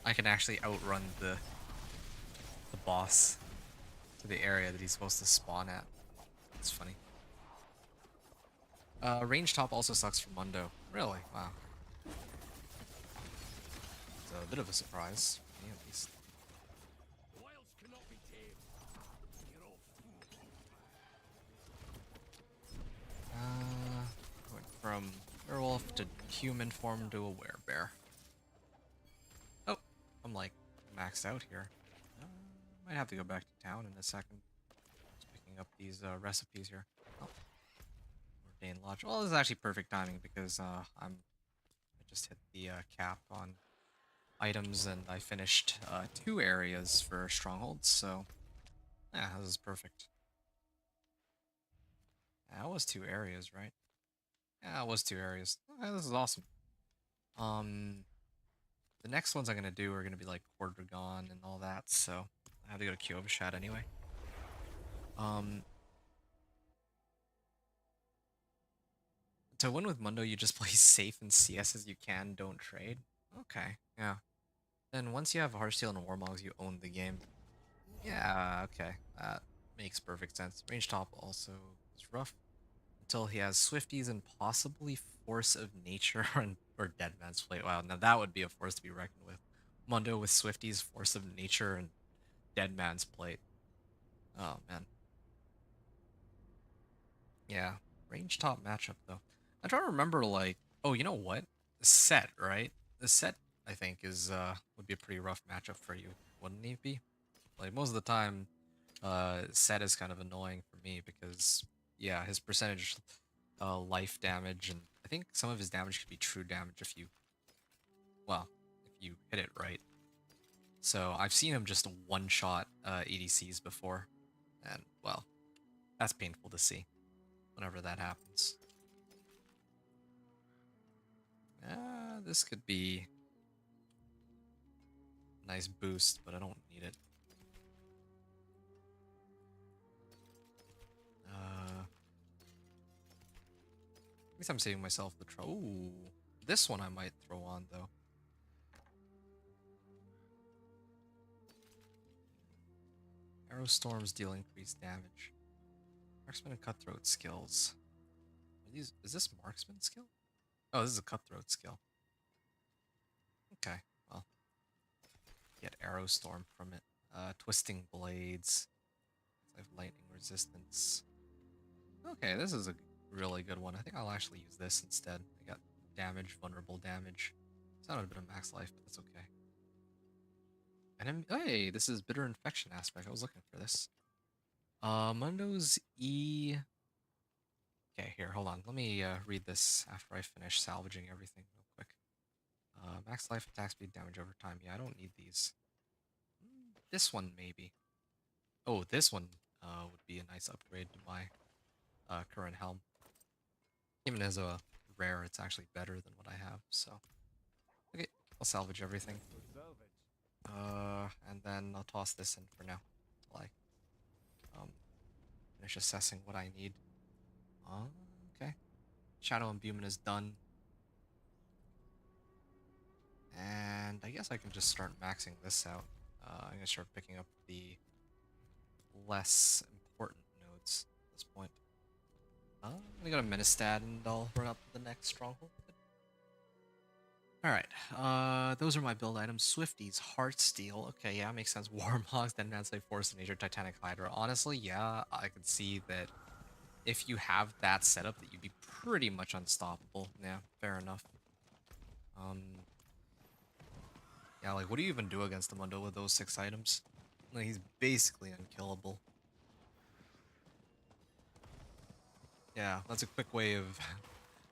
I can actually outrun the boss to the area that he's supposed to spawn at. That's funny. Range top also sucks for Mundo. Really? Wow. It's a bit of a surprise for me, at least. Went from werewolf to human form to a werebear. Oh, I'm like maxed out here. Might have to go back to town in a second. Just picking up these recipes here. Oh, Ordained Lodge. Well, this is actually perfect timing because I just hit the cap on items and I finished 2 areas for strongholds. So yeah, this is perfect. That was 2 areas, right? Yeah, it was 2 areas. Okay, this is awesome. The next ones I'm gonna do are gonna be like Quardragon and all that, so I have to go to Kyovashad anyway. To win with Mundo, you just play safe and CS as you can, don't trade. Okay, yeah. Then once you have Heartsteel and Warmogs, you own the game. Yeah, okay. That makes perfect sense. Range top also is rough. Until he has Swifties and possibly Force of Nature or Dead Man's Plate. Wow, now that would be a force to be reckoned with. Mundo with Swifties, Force of Nature, and Dead Man's Plate. Oh, man. Yeah. Range top matchup, though. I'm trying to remember, like... Oh, you know what? The set, right? The set, I think, is would be a pretty rough matchup for you, wouldn't it be? Like, most of the time, set is kind of annoying for me because, yeah, his percentage life damage, and I think some of his damage could be true damage if you, well, if you hit it right. So I've seen him just one-shot EDCs before, and, well, that's painful to see whenever that happens. This could be a nice boost, but I don't need it. At least I'm saving myself the trouble. Ooh, this one I might throw on, though. Arrow storms deal increased damage. Marksman and cutthroat skills. Are these? Is this marksman skill? Oh, this is a cutthroat skill. Okay, well, get arrow storm from it. Twisting blades. I have lightning resistance. Okay, this is a really good one. I think I'll actually use this instead. I got damage, vulnerable damage. It's not a bit of max life, but that's okay. And hey, this is bitter infection aspect. I was looking for this. Mundo's E. Okay, here, hold on. Let me read this after I finish salvaging everything real quick. Max life, attack speed, damage over time. Yeah, I don't need these. This one maybe. Oh, this one would be a nice upgrade to my current helm. Even as a rare, it's actually better than what I have. So, okay, I'll salvage everything. And then I'll toss this in for now until I finish assessing what I need. Okay. Shadow Imbuement is done. And I guess I can just start maxing this out. I'm gonna start picking up the less important nodes at this point. I'm gonna go to Ministad and I'll run up to the next stronghold. Alright, those are my build items. Swifties, Heartsteel. Okay, yeah, makes sense. Warmhogs, then Manslave Force of Nature, Titanic Hydra. Honestly, yeah, I could see that if you have that setup, that you'd be pretty much unstoppable. Yeah, fair enough. Yeah, like, what do you even do against the Mundo with those 6 items? Like, he's basically unkillable. Yeah, that's a quick way of...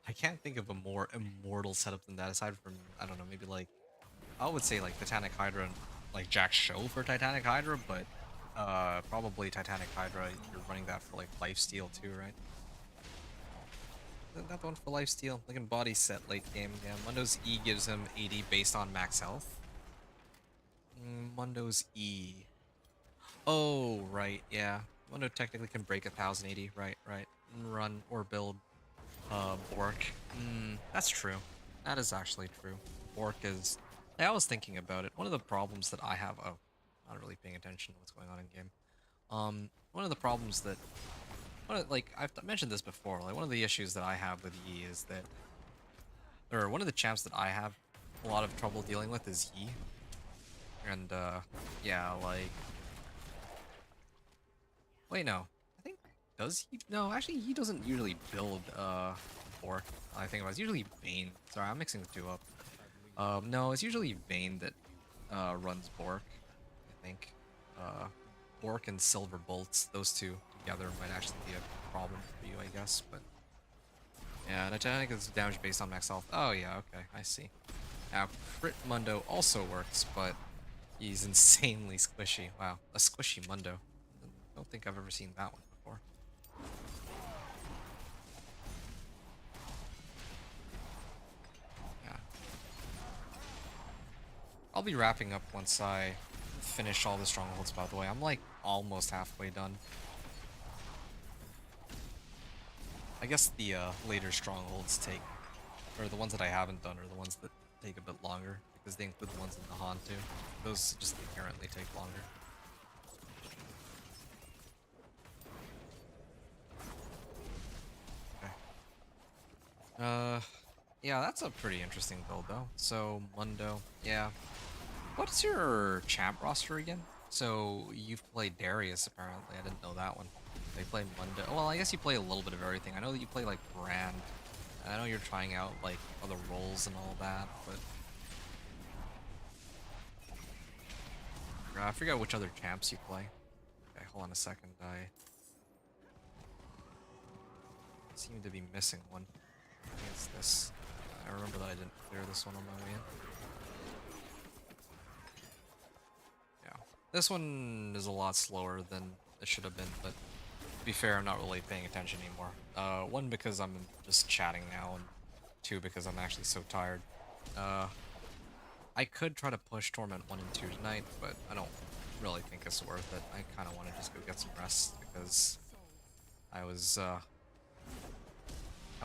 I can't think of a more immortal setup than that, aside from, I don't know, maybe like... I would say, like, Titanic Hydra and, like, Jack's Show for Titanic Hydra, but, probably Titanic Hydra, you're running that for, like, lifesteal too, right? Isn't that the one for lifesteal? Like in body set late game, yeah. Mundo's E gives him 80 based on max health. Mundo's E. Oh, right, yeah. Mundo technically can break 1080, right. Run or build Bork. That's true. That is actually true. Bork is... I was thinking about it. One of the problems that I have... Oh, not really paying attention to what's going on in game. One of the problems that... like, I've mentioned this before. Like, one of the issues that I have with Yi is that... Or one of the champs that I have a lot of trouble dealing with is Yi. And, yeah, like... Wait, no. I think... Does he? No, actually, he doesn't usually build, Bork. I think about it. It's usually Bane. Sorry, I'm mixing the two up. No, it's usually Bane that, runs Bork, I think. Bork and Silver Bolts, those two together might actually be a problem for you, I guess, but... Yeah, Titanic is damage based on max health. Oh, yeah, okay, I see. Now, Crit Mundo also works, but he's insanely squishy. Wow, a squishy Mundo. I don't think I've ever seen that one before. Yeah. I'll be wrapping up once I finish all the strongholds, by the way. I'm like almost halfway done. I guess the later strongholds take, or the ones that I haven't done are the ones that take a bit longer, because they include the ones in the Han too. Those just inherently take longer. Okay. Yeah, that's a pretty interesting build though. So, Mundo, yeah. What's your champ roster again? So, you've played Darius apparently, I didn't know that one. They play Mundo. Well, I guess you play a little bit of everything. I know that you play like Brand. I know you're trying out like other roles and all that, but I forgot which other champs you play. Okay, hold on a second. I seem to be missing one. I think it's this. I remember that I didn't clear this one on my way in. Yeah, this one is a lot slower than it should have been, but to be fair, I'm not really paying attention anymore. One, because I'm just chatting now, and two, because I'm actually so tired. I could try to push Torment 1 and 2 tonight, but I don't really think it's worth it. I kind of want to just go get some rest, because I was, I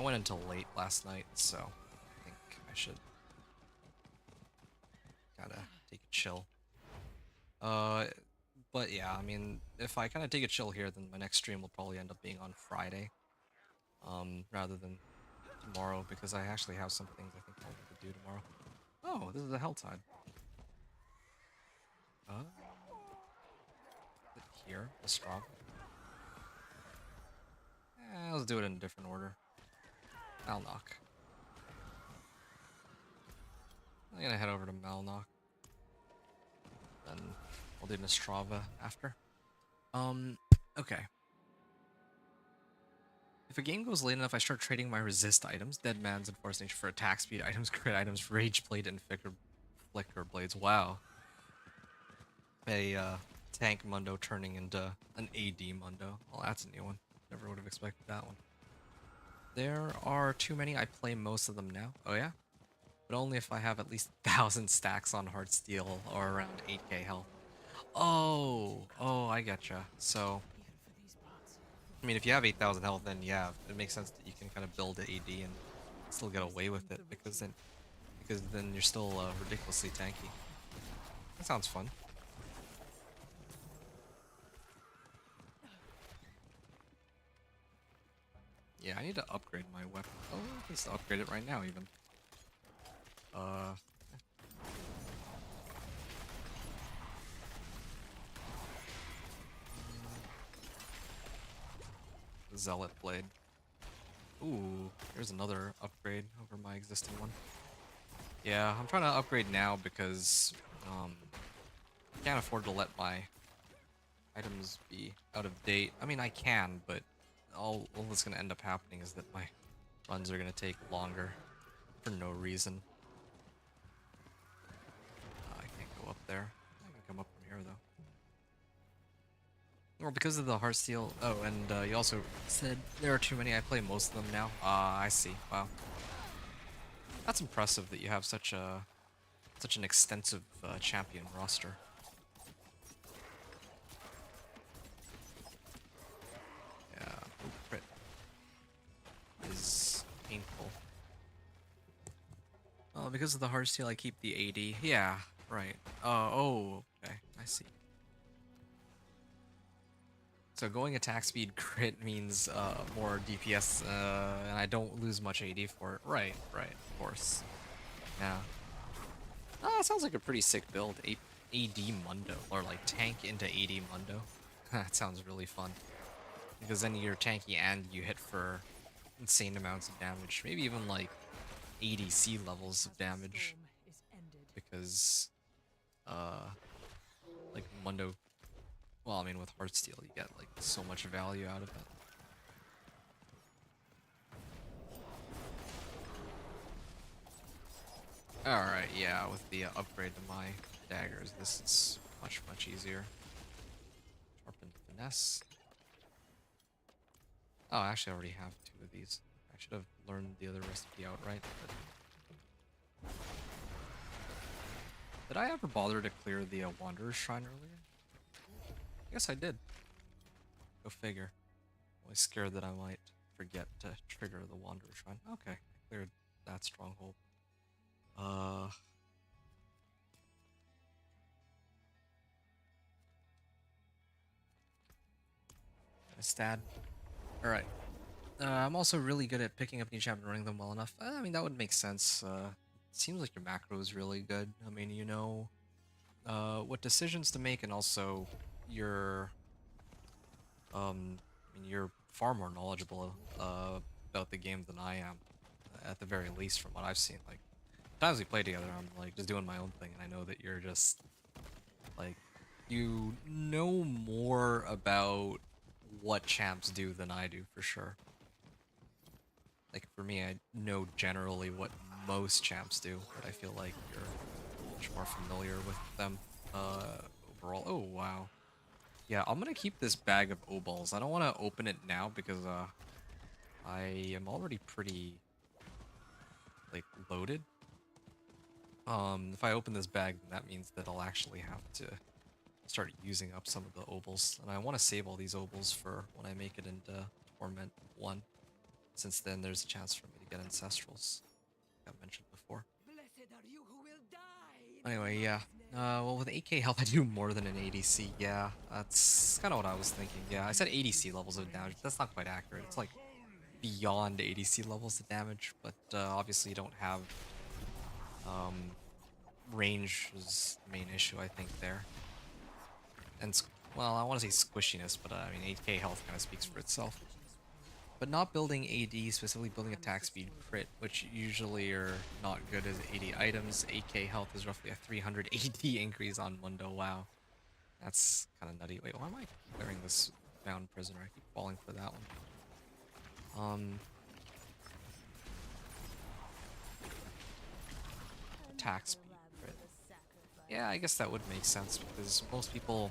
went until late last night, so I think I should kind of take a chill. But yeah, I mean, if I kind of take a chill here, then my next stream will probably end up being on Friday, rather than tomorrow, because I actually have some things I think I want to do tomorrow. Oh, this is a Helltide. Is it here? The straw? Let's do it in a different order. Malnock. I'm gonna head over to Malnock. Then we'll do Nostrava after. Okay. If a game goes late enough, I start trading my resist items, Dead Man's and Force Nature for attack speed items, crit items, Rage Blade, and Flicker Blades. Wow. A tank Mundo turning into an AD Mundo. Well, that's a new one. Never would have expected that one. There are too many. I play most of them now. Oh yeah? But only if I have at least 1,000 stacks on Heartsteel or around 8k health. Oh, I getcha. So, I mean, if you have 8,000 health, then yeah, it makes sense that you can kind of build an AD and still get away with it, because then you're still ridiculously tanky. That sounds fun. Yeah, I need to upgrade my weapon. Oh, I can still upgrade it right now, even. Zealot Blade. Ooh, here's another upgrade over my existing one. Yeah, I'm trying to upgrade now because I can't afford to let my items be out of date. I mean, I can, but all that's going to end up happening is that my runs are going to take longer for no reason. I can't go up there. I can come up from here, though. Or because of the Heartsteel. Oh, and you also said there are too many. I play most of them now. I see. Wow. That's impressive that you have such an extensive champion roster. Yeah, crit is painful. Oh, because of the Heartsteel, I keep the AD. Yeah, right. Oh, okay. I see. So going attack speed crit means more DPS, and I don't lose much AD for it. Right, of course. Yeah. It sounds like a pretty sick build. AD Mundo, or like tank into AD Mundo. That sounds really fun. Because then you're tanky and you hit for insane amounts of damage. Maybe even like ADC levels of damage. Because, like Mundo, well, I mean, with Heartsteel, you get like so much value out of it. Alright, yeah, with the upgrade to my daggers, this is much easier. Sharpened Finesse. Oh, actually, I already have 2 of these. I should have learned the other recipe outright. But... Did I ever bother to clear the Wanderer's Shrine earlier? I guess I did. Go figure. I'm always scared that I might forget to trigger the Wanderer's Shrine. Okay, I cleared that stronghold. Stat. Alright. I'm also really good at picking up new champ and running them well enough. I mean, that would make sense. It seems like your macro is really good. I mean, you know what decisions to make, and also you're you're far more knowledgeable about the game than I am, at the very least, from what I've seen. Like, times we play together, I'm like just doing my own thing, and I know that you're just like, you know more about what champs do than I do, for sure. Like, for me, I know generally what most champs do, but I feel like you're much more familiar with them overall. Oh, wow. Yeah, I'm gonna keep this bag of O-balls. I don't want to open it now because I am already pretty, like, loaded. If I open this bag, then that means that I'll actually have to start using up some of the obols, and I want to save all these obols for when I make it into Torment 1, since then there's a chance for me to get Ancestrals, like I mentioned before. Anyway, yeah, Well, with 8k health, I do more than an ADC. Yeah, that's kind of what I was thinking. Yeah, I said ADC levels of damage. That's not quite accurate. It's like beyond ADC levels of damage, but obviously you don't have range is the main issue, I think, there. And well, I want to say squishiness, but I mean 8k health kind of speaks for itself. But not building AD, specifically building attack speed crit, which usually are not good as AD items. 8k health is roughly a 300 AD increase on Mundo. Wow. That's kind of nutty. Wait, why am I clearing this bound prisoner? I keep falling for that one. Attack speed crit. Yeah, I guess that would make sense because most people,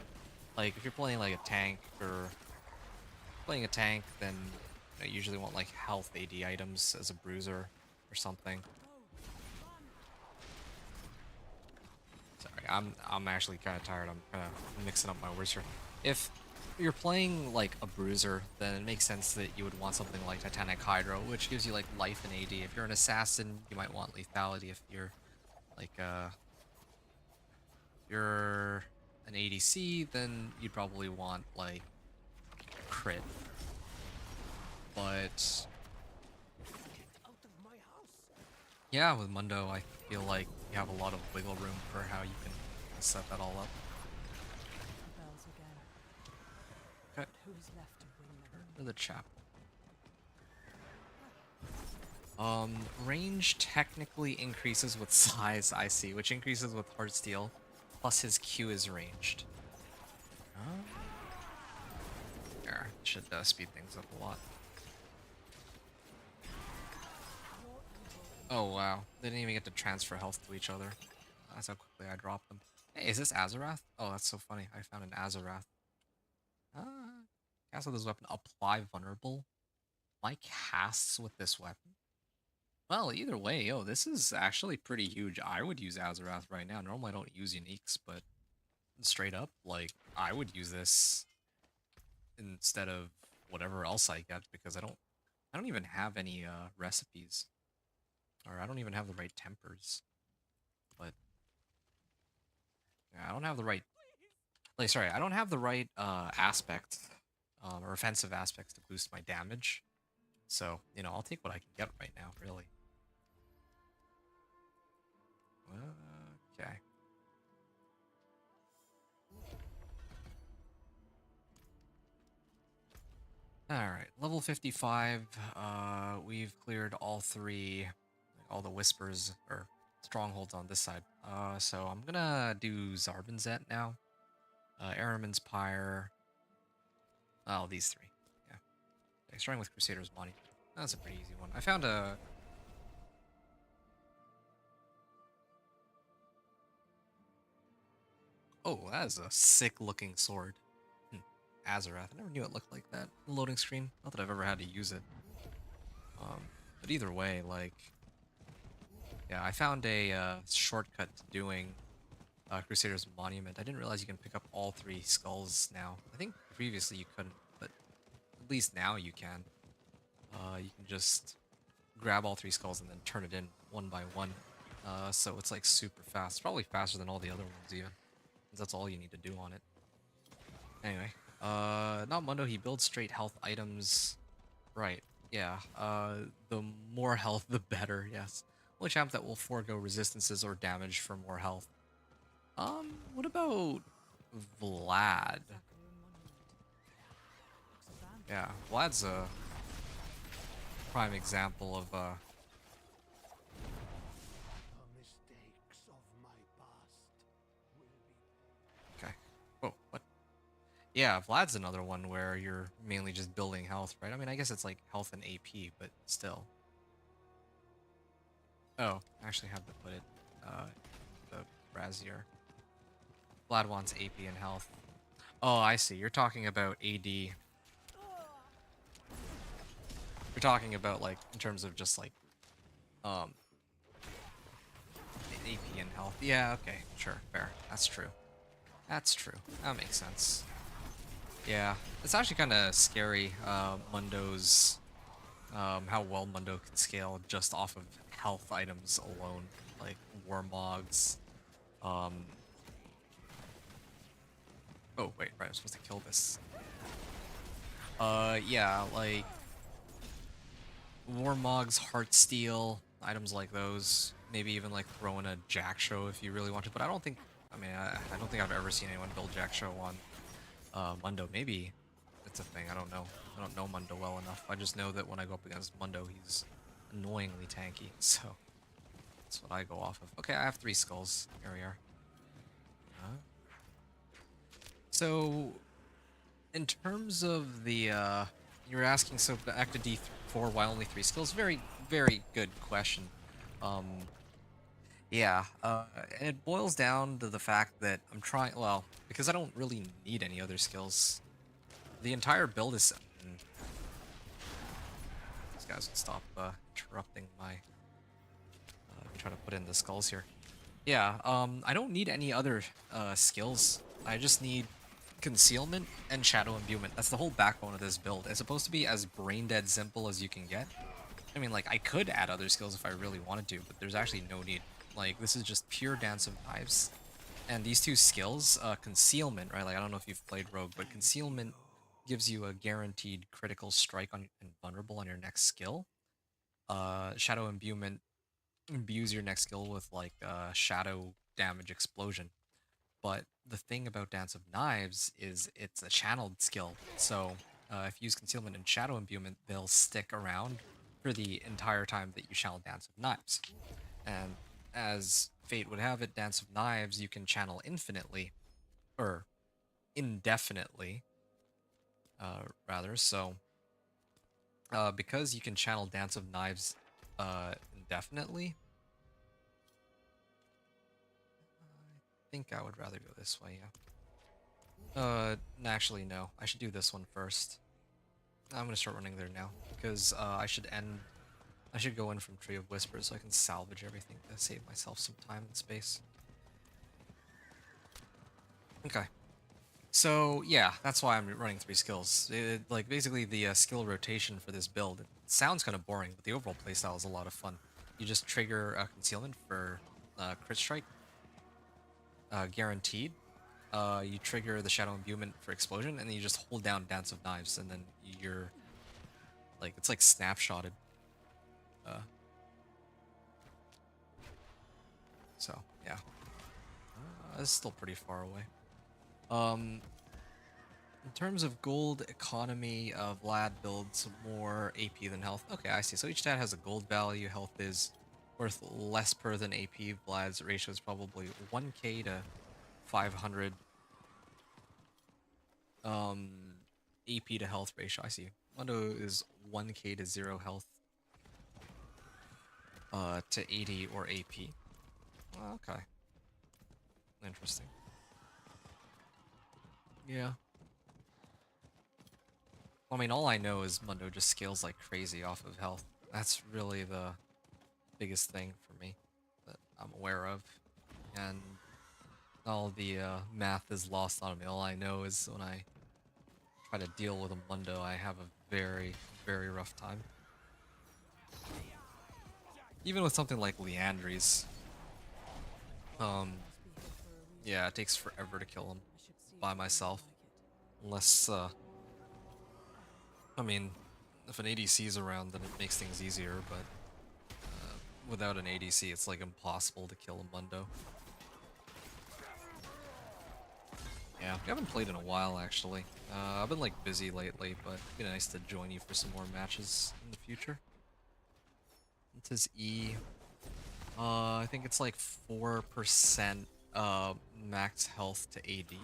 like, if you're playing like a tank or playing a tank, then you usually want like health AD items as a bruiser or something. Sorry, I'm actually kind of tired. I'm kind of mixing up my words here. If you're playing like a bruiser, then it makes sense that you would want something like Titanic Hydro, which gives you like life and AD. If you're an assassin, you might want lethality. If you're like you're an ADC, then you'd probably want like crit. But yeah, with Mundo, I feel like you have a lot of wiggle room for how you can set that all up. Bells again. Okay. But who's left to ring them? To the chapel. Range technically increases with size, I see, which increases with Heartsteel, plus his Q is ranged. There, should speed things up a lot. Oh wow, they didn't even get to transfer health to each other. That's how quickly I dropped them. Hey, is this Azarath? Oh, that's so funny. I found an Azarath. Cast with this weapon. Apply vulnerable. My casts with this weapon. Well, either way, yo, this is actually pretty huge. I would use Azarath right now. Normally I don't use uniques, but straight up, like, I would use this instead of whatever else I get because I don't even have any recipes. Or I don't even have the right tempers. But yeah, I don't have the right like sorry, I don't have the right aspect or offensive aspects to boost my damage. So, you know, I'll take what I can get right now, really. Okay. Alright, level 55. We've cleared all three, all the whispers, or strongholds on this side. So I'm gonna do Zarbinzet now. Aramin's Pyre. Oh, these three. Yeah. Okay, starting with Crusader's Monument. That's a pretty easy one. I found a... Oh, that is a sick-looking sword. Azarath. I never knew it looked like that. The loading screen. Not that I've ever had to use it. But either way, like... Yeah, I found a shortcut to doing Crusader's Monument. I didn't realize you can pick up all three skulls now. I think previously you couldn't, but at least now you can. You can just grab all three skulls and then turn it in one by one. So it's like super fast. Probably faster than all the other ones even. That's all you need to do on it. Anyway, not Mundo, he builds straight health items. Right, yeah. The more health, the better, yes. Only champ that will forego resistances or damage for more health. What about Vlad? Yeah, Vlad's a prime example of, The mistakes of my past will be okay. Whoa, what? Yeah, Vlad's another one where you're mainly just building health, right? I mean, I guess it's like health and AP, but still. Oh, I actually have to put it, the brazier. Vlad wants AP and health. Oh, I see. You're talking about AD. You're talking about, like, in terms of just, like, AP and health. Yeah, okay. Sure. Fair. That's true. That's true. That makes sense. Yeah. It's actually kind of scary, Mundo's... how well Mundo can scale just off of health items alone. Like, Warmogs, Oh, wait, right, I'm supposed to kill this. Yeah, like Warmog's Heartsteel, items like those. Maybe even like throw in a Jack Show if you really want to, but I don't think, I mean, I don't think I've ever seen anyone build Jack Show on Mundo. Maybe it's a thing, I don't know. I don't know Mundo well enough. I just know that when I go up against Mundo, he's annoyingly tanky, so that's what I go off of. Okay, I have 3 skulls. Here we are. So, in terms of the, you were asking, so back to D4, why only 3 skills? Very, very good question. Yeah, and it boils down to the fact that I'm trying, well, because I don't really need any other skills. The entire build is, these guys would stop interrupting my, try to put in the skulls here. Yeah, I don't need any other skills. I just need concealment and shadow imbuement. That's the whole backbone of this build. It's supposed to be as brain dead simple as you can get. I mean, like, I could add other skills if I really wanted to, but there's actually no need. Like, this is just pure Dance of Knives. And these 2 skills, concealment, right? Like, I don't know if you've played Rogue, but concealment gives you a guaranteed critical strike on and vulnerable on your next skill. Shadow imbuement imbues your next skill with, like, shadow damage explosion. But the thing about Dance of Knives is it's a channeled skill. So if you use Concealment and Shadow Imbuement, they'll stick around for the entire time that you channel Dance of Knives. And as fate would have it, Dance of Knives you can channel infinitely, or indefinitely, rather. So because you can channel Dance of Knives indefinitely, I think I would rather go this way, yeah. Actually, no. I should do this one first. I'm gonna start running there now, because I should go in from Tree of Whispers so I can salvage everything to save myself some time and space. Okay. So, yeah, that's why I'm running 3 skills. Like, basically, the skill rotation for this build, it sounds kind of boring, but the overall playstyle is a lot of fun. You just trigger Concealment for Crit Strike, guaranteed. You trigger the Shadow Imbuement for Explosion, and then you just hold down Dance of Knives, and then you're, like, it's like snapshotted. So, yeah. It's still pretty far away. In terms of gold economy, Vlad builds more AP than health. Okay, I see. So each stat has a gold value. Health is worth less per than AP. Vlad's ratio is probably 1k to 500. AP to health ratio. I see. Mundo is 1k to 0 health. To 80 or AP. Okay. Interesting. Yeah. Well, I mean, all I know is Mundo just scales like crazy off of health. That's really the biggest thing for me that I'm aware of. And all the math is lost on me. All I know is when I try to deal with a Mundo, I have a very, very rough time. Even with something like Leandries. Yeah, it takes forever to kill him by myself. Unless, I mean, if an ADC is around, then it makes things easier, but without an ADC, it's like impossible to kill a Mundo. Yeah, we haven't played in a while, actually. I've been, like, busy lately, but it'd be nice to join you for some more matches in the future. It says E. I think it's like 4% max health to AD.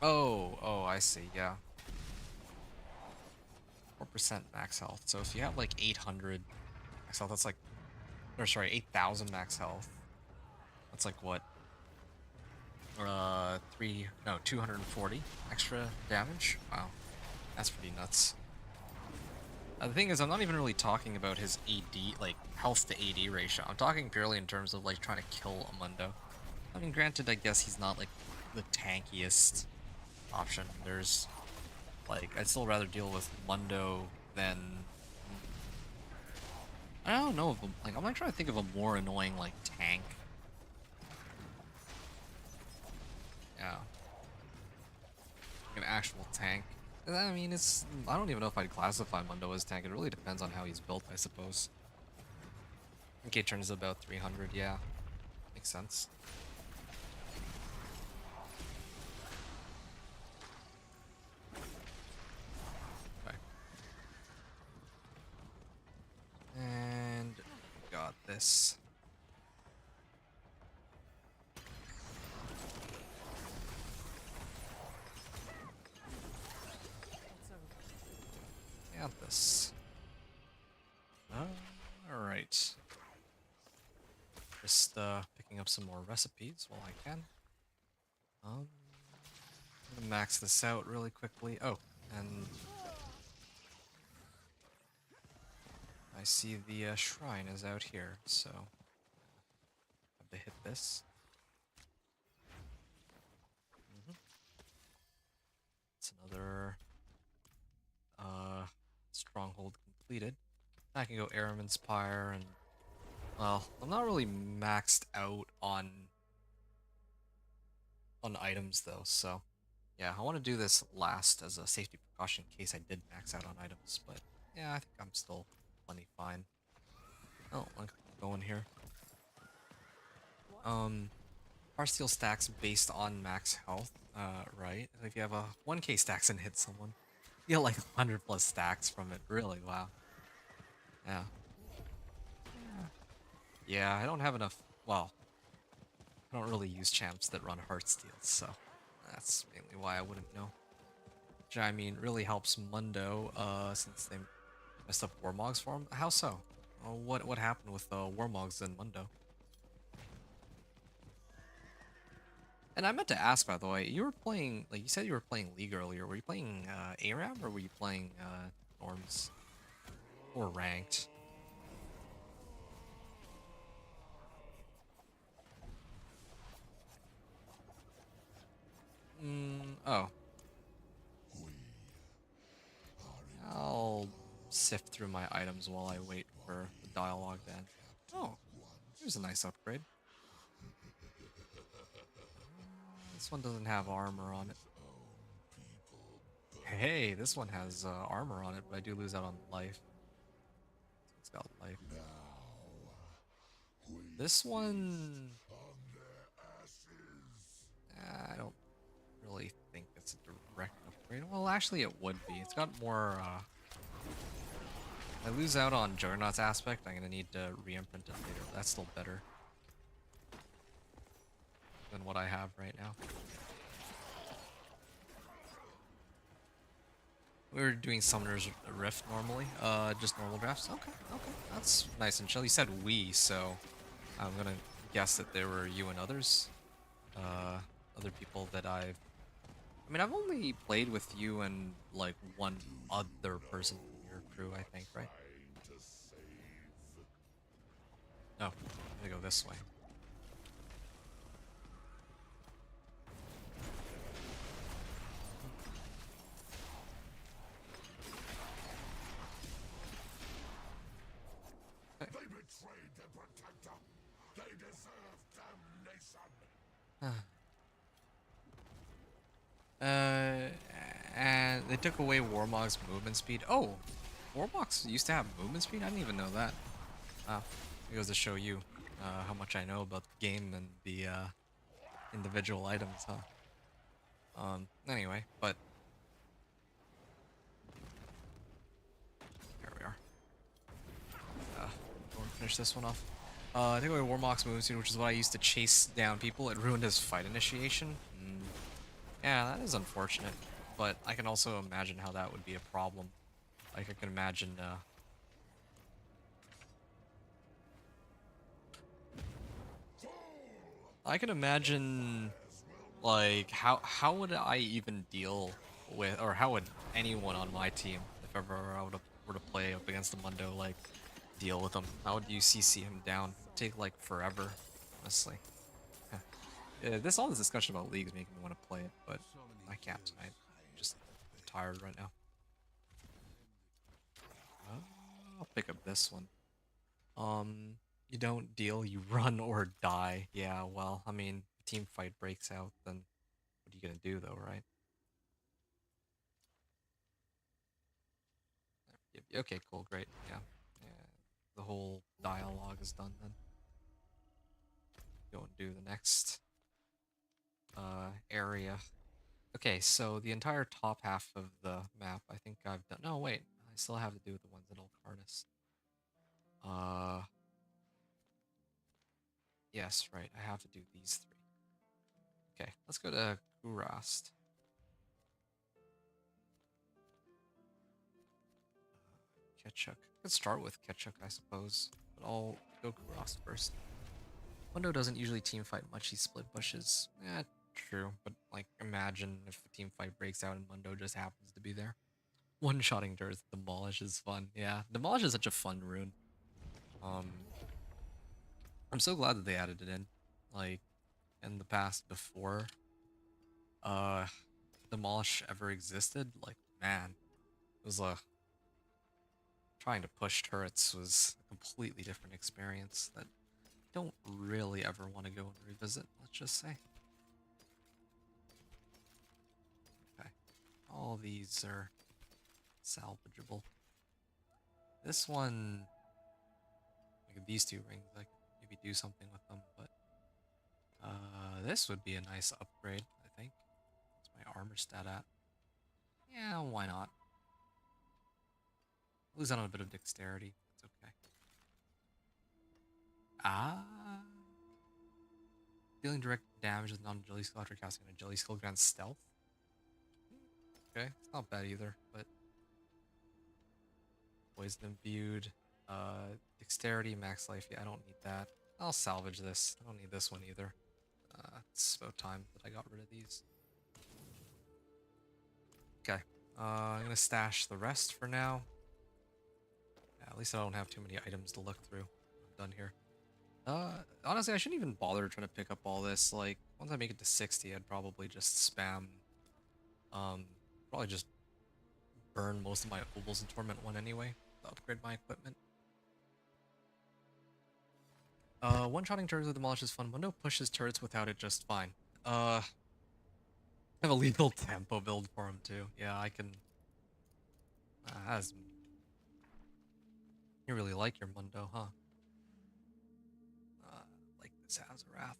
Oh, I see, yeah. 4% max health. So if you have like 800 max health, that's like, or sorry, 8,000 max health. That's like what? 240 extra damage? Wow. That's pretty nuts. The thing is, I'm not even really talking about his AD, like, health to AD ratio. I'm talking purely in terms of, like, trying to kill a Mundo. I mean, granted, I guess he's not, like, the tankiest option. There's, like, I'd still rather deal with Mundo than... I don't know, like, I'm, like, trying to think of a more annoying, like, tank. Yeah. actual tank. I mean, I don't even know if I'd classify Mundo as tank. It really depends on how he's built, I suppose. Okay, turns about 300, yeah. Makes sense. Okay. And got this. It's over. Got this. Alright. Just picking up some more recipes while I can. I'm gonna max this out really quickly. Oh, and I see the shrine is out here, so have to hit this. It's another stronghold completed. I can go Airman Spire, and well, I'm not really maxed out on items though, so yeah, I want to do this last as a safety precaution in case I did max out on items, but yeah, I think I'm still plenty fine. Oh, I'm going here. Our steel stacks based on max health, right? If you have a 1k stacks and hit someone, you get like 100 plus stacks from it. Really, wow. Yeah. Yeah, I don't have enough. Well, I don't really use champs that run Heartsteel, so that's mainly why I wouldn't know. Which I mean, really helps Mundo, since they messed up Warmogs for him. How so? What happened with Warmogs in Mundo? And I meant to ask, by the way, you were playing, like you said you were playing League earlier. Were you playing ARAM or were you playing Norms or Ranked? Oh. I'll sift through my items while I wait for the dialogue then. Oh, here's a nice upgrade. This one doesn't have armor on it. Hey, this one has armor on it, but I do lose out on life. It's got life. This one... I don't really think it's a direct upgrade. Well, actually it would be. It's got more... I lose out on Juggernaut's aspect, I'm gonna need to re-imprint it later. That's still better than what I have right now. We were doing Summoner's Rift normally, just normal drafts. Okay, okay, that's nice and chill. You said we, so I'm gonna guess that there were you and others, other people that I mean, I've only played with you and like one other person from your crew, I think, right? No, I'm gonna go this way. They betrayed their protector. They deserve damnation. And they took away Warmog's movement speed. Oh, Warmogs used to have movement speed? I didn't even know that. Wow, it goes to show you how much I know about the game and the individual items, huh? Anyway, but here we are. Go and finish this one off. I think away Warmock's movement speed, which is what I used to chase down people. It ruined his fight initiation. Yeah, that is unfortunate, but I can also imagine how that would be a problem. Like, I can imagine, like, how would I even deal with, or how would anyone on my team, if ever I were to play up against the Mundo, like, deal with him? How would you CC him down? It'd take, like, forever, honestly. All this discussion about League is making me want to play it, but I can't. I'm just tired right now. I'll pick up this one. You don't deal, you run or die. Yeah, well, I mean, team fight breaks out, then what are you gonna do though, right? Okay, cool, great. Yeah. Yeah. The whole dialogue is done then. Go and do the next area. Okay, so the entire top half of the map, I think I've done. No, wait, I still have to do the ones in Olkarnas. Yes, right, I have to do these three. Okay, let's go to Kurast. Ketchuk. Let's start with Ketchuk, I suppose, but I'll go Kurast first. Mundo doesn't usually team fight much, he split bushes. Yeah, true, but like imagine if a team fight breaks out and Mundo just happens to be there. One-shotting turrets, Demolish is fun. Yeah, Demolish is such a fun rune. Um, I'm so glad that they added it in. Like, in the past before uh Demolish ever existed, like man, it was a trying to push turrets was a completely different experience that I don't really ever want to go and revisit, let's just say. Okay. All these are salvageable. This one, like these two rings, I could maybe do something with them, but this would be a nice upgrade, I think. What's my armor stat at? Yeah, why not? Lose out on a bit of dexterity. That's okay. Ah. Dealing direct damage with non-agility skill after casting an agility skill grants stealth. Okay, it's not bad either, but poison imbued. Dexterity, max life. Yeah, I don't need that. I'll salvage this. I don't need this one either. It's about time that I got rid of these. Okay. I'm gonna stash the rest for now. Yeah, at least I don't have too many items to look through. I'm done here. Honestly, I shouldn't even bother trying to pick up all this. Like, once I make it to 60, I'd probably just spam. Probably just burn most of my obols in Torment 1 anyway to upgrade my equipment. One-shotting turrets with Demolish is fun. Mundo pushes turrets without it just fine. I have a lethal tempo build for him too. Yeah, I can. As you really like your Mundo, huh? Like this Azarath.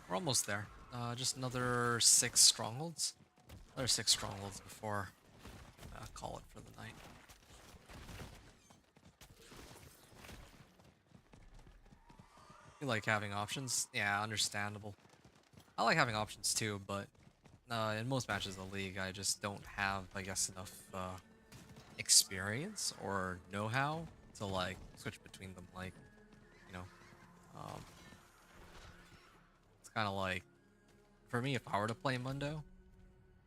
We're almost there. Just another 6 strongholds. Another 6 strongholds before call it for the night. You like having options? Yeah, understandable. I like having options too, but in most matches of the league, I just don't have, I guess, enough experience or know-how to like switch between them. Like, you know, um, it's kind of like for me, if I were to play Mundo,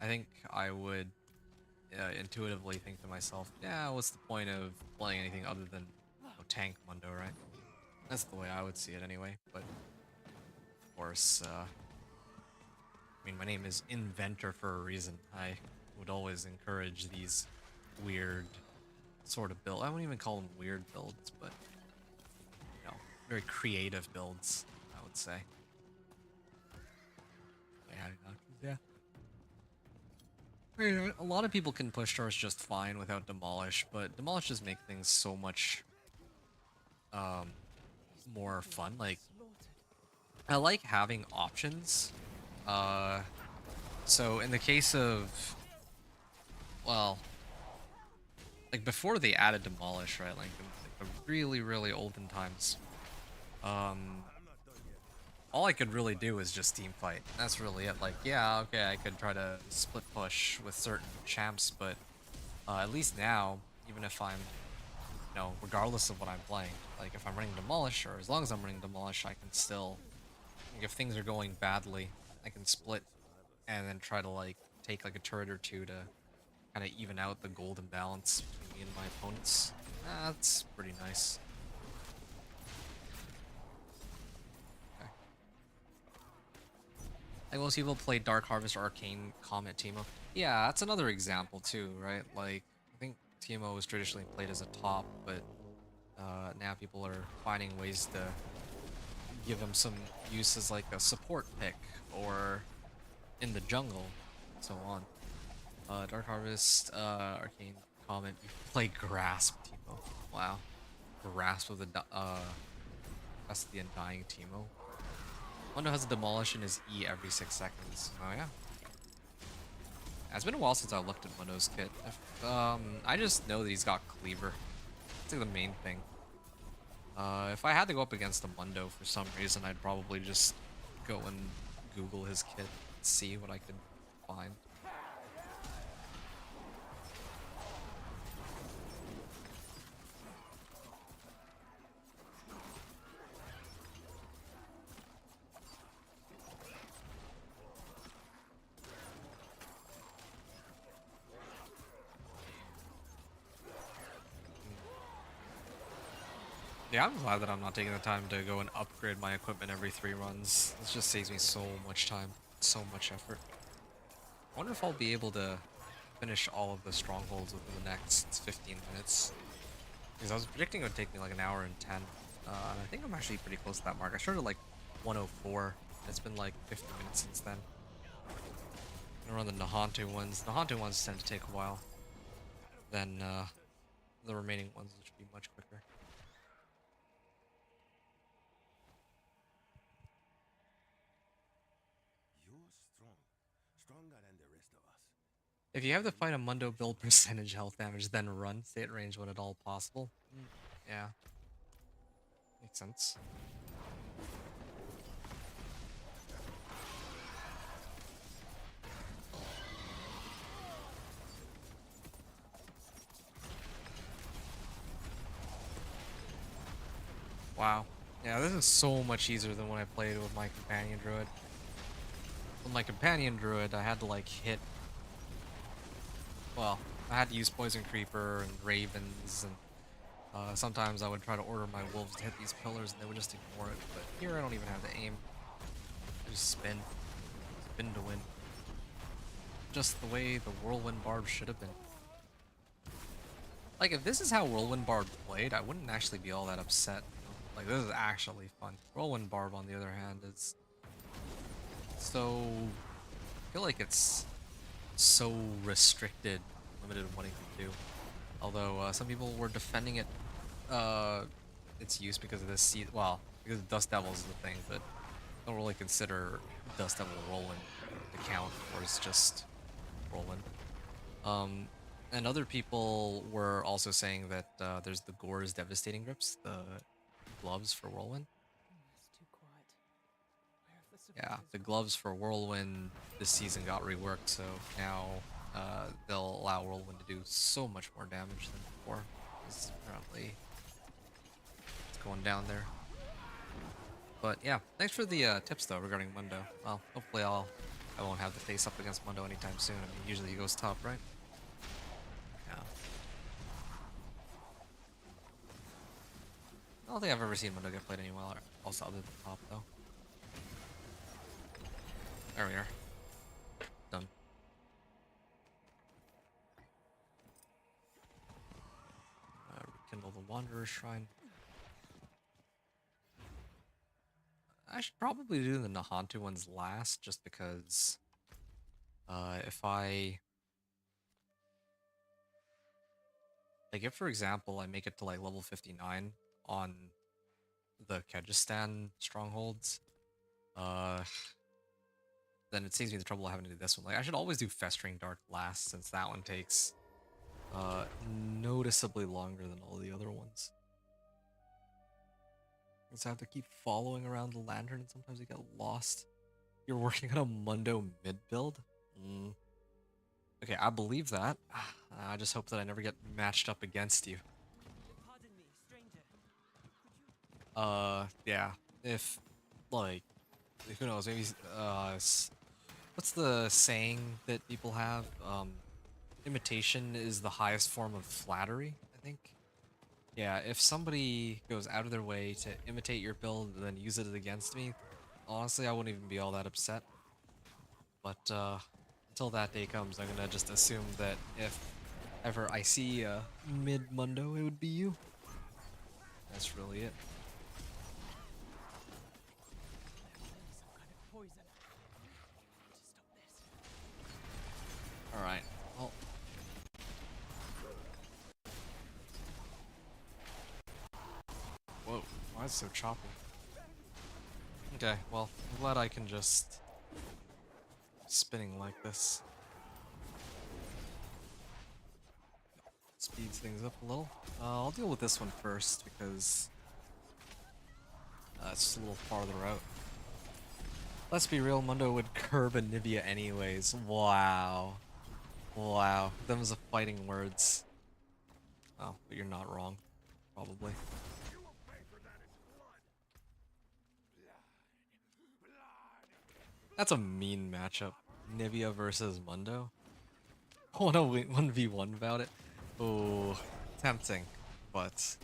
I think I would intuitively think to myself, yeah, what's the point of playing anything other than tank Mundo, right? That's the way I would see it anyway. But of course, I mean, my name is Inventor for a reason. I would always encourage these weird sort of build. I wouldn't even call them weird builds, but you know, very creative builds, I would say. Yeah. I mean, a lot of people can push turrets just fine without Demolish, but Demolish just make things so much more fun. Like, I like having options. So in the case of, well, like before they added Demolish, right? Like the really, really olden times. All I could really do is just team fight. That's really it. Like, yeah, okay, I could try to split push with certain champs, but at least now, even if I'm, you know, regardless of what I'm playing, like if I'm running Demolish, or as long as I'm running Demolish, I can still, like, if things are going badly, I can split and then try to like take like a turret or two to kind of even out the golden balance between me and my opponents. That's pretty nice. Okay. Like most people play Dark Harvest or Arcane Comet Teemo. Yeah, that's another example too, right? Like, I think Teemo was traditionally played as a top, but now people are finding ways to give him some use as like a support pick or in the jungle, and so on. Dark Harvest, Arcane comment. You play Grasp, Timo. Wow, Grasp with that's the Undying Timo. Mundo has a demolish in his E every 6 seconds. Oh yeah. It's been a while since I looked at Mundo's kit. I just know that he's got Cleaver. That's like the main thing. If I had to go up against a Mundo for some reason, I'd probably just go and Google his kit and see what I could find. Yeah, I'm glad that I'm not taking the time to go and upgrade my equipment every 3 runs. This just saves me so much time, so much effort. I wonder if I'll be able to finish all of the strongholds within the next 15 minutes. Because I was predicting it would take me like an hour and 10. And I think I'm actually pretty close to that mark. I started like 104. And it's been like 50 minutes since then. I'm gonna run the Nahante ones. Nahante ones tend to take a while. Then the remaining ones, which should be much quicker. Stronger than the rest of us. If you have to fight a Mundo build percentage health damage, then run. Stay at range when at all possible. Yeah. Makes sense. Wow. Yeah, this is so much easier than when I played with my companion druid. With my companion druid, I had to like hit... Well, I had to use Poison Creeper and Ravens, and sometimes I would try to order my wolves to hit these pillars and they would just ignore it. But here I don't even have to aim. I just spin. Spin to win. Just the way the Whirlwind Barb should have been. Like, if this is how Whirlwind Barb played, I wouldn't actually be all that upset. Like, this is actually fun. Whirlwind Barb, on the other hand, is so... I feel like it's so restricted, limited in what it can do. Although, some people were defending it, its use because of this well, because Dust Devils is the thing, but don't really consider Dust Devil Whirlwind to count, or it's just Whirlwind. And other people were also saying that there's the Gore's Devastating Grips, the gloves for Whirlwind. It's too quiet. Where have the Yeah, survivors the gone? gloves for Whirlwind this season got reworked, so now they'll allow Whirlwind to do so much more damage than before. It's apparently it's going down there. But yeah, thanks for the tips though regarding Mundo. Well, hopefully I won't have to face up against Mundo anytime soon. I mean, usually he goes top, right? Yeah. I don't think I've ever seen Mundo get played anywhere else other than top though. There we are. Done. Rekindle the Wanderer Shrine. I should probably do the Nahante ones last, just because if I... Like, if, for example, I make it to, like, level 59 on the Kyrgyzstan strongholds, then it saves me the trouble of having to do this one. Like, I should always do Festering Dark last, since that one takes noticeably longer than all the other ones. So I have to keep following around the lantern, and sometimes you get lost. You're working on a Mundo mid build? Okay, I believe that. I just hope that I never get matched up against you. Pardon me, stranger. Yeah. If, like, who knows, maybe, what's the saying that people have? Imitation is the highest form of flattery, I think. Yeah, if somebody goes out of their way to imitate your build and then use it against me, honestly, I wouldn't even be all that upset. But, until that day comes, I'm gonna just assume that if ever I see a mid-Mundo, it would be you. That's really it. Alright. Well. Whoa. Why is it so choppy? Okay, well, I'm glad I can just spinning like this. Speeds things up a little. I'll deal with this one first because it's just a little farther out. Let's be real, Mundo would curb Anivia anyways. Wow. Wow. Them's the fighting words. Oh, but you're not wrong. Probably. That's a mean matchup. Nivea versus Mundo. I want to 1v1 about it. Oh, tempting, but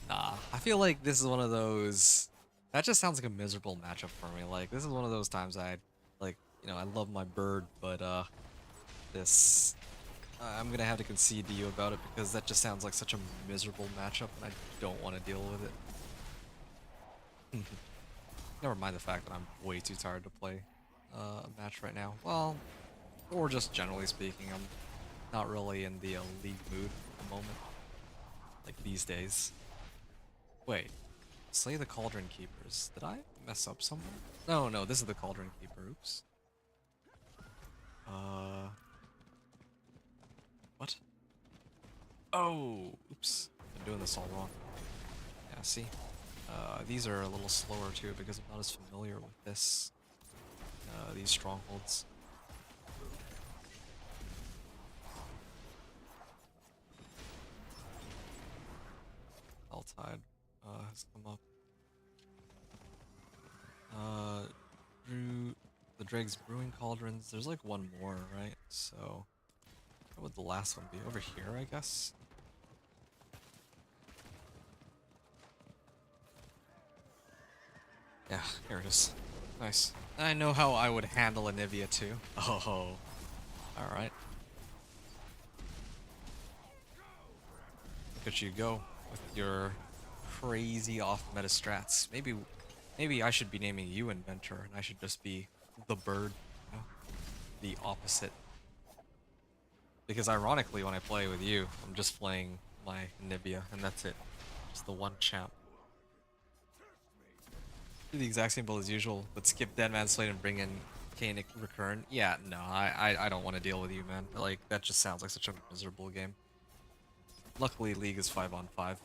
nah. I feel like this is one of those. That just sounds like a miserable matchup for me. Like this is one of those times like, I love my bird, but this I'm gonna have to concede to you about it because that just sounds like such a miserable matchup, and I don't want to deal with it. Never mind the fact that I'm way too tired to play a match right now. Well, or just generally speaking, I'm not really in the league mood at the moment. Like these days. Wait, slay the Cauldron Keepers. Did I mess up somewhere? No, this is the Cauldron Keeper. Oops. What? Oh, oops. Been doing this all wrong. Yeah, see? These are a little slower too because I'm not as familiar with these strongholds. Tide has come up. The Dregs Brewing Cauldrons. There's like one more, right? So, where would the last one be? Over here, I guess? Yeah, here it is. Nice. I know how I would handle Anivia too. Oh, alright. Look at you go with your crazy off-meta strats. Maybe I should be naming you Inventor, and I should just be the bird, you know? The opposite. Because ironically, when I play with you, I'm just playing my Nibia, and that's it. Just the one champ. Do the exact same build as usual, but skip Deadman Slate and bring in Kainic Recurrent. Yeah, no, I don't want to deal with you, man. Like, that just sounds like such a miserable game. Luckily, League is 5-on-5.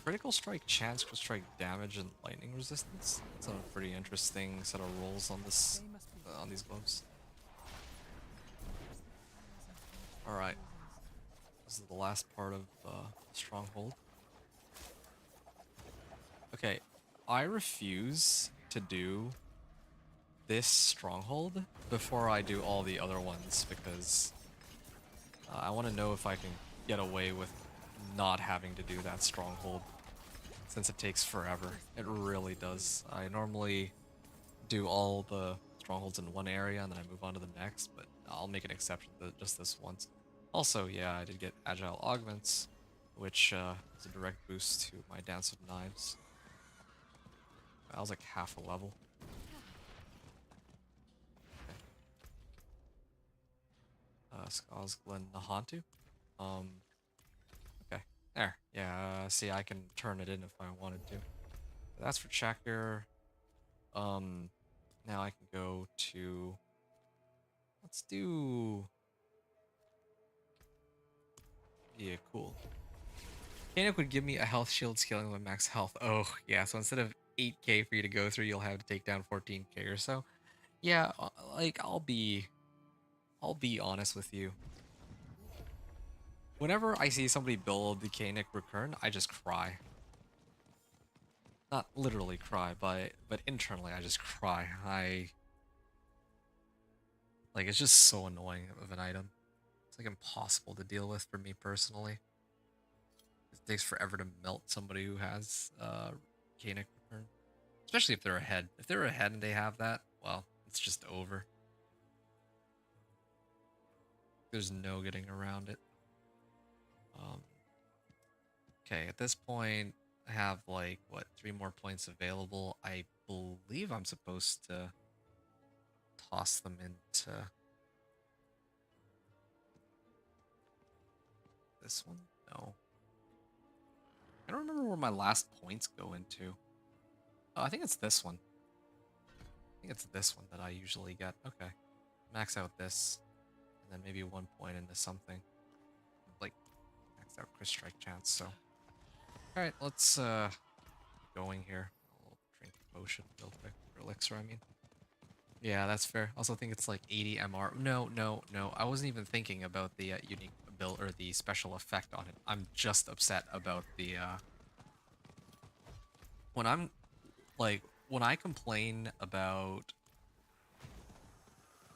Critical strike chance, critical strike damage, and lightning resistance. That's a pretty interesting set of rolls on this on these gloves. All right, this is the last part of Stronghold. Okay, I refuse to do this Stronghold before I do all the other ones because I want to know if I can get away with not having to do that Stronghold. Since it takes forever. It really does. I normally do all the strongholds in one area and then I move on to the next, but I'll make an exception to just this once. Also, yeah, I did get Agile Augments, which is a direct boost to my Dance of Knives. I was like half a level. Okay. Skazglen Nahantu. Okay. There. Yeah, see, I can turn it in if I wanted to. That's for checker. Now I can go to... Let's do... Yeah, cool. Kainic would give me a health shield scaling my max health. Oh, yeah, so instead of 8k for you to go through, you'll have to take down 14k or so. Yeah, like, I'll be honest with you. Whenever I see somebody build the Kainic Recurrent, I just cry. Not literally cry, but internally I just cry. Like, it's just so annoying of an item. It's like impossible to deal with for me personally. It takes forever to melt somebody who has Kainic Recurrent. Especially if they're ahead. If they're ahead and they have that, well, it's just over. There's no getting around it. Okay, at this point, I have like what 3 more points available. I believe I'm supposed to toss them into this one. No, I don't remember where my last points go into. Oh, I think it's this one. I think it's this one that I usually get. Okay, max out this, and then maybe 1 point into something. Like max out Chris Strike chance. So, all right, let's going here. I'll drink potion real quick, or elixir, I mean. Yeah, that's fair. Also think it's like 80 MR. No, no, no. I wasn't even thinking about the unique ability or the special effect on it. I'm just upset about the when I'm like when I complain about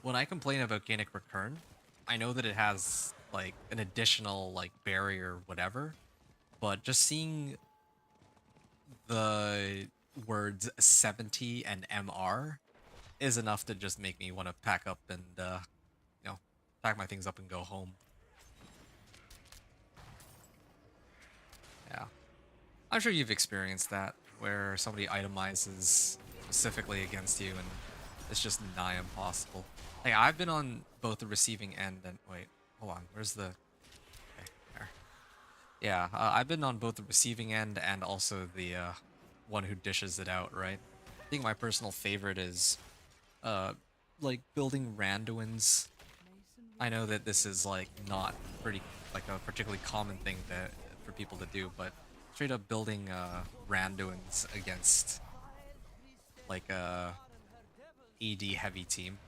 Ganic Recurn, I know that it has like an additional like barrier whatever, but just seeing the words 70 and MR is enough to just make me want to pack up and you know, pack my things up and go home. Yeah. I'm sure you've experienced that, where somebody itemizes specifically against you and it's just nigh impossible. Like, I've been on both the receiving end and... Wait, hold on. Where's the... Okay, there. Yeah, I've been on both the receiving end and also the one who dishes it out, right? I think my personal favorite is like building Randuins. I know that this is like not pretty like a particularly common thing that for people to do, but straight up building Randuins against like a AD heavy team,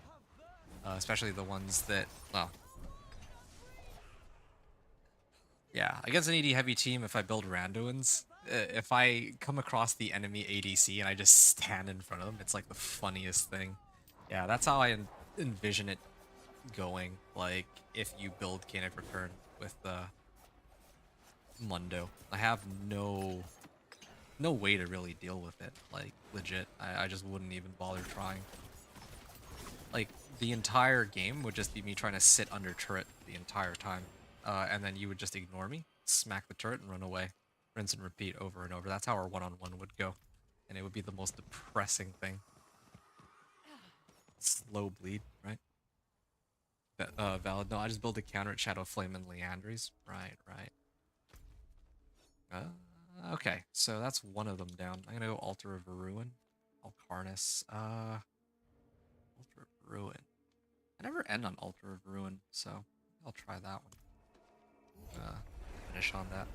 especially the ones that, well, yeah, against an AD heavy team. If I build Randuins, if I come across the enemy ADC and I just stand in front of them, it's like the funniest thing. Yeah, that's how I envision it going. Like, if you build Canic Recurn with Mundo, I have no way to really deal with it. Like, legit, I just wouldn't even bother trying. Like, the entire game would just be me trying to sit under turret the entire time, and then you would just ignore me, smack the turret, and run away. Rinse and repeat over and over. That's how our one-on-one would go, and it would be the most depressing thing. Slow bleed, right? Valid. No, I just build a counter at Shadow Flame and Leandries. Right, right. Okay, so that's one of them down. I'm gonna go Altar of Ruin. Alcarnus. Altar of Ruin. I never end on Altar of Ruin, so I'll try that one. Finish on that.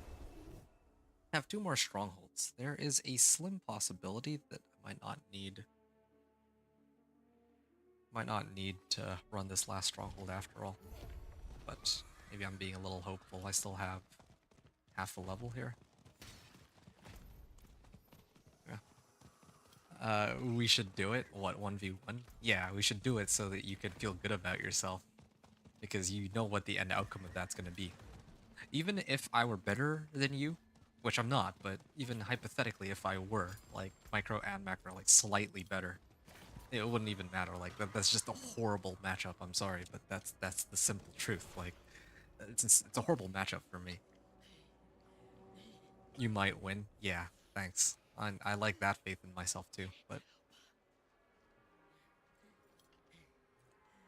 I have 2 more strongholds. There is a slim possibility that I might not need to run this last stronghold after all. But maybe I'm being a little hopeful. I still have half the level here. Yeah. We should do it. What, 1v1? Yeah, we should do it so that you can feel good about yourself. Because you know what the end outcome of that's going to be. Even if I were better than you, which I'm not, but even hypothetically if I were, like, micro and macro, like, slightly better, it wouldn't even matter. Like, that's just a horrible matchup. I'm sorry, but that's the simple truth. Like, it's a horrible matchup for me. You might win. Yeah, thanks. I like that faith in myself too, but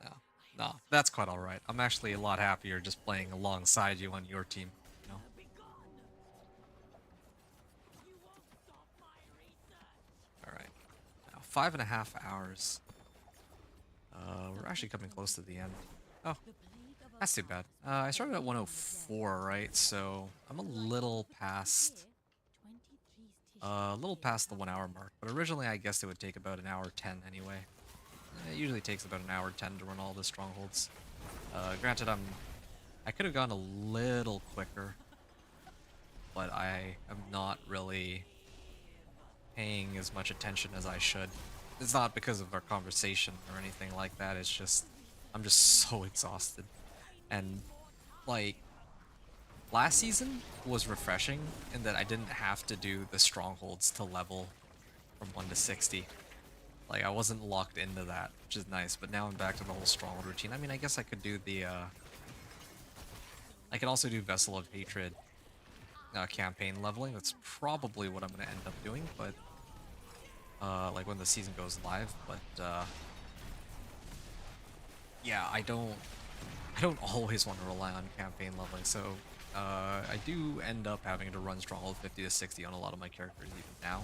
no, no, that's quite all right. I'm actually a lot happier just playing alongside you on your team. You know? All right, now 5.5 hours. We're actually coming close to the end. Oh, that's too bad. I started at 104, right? So I'm a little past the 1 hour mark. But originally I guessed it would take about 1:10 anyway. It usually takes about 1:10 to run all the strongholds. Granted, I could have gone a little quicker, but I am not really paying as much attention as I should. It's not because of our conversation or anything like that. It's just I'm just so exhausted. And like, last season was refreshing in that I didn't have to do the strongholds to level from 1 to 60. Like, I wasn't locked into that, which is nice, but now I'm back to the whole stronghold routine. I mean, I guess I could do the I can also do Vessel of Hatred campaign leveling. That's probably what I'm gonna end up doing, but like when the season goes live. But yeah, I don't always want to rely on campaign leveling, so I do end up having to run Stronghold 50 to 60 on a lot of my characters even now,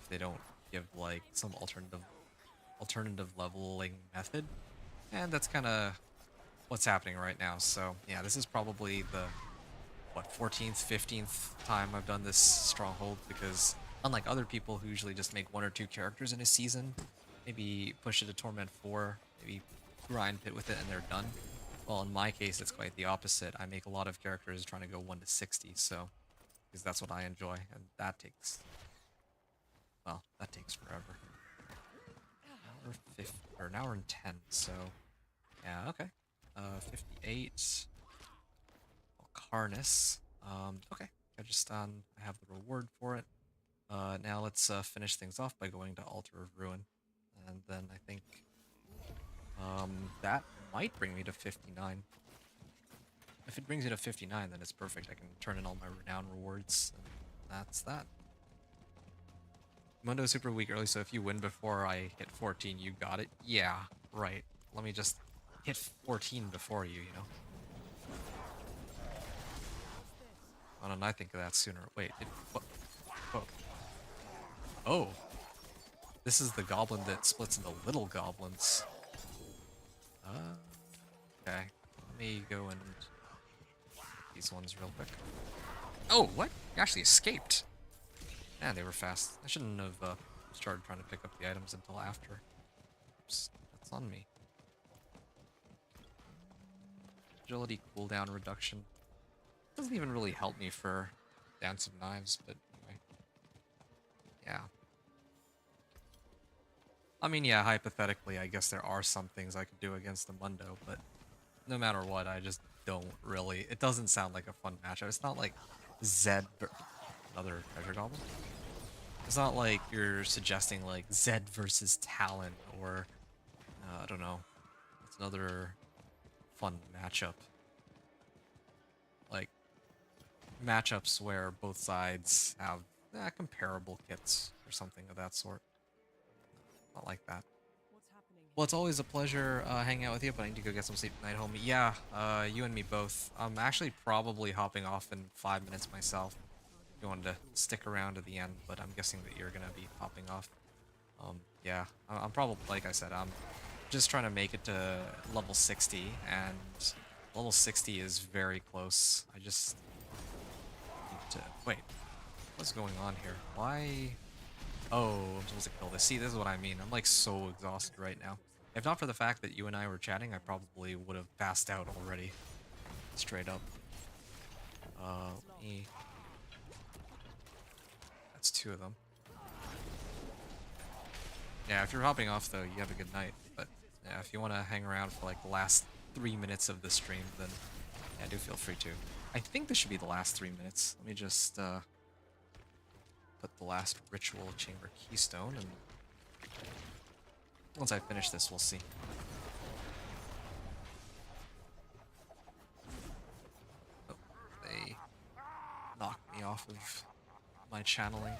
if they don't give like some alternative leveling method, and that's kind of what's happening right now. So yeah, this is probably the what 14th, 15th time I've done this Stronghold, because unlike other people who usually just make 1 or 2 characters in a season, maybe push it to Torment 4, maybe grind pit with it and they're done. Well, in my case, it's quite the opposite. I make a lot of characters trying to go 1 to 60, so because that's what I enjoy, and that takes, well, that takes forever. Hour 50 or an hour and 10, so yeah, okay. 58. Harness. Okay. Kyrgyzstan, I have the reward for it. Now let's finish things off by going to Altar of Ruin. And then I think that might bring me to 59. If it brings me to 59, then it's perfect. I can turn in all my renown rewards, and that's that. Mundo's super weak early, so if you win before I hit 14, you got it. Yeah, right. Let me just hit 14 before you know? Why don't I think of that sooner? Wait, what? Oh. Oh. This is the goblin that splits into little goblins. Okay. Let me go and these ones real quick. Oh, what? You actually escaped. Man, they were fast. I shouldn't have started trying to pick up the items until after. Oops, that's on me. Agility cooldown reduction. Doesn't even really help me for Dance of Knives, but anyway. Yeah. I mean, yeah, hypothetically, I guess there are some things I could do against the Mundo, but no matter what, I just don't really. It doesn't sound like a fun matchup. It's not like Zed, another treasure goblin. It's not like you're suggesting like Zed versus Talon, or I don't know. It's another fun matchup. Like matchups where both sides have comparable kits or something of that sort. Not like that. What's happening? Well, it's always a pleasure hanging out with you, but I need to go get some sleep tonight, homie. Yeah, you and me both. I'm actually probably hopping off in 5 minutes myself. If you wanted to stick around to the end, but I'm guessing that you're gonna be hopping off. Yeah, I'm probably, like I said, I'm just trying to make it to level 60, and level 60 is very close. I just need to, wait, what's going on here? Why? Oh, I'm supposed to kill this. See, this is what I mean. I'm like so exhausted right now. If not for the fact that you and I were chatting, I probably would have passed out already. Straight up. Me. That's 2 of them. Yeah, if you're hopping off though, you have a good night. But yeah, if you want to hang around for like the last 3 minutes of the stream, then yeah, do feel free to. I think this should be the last 3 minutes. Let me just put the last ritual chamber keystone, and once I finish this, we'll see. Oh, they knocked me off of my channeling.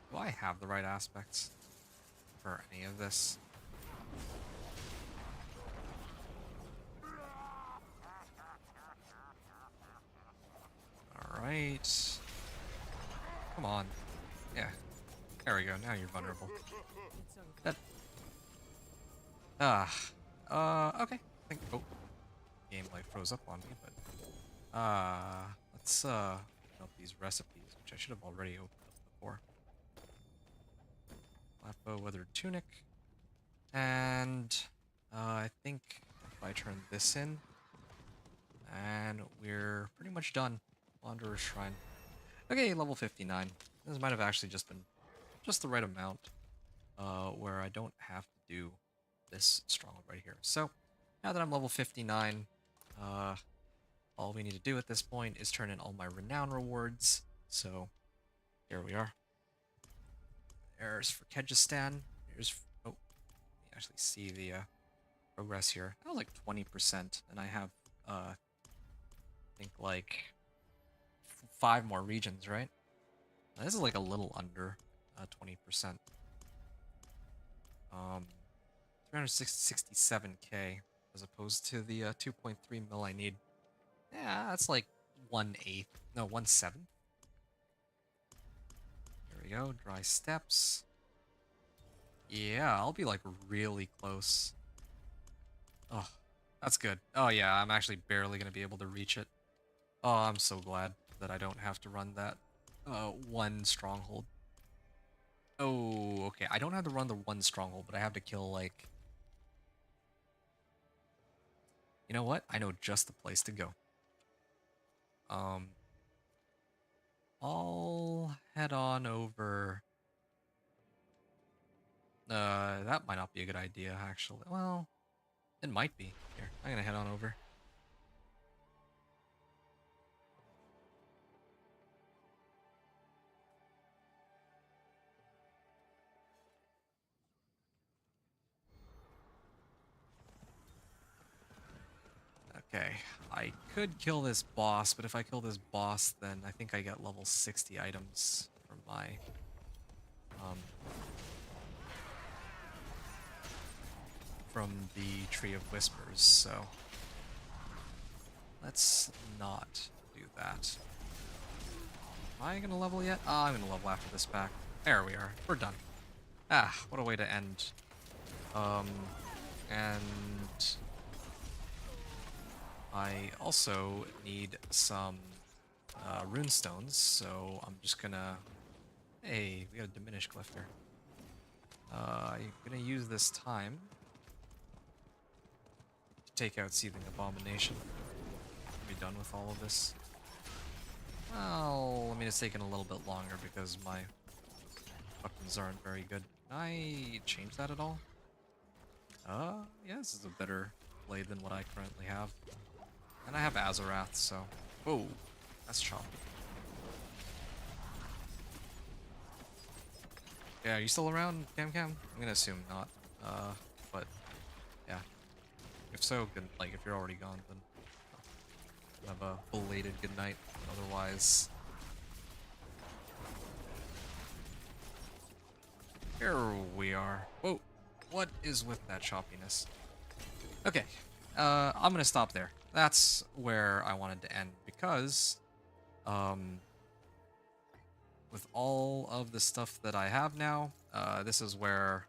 Do I have the right aspects for any of this? Alright. Come on. Yeah. There we go. Now you're vulnerable. That. Okay. I think. Oh. Game like froze up on me, but. Let's open up these recipes, which I should have already opened up before. Flatbow Weathered Tunic. And. I think if I turn this in. And we're pretty much done. Wanderer's Shrine. Okay, level 59. This might have actually just been just the right amount, where I don't have to do this stronghold right here. So, now that I'm level 59, all we need to do at this point is turn in all my renown rewards. So, here we are. There's for Kyrgyzstan. Here's, oh, you actually see the progress here. That was like 20%, and I have think like 5 more regions, right? This is like a little under 20%. 367k as opposed to the 2.3 mil I need. Yeah, that's like 1/8. No, 1/7. There we go. Dry steps. Yeah, I'll be like really close. Oh, that's good. Oh yeah, I'm actually barely gonna be able to reach it. Oh, I'm so glad that I don't have to run that one stronghold. Oh, okay. I don't have to run the one stronghold, but I have to kill like... You know what? I know just the place to go. I'll head on over. That might not be a good idea, actually. Well, it might be. Here, I'm gonna head on over. Okay, I could kill this boss, but if I kill this boss, then I think I get level 60 items from my um from the Tree of Whispers, so let's not do that. Am I gonna level yet? Oh, I'm gonna level after this pack. There we are. We're done. Ah, what a way to end. And I also need some runestones, so I'm just gonna... Hey, we got a diminished glyph here. I'm gonna use this time to take out Seething Abomination. Be done with all of this. Well, I mean, it's taken a little bit longer because my weapons aren't very good. Can I change that at all? Yeah, this is a better blade than what I currently have. And I have Azarath, so... Whoa, that's choppy. Yeah, are you still around, Cam Cam? I'm gonna assume not. But yeah. If so, good. Like, if you're already gone, then have a belated good night. Otherwise, here we are. Whoa, what is with that choppiness? Okay, I'm gonna stop there. That's where I wanted to end because, with all of the stuff that I have now, this is where,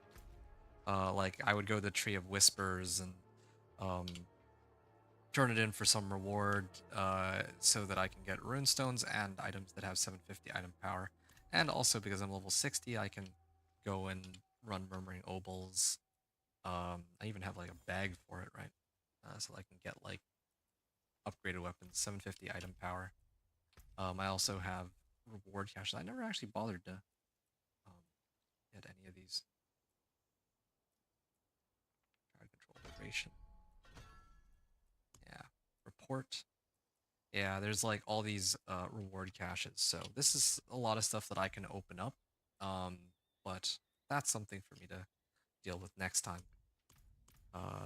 like, I would go to the Tree of Whispers and, turn it in for some reward, so that I can get runestones and items that have 750 item power. And also because I'm level 60, I can go and run Murmuring Obols. I even have like a bag for it, right? So I can get like upgraded weapons, 750 item power. I also have reward caches. I never actually bothered to get any of these. Crowd control duration. Yeah. Report. Yeah, there's like all these reward caches. So this is a lot of stuff that I can open up. But that's something for me to deal with next time.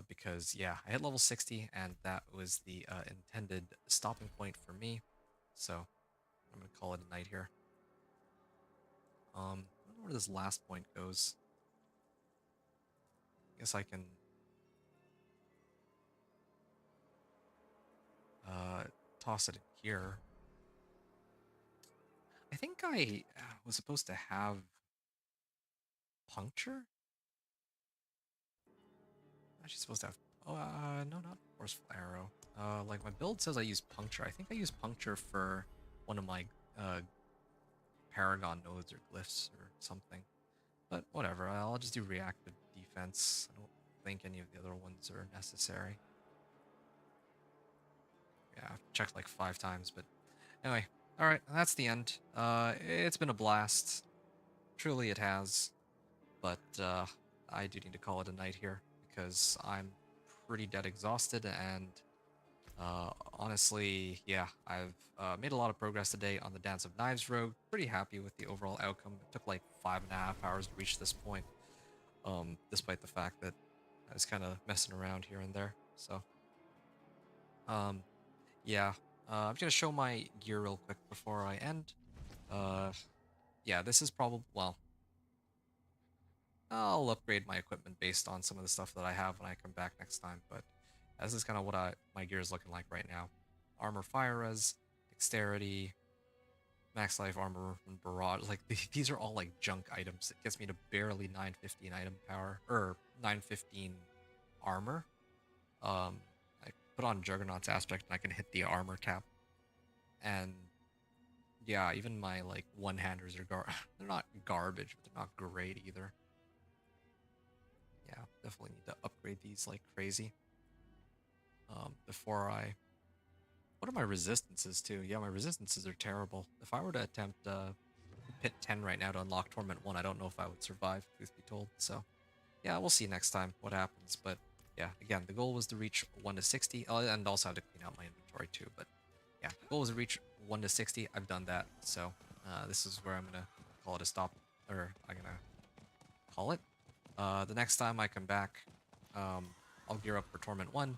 Because yeah, I hit level 60 and that was the intended stopping point for me. So I'm gonna call it a night here. I don't know where this last point goes. I guess I can toss it in here. I think I was supposed to have puncture. Actually supposed to have... Oh, no, not forceful arrow. Like my build says I use puncture. I think I use puncture for one of my paragon nodes or glyphs or something. But whatever, I'll just do reactive defense. I don't think any of the other ones are necessary. Yeah, I've checked like 5 times, but anyway. Alright, that's the end. It's been a blast. Truly it has. But I do need to call it a night here because I'm pretty dead exhausted and honestly, yeah, I've made a lot of progress today on the Dance of Knives rogue. Pretty happy with the overall outcome. It took like 5.5 hours to reach this point, despite the fact that I was kind of messing around here and there. So, yeah, I'm gonna show my gear real quick before I end. Yeah, this is probably, well, I'll upgrade my equipment based on some of the stuff that I have when I come back next time, but this is kind of what my gear is looking like right now. Armor, fire res, dexterity, max life, armor, and barrage. Like, these are all like junk items. It gets me to barely 915 item power, or 915 armor. I put on Juggernaut's aspect and I can hit the armor cap. And yeah, even my like one-handers are they're not garbage, but they're not great either. Yeah, definitely need to upgrade these like crazy. Before I... What are my resistances too? Yeah, my resistances are terrible. If I were to attempt Pit 10 right now to unlock Torment 1, I don't know if I would survive, truth be told. So, yeah, we'll see next time what happens. But yeah, again, the goal was to reach 1 to 60, and also have to clean out my inventory too. But yeah, the goal was to reach 1 to 60. I've done that. So this is where I'm going to call it a stop, or I'm going to call it. The next time I come back, I'll gear up for Torment 1,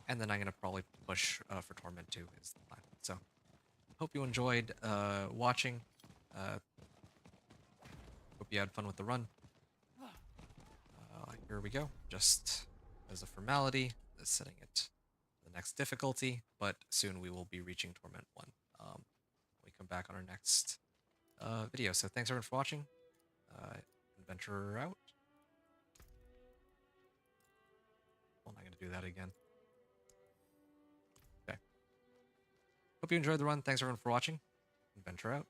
and then I'm going to probably push for Torment 2 is the plan. So, hope you enjoyed watching. Hope you had fun with the run. Here we go. Just as a formality, setting it to the next difficulty, but soon we will be reaching Torment 1 when we come back on our next video. So thanks everyone for watching. Adventure out. Well, I'm not going to do that again. Okay. Hope you enjoyed the run. Thanks everyone for watching. Adventure out.